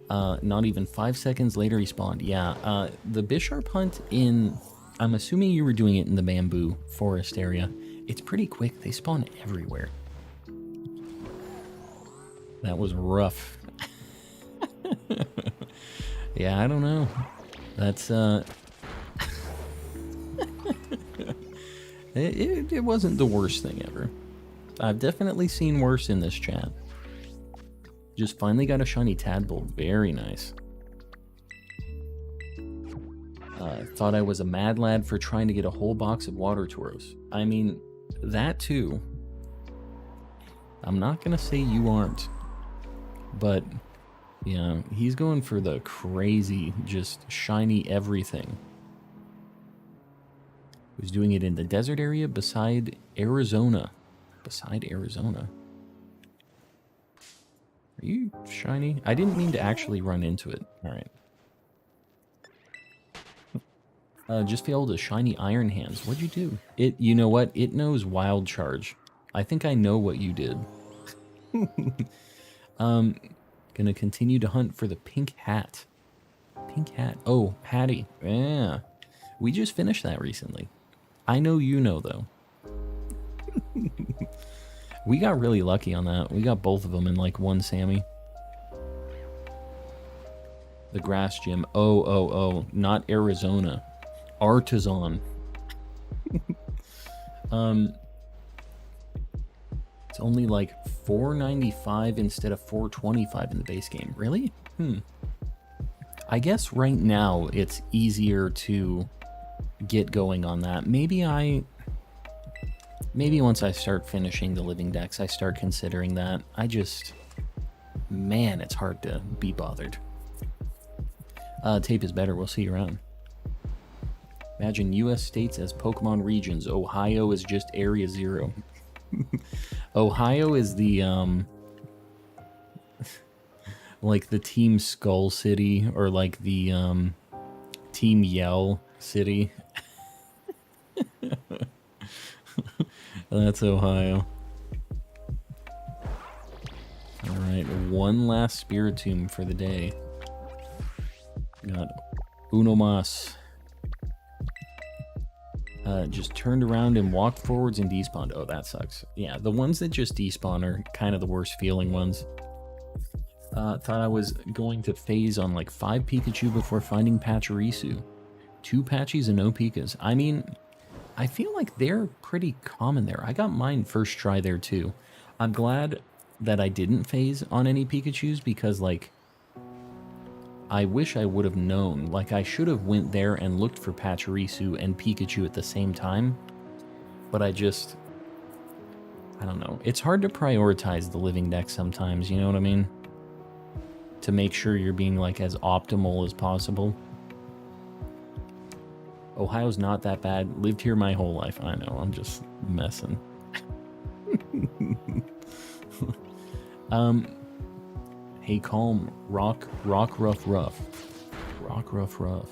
Not even 5 seconds later he spawned. Yeah, the Bisharp hunt in... I'm assuming you were doing it in the bamboo forest area. It's pretty quick. They spawn everywhere. That was rough. Yeah, I don't know. That's, It wasn't the worst thing ever. I've definitely seen worse in this chat. Just finally got a shiny Tadpole. Very nice. Thought I was a mad lad for trying to get a whole box of water toros. I mean, that too. I'm not gonna say you aren't. But, yeah, he's going for the crazy, just shiny everything. Was doing it in the desert area beside Arizona. Beside Arizona. Are you shiny? I didn't mean to actually run into it. Alright. Just failed a shiny Iron Hands. What'd you do? You know what? It knows Wild Charge. I think I know what you did. Gonna continue to hunt for the pink hat. Pink hat. Oh, Hattie. Yeah. We just finished that recently. I know you know, though. We got really lucky on that. We got both of them in, like, one Sammy. The grass gym. Oh. Not Arizona. Artisan. It's only, like, $4.95 instead of $4.25 in the base game. Really? I guess right now it's easier to... get going on that. Maybe once I start finishing the Living Dex, I start considering that. Man, it's hard to be bothered. Tape is better. We'll see you around. Imagine U.S. states as Pokemon regions. Ohio is just Area 0. Ohio is the, like the Team Skull City, or like the, Team Yell City. That's Ohio. Alright, one last Spiritomb for the day. Got uno mas. Just turned around and walked forwards and despawned. Oh, that sucks. Yeah, the ones that just despawn are kind of the worst feeling ones. Thought I was going to phase on like 5 Pikachu before finding Pachirisu. 2 Patchies and no Pikas. I mean, I feel like they're pretty common there. I got mine first try there too. I'm glad that I didn't phase on any Pikachus because, like, I wish I would have known. Like, I should have went there and looked for Pachirisu and Pikachu at the same time. But I don't know. It's hard to prioritize the Living Dex sometimes, you know what I mean? To make sure you're being, like, as optimal as possible. Ohio's not that bad. Lived here my whole life. I know, I'm just messing. Hey, calm. Rock, rough. Rock, rough.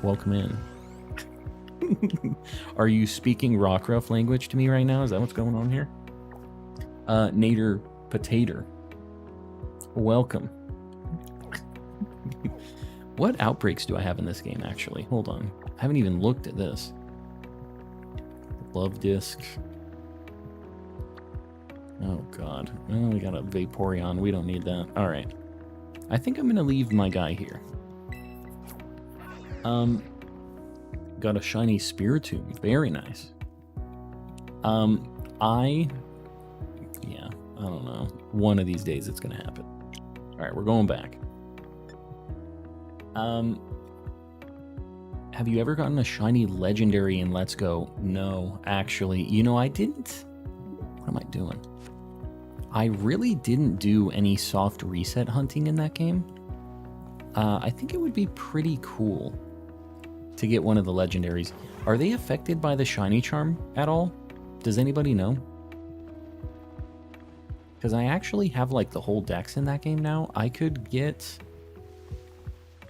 Welcome in. Are you speaking rock rough language to me right now? Is that what's going on here? Nader Potato. Welcome. What outbreaks do I have in this game, actually? Hold on. I haven't even looked at this. Love disc. Oh, God. Oh, we got a Vaporeon. We don't need that. Alright. I think I'm going to leave my guy here. Got a shiny Spiritomb. Very nice. Yeah, I don't know. One of these days it's going to happen. Alright, we're going back. Have you ever gotten a shiny legendary in Let's Go? No, actually. You know, I didn't... What am I doing? I really didn't do any soft reset hunting in that game. I think it would be pretty cool to get one of the legendaries. Are they affected by the shiny charm at all? Does anybody know? Because I actually have like the whole dex in that game now. I could get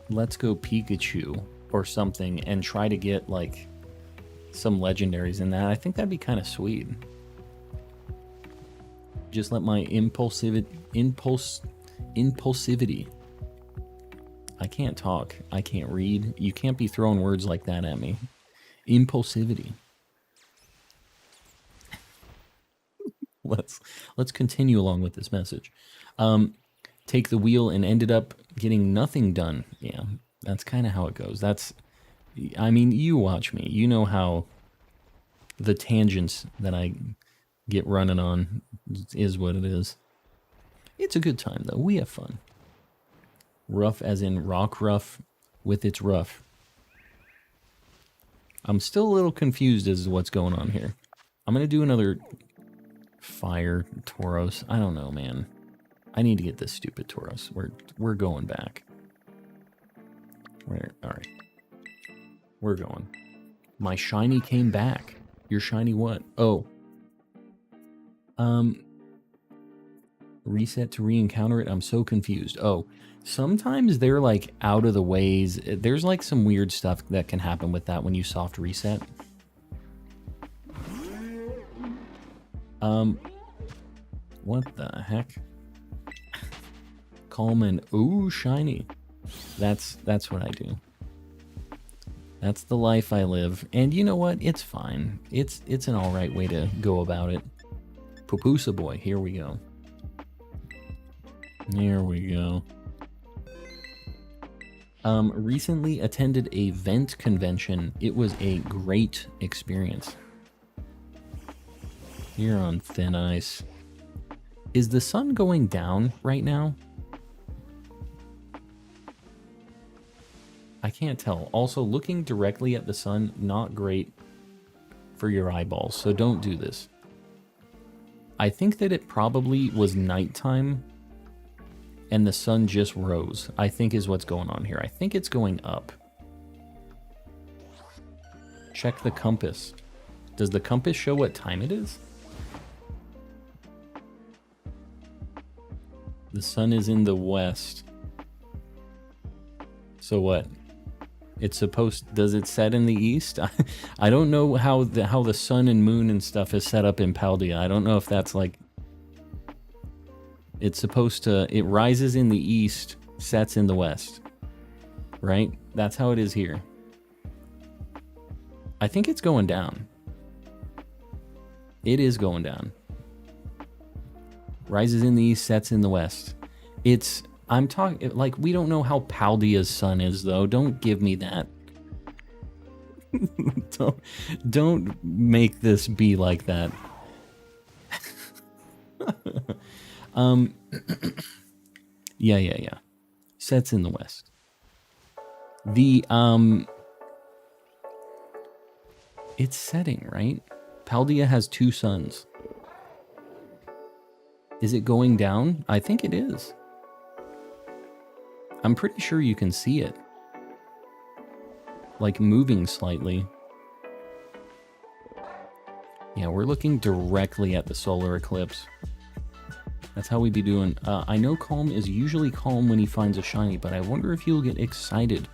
Let's Go Pikachu or something and try to get like some legendaries in that. I think that'd be kind of sweet. Just let my impulsivity. I can't talk. I can't read. You can't be throwing words like that at me. Impulsivity. Let's continue along with this message. Take the wheel and ended up getting nothing done. Yeah, that's kind of how it goes. I mean, you watch me. You know how the tangents that I get running on is what it is. It's a good time, though. We have fun. Rough as in rock rough with its rough. I'm still a little confused as to what's going on here. I'm going to do another fire Tauros. I don't know, man. I need to get this stupid Tauros. We're going back. All right. We're going. My shiny came back. Your shiny what? Oh. Reset to re-encounter it. I'm so confused. Oh, sometimes they're like out of the ways. There's like some weird stuff that can happen with that when you soft reset. What the heck? Calm and ooh, shiny. That's what I do. That's the life I live. And you know what? It's fine. It's an alright way to go about it. Pupusa boy, here we go. Here we go. Recently attended a vent convention. It was a great experience. You're on thin ice. Is the sun going down right now? I can't tell. Also, looking directly at the sun, not great for your eyeballs, so don't do this. I think that it probably was nighttime and the sun just rose, I think is what's going on here. I think it's going up. Check the compass. Does the compass show what time it is? The sun is in the west. So what? It's supposed... Does it set in the east? I don't know how the sun and moon and stuff is set up in Paldea. I don't know if that's like... It's supposed to... It rises in the east, sets in the west. Right? That's how it is here. I think it's going down. It is going down. Rises in the east, sets in the west. It's... I'm talking... Like, we don't know how Paldea's sun is, though. Don't give me that. Don't make this be like that. Yeah. Sets in the west. It's setting, right? Paldea has 2 suns. Is it going down? I think it is. I'm pretty sure you can see it. Like moving slightly. Yeah, we're looking directly at the solar eclipse. That's how we be doing. I know Calm is usually calm when he finds a shiny, but I wonder if he'll get excited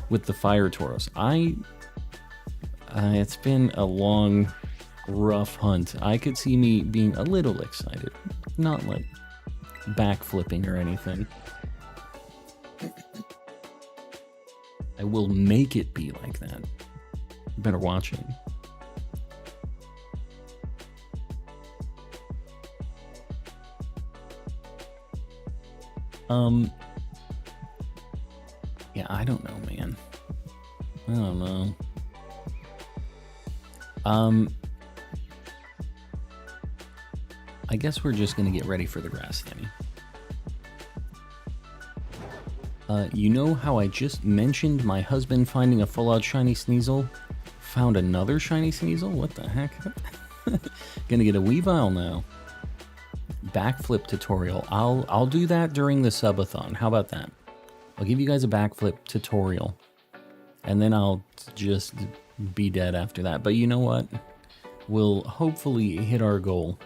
with the Fire Tauros. It's been a long, rough hunt. I could see me being a little excited. Not like backflipping or anything. I will make it be like that. You better watch it. Yeah, I don't know, man. I don't know. I guess we're just gonna get ready for the grass thingy. You know how I just mentioned my husband finding a full-out shiny Sneasel? Found another shiny Sneasel? What the heck? Gonna get a Weavile now. Backflip tutorial. I'll do that during the subathon. How about that? I'll give you guys a backflip tutorial. And then I'll just be dead after that. But you know what? We'll hopefully hit our goal.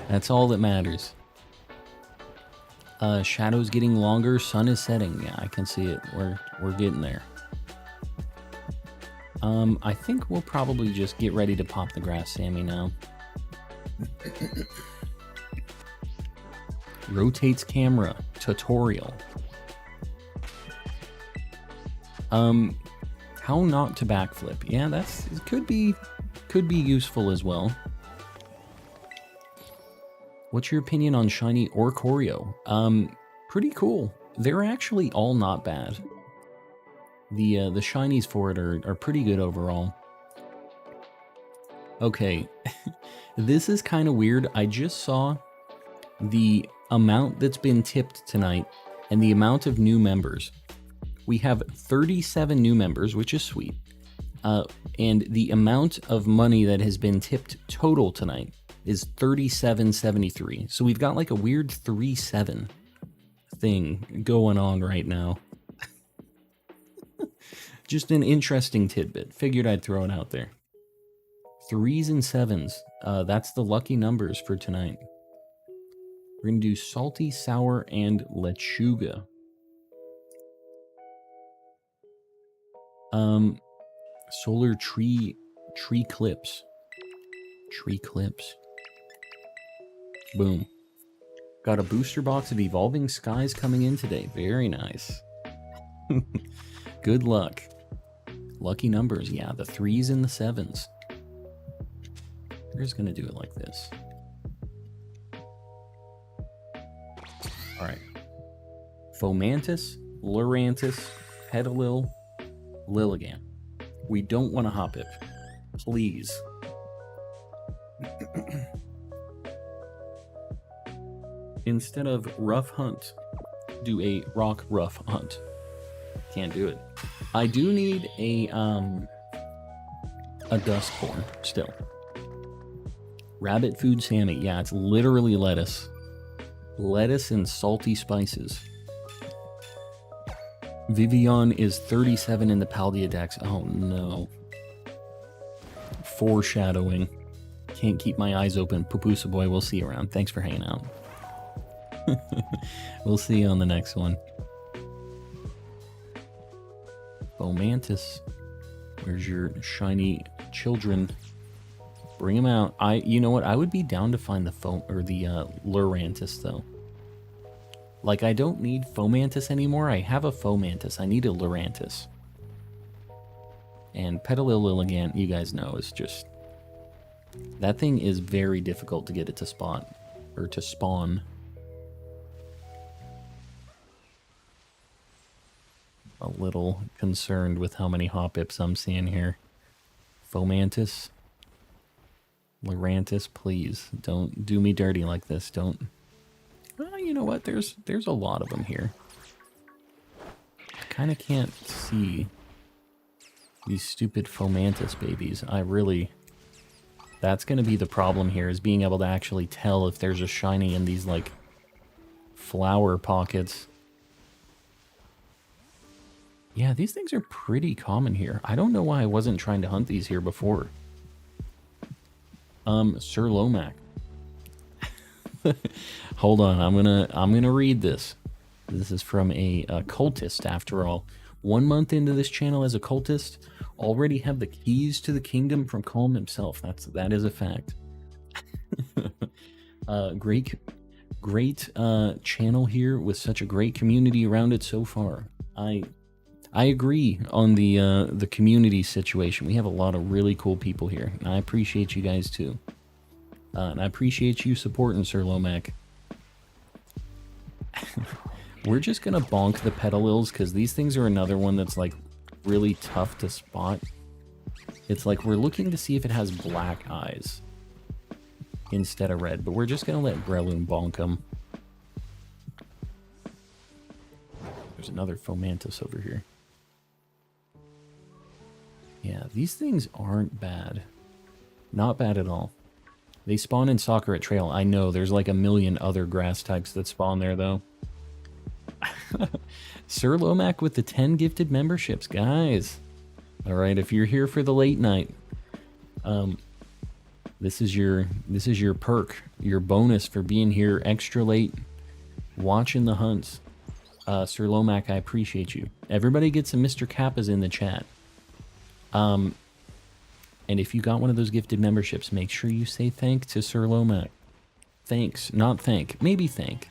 That's all that matters. Shadow's getting longer, sun is setting. Yeah, I can see it. We're getting there. I think we'll probably just get ready to pop the grass Sammy now. Rotates camera tutorial. How not to backflip. Yeah, that's could be useful as well. What's your opinion on Shiny or Choreo? Pretty cool. They're actually all not bad. The Shinies for it are pretty good overall. Okay, this is kind of weird. I just saw the amount that's been tipped tonight and the amount of new members. We have 37 new members, which is sweet. And the amount of money that has been tipped total tonight is $37.73. So we've got like a weird 3-7 thing going on right now. Just an interesting tidbit. Figured I'd throw it out there. 3s and 7s. That's the lucky numbers for tonight. We're going to do salty, sour, and lechuga. Solar tree clips. Tree clips. Boom. Got a booster box of Evolving Skies coming in today. Very nice. Good luck. Lucky numbers. Yeah, the 3s and the 7s. We're just going to do it like this. Alright. Fomantis, Lurantis, Petalil, Lilligant. We don't want to hop it. Please. Instead of rough hunt, do a rock rough hunt. Can't do it. I do need a Duskborn still. Rabbit food Sammy. Yeah, it's literally lettuce. Lettuce and salty spices. Vivian is 37 in the Paldea Dex. Oh no. Foreshadowing. Can't keep my eyes open. Pupusa boy, we'll see you around. Thanks for hanging out. We'll see you on the next one. Fomantis. Where's your shiny children? Bring them out. You know what? I would be down to find the Lurantis though. Like, I don't need Fomantis anymore. I have a Fomantis. I need a Lurantis. And Petalil Lilligant, you guys know, is just... That thing is very difficult to get it to spot. Or to spawn. A little concerned with how many hop-ips I'm seeing here. Fomantis. Lurantis, please. Don't do me dirty like this. Don't... Well, you know what? There's a lot of them here. I kind of can't see these stupid Fomantis babies. I really... That's going to be the problem here, is being able to actually tell if there's a shiny in these, like, flower pockets. Yeah, these things are pretty common here. I don't know why I wasn't trying to hunt these here before. Sir Lomac. Hold on, I'm gonna read this. This is from a cultist, after all. 1 month into this channel as a cultist, already have the keys to the kingdom from Calm himself. That is a fact. Great channel here with such a great community around it so far. I agree on the community situation. We have a lot of really cool people here, and I appreciate you guys too. And I appreciate you supporting Sir Lomac. We're just gonna bonk the Petalils, because these things are another one that's like really tough to spot. It's like we're looking to see if it has black eyes instead of red, but we're just gonna let Breloom bonk him. There's another Fomantis over here. Yeah, these things aren't bad. Not bad at all. They spawn in Soccer at Trail. I know, there's like a million other grass types that spawn there, though. Sir Lomac with the 10 gifted memberships, guys. All right, if you're here for the late night, this is your perk, your bonus for being here extra late, watching the hunts. Sir Lomac, I appreciate you. Everybody gets some Mr. Kappas in the chat. And if you got one of those gifted memberships, make sure you say thank to Sir Lomac. Thanks, not thank. Maybe thank.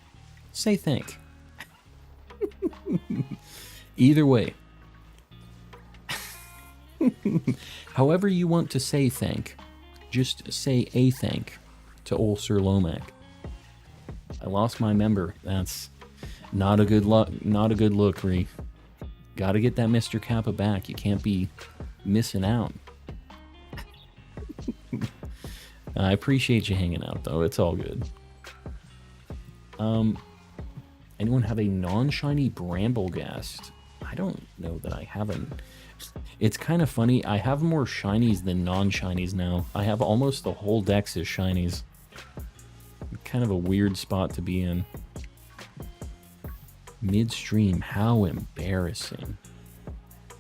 Say thank. Either way. However you want to say thank, just say a thank to old Sir Lomac. I lost my member. That's not a good look, Ree. Gotta get that Mr. Kappa back. You can't be missing out. I appreciate you hanging out, though. It's all good. Anyone have a non-shiny Bramblegast? I don't know that I haven't. It's kind of funny. I have more shinies than non-shinies now. I have almost the whole dex as shinies. Kind of a weird spot to be in. Midstream. How embarrassing.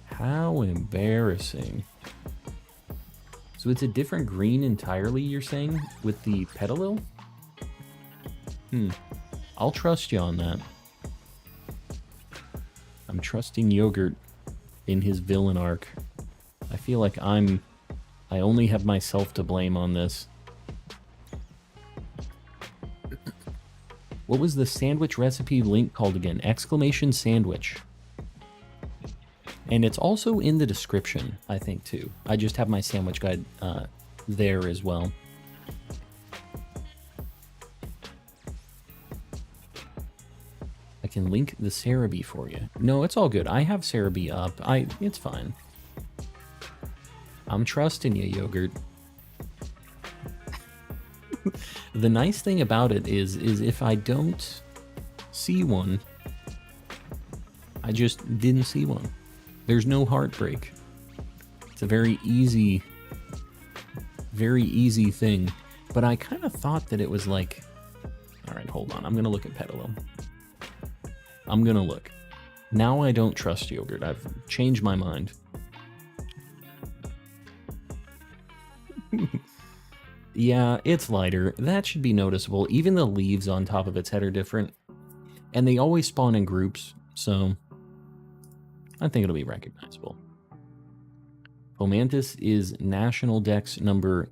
How embarrassing. So it's a different green entirely, you're saying, with the Petalil? I'll trust you on that. I'm trusting Yogurt in his villain arc. I feel like I only have myself to blame on this. What was the sandwich recipe link called again? Exclamation sandwich. And it's also in the description, I think, too. I just have my sandwich guide there as well. I can link the Cerebi for you. No, it's all good. I have Cerebi up. It's fine. I'm trusting you, Yogurt. The nice thing about it is if I don't see one, I just didn't see one. There's no heartbreak. It's a very easy thing. But I kind of thought that it was like... Alright, hold on. I'm going to look at Petalil. I'm going to look. Now I don't trust Yogurt. I've changed my mind. Yeah, it's lighter. That should be noticeable. Even the leaves on top of its head are different. And they always spawn in groups, so... I think it'll be recognizable. Fomantis is National Dex number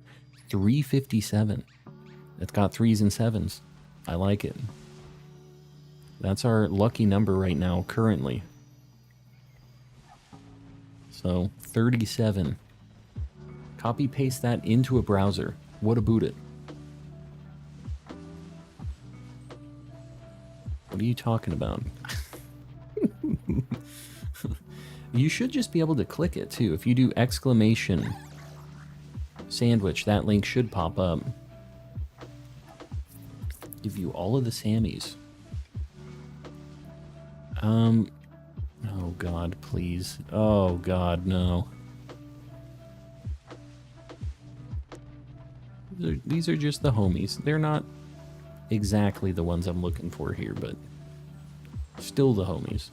357. It's got 3s and 7s. I like it. That's our lucky number right now, currently. So, 37. Copy paste that into a browser. What about it? What are you talking about? You should just be able to click it too. If you do exclamation sandwich, that link should pop up. Give you all of the Sammies. Oh God, please. Oh God, no. These are just the homies. They're not exactly the ones I'm looking for here, but still the homies.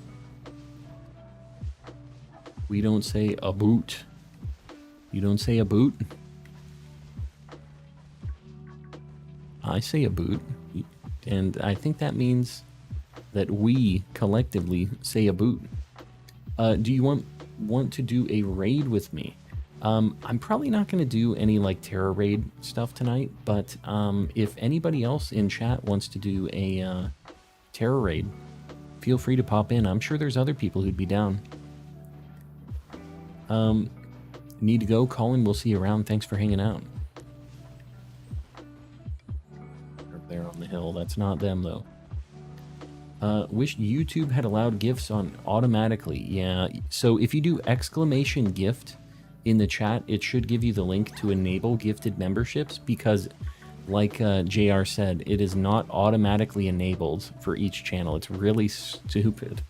We don't say a boot. You don't say a boot? I say a boot. And I think that means that we collectively say a boot. Do you want to do a raid with me? I'm probably not going to do any like Terra raid stuff tonight, but if anybody else in chat wants to do a Terra raid, feel free to pop in. I'm sure there's other people who'd be down. Need to go, Colin. We'll see you around. Thanks for hanging out. Up there on the hill. That's not them, though. Wish YouTube had allowed gifts on automatically. Yeah, so if you do exclamation gift in the chat, it should give you the link to enable gifted memberships because, like JR said, it is not automatically enabled for each channel. It's really stupid.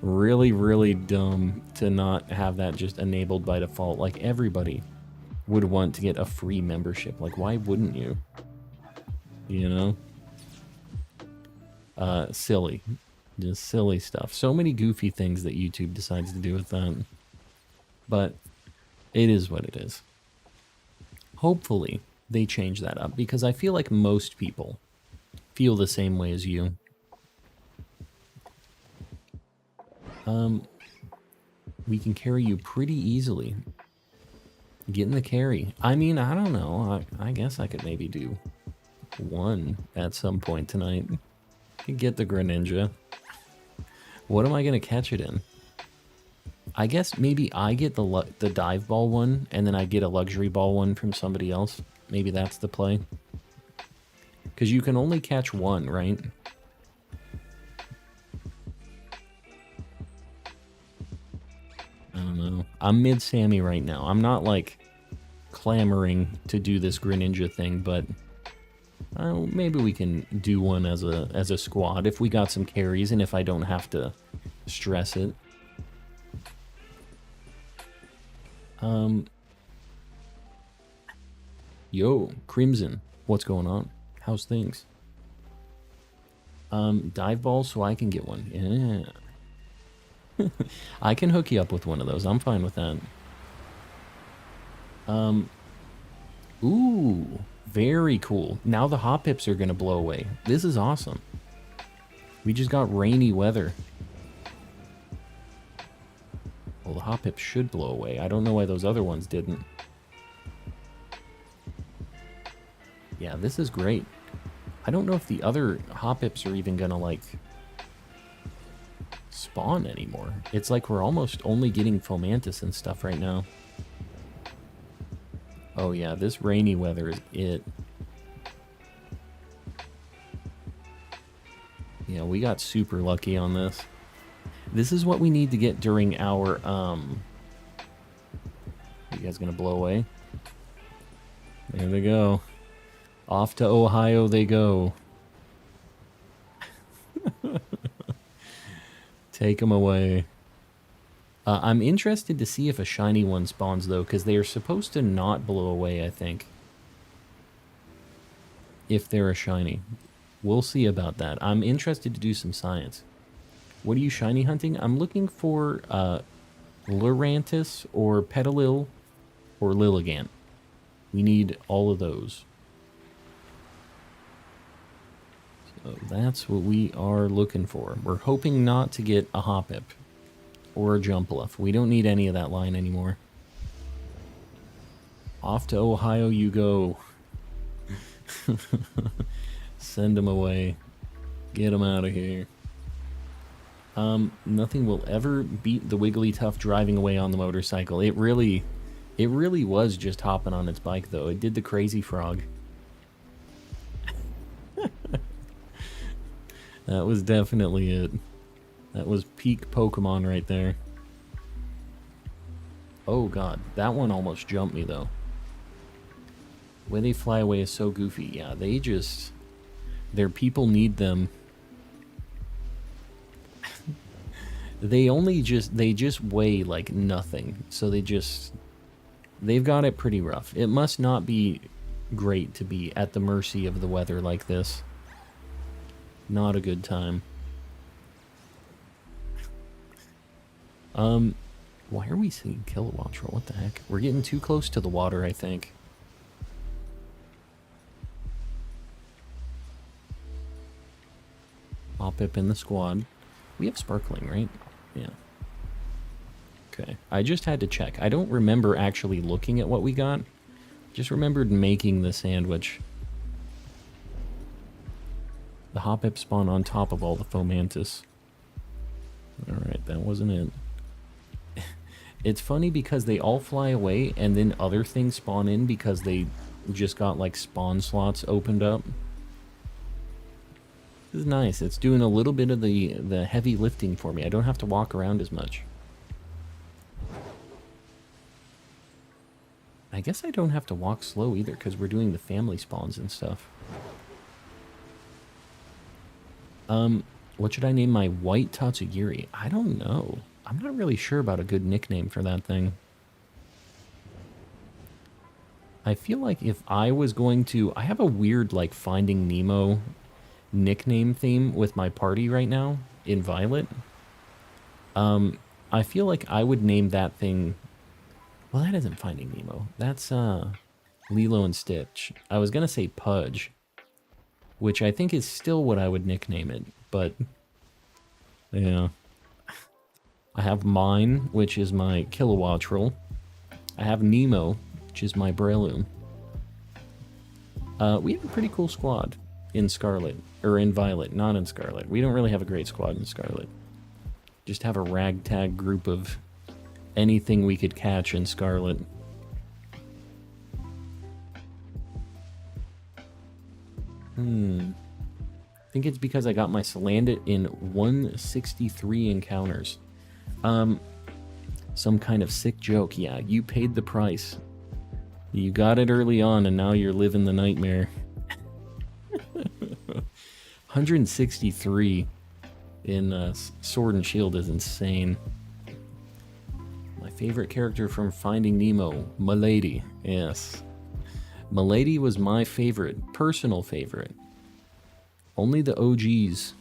Really, really dumb to not have that just enabled by default. Like, everybody would want to get a free membership. Like, why wouldn't you? You know? Silly. Just silly stuff. So many goofy things that YouTube decides to do with that. But it is what it is. Hopefully, they change that up, because I feel like most people feel the same way as you. We can carry you pretty easily. Get in the carry. I mean, I don't know. I guess I could maybe do one at some point tonight. Could get the Greninja. What am I going to catch it in? I guess maybe I get the dive ball one, and then I get a luxury ball one from somebody else. Maybe that's the play. Because you can only catch one, right? I don't know. I'm mid-Sammy right now. I'm not, like, clamoring to do this Greninja thing, but maybe we can do one as a squad if we got some carries and if I don't have to stress it. Yo, Crimson, what's going on? How's things? Dive ball so I can get one. Yeah. I can hook you up with one of those. I'm fine with that. Ooh, very cool. Now the Hoppips are going to blow away. This is awesome. We just got rainy weather. Well, the Hoppips should blow away. I don't know why those other ones didn't. Yeah, this is great. I don't know if the other Hoppips are even going to, like, spawn anymore. It's like we're almost only getting Fomantis and stuff right now. Oh yeah, this rainy weather is it. Yeah, we got super lucky on this. This is what we need to get during our, You guys gonna blow away? There they go. Off to Ohio they go. Take them away. I'm interested to see if a shiny one spawns, though, because they are supposed to not blow away, I think. If they're a shiny. We'll see about that. I'm interested to do some science. What are you shiny hunting? I'm looking for Lurantis or Petalil or Lilligant. We need all of those. So that's what we are looking for. We're hoping not to get a Hoppip. Or a Jumpluff. We don't need any of that line anymore. Off to Ohio you go. Send them away. Get them out of here. Nothing will ever beat the Wigglytuff driving away on the motorcycle. It really was just hopping on its bike, though. It did the crazy frog. That was definitely it. That was peak Pokemon right there. Oh god, that one almost jumped me though. The way they fly away is so goofy. Yeah, they just... Their people need them. They just weigh like nothing. So they've got it pretty rough. It must not be great to be at the mercy of the weather like this. Not a good time. Why are we seeing Kilowattrel? What the heck? We're getting too close to the water, I think. Hoppip in the squad. We have Sparkling, right? Yeah. Okay. I just had to check. I don't remember actually looking at what we got. Just remembered making the sandwich. The Hoppip spawn on top of all the Fomantis. Alright, that wasn't it. It's funny because they all fly away and then other things spawn in because they just got like spawn slots opened up. This is nice. It's doing a little bit of the heavy lifting for me. I don't have to walk around as much. I guess I don't have to walk slow either because we're doing the family spawns and stuff. What should I name my white Tatsugiri? I don't know. I'm not really sure about a good nickname for that thing. I feel like if I was going to... I have a weird, like, Finding Nemo nickname theme with my party right now in Violet. I feel like I would name that thing... Well, that isn't Finding Nemo. That's, Lilo and Stitch. I was gonna say Pudge, which I think is still what I would nickname it, but... Yeah. I have mine, which is my Kilowattrel. I have Nemo, which is my Breloom. We have a pretty cool squad in Scarlet, or in Violet, not in Scarlet. We don't really have a great squad in Scarlet. Just have a ragtag group of anything we could catch in Scarlet. I think it's because I got my Salandit in 163 encounters. Some kind of sick joke. Yeah, you paid the price. You got it early on, and now you're living the nightmare. 163 in Sword and Shield is insane. My favorite character from Finding Nemo, Milady. Yes. Milady was my favorite, personal favorite. Only the OGs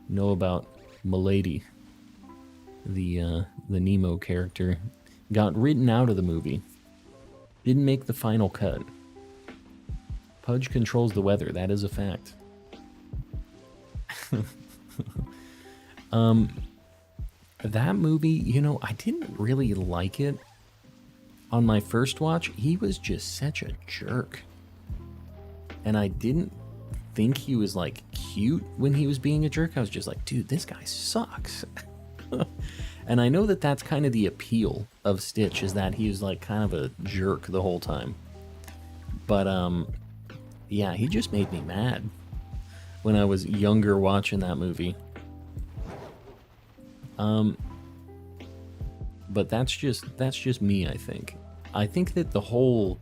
know about Milady. The Nemo character got written out of the movie. Didn't make the final cut. Pudge controls the weather, that is a fact. That movie, you know, I didn't really like it on my first watch. He was just such a jerk. And I didn't think he was, like, cute when he was being a jerk. I was just like, dude, this guy sucks. And I know that that's kind of the appeal of Stitch, is that he was, like, kind of a jerk the whole time. But, yeah, he just made me mad when I was younger watching that movie. But that's just me, I think. I think that the whole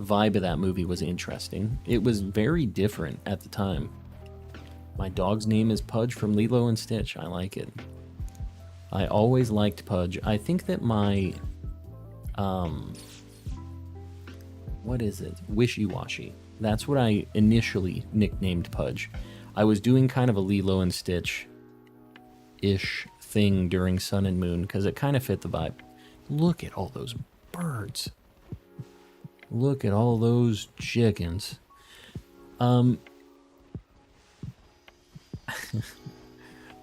vibe of that movie was interesting. It was very different at the time. My dog's name is Pudge from Lilo and Stitch. I like it. I always liked Pudge. I think that my, what is it? Wishy-Washy. That's what I initially nicknamed Pudge. I was doing kind of a Lilo and Stitch-ish thing during Sun and Moon, because it kind of fit the vibe. Look at all those birds. Look at all those chickens. Hold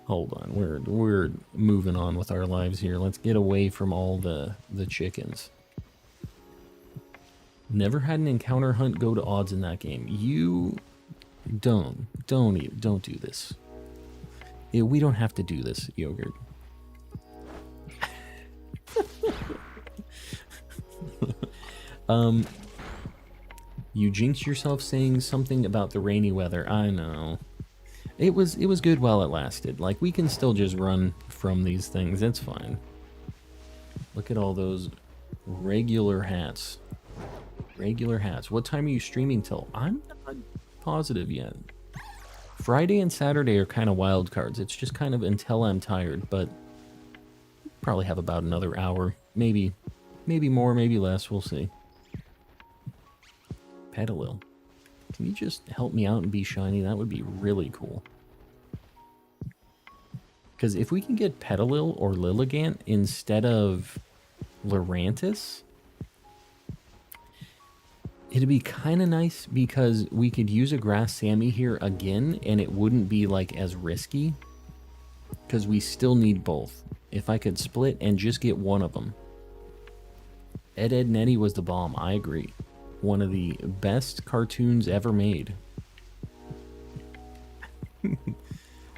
on, we're moving on with our lives here. Let's get away from all the chickens. Never had an encounter hunt go to odds in that game. You don't do this. Yeah, we don't have to do this, Yogurt. You jinxed yourself saying something about the rainy weather. I know. It was good while it lasted. Like, we can still just run from these things. It's fine. Look at all those regular hats. Regular hats. What time are you streaming till? I'm not positive yet. Friday and Saturday are kind of wild cards. It's just kind of until I'm tired, but probably have about another hour. Maybe more, maybe less. We'll see. Petalil. Can you just help me out and be shiny? That would be really cool. Because if we can get Petalil or Lilligant instead of Lurantis, it'd be kind of nice, because we could use a Grass Sammy here again and it wouldn't be like as risky, because we still need both. If I could split and just get one of them. Ed, Edd n Eddy was the bomb. I agree. One of the best cartoons ever made.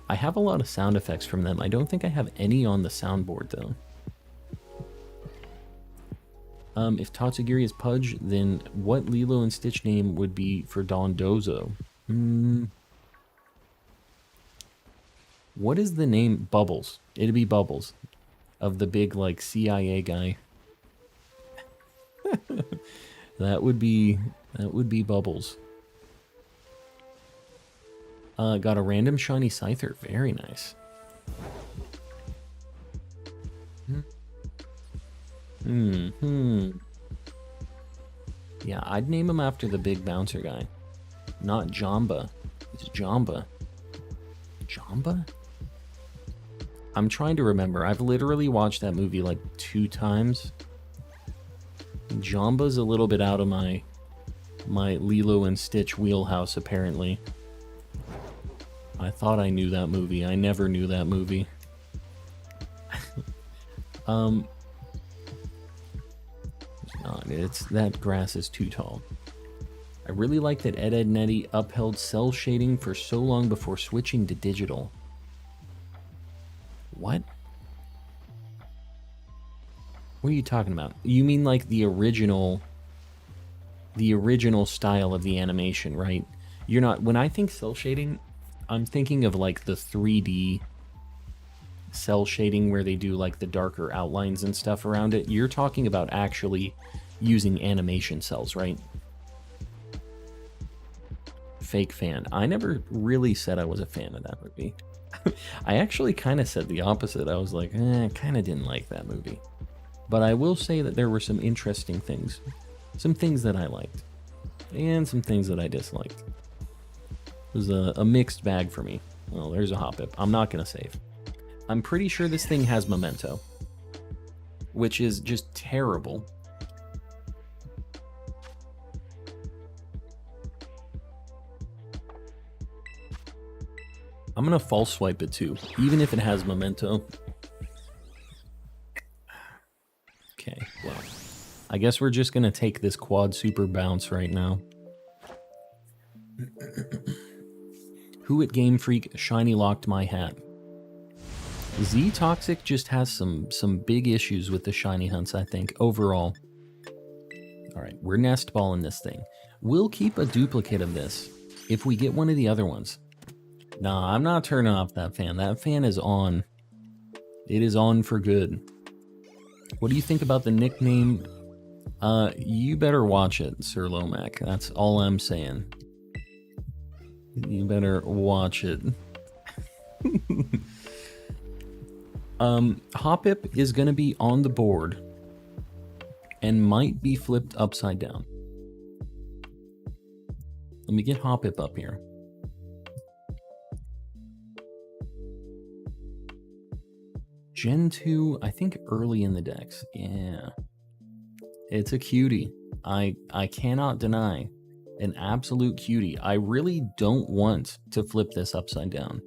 I have a lot of sound effects from them. I don't think I have any on the soundboard, though. If Tatsugiri is Pudge, then what Lilo and Stitch name would be for Dondozo? What is the name? Bubbles. It'd be Bubbles. Of the big, like, CIA guy. That would be Bubbles. Got a random shiny Scyther. Very nice. Yeah, I'd name him after the big bouncer guy. Not Jamba. It's Jamba. Jamba? I'm trying to remember. I've literally watched that movie like 2 times. Jamba's a little bit out of my Lilo and Stitch wheelhouse, apparently. I thought I knew that movie. I never knew that movie. No, it's that grass is too tall. I really like that Ed, Edd n Eddy upheld cell shading for so long before switching to digital. What? What are you talking about? You mean like the original style of the animation, right? You're not, when I think cell shading, I'm thinking of like the 3D cell shading where they do like the darker outlines and stuff around it. You're talking about actually using animation cells, right? Fake fan. I never really said I was a fan of that movie. I actually kind of said the opposite. I was like, kind of didn't like that movie. But I will say that there were some interesting things. Some things that I liked. And some things that I disliked. It was a mixed bag for me. Oh, there's a Hoppip. I'm not going to save. I'm pretty sure this thing has Memento. Which is just terrible. I'm going to false swipe it too, even if it has Memento. Okay, well, I guess we're just going to take this quad super bounce right now. Who at Game Freak shiny locked my hat? Z Toxic just has some big issues with the shiny hunts, I think, overall. Alright, we're nest balling this thing. We'll keep a duplicate of this if we get one of the other ones. Nah, I'm not turning off that fan. That fan is on. It is on for good. What do you think about the nickname? You better watch it, Sir Lomac. That's all I'm saying. You better watch it. Hoppip is going to be on the board and might be flipped upside down. Let me get Hoppip up here. Gen 2, I think early in the decks. Yeah. It's a cutie. I cannot deny. An absolute cutie. I really don't want to flip this upside down.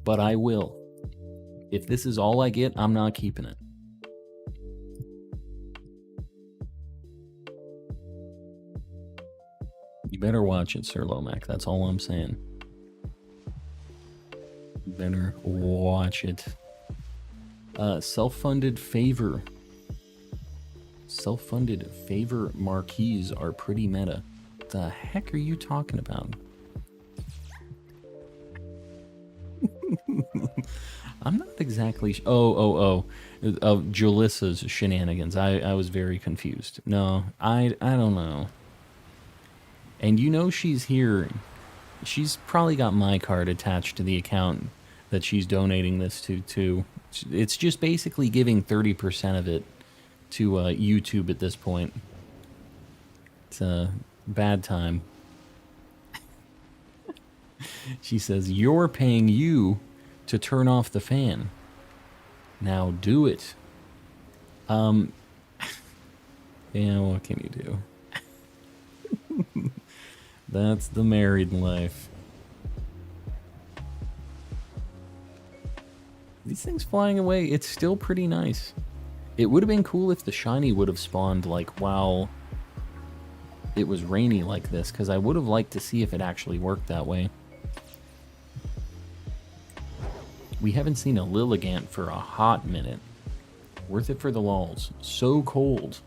But I will. If this is all I get, I'm not keeping it. You better watch it, Sir Lomac. That's all I'm saying. You better watch it. Self-funded favor. Self-funded favor marquees are pretty meta. What the heck are you talking about? I'm not exactly... Oh. Of Julissa's shenanigans. I was very confused. No, I don't know. And you know she's here. She's probably got my card attached to the account that she's donating this to, too. It's just basically giving 30% of it to YouTube at this point. It's a bad time. She says, you're paying you to turn off the fan. Now do it. Yeah, what can you do? That's the married life. These things flying away, it's still pretty nice. It would have been cool if the shiny would have spawned like while it was rainy like this, because I would have liked to see if it actually worked that way. We haven't seen a Lilligant for a hot minute. Worth it for the lulz. So cold.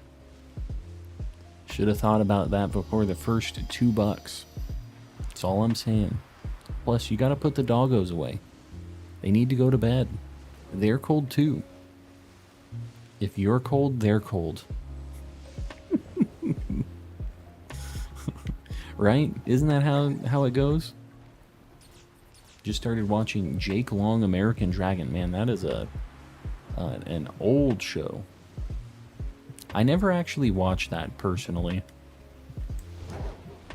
Should have thought about that before the first $2. That's all I'm saying. Plus, you gotta put the doggos away. They need to go to bed. They're cold too. If you're cold, they're cold. Right? Isn't that how it goes? Just started watching Jake Long American Dragon. Man, that is an old show. I never actually watched that personally,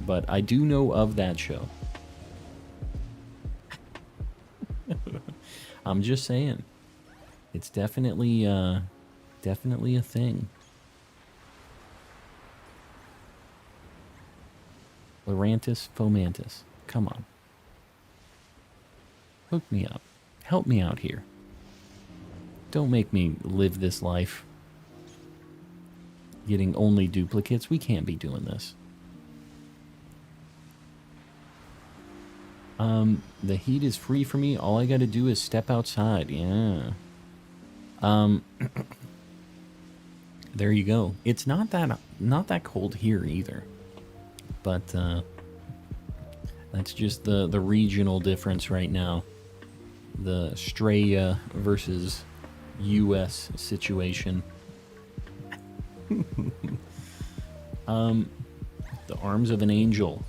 but I do know of that show. I'm just saying, it's definitely definitely a thing. Lorantis, Fomantis, come on, hook me up, help me out here. Don't make me live this life getting only duplicates. We can't be doing this. The heat is free for me. All I gotta do is step outside. Yeah. There you go. It's not that cold here either. But that's just the regional difference right now. The Australia versus US situation. The arms of an angel.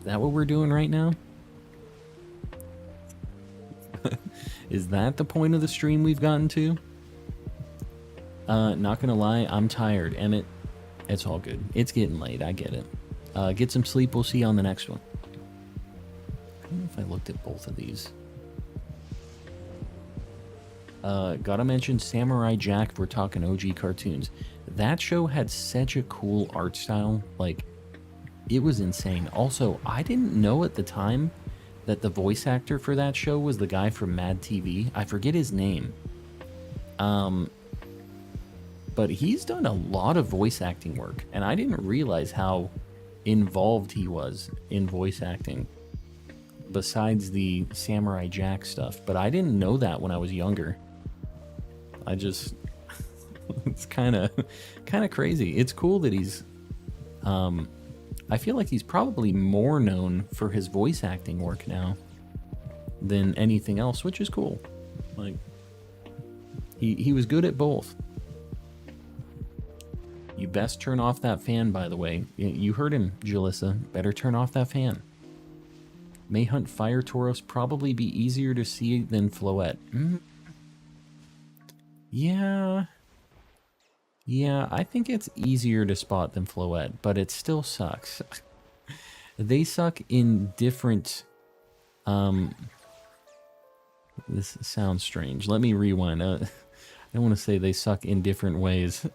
Is that what we're doing right now? Is that the point of the stream we've gotten to? Not gonna lie, I'm tired. Emmett, it's all good. It's getting late, I get it. Get some sleep, we'll see you on the next one. I don't know if I looked at both of these. Gotta mention Samurai Jack if we're talking OG cartoons. That show had such a cool art style. Like, it was insane. Also, I didn't know at the time that the voice actor for that show was the guy from Mad TV. I forget his name. But he's done a lot of voice acting work, and I didn't realize how involved he was in voice acting besides the Samurai Jack stuff. But I didn't know that when I was younger. I just it's kind of crazy. It's cool that he's I feel like he's probably more known for his voice acting work now than anything else, which is cool. Like, he was good at both. You best turn off that fan, by the way. You heard him, Jalissa. Better turn off that fan. May hunt Fire Tauros probably be easier to see than Floette. Yeah. Yeah, I think it's easier to spot than Floette, but it still sucks. They suck in different... This sounds strange. Let me rewind. I don't want to say they suck in different ways.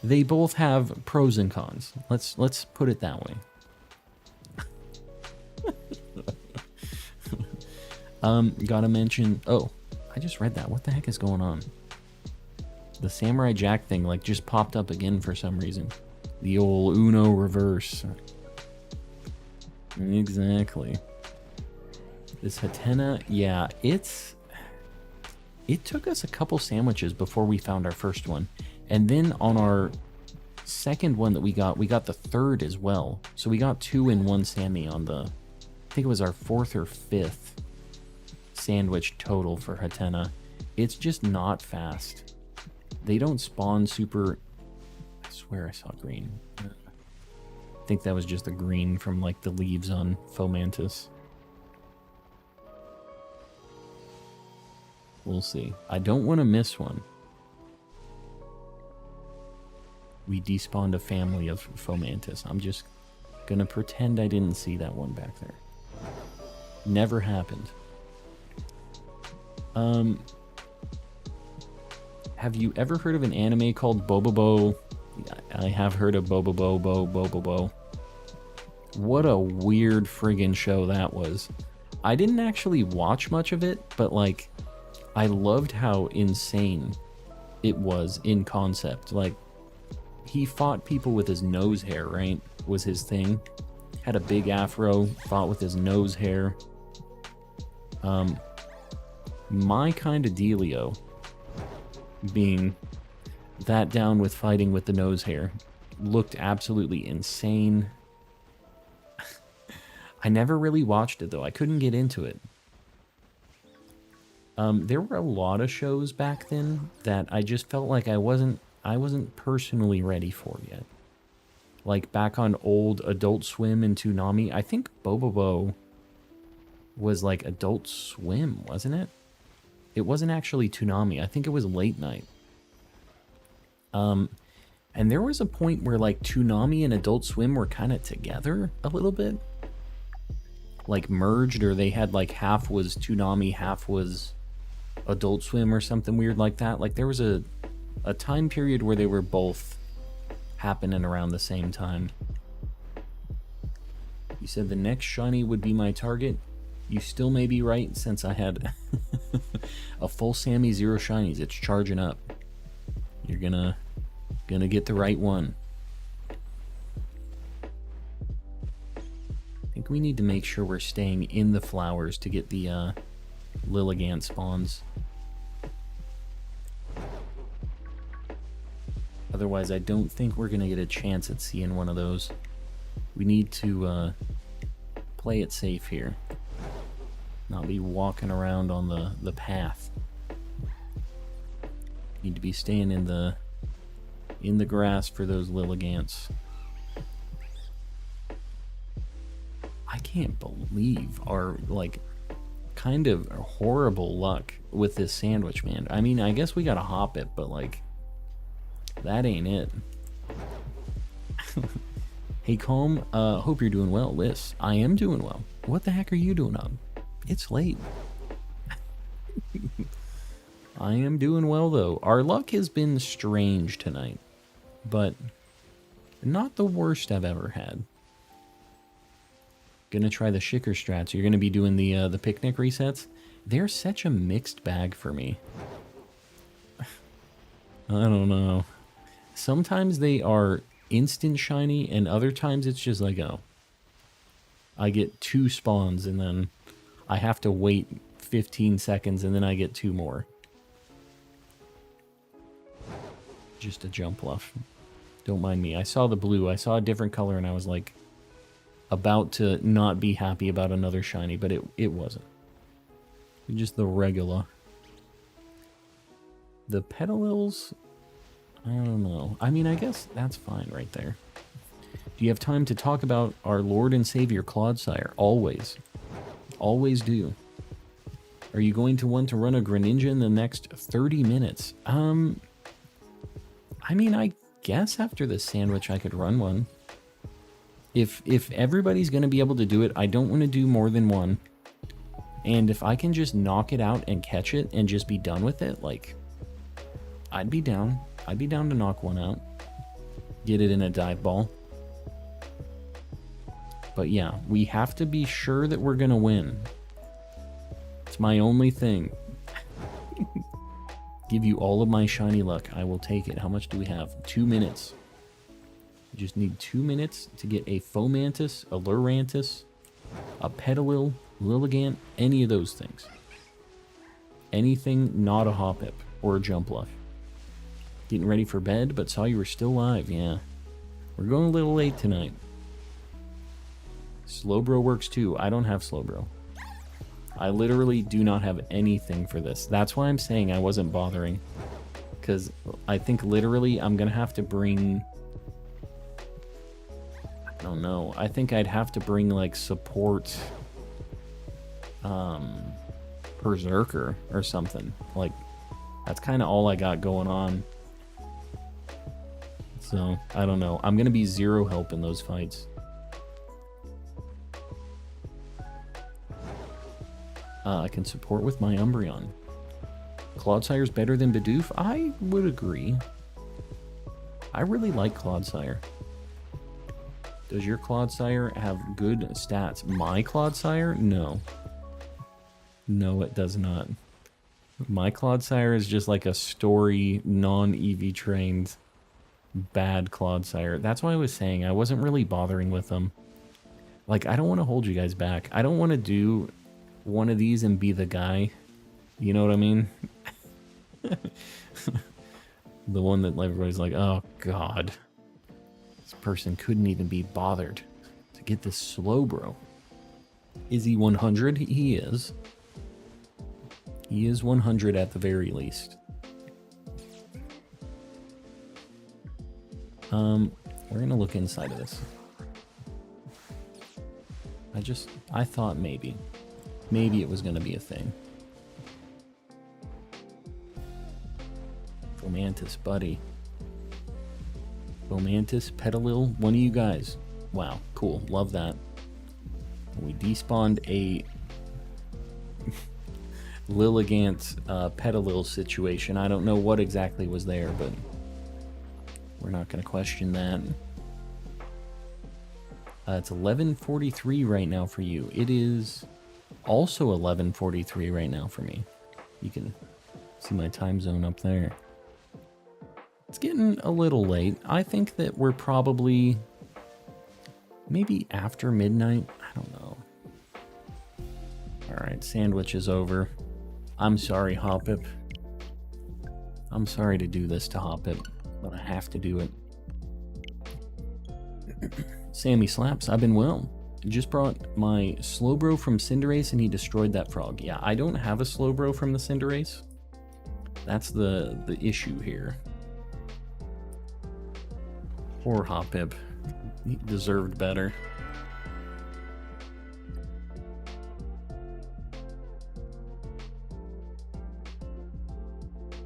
They both have pros and cons. Let's put it that way. Gotta mention... Oh, I just read that. What the heck is going on? The Samurai Jack thing, like, just popped up again for some reason. The old Uno reverse. Exactly. This Hatena, yeah, it took us a couple sandwiches before we found our first one. And then on our second one that we got the third as well. So we got 2 in 1 Sammy on the... I think it was our 4th or 5th sandwich total for Hatena. It's just not fast. They don't spawn super... I swear I saw green. I think that was just the green from, like, the leaves on Fomantis. We'll see. I don't want to miss one. We despawned a family of Fomantis. I'm just gonna pretend I didn't see that one back there. Never happened. Have you ever heard of an anime called Bobobo? I have heard of Bobobo. What a weird friggin' show that was. I didn't actually watch much of it, but, like, I loved how insane it was in concept. Like, he fought people with his nose hair, right? Was his thing. Had a big afro, fought with his nose hair. My kind of dealio, being that down with fighting with the nose hair, looked absolutely insane. I never really watched it, though. I couldn't get into it. There were a lot of shows back then that I just felt like I wasn't personally ready for yet. Like back on old Adult Swim and Toonami, I think Bobobo was like Adult Swim, wasn't it? It wasn't actually Toonami. I think it was late night. And there was a point where like Toonami and Adult Swim were kind of together a little bit. Like merged, or they had like half was Toonami, half was Adult Swim or something weird like that. Like there was a time period where they were both happening around the same time. You said the next shiny would be my target. You still may be right, since I had a full Sammy 0 shinies. It's charging up. You're gonna get the right one. I think we need to make sure we're staying in the flowers to get the Lilligant spawns. Otherwise, I don't think we're gonna get a chance at seeing one of those. We need to play it safe here. Not be walking around on the path. Need to be staying in the grass for those Lilligants. I can't believe our like kind of horrible luck with this sandwich, man. I mean, I guess we gotta hop it, but like that ain't it. Hey, Calm, hope you're doing well. Liz, I am doing well. What the heck are you doing up? It's late. I am doing well, though. Our luck has been strange tonight, but not the worst I've ever had. Gonna try the Shicker strats. You're gonna be doing the picnic resets. They're such a mixed bag for me. I don't know. Sometimes they are instant shiny, and other times it's just like, oh, I get 2 spawns and then I have to wait 15 seconds and then I get 2 more. Just a jump luff. Don't mind me. I saw the blue. I saw a different color and I was like about to not be happy about another shiny, but it wasn't. Just the regular. The Petalils, I don't know. I mean, I guess that's fine right there. Do you have time to talk about our Lord and Savior Clodsire? Always. Always do. Are you going to want to run a Greninja in the next 30 minutes? I mean, I guess after the sandwich I could run one. If everybody's going to be able to do it, I don't want to do more than one. And if I can just knock it out and catch it and just be done with it, like, I'd be down. I'd be down to knock one out. Get it in a dive ball. But yeah, we have to be sure that we're going to win. It's my only thing. Give you all of my shiny luck. I will take it. How much do we have? 2 minutes. We just need 2 minutes to get a Fomantis, a Lurantis, a Petalil, Lilligant, any of those things. Anything not a Hoppip or a Jumpluff. Getting ready for bed, but saw you were still live. Yeah. We're going a little late tonight. Slowbro works too. I don't have Slowbro. I literally do not have anything for this. That's why I'm saying I wasn't bothering. Because I think literally I'm going to have to bring... I don't know. I think I'd have to bring like support... Berserker or something. Like, that's kind of all I got going on. So, I don't know. I'm going to be 0 help in those fights. I can support with my Umbreon. Clodsire's better than Bidoof? I would agree. I really like Clodsire. Does your Clodsire have good stats? My Clodsire? No. No, it does not. My Clodsire is just like a story, non-EV trained, bad Clodsire. That's why I was saying I wasn't really bothering with them. Like, I don't want to hold you guys back. I don't want to do one of these and be the guy. You know what I mean? The one that everybody's like, oh god. This person couldn't even be bothered to get this Slowbro. Is he 100? He is. He is 100 at the very least. We're gonna look inside of this. I thought maybe it was gonna be a thing. Fomantis, buddy. Fomantis, Petalil, one of you guys. Wow, cool. Love that. We despawned a Lilligant Petalil situation. I don't know what exactly was there, but we're not going to question that. It's 11:43 right now for you. It is also 11:43 right now for me. You can see my time zone up there. It's getting a little late. I think that we're probably maybe after midnight. I don't know. All right, sandwich is over. I'm sorry, Hoppip. I'm sorry to do this to Hoppip, but I have to do it. Sammy Slaps, I've been well. Just brought my Slowbro from Cinderace and he destroyed that frog. Yeah, I don't have a Slowbro from the Cinderace. That's the issue here. Poor Hoppip. He deserved better.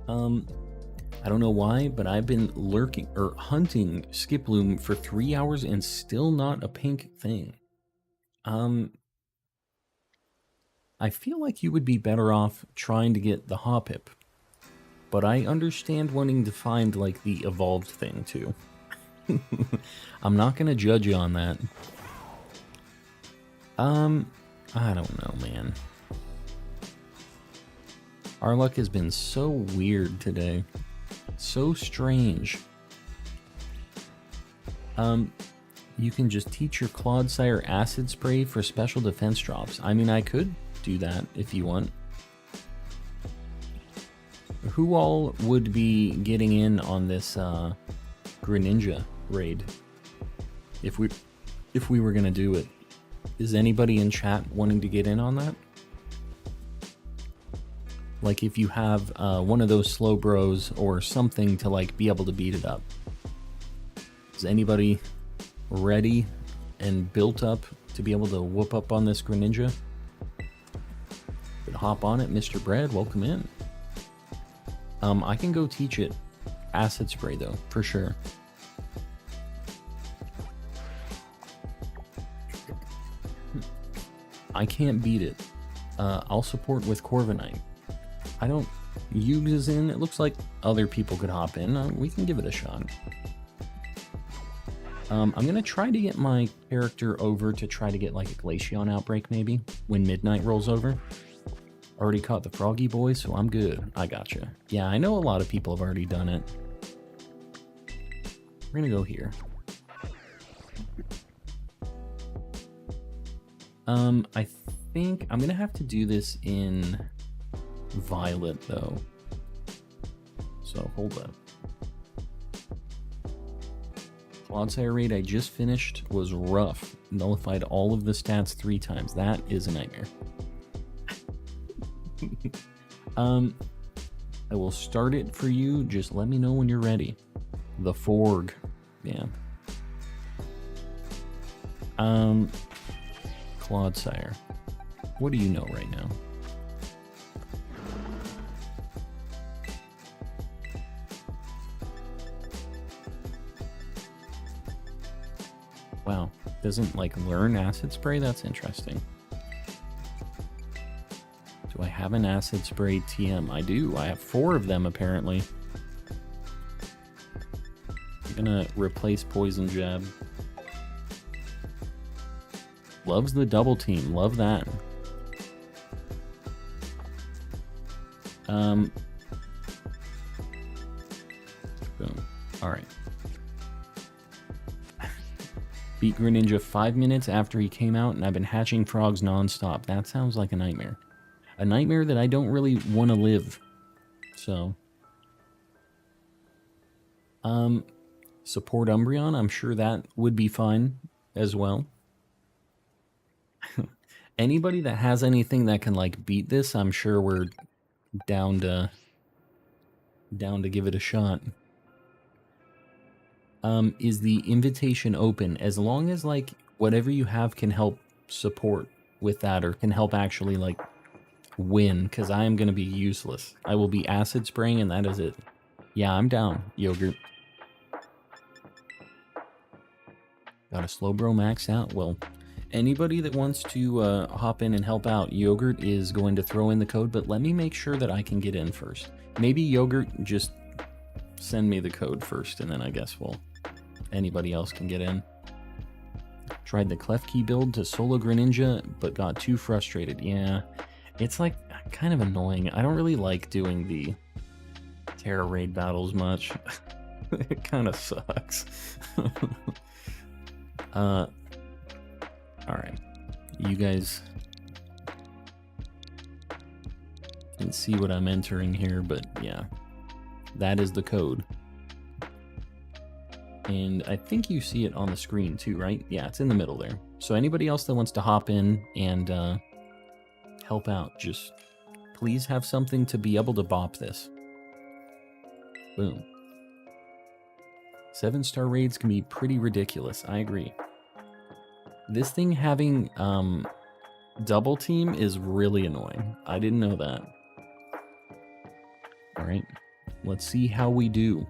I don't know why, but I've been lurking or hunting Skiploom for 3 hours and still not a pink thing. I feel like you would be better off trying to get the Hoppip, but I understand wanting to find like the evolved thing too. I'm not gonna judge you on that. I don't know, man. Our luck has been so weird today. So strange. You can just teach your Clodsire Acid Spray for special defense drops. I mean, I could do that if you want. Who all would be getting in on this Greninja raid? If we were gonna do it. Is anybody in chat wanting to get in on that? Like if you have one of those Slowbros or something to like be able to beat it up. Is anybody ready and built up to be able to whoop up on this Greninja? Could hop on it, Mr. Bread, welcome in. I can go teach it Acid Spray though, for sure. I can't beat it. I'll support with Corviknight. I don't use in. It looks like other people could hop in. We can give it a shot. I'm gonna try to get my character over to try to get like a Glaceon outbreak maybe when midnight rolls over. Already caught the Froggy Boy, so I'm good. I gotcha. Yeah, I know a lot of people have already done it. We're gonna go here. I think I'm gonna have to do this in Violet though. So hold up. Clodsire raid I just finished was rough. Nullified all of the stats 3 times. That is a nightmare. I will start it for you. Just let me know when you're ready. The Forg. Yeah. Clodsire. What do you know right now? Wow. Doesn't like learn Acid Spray? That's interesting. Do I have an Acid Spray TM? I do. I have 4 of them apparently. I'm gonna replace Poison Jab. Loves the double team. Love that. Boom. Alright. Beat Greninja 5 minutes after he came out, and I've been hatching frogs non-stop. That sounds like a nightmare. A nightmare that I don't really want to live. So. Support Umbreon. I'm sure that would be fine as well. Anybody that has anything that can like beat this, I'm sure we're down to give it a shot. Is the invitation open? As long as like whatever you have can help support with that or can help actually like win, because I am going to be useless. I will be acid spraying and that is it. Yeah, I'm down, Yogurt. Got a Slowbro max out. Well, anybody that wants to hop in and help out, Yogurt is going to throw in the code, but let me make sure that I can get in first. Maybe Yogurt just send me the code first, and then I guess anybody else can get in. Tried the Klefki build to solo Greninja, but got too frustrated. Yeah, it's like kind of annoying. I don't really like doing the Tera raid battles much. It kind of sucks. Alright. You guys can see what I'm entering here, but yeah. That is the code. And I think you see it on the screen too, right? Yeah, it's in the middle there. So anybody else that wants to hop in and help out, just please have something to be able to bop this. Boom. 7-star raids can be pretty ridiculous. I agree. This thing having double team is really annoying. I didn't know that. Alright. Let's see how we do.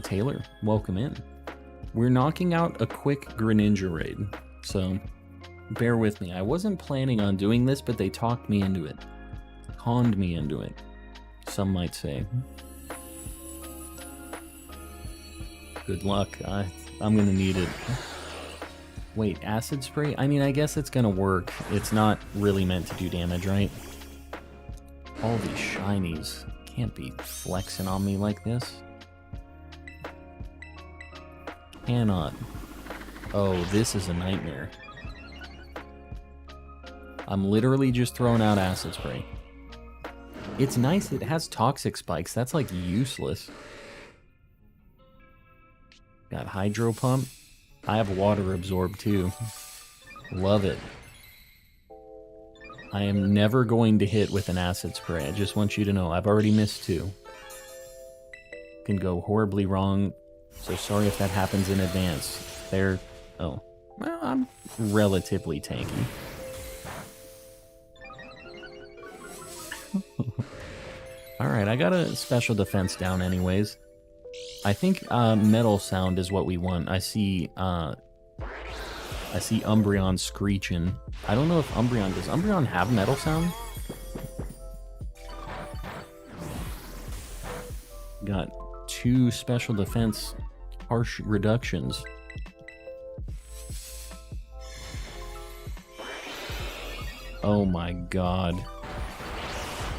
Taylor, welcome in. We're knocking out a quick Greninja raid, so bear with me. I wasn't planning on doing this, but they talked me into it. Conned me into it, some might say. Good luck. I'm gonna need it. Wait, acid spray? I mean, I guess it's gonna work. It's not really meant to do damage, right? All these shinies can't be flexing on me like this. Cannot. Oh, this is a nightmare. I'm literally just throwing out acid spray. It's nice, it has toxic spikes. That's like useless. Got hydro pump. I have water absorb too. Love it. I am never going to hit with an acid spray. I just want you to know. I've already missed 2. Can go horribly wrong. So sorry if that happens in advance. There. Oh. Well, I'm relatively tanky. Alright, I got a special defense down anyways. I think metal sound is what we want. I see Umbreon screeching. I don't know if Umbreon... Does Umbreon have metal sound? Got 2 special defense harsh reductions. Oh my god.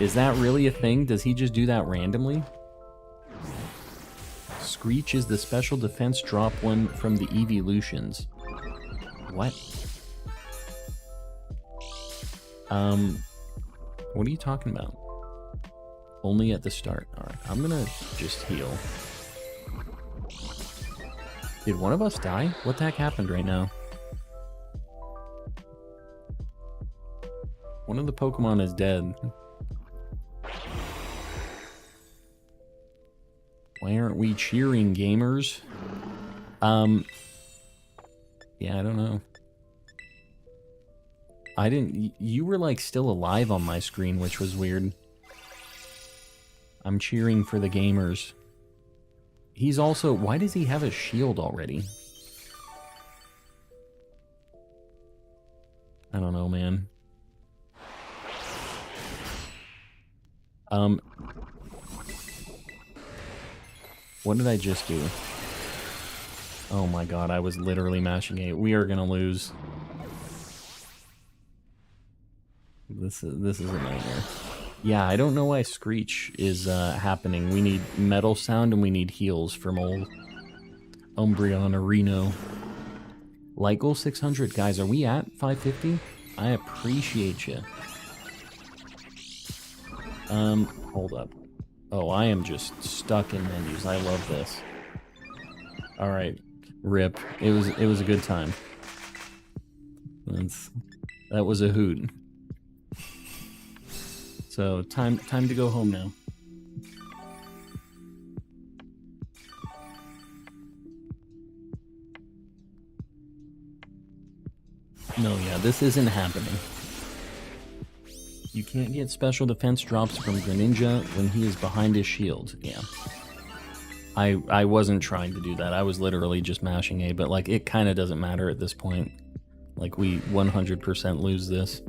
Is that really a thing? Does he just do that randomly? Screech is the special defense drop one from the evolutions. What? What are you talking about? Only at the start. Alright, I'm gonna just heal. Did one of us die? What the heck happened right now? One of the Pokemon is dead. Why aren't we cheering, gamers? Yeah, I don't know. I didn't... You were, like, still alive on my screen, which was weird. I'm cheering for the gamers. He's also... Why does he have a shield already? I don't know, man. What did I just do? Oh my god, I was literally mashing A. We are gonna lose. This is a nightmare. Yeah, I don't know why Screech is happening. We need metal sound and we need heals from old Umbreon or Reno. Like goal 600, guys. Are we at 550? I appreciate you. Hold up. Oh, I am just stuck in menus. I love this. All right, rip. It was a good time. That was a hoot. So time to go home now. No, yeah, this isn't happening. You can't get special defense drops from Greninja when he is behind his shield. Yeah. I wasn't trying to do that. I was literally just mashing A, but like it kind of doesn't matter at this point. Like we 100% lose this.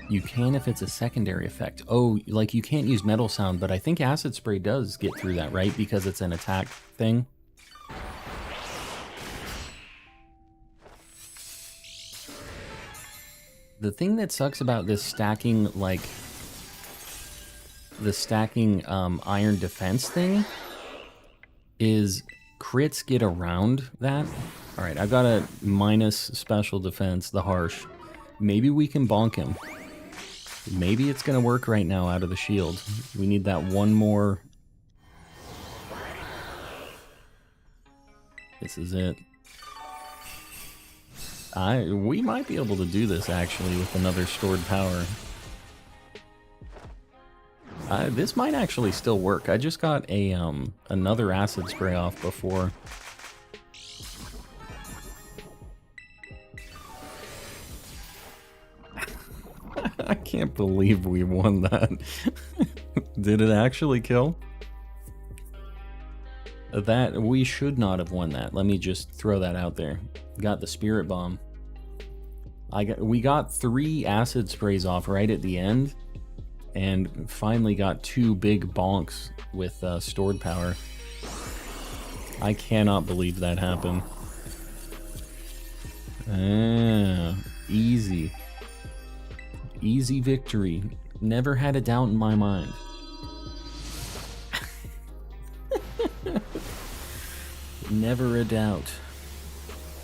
You can if it's a secondary effect. Oh, like you can't use Metal Sound, but I think Acid Spray does get through that, right? Because it's an attack thing. The thing that sucks about this stacking, like, the stacking iron defense thing is crits get around that. All right, I've got a minus special defense, the harsh. Maybe we can bonk him. Maybe it's going to work right now out of the shield. We need that one more. This is it. We might be able to do this actually with another stored power. This might actually still work. I just got a another acid spray off before. I can't believe we won that. Did it actually kill? That we should not have won that. Let me just throw that out there. Got the spirit bomb. We got 3 acid sprays off right at the end, and finally got 2 big bonks with stored power. I cannot believe that happened. Easy. Easy victory. Never had a doubt in my mind. Never a doubt.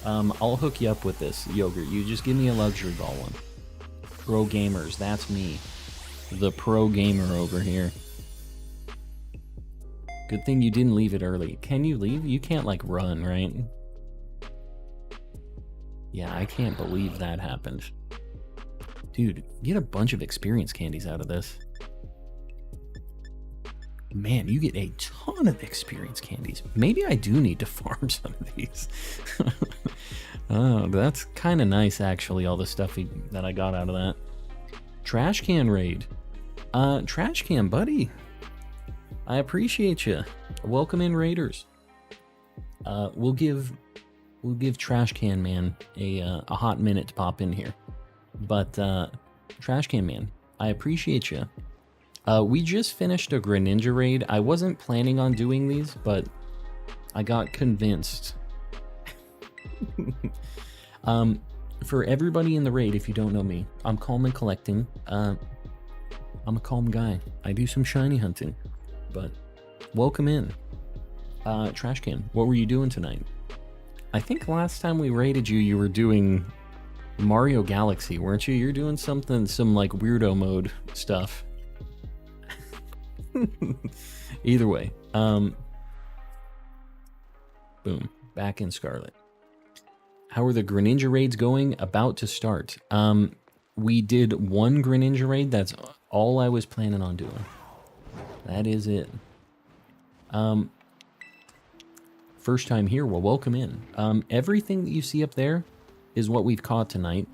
I'll hook you up with this, Yogurt. You just give me a luxury ball one. Pro gamers, that's me. The pro gamer over here. Good thing you didn't leave it early. Can you leave? You can't, like, run, right? Yeah, I can't believe that happened. Dude, get a bunch of experience candies out of this. Man, you get a ton of experience candies. Maybe I do need to farm some of these. Oh, that's kind of nice, actually, all the stuff that I got out of that. Trash can raid. Trash can, buddy. I appreciate you. Welcome in, raiders. We'll give Trash Can Man a hot minute to pop in here. But, Trash Can Man, I appreciate you. We just finished a Greninja raid. I wasn't planning on doing these, but I got convinced. For everybody in the raid, if you don't know me, I'm calm and collecting. I'm a calm guy. I do some shiny hunting. But, welcome in. Trash Can, what were you doing tonight? I think last time we raided you, you were doing Mario Galaxy, weren't you? You're doing something, some like weirdo mode stuff. Either way, boom, back in Scarlet. How are the Greninja raids going? About to start. We did one Greninja raid. That's all I was planning on doing. That is it. First time here, well, welcome in. Everything that you see up there is what we've caught tonight.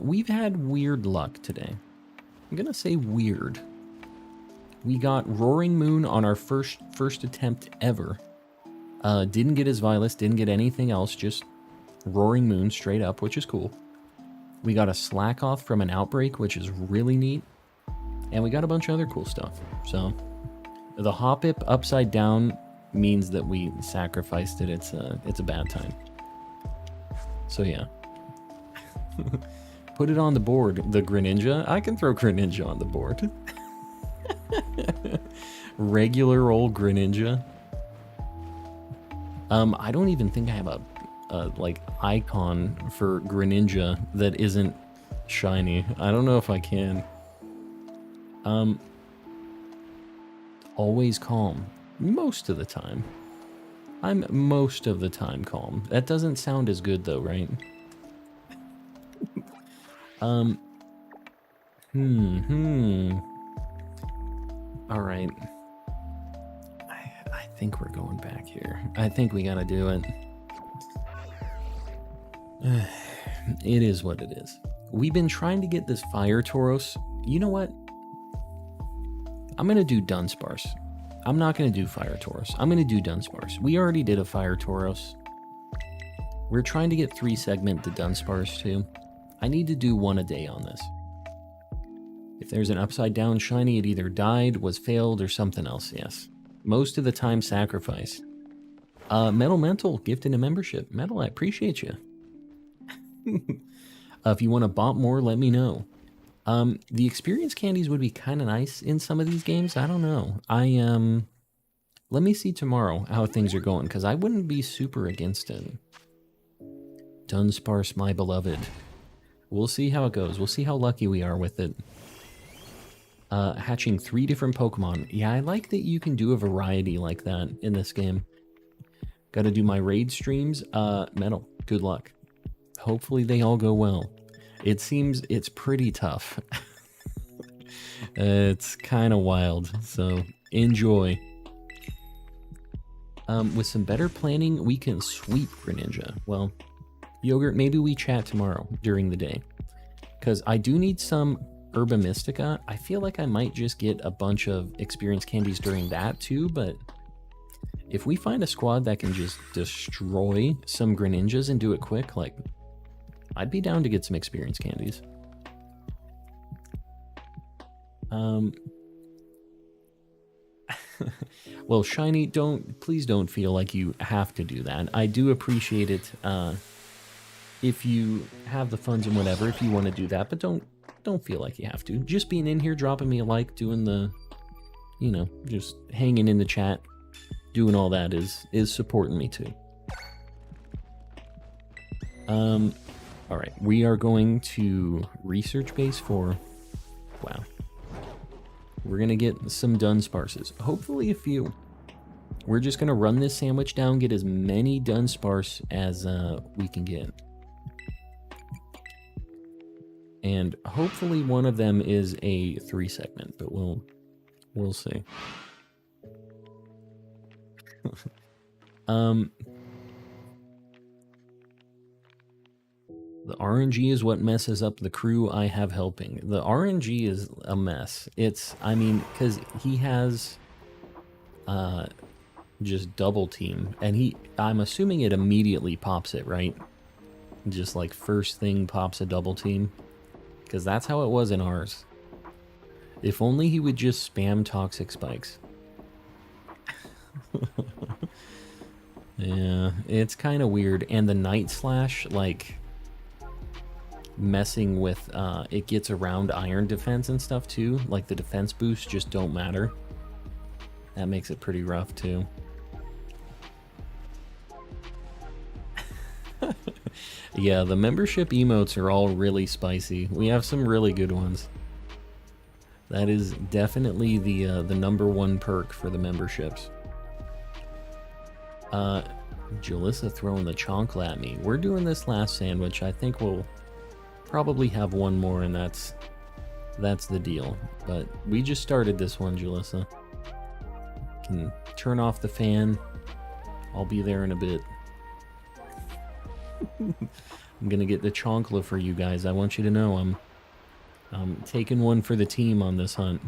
We've had weird luck today. I'm gonna say weird. We got Roaring Moon on our first attempt ever. Didn't get his Vilas, didn't get anything else, just Roaring Moon straight up, which is cool. We got a Slakoth from an Outbreak, which is really neat. And we got a bunch of other cool stuff. So, the Hoppip upside down means that we sacrificed it. It's a bad time. So yeah. Put it on the board, the Greninja. I can throw Greninja on the board. Regular old Greninja. I don't even think I have a like icon for Greninja that isn't shiny. I don't know if I can. Always calm. Most of the time. I'm most of the time calm. That doesn't sound as good though, right? All right. I think we're going back here. I think we gotta do it. It is what it is. We've been trying to get this Fire Tauros. You know what? I'm gonna do Dunsparce. I'm not gonna do Fire Tauros. I'm gonna do Dunsparce. We already did a Fire Tauros. We're trying to get 3-segment to Dunsparce too. I need to do one a day on this. If there's an upside down shiny, it either died, was failed, or something else, yes. Most of the time sacrificed. Metal Mental gifted a membership. Metal, I appreciate you. If you want to bot more, let me know. The experience candies would be kind of nice in some of these games. I don't know. Let me see tomorrow how things are going, because I wouldn't be super against it. Dunsparce, my beloved. We'll see how it goes. We'll see how lucky we are with it. Hatching 3 different Pokemon. Yeah, I like that you can do a variety like that in this game. Gotta do my raid streams. Metal, good luck. Hopefully they all go well. It seems it's pretty tough. It's kind of wild, so enjoy. With some better planning, we can sweep Greninja. Well, Yogurt, maybe we chat tomorrow during the day. Because I do need some Herba Mystica. I feel like I might just get a bunch of experience candies during that too, but if we find a squad that can just destroy some Greninjas and do it quick, like, I'd be down to get some experience candies. Well, Shiny, please don't feel like you have to do that. I do appreciate it if you have the funds and whatever, if you want to do that, but don't feel like you have to. Just being in here, dropping me a like, doing the, you know, just hanging in the chat, doing all that is supporting me too. All right, we are going to research base for, wow. We're gonna get some Dunsparces, hopefully a few. We're just gonna run this sandwich down, get as many Dunsparce as we can get. And hopefully one of them is a 3-segment, but we'll see. The RNG is what messes up the crew I have helping. The RNG is a mess. I mean, because he has just double team, and I'm assuming it immediately pops it, right? Just like first thing pops a double team. Because that's how it was in ours. If only he would just spam toxic spikes. Yeah, it's kind of weird. And the Night Slash, like, messing with, it gets around iron defense and stuff too. Like, the defense boosts just don't matter. That makes it pretty rough too. Yeah, the membership emotes are all really spicy. We have some really good ones. That is definitely the #1 perk for the memberships. Jalissa throwing the chonkla at me. We're doing this last sandwich. I think we'll probably have one more, and that's the deal. But we just started this one, Jalissa. Can turn off the fan. I'll be there in a bit. I'm gonna get the chonkla for you guys. I want you to know I'm taking one for the team on this hunt.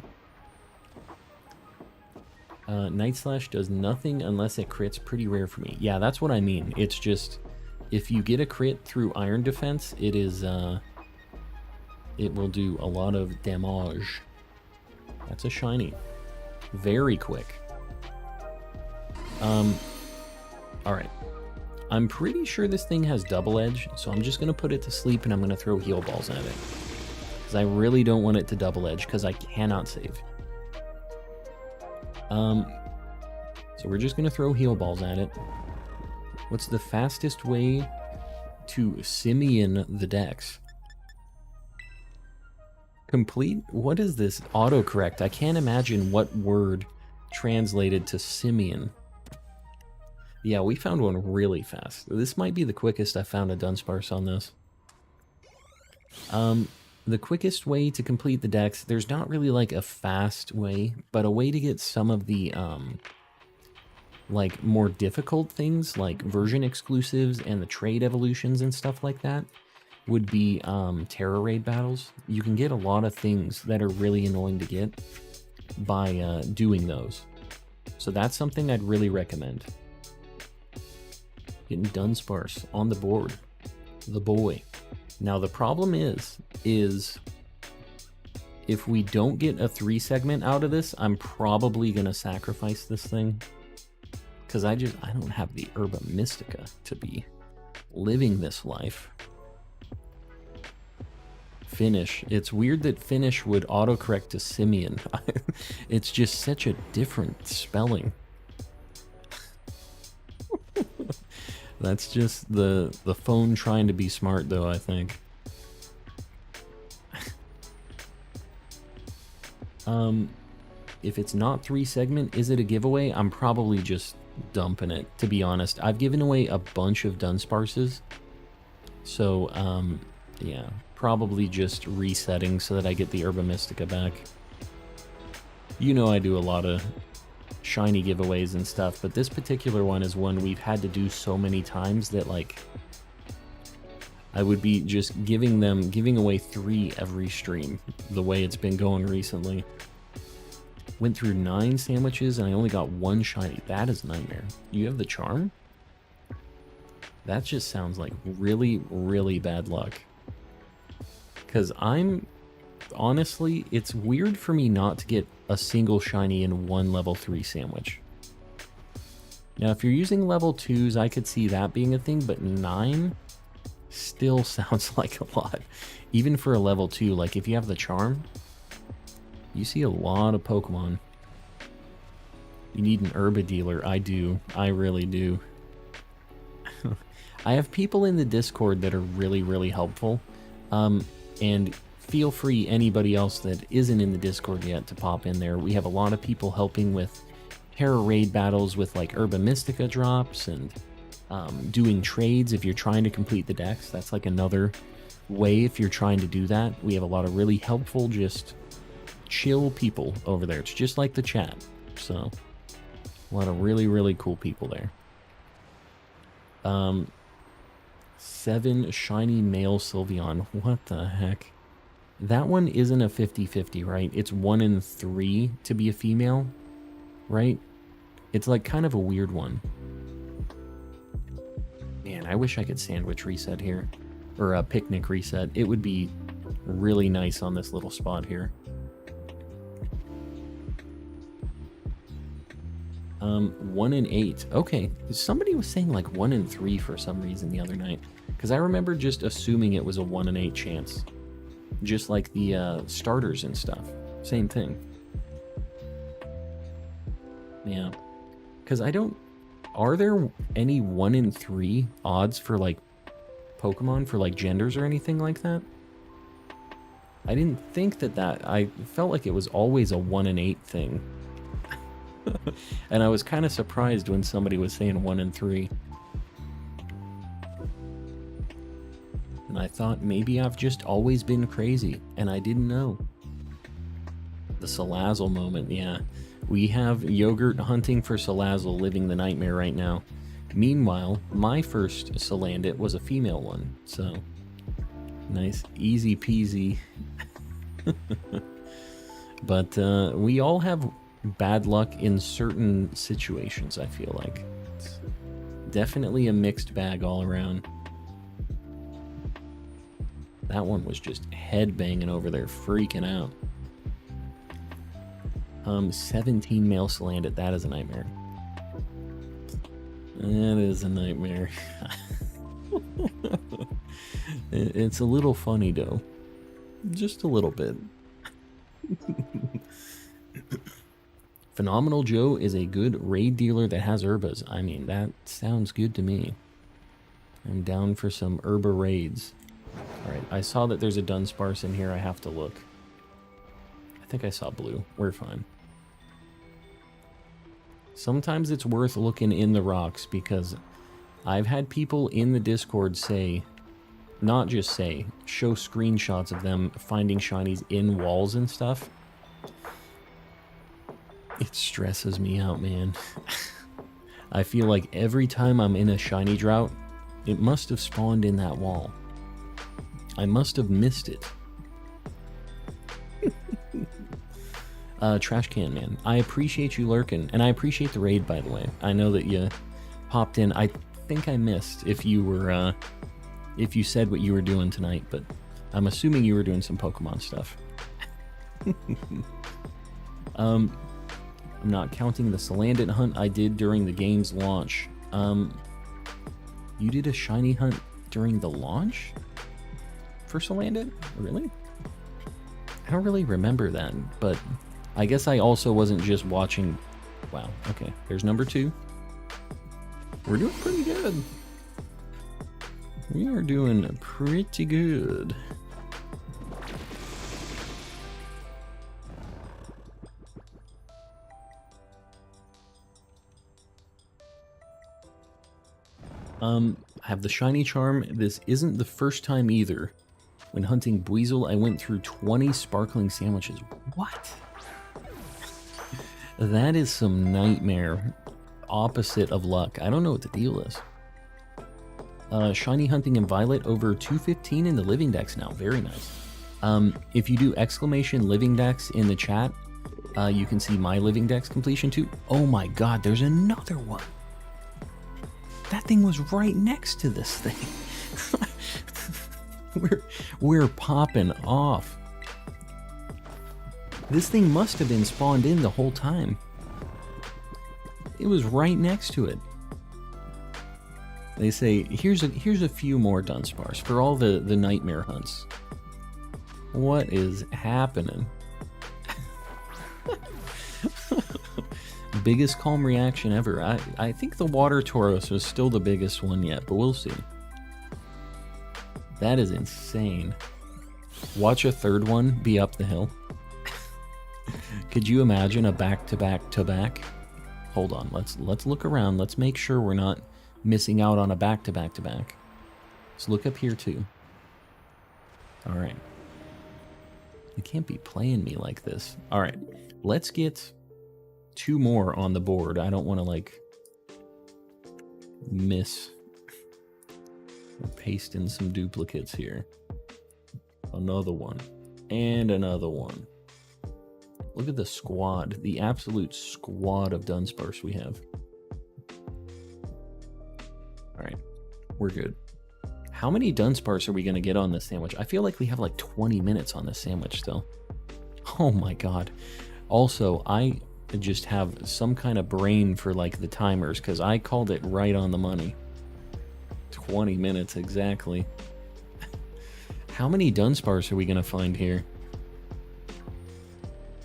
Night Slash does nothing unless it crits. Pretty rare for me. Yeah, that's what I mean. It's just, if you get a crit through iron defense, it will do a lot of damage. That's a shiny. Very quick. Alright. I'm pretty sure this thing has double edge, so I'm just going to put it to sleep and I'm going to throw heal balls at it. Because I really don't want it to double edge, because I cannot save. So we're just going to throw heal balls at it. What's the fastest way to simian the Dex? Complete? What is this? Autocorrect. I can't imagine what word translated to simian. Yeah, we found one really fast. This might be the quickest I found a Dunsparce on this. The quickest way to complete the Dex, there's not really like a fast way, but a way to get some of the like more difficult things like version exclusives and the trade evolutions and stuff like that would be Tera raid battles. You can get a lot of things that are really annoying to get by doing those. So that's something I'd really recommend. Getting Dunsparce on the board. The boy. Now the problem is if we don't get a 3 segment out of this, I'm probably gonna sacrifice this thing. Because I don't have the Herba Mystica to be living this life. Finish. It's weird that Finish would autocorrect to Simian. It's just such a different spelling. That's just the phone trying to be smart, though, I think. If it's not 3 segment, is it a giveaway? I'm probably just dumping it, to be honest. I've given away a bunch of Dunsparces. So, yeah, probably just resetting so that I get the Herba Mystica back. You know I do a lot of shiny giveaways and stuff, but this particular one is one we've had to do so many times that, like, I would be just giving away 3 every stream, the way it's been going recently. Went through 9 sandwiches and I only got 1 shiny. That is a nightmare. You have the charm? That just sounds like really, really bad luck. Because honestly, it's weird for me not to get a single shiny in 1 level 3 sandwich. Now, if you're using level 2s, I could see that being a thing, but 9 still sounds like a lot. Even for a level 2, like if you have the charm, you see a lot of Pokemon. You need an Herba dealer. I do. I really do. I have people in the Discord that are really, really helpful. And feel free, anybody else that isn't in the Discord yet, to pop in there. We have a lot of people helping with Tera raid battles with like Herba Mystica drops and doing trades if you're trying to complete the decks. That's like another way if you're trying to do that. We have a lot of really helpful, just chill people over there. It's just like the chat. So a lot of really, really cool people there. 7 shiny male Sylveon. What the heck? That one isn't a 50-50, right? It's 1 in 3 to be a female, right? It's like kind of a weird one. Man, I wish I could sandwich reset here. Or a picnic reset. It would be really nice on this little spot here. 1 in 8. Okay, somebody was saying like 1 in 3 for some reason the other night. Because I remember just assuming it was a 1 in 8 chance. Just like the starters and stuff. Same thing. Yeah. Because I don't... Are there any 1 in 3 odds for like Pokemon for like genders or anything like that? I didn't think that I felt like it was always a 1 in 8 thing. And I was kind of surprised when somebody was saying 1 in 3. And I thought maybe I've just always been crazy and I didn't know. The Salazzle moment, yeah. We have Yogurt hunting for Salazzle living the nightmare right now. Meanwhile, my first Salandit was a female one, so nice, easy peasy. But we all have bad luck in certain situations, I feel like. It's definitely a mixed bag all around. That one was just headbanging over there, freaking out. 17 male Salandit, that is a nightmare. That is a nightmare. It's a little funny, though. Just a little bit. Phenomenal Joe is a good raid dealer that has Herbas. I mean, that sounds good to me. I'm down for some Herba raids. Alright, I saw that there's a Dunsparce in here. I have to look. I think I saw blue. We're fine. Sometimes it's worth looking in the rocks because I've had people in the Discord say, not just say, show screenshots of them finding shinies in walls and stuff. It stresses me out, man. I feel like every time I'm in a shiny drought, it must have spawned in that wall. I must have missed it. Trash Can Man, I appreciate you lurking, and I appreciate the raid, by the way. I know that you popped in. I think I missed if you were, if you said what you were doing tonight, but I'm assuming you were doing some Pokemon stuff. I'm not counting the Salandit hunt I did during the game's launch. You did a shiny hunt during the launch? For Salandit? Really? I don't really remember that, but I guess I also wasn't just watching... Wow, okay. There's number 2. We're doing pretty good. We are doing pretty good. I have the shiny charm. This isn't the first time either. When hunting Buizel, I went through 20 sparkling sandwiches. What? That is some nightmare. Opposite of luck. I don't know what the deal is. Shiny hunting in Violet over 215 in the Living Dex now. Very nice. If you do exclamation Living Dex in the chat, you can see my Living Dex completion too. Oh my god, there's another one. That thing was right next to this thing. we're popping off. This thing must have been spawned in the whole time. It was right next to it. They say, here's a few more Dunsparce for all the nightmare hunts. What is happening? Biggest calm reaction ever. I think the Water Tauros was still the biggest one yet, but we'll see. That is insane. Watch a third one be up the hill. Could you imagine a back-to-back-to-back? Hold on, let's look around. Let's make sure we're not missing out on a back-to-back-to-back. Let's look up here too. Alright. You can't be playing me like this. Alright, let's get 2 more on the board. I don't want to, like, miss. We'll paste in some duplicates here. Another one. And another one. Look at the squad. The absolute squad of Dunsparce we have. Alright. We're good. How many Dunsparce are we going to get on this sandwich? I feel like we have like 20 minutes on this sandwich still. Oh my god. Also, I just have some kind of brain for like the timers, because I called it right on the money. 20 minutes exactly. How many Dunsparce are we gonna find here?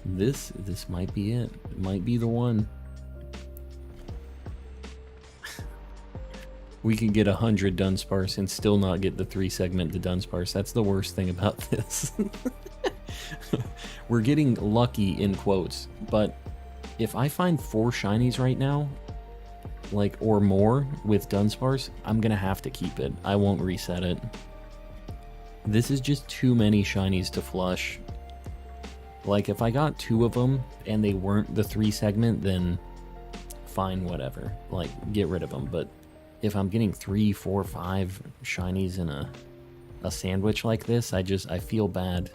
This might be it. It might be the one. We could get 100 Dunsparce and still not get the 3-segment to Dunsparce. That's the worst thing about this. We're getting lucky in quotes, but if I find 4 shinies right now, like, or more with Dunsparce, I'm gonna have to keep it. I won't reset it. This is just too many shinies to flush. Like, if I got 2 of them and they weren't the 3-segment, then fine, whatever. Like, get rid of them. But if I'm getting 3, 4, 5 shinies in a sandwich like this, I feel bad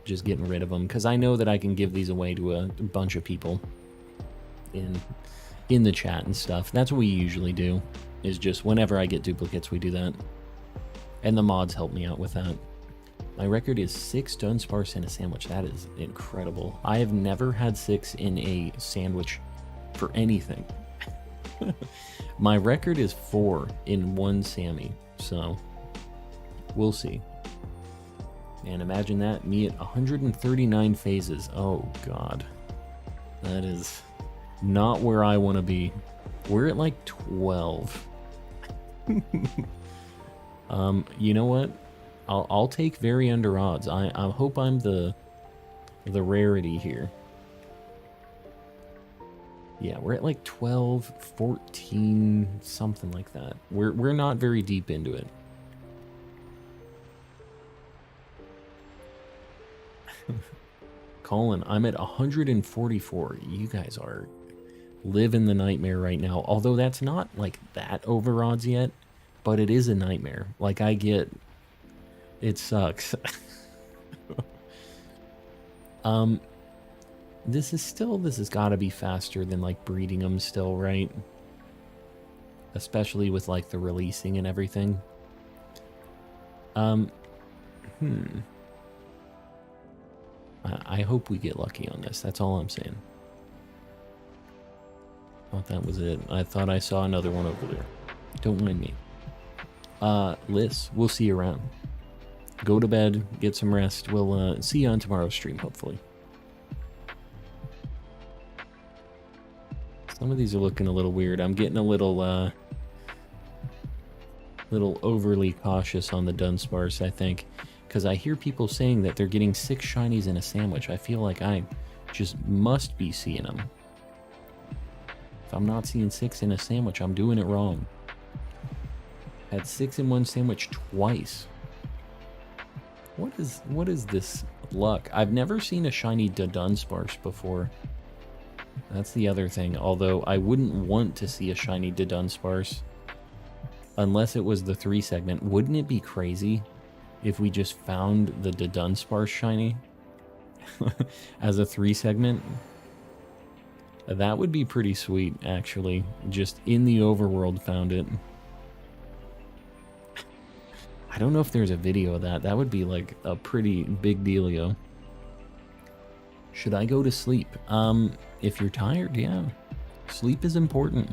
just getting rid of them, because I know that I can give these away to a bunch of people in the chat and stuff. That's what we usually do, is just whenever I get duplicates, we do that. And the mods help me out with that. My record is 6 Dunsparce in a sandwich. That is incredible. I have never had 6 in a sandwich for anything. My record is 4 in one Sammy, so we'll see. And imagine that, me at 139 phases. Oh god. That is not where I want to be. We're at like 12. You know what? I'll take very under odds. I hope I'm the rarity here. Yeah, we're at like 12, 14, something like that. We're not very deep into it. Colin, I'm at 144. You guys are live in the nightmare right now. Although that's not like that over odds yet, but it is a nightmare. Like I get, it sucks. This has got to be faster than like breeding them still, right? Especially with like the releasing and everything. I hope we get lucky on this. That's all I'm saying. Thought that was it. I thought I saw another one over there. Don't mind me. Liz, we'll see you around. Go to bed, get some rest. We'll see you on tomorrow's stream, hopefully. Some of these are looking a little weird. I'm getting a little overly cautious on the Dunsparce, I think. Because I hear people saying that they're getting 6 shinies in a sandwich. I feel like I just must be seeing them. If I'm not seeing 6 in a sandwich, I'm doing it wrong. Had 6 in one sandwich twice. What is this luck? I've never seen a shiny Dunsparce before. That's the other thing. Although I wouldn't want to see a shiny Dunsparce unless it was the 3 segment. Wouldn't it be crazy if we just found the Dunsparce shiny as a 3 segment? That would be pretty sweet, actually. Just in the overworld found it. I don't know if there's a video of that. That would be like a pretty big dealio. Should I go to sleep? If you're tired, yeah. Sleep is important.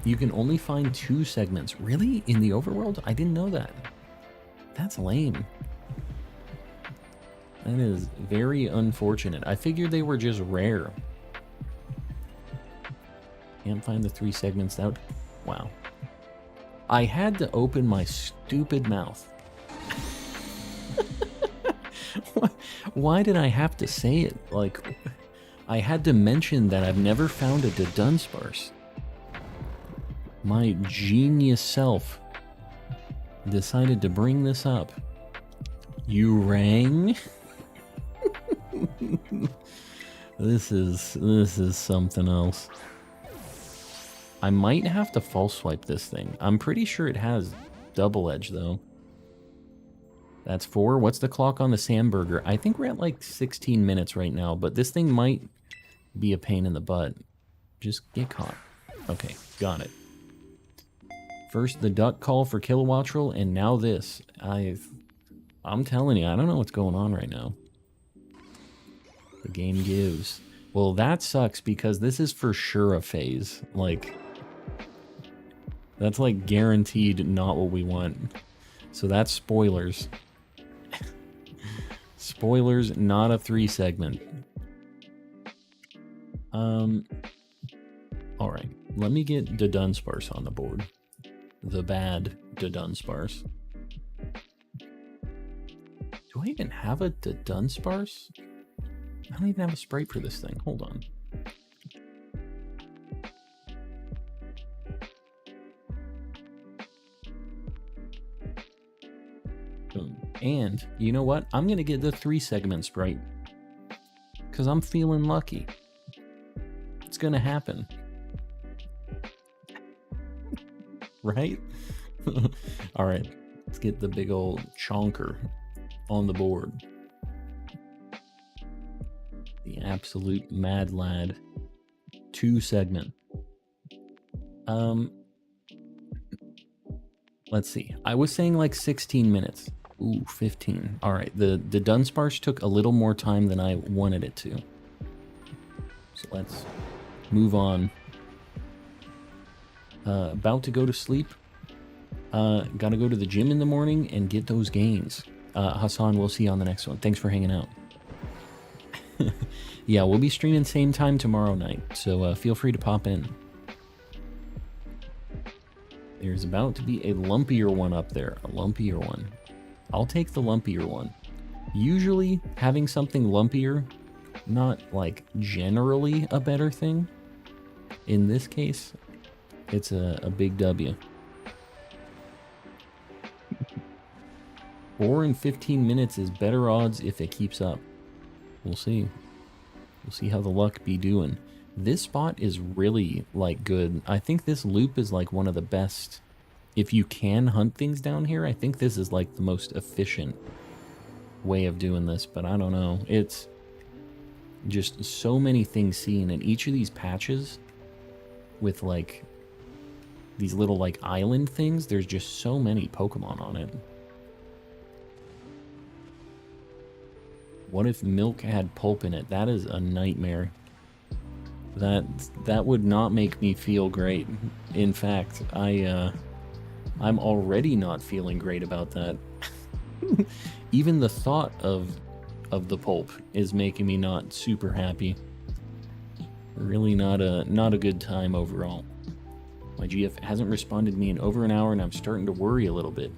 You can only find 2 segments. Really? In the overworld? I didn't know that. That's lame. That is very unfortunate. I figured they were just rare. Can't find the 3 segments out. Wow. I had to open my stupid mouth. Why did I have to say it? Like, I had to mention that I've never found a Dunsparce. My genius self decided to bring this up. You rang? This is something else. I might have to false swipe this thing. I'm pretty sure it has double edge though. That's 4. What's the clock on the Sandburger? I think we're at like 16 minutes right now, but this thing might be a pain in the butt. Just get caught. Okay, got it. First the duck call for Kilowattrel, and now this. I'm telling you, I don't know what's going on right now. The game gives. Well, that sucks because this is for sure a phase. Like, that's like guaranteed not what we want. So that's spoilers. Spoilers, not a 3 segment. Alright, let me get the Dunsparce on the board. The bad Dunsparce. Do I even have a Dunsparce? I don't even have a sprite for this thing. Hold on. Boom. And you know what? I'm going to get the 3 segment sprite. Because I'm feeling lucky. It's going to happen. Right? Alright. Let's get the big old chonker on the board. The absolute mad lad. 2 segment. Let's see. I was saying like 16 minutes. Ooh, 15. Alright, the Dunsparce took a little more time than I wanted it to. So let's move on. About to go to sleep. Gotta go to the gym in the morning and get those gains. Hassan, we'll see you on the next one. Thanks for hanging out. Yeah, we'll be streaming same time tomorrow night, so feel free to pop in. There's about to be a lumpier one up there. A lumpier one. I'll take the lumpier one. Usually, having something lumpier, not like generally a better thing. In this case, it's a big W. 4 in 15 minutes is better odds if it keeps up. We'll see. We'll see how the luck be doing. This spot is really, like, good. I think this loop is, like, one of the best. If you can hunt things down here, I think this is, like, the most efficient way of doing this. But I don't know. It's just so many things seen. And each of these patches with, like, these little, like, island things, there's just so many Pokemon on it. What if milk had pulp in it? That is a nightmare. That would not make me feel great. In fact, I'm already not feeling great about that. Even the thought of the pulp is making me not super happy. Really not a good time overall. My GF hasn't responded to me in over an hour, and I'm starting to worry a little bit.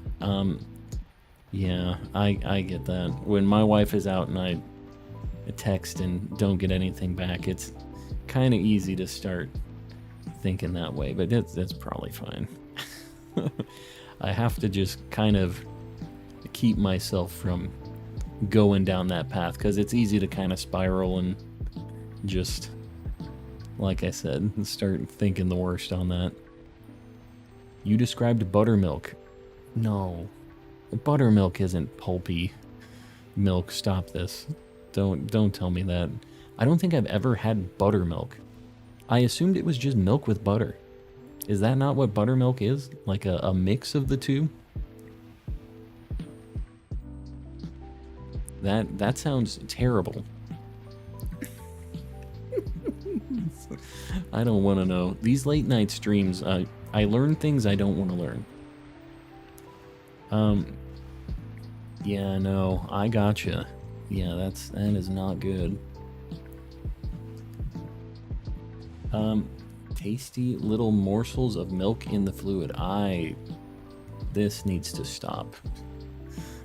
Yeah, I get that. When my wife is out and I text and don't get anything back, it's kind of easy to start thinking that way, but that's probably fine. I have to just kind of keep myself from going down that path, because it's easy to kind of spiral and just, like I said, start thinking the worst on that. You described buttermilk. No. Buttermilk isn't pulpy milk. Stop this. Don't tell me that. I don't think I've ever had buttermilk. I assumed it was just milk with butter. Is that not what buttermilk is? Like a mix of the two? That sounds terrible. I don't want to know. These late night streams, I learn things I don't want to learn. Yeah, no, I gotcha. Yeah, that is not good. Tasty little morsels of milk in the fluid. This needs to stop.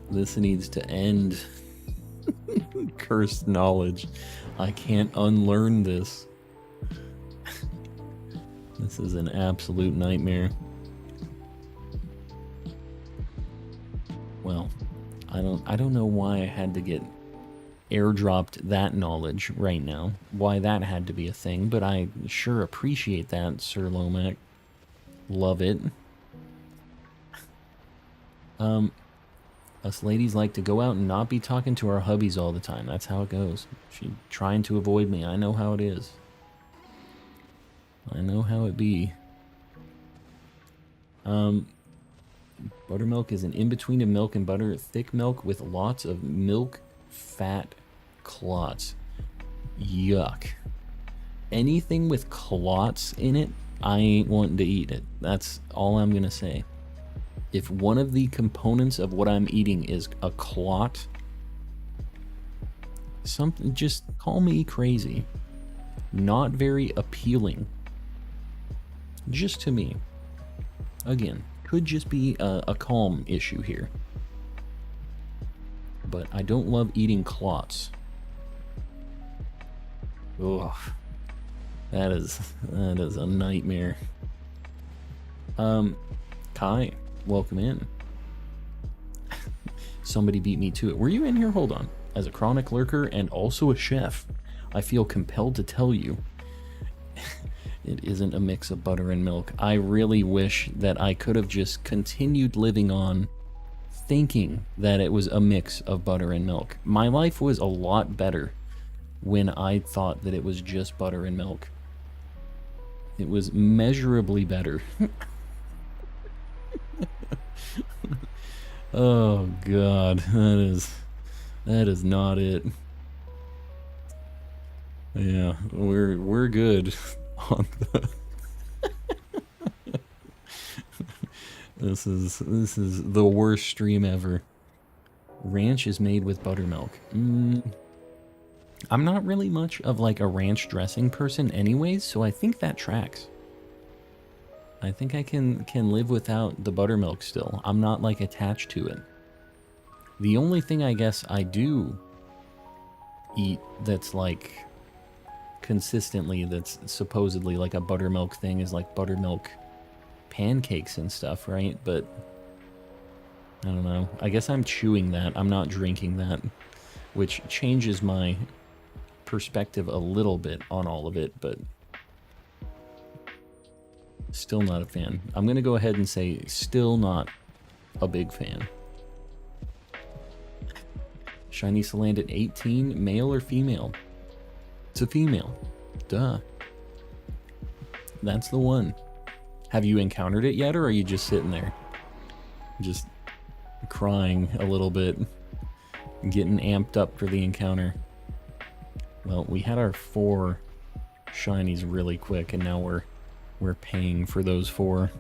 This needs to end. Cursed knowledge. I can't unlearn this. This is an absolute nightmare. Well, I don't know why I had to get airdropped that knowledge right now. Why that had to be a thing, but I sure appreciate that, Sir Lomac. Love it. Us ladies like to go out and not be talking to our hubbies all the time. That's how it goes. She trying to avoid me. I know how it is. I know how it be. Buttermilk is an in-between of milk and butter. Thick milk with lots of milk fat clots. Yuck. Anything with clots in it, I ain't wanting to eat it. That's all I'm gonna say. If one of the components of what I'm eating is a clot, something, just call me crazy. Not very appealing. Just to me. Again, could just be a calm issue here. But I don't love eating clots. Ugh. That is a nightmare. Kai, welcome in. Somebody beat me to it. Were you in here? Hold on. As a chronic lurker and also a chef, I feel compelled to tell you it isn't a mix of butter and milk. I really wish that I could have just continued living on thinking that it was a mix of butter and milk. My life was a lot better when I thought that it was just butter and milk. It was measurably better. Oh God, that is not it. Yeah, we're good on the This is the worst stream ever. Ranch is made with buttermilk. I'm not really much of like a ranch dressing person anyways, so I think that tracks. I think I can live without the buttermilk still. I'm not like attached to it. The only thing I guess I do eat that's like consistently, that's supposedly like a buttermilk thing, is like buttermilk pancakes and stuff, right? But I don't know. I guess I'm chewing that. I'm not drinking that, which changes my perspective a little bit on all of it, but still not a fan. I'm going to go ahead and say still not a big fan. Shiny Salandit 18, male or female? It's a female. Duh. That's the one. Have you encountered it yet, or are you just sitting there? Just crying a little bit, getting amped up for the encounter. Well, we had our 4 shinies really quick, and now we're paying for those 4.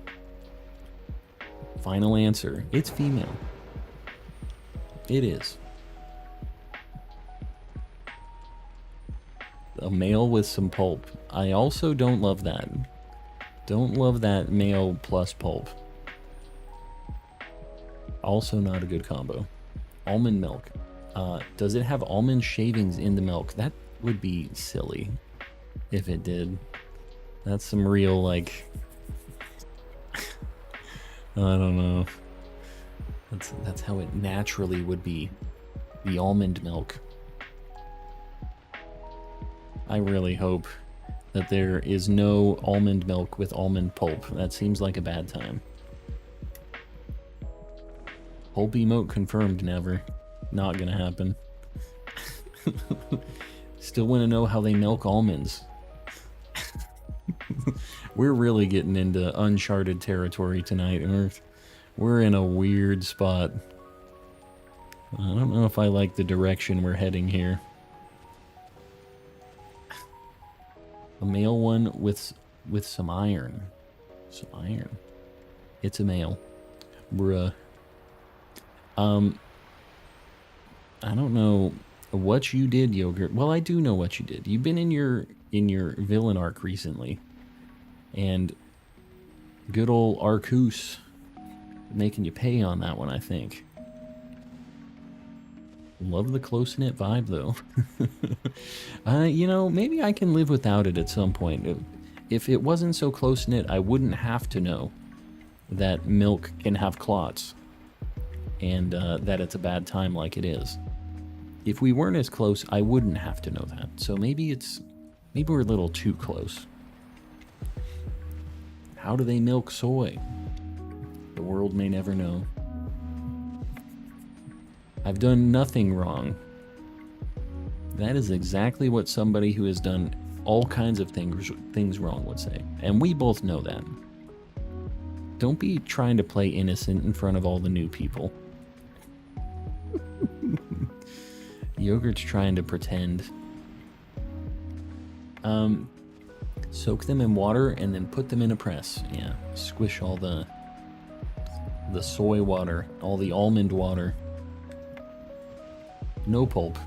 Final answer. It's female. It is. A male with some pulp. I also don't love that. Don't love that male plus pulp. Also not a good combo. Almond milk. Does it have almond shavings in the milk? That would be silly if it did. That's some real, like... I don't know. That's how it naturally would be. The almond milk. I really hope that there is no almond milk with almond pulp. That seems like a bad time. Pulp emote confirmed, never. Not gonna happen. Still want to know how they milk almonds. We're really getting into uncharted territory tonight, and we're in a weird spot. I don't know if I like the direction we're heading here. A male one with some iron. Some iron. It's a male. Bruh. I don't know what you did, Yogurt. Well, I do know what you did. You've been in your villain arc recently. And good old Arcus making you pay on that one, I think. Love the close-knit vibe, though. You know, maybe I can live without it at some point. If it wasn't so close-knit, I wouldn't have to know that milk can have clots. And that it's a bad time like it is. If we weren't as close, I wouldn't have to know that. So maybe we're a little too close. How do they milk soy? The world may never know. I've done nothing wrong. That is exactly what somebody who has done all kinds of things wrong would say. And we both know that. Don't be trying to play innocent in front of all the new people. Yogurt's trying to pretend. Soak them in water and then put them in a press. Yeah, squish all the soy water, all the almond water. No pulp,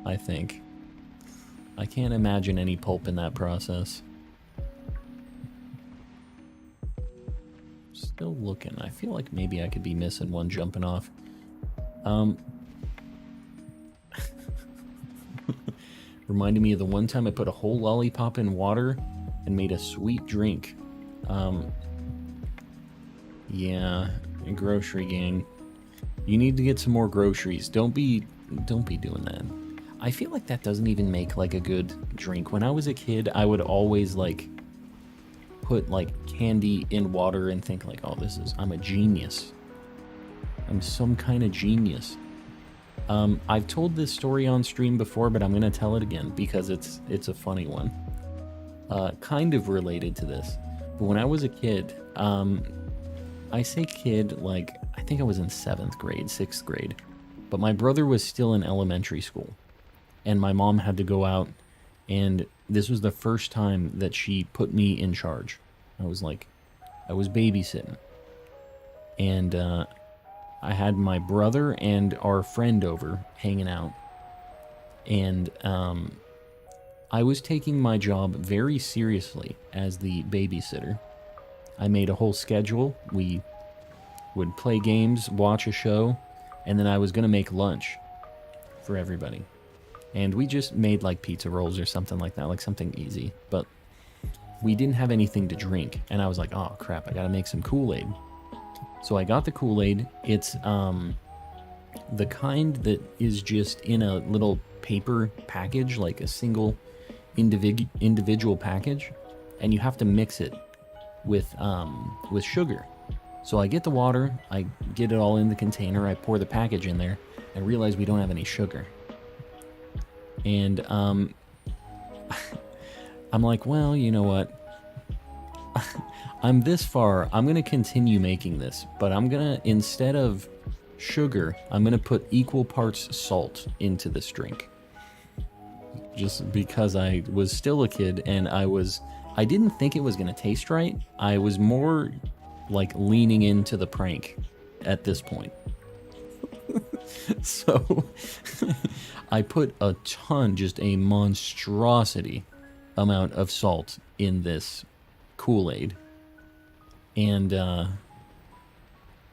I think. I can't imagine any pulp in that process. Still looking. I feel like maybe I could be missing one jumping off. Reminded me of the one time I put a whole lollipop in water and made a sweet drink. Yeah, grocery gang. You need to get some more groceries. Don't be doing that. I feel like that doesn't even make like a good drink. When I was a kid, I would always like put like candy in water and think like, oh, I'm a genius. I'm some kind of genius. I've told this story on stream before, but I'm gonna tell it again because it's a funny one. Kind of related to this. But when I was a kid, I say kid, like, I think I was in 7th grade, 6th grade. But my brother was still in elementary school. And my mom had to go out, and this was the first time that she put me in charge. I was babysitting. And I had my brother and our friend over hanging out. And I was taking my job very seriously as the babysitter. I made a whole schedule. We would play games, watch a show, and then I was going to make lunch for everybody. And we just made like pizza rolls or something like that, like something easy. But we didn't have anything to drink. And I was like, oh crap, I got to make some Kool-Aid. So I got the Kool-Aid. It's the kind that is just in a little paper package, like a single individual package, and you have to mix it with sugar. So I get the water, I get it all in the container, I pour the package in there, and realize we don't have any sugar. And I'm like, well, you know what? I'm this far, I'm gonna continue making this, but I'm gonna, instead of sugar, I'm gonna put equal parts salt into this drink. Just because I was still a kid and I didn't think it was gonna taste right. I was more like leaning into the prank at this point. So I put a ton, just a monstrosity amount of salt in this Kool-Aid. And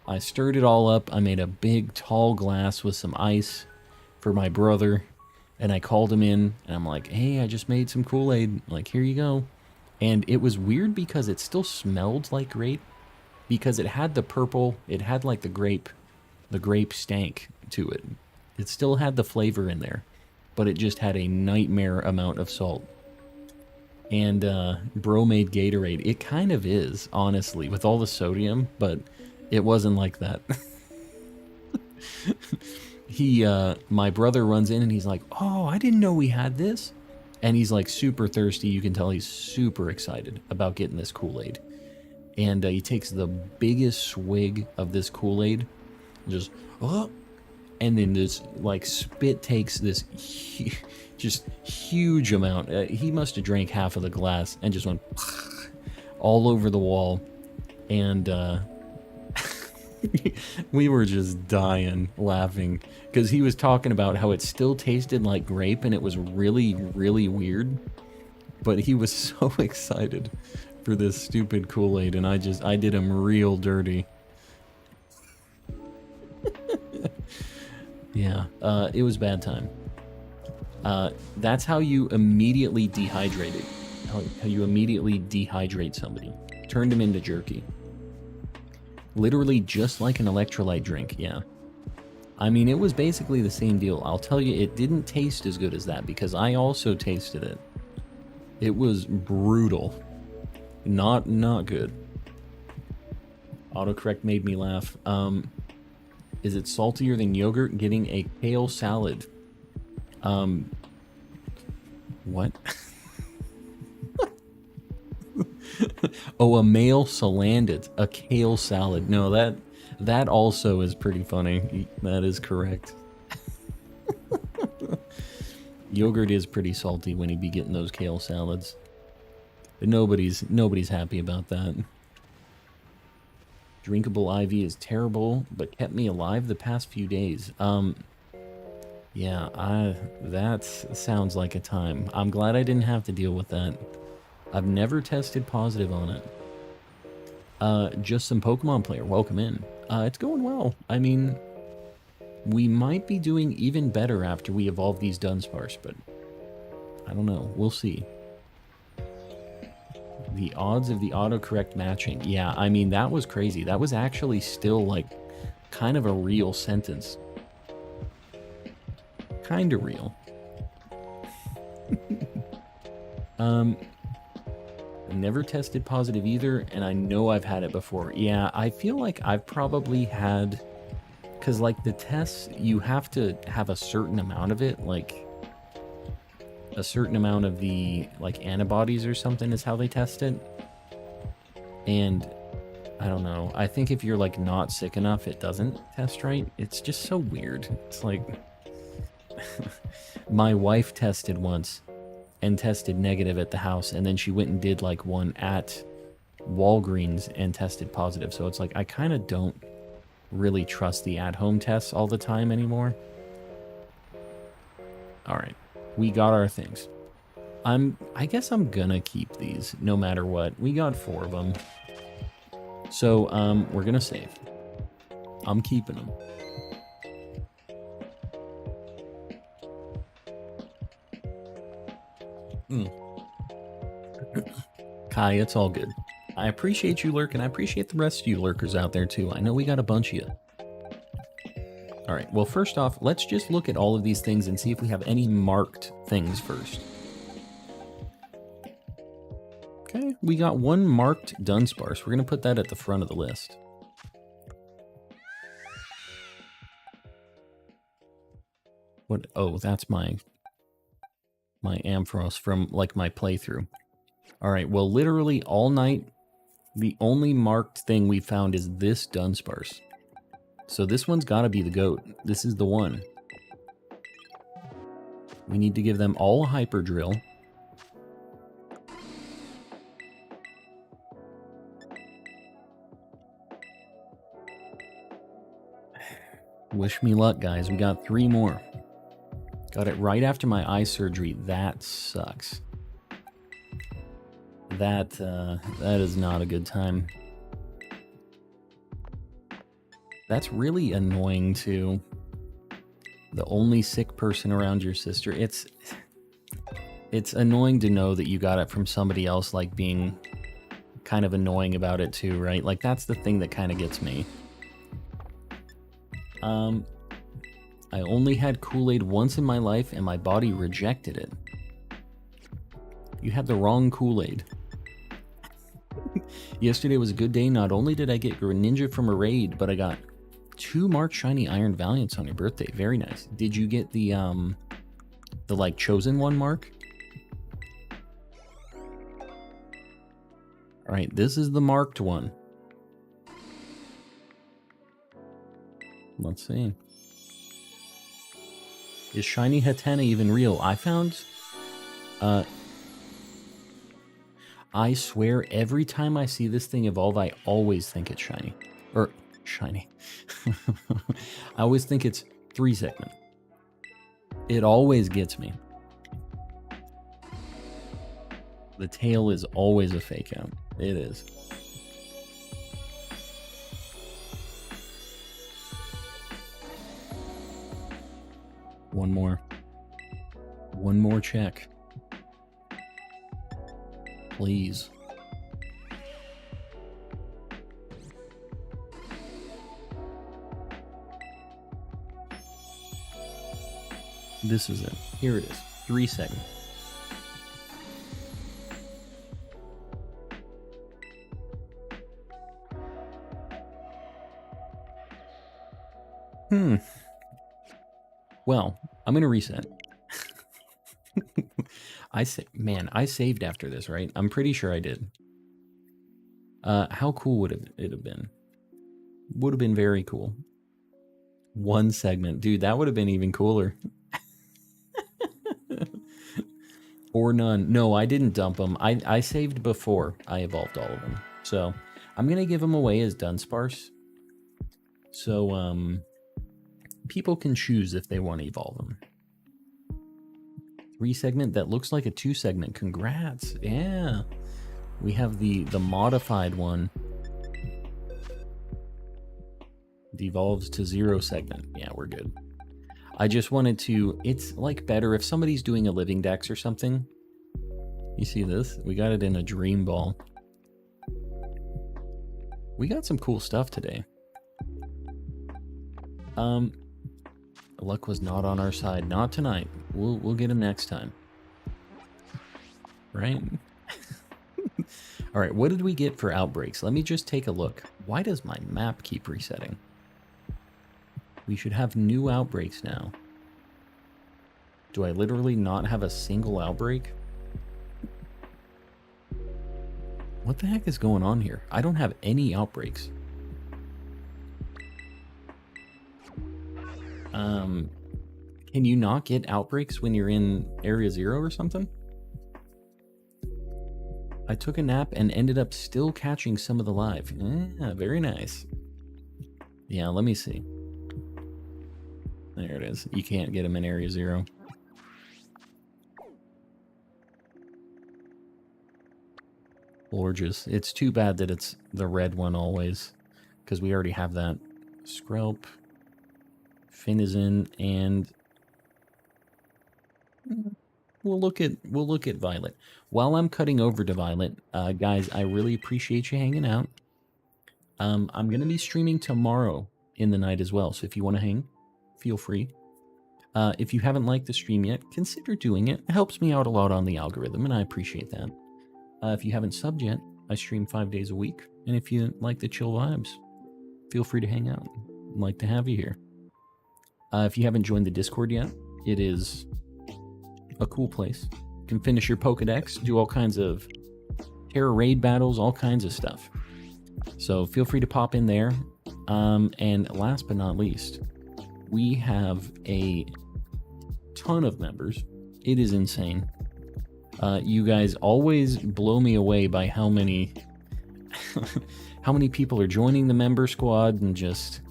I stirred it all up. I made a big tall glass with some ice for my brother. And I called him in and I'm like, hey, I just made some Kool-Aid. Like, here you go. And it was weird because it still smelled like grape. Because it had the purple, it had like the grape stank to it. It still had the flavor in there, but it just had a nightmare amount of salt. And bro made Gatorade. It kind of is, honestly, with all the sodium, but it wasn't like that. My brother runs in and he's like, oh, I didn't know we had this. And he's like super thirsty. You can tell he's super excited about getting this Kool-Aid. And he takes the biggest swig of this Kool-Aid, just, oh, and then this, like, spit takes this just huge amount. He must have drank half of the glass and just went all over the wall. And we were just dying laughing because he was talking about how it still tasted like grape and it was really, really weird. But he was so excited for this stupid Kool-Aid, and I did him real dirty. Yeah, it was bad time. That's how you immediately dehydrate it. How you immediately dehydrate somebody. Turned him into jerky. Literally just like an electrolyte drink, yeah. I mean, it was basically the same deal. I'll tell you, it didn't taste as good as that because I also tasted it. It was brutal. Not good. Autocorrect made me laugh. Is it saltier than yogurt getting a kale salad? What? Oh, a male salanded, a kale salad. No, that also is pretty funny. That is correct. Yogurt is pretty salty when you be getting those kale salads. But nobody's happy about that. Drinkable IV is terrible, but kept me alive the past few days. Yeah, that sounds like a time. I'm glad I didn't have to deal with that. I've never tested positive on it. Just some Pokemon player, welcome in. It's going well. I mean, we might be doing even better after we evolve these Dunsparce, but I don't know. We'll see. The odds of the autocorrect matching. Yeah, I mean, that was crazy. That was actually still, like, kind of a real sentence. Kind of real. Never tested positive either, and I know I've had it before. Yeah, I feel like I've probably had... Because, like, the tests, you have to have a certain amount of it, like... A certain amount of the, like, antibodies or something is how they test it. And, I don't know. I think if you're, like, not sick enough, it doesn't test right. It's just so weird. It's like... My wife tested once and tested negative at the house, and then she went and did, like, one at Walgreens and tested positive. So it's like, I kind of don't really trust the at-home tests all the time anymore. All right. We got our things. I guess I'm gonna keep these no matter what. We got 4 of them. So, we're gonna save. I'm keeping them. Kai, it's all good. I appreciate you lurking. I appreciate the rest of you lurkers out there too. I know we got a bunch of you. All right, well, first off, let's just look at all of these things and see if we have any marked things first. Okay, we got one marked Dunsparce. We're going to put that at the front of the list. What? Oh, that's my Ampharos from, like, my playthrough. All right, well, literally all night, the only marked thing we found is this Dunsparce. So this one's got to be the GOAT. This is the one. We need to give them all a Hyper Drill. Wish me luck, guys. We got 3 more. Got it right after my eye surgery. That sucks. That is not a good time. That's really annoying, too. The only sick person around your sister. It's annoying to know that you got it from somebody else, like, being kind of annoying about it, too, right? Like, that's the thing that kind of gets me. I only had Kool-Aid once in my life, and my body rejected it. You had the wrong Kool-Aid. Yesterday was a good day. Not only did I get Greninja from a raid, but I got 2 marked shiny Iron Valiants on your birthday. Very nice. Did you get the like chosen one mark? All right, this is the marked one. Let's see. Is shiny Hatena even real? I found I swear every time I see this thing evolve, I always think it's shiny. Or shiny. I always think it's 3-segment. It always gets me. The tail is always a fake out. It is. One more. One more check. Please. This is it. Here it is. 3-segment. Well, I'm going to reset. I saved after this, right? I'm pretty sure I did. How cool would it have been? Would have been very cool. 1 segment. Dude, that would have been even cooler. Or none. No, I didn't dump them. I saved before I evolved all of them. So, I'm going to give them away as Dunsparce. So, people can choose if they want to evolve them. 3-segment, that looks like a 2-segment. Congrats. Yeah. We have the modified one. Devolves to 0-segment. Yeah, we're good. I just wanted to, it's like better if somebody's doing a Living Dex or something. You see this? We got it in a Dream Ball. We got some cool stuff today. Luck was not on our side. Not tonight. We'll get him next time. Right? All right, what did we get for outbreaks? Let me just take a look. Why does my map keep resetting? We should have new outbreaks now. Do I literally not have a single outbreak? What the heck is going on here? I don't have any outbreaks. Can you not get outbreaks when you're in Area 0 or something? I took a nap and ended up still catching some of the live. Yeah, very nice. Yeah, let me see. There it is. You can't get them in Area 0. Gorgeous. It's too bad that it's the red one always, because we already have that. Skrelp, Finizen, and we'll look at Violet. While I'm cutting over to Violet, guys, I really appreciate you hanging out. I'm gonna be streaming tomorrow in the night as well, so if you want to hang, feel free. If you haven't liked the stream yet, consider doing it. It helps me out a lot on the algorithm, and I appreciate that. If you haven't subbed yet, I stream 5 days a week, and if you like the chill vibes, feel free to hang out. I'd like to have you here. If you haven't joined the Discord yet, it is a cool place. You can finish your Pokedex, do all kinds of Terra raid battles, all kinds of stuff. So feel free to pop in there. And last but not least, we have a ton of members. It is insane. You guys always blow me away by how many how many people are joining the member squad and just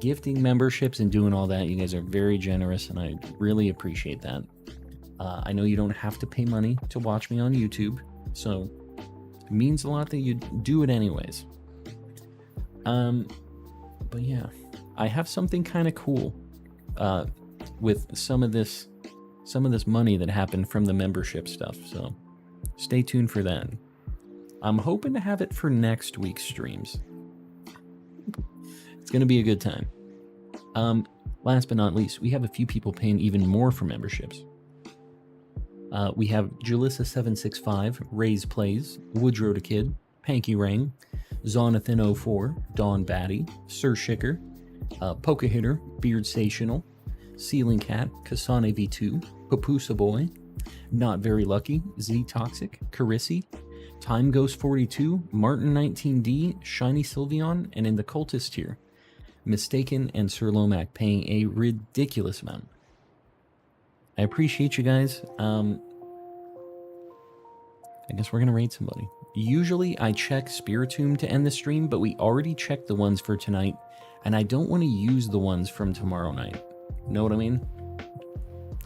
gifting memberships and doing all that. You guys are very generous, and I really appreciate that. I know you don't have to pay money to watch me on YouTube, so it means a lot that you do it anyways. But yeah, I have something kind of cool with some of this money that happened from the membership stuff, so stay tuned for that. I'm hoping to have it for next week's streams. It's gonna be a good time. Last but not least, we have a few people paying even more for memberships. We have Jalissa765, Raise Plays, Woodrow the Kid, Panky Ring, Zonathan04, Dawn Batty, Sir Shicker, Poke Hitter, Beard Sational, Ceiling Cat, Kasane V2, Papusa Boy, Not Very Lucky, Z Toxic, Carissi, Time Ghost 42, Martin 19D, Shiny Sylveon, and in the Cultist tier, Mistaken and Sir Lomac paying a ridiculous amount. I appreciate you guys. I guess we're gonna raid somebody. Usually I check Spiritomb to end the stream, but we already checked the ones for tonight, and I don't want to use the ones from tomorrow night. Know what I mean?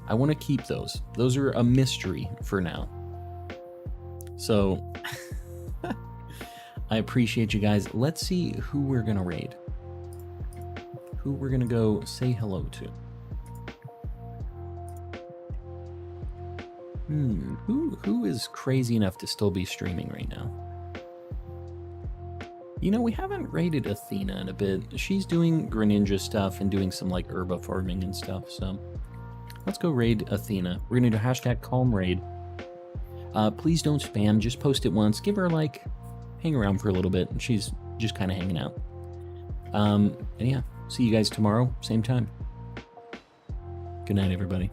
I want to keep those. Those are a mystery for now. So, I appreciate you guys. Let's see who we're gonna raid. Who we're gonna go say hello to. Who is crazy enough to still be streaming right now? You know, we haven't raided Athena in a bit. She's doing Greninja stuff and doing some like herba farming and stuff, so let's go raid Athena. We're gonna do hashtag calm raid. Please don't spam, just post it once, give her a like, hang around for a little bit. She's just kind of hanging out. And yeah, see you guys tomorrow, same time. Good night, everybody.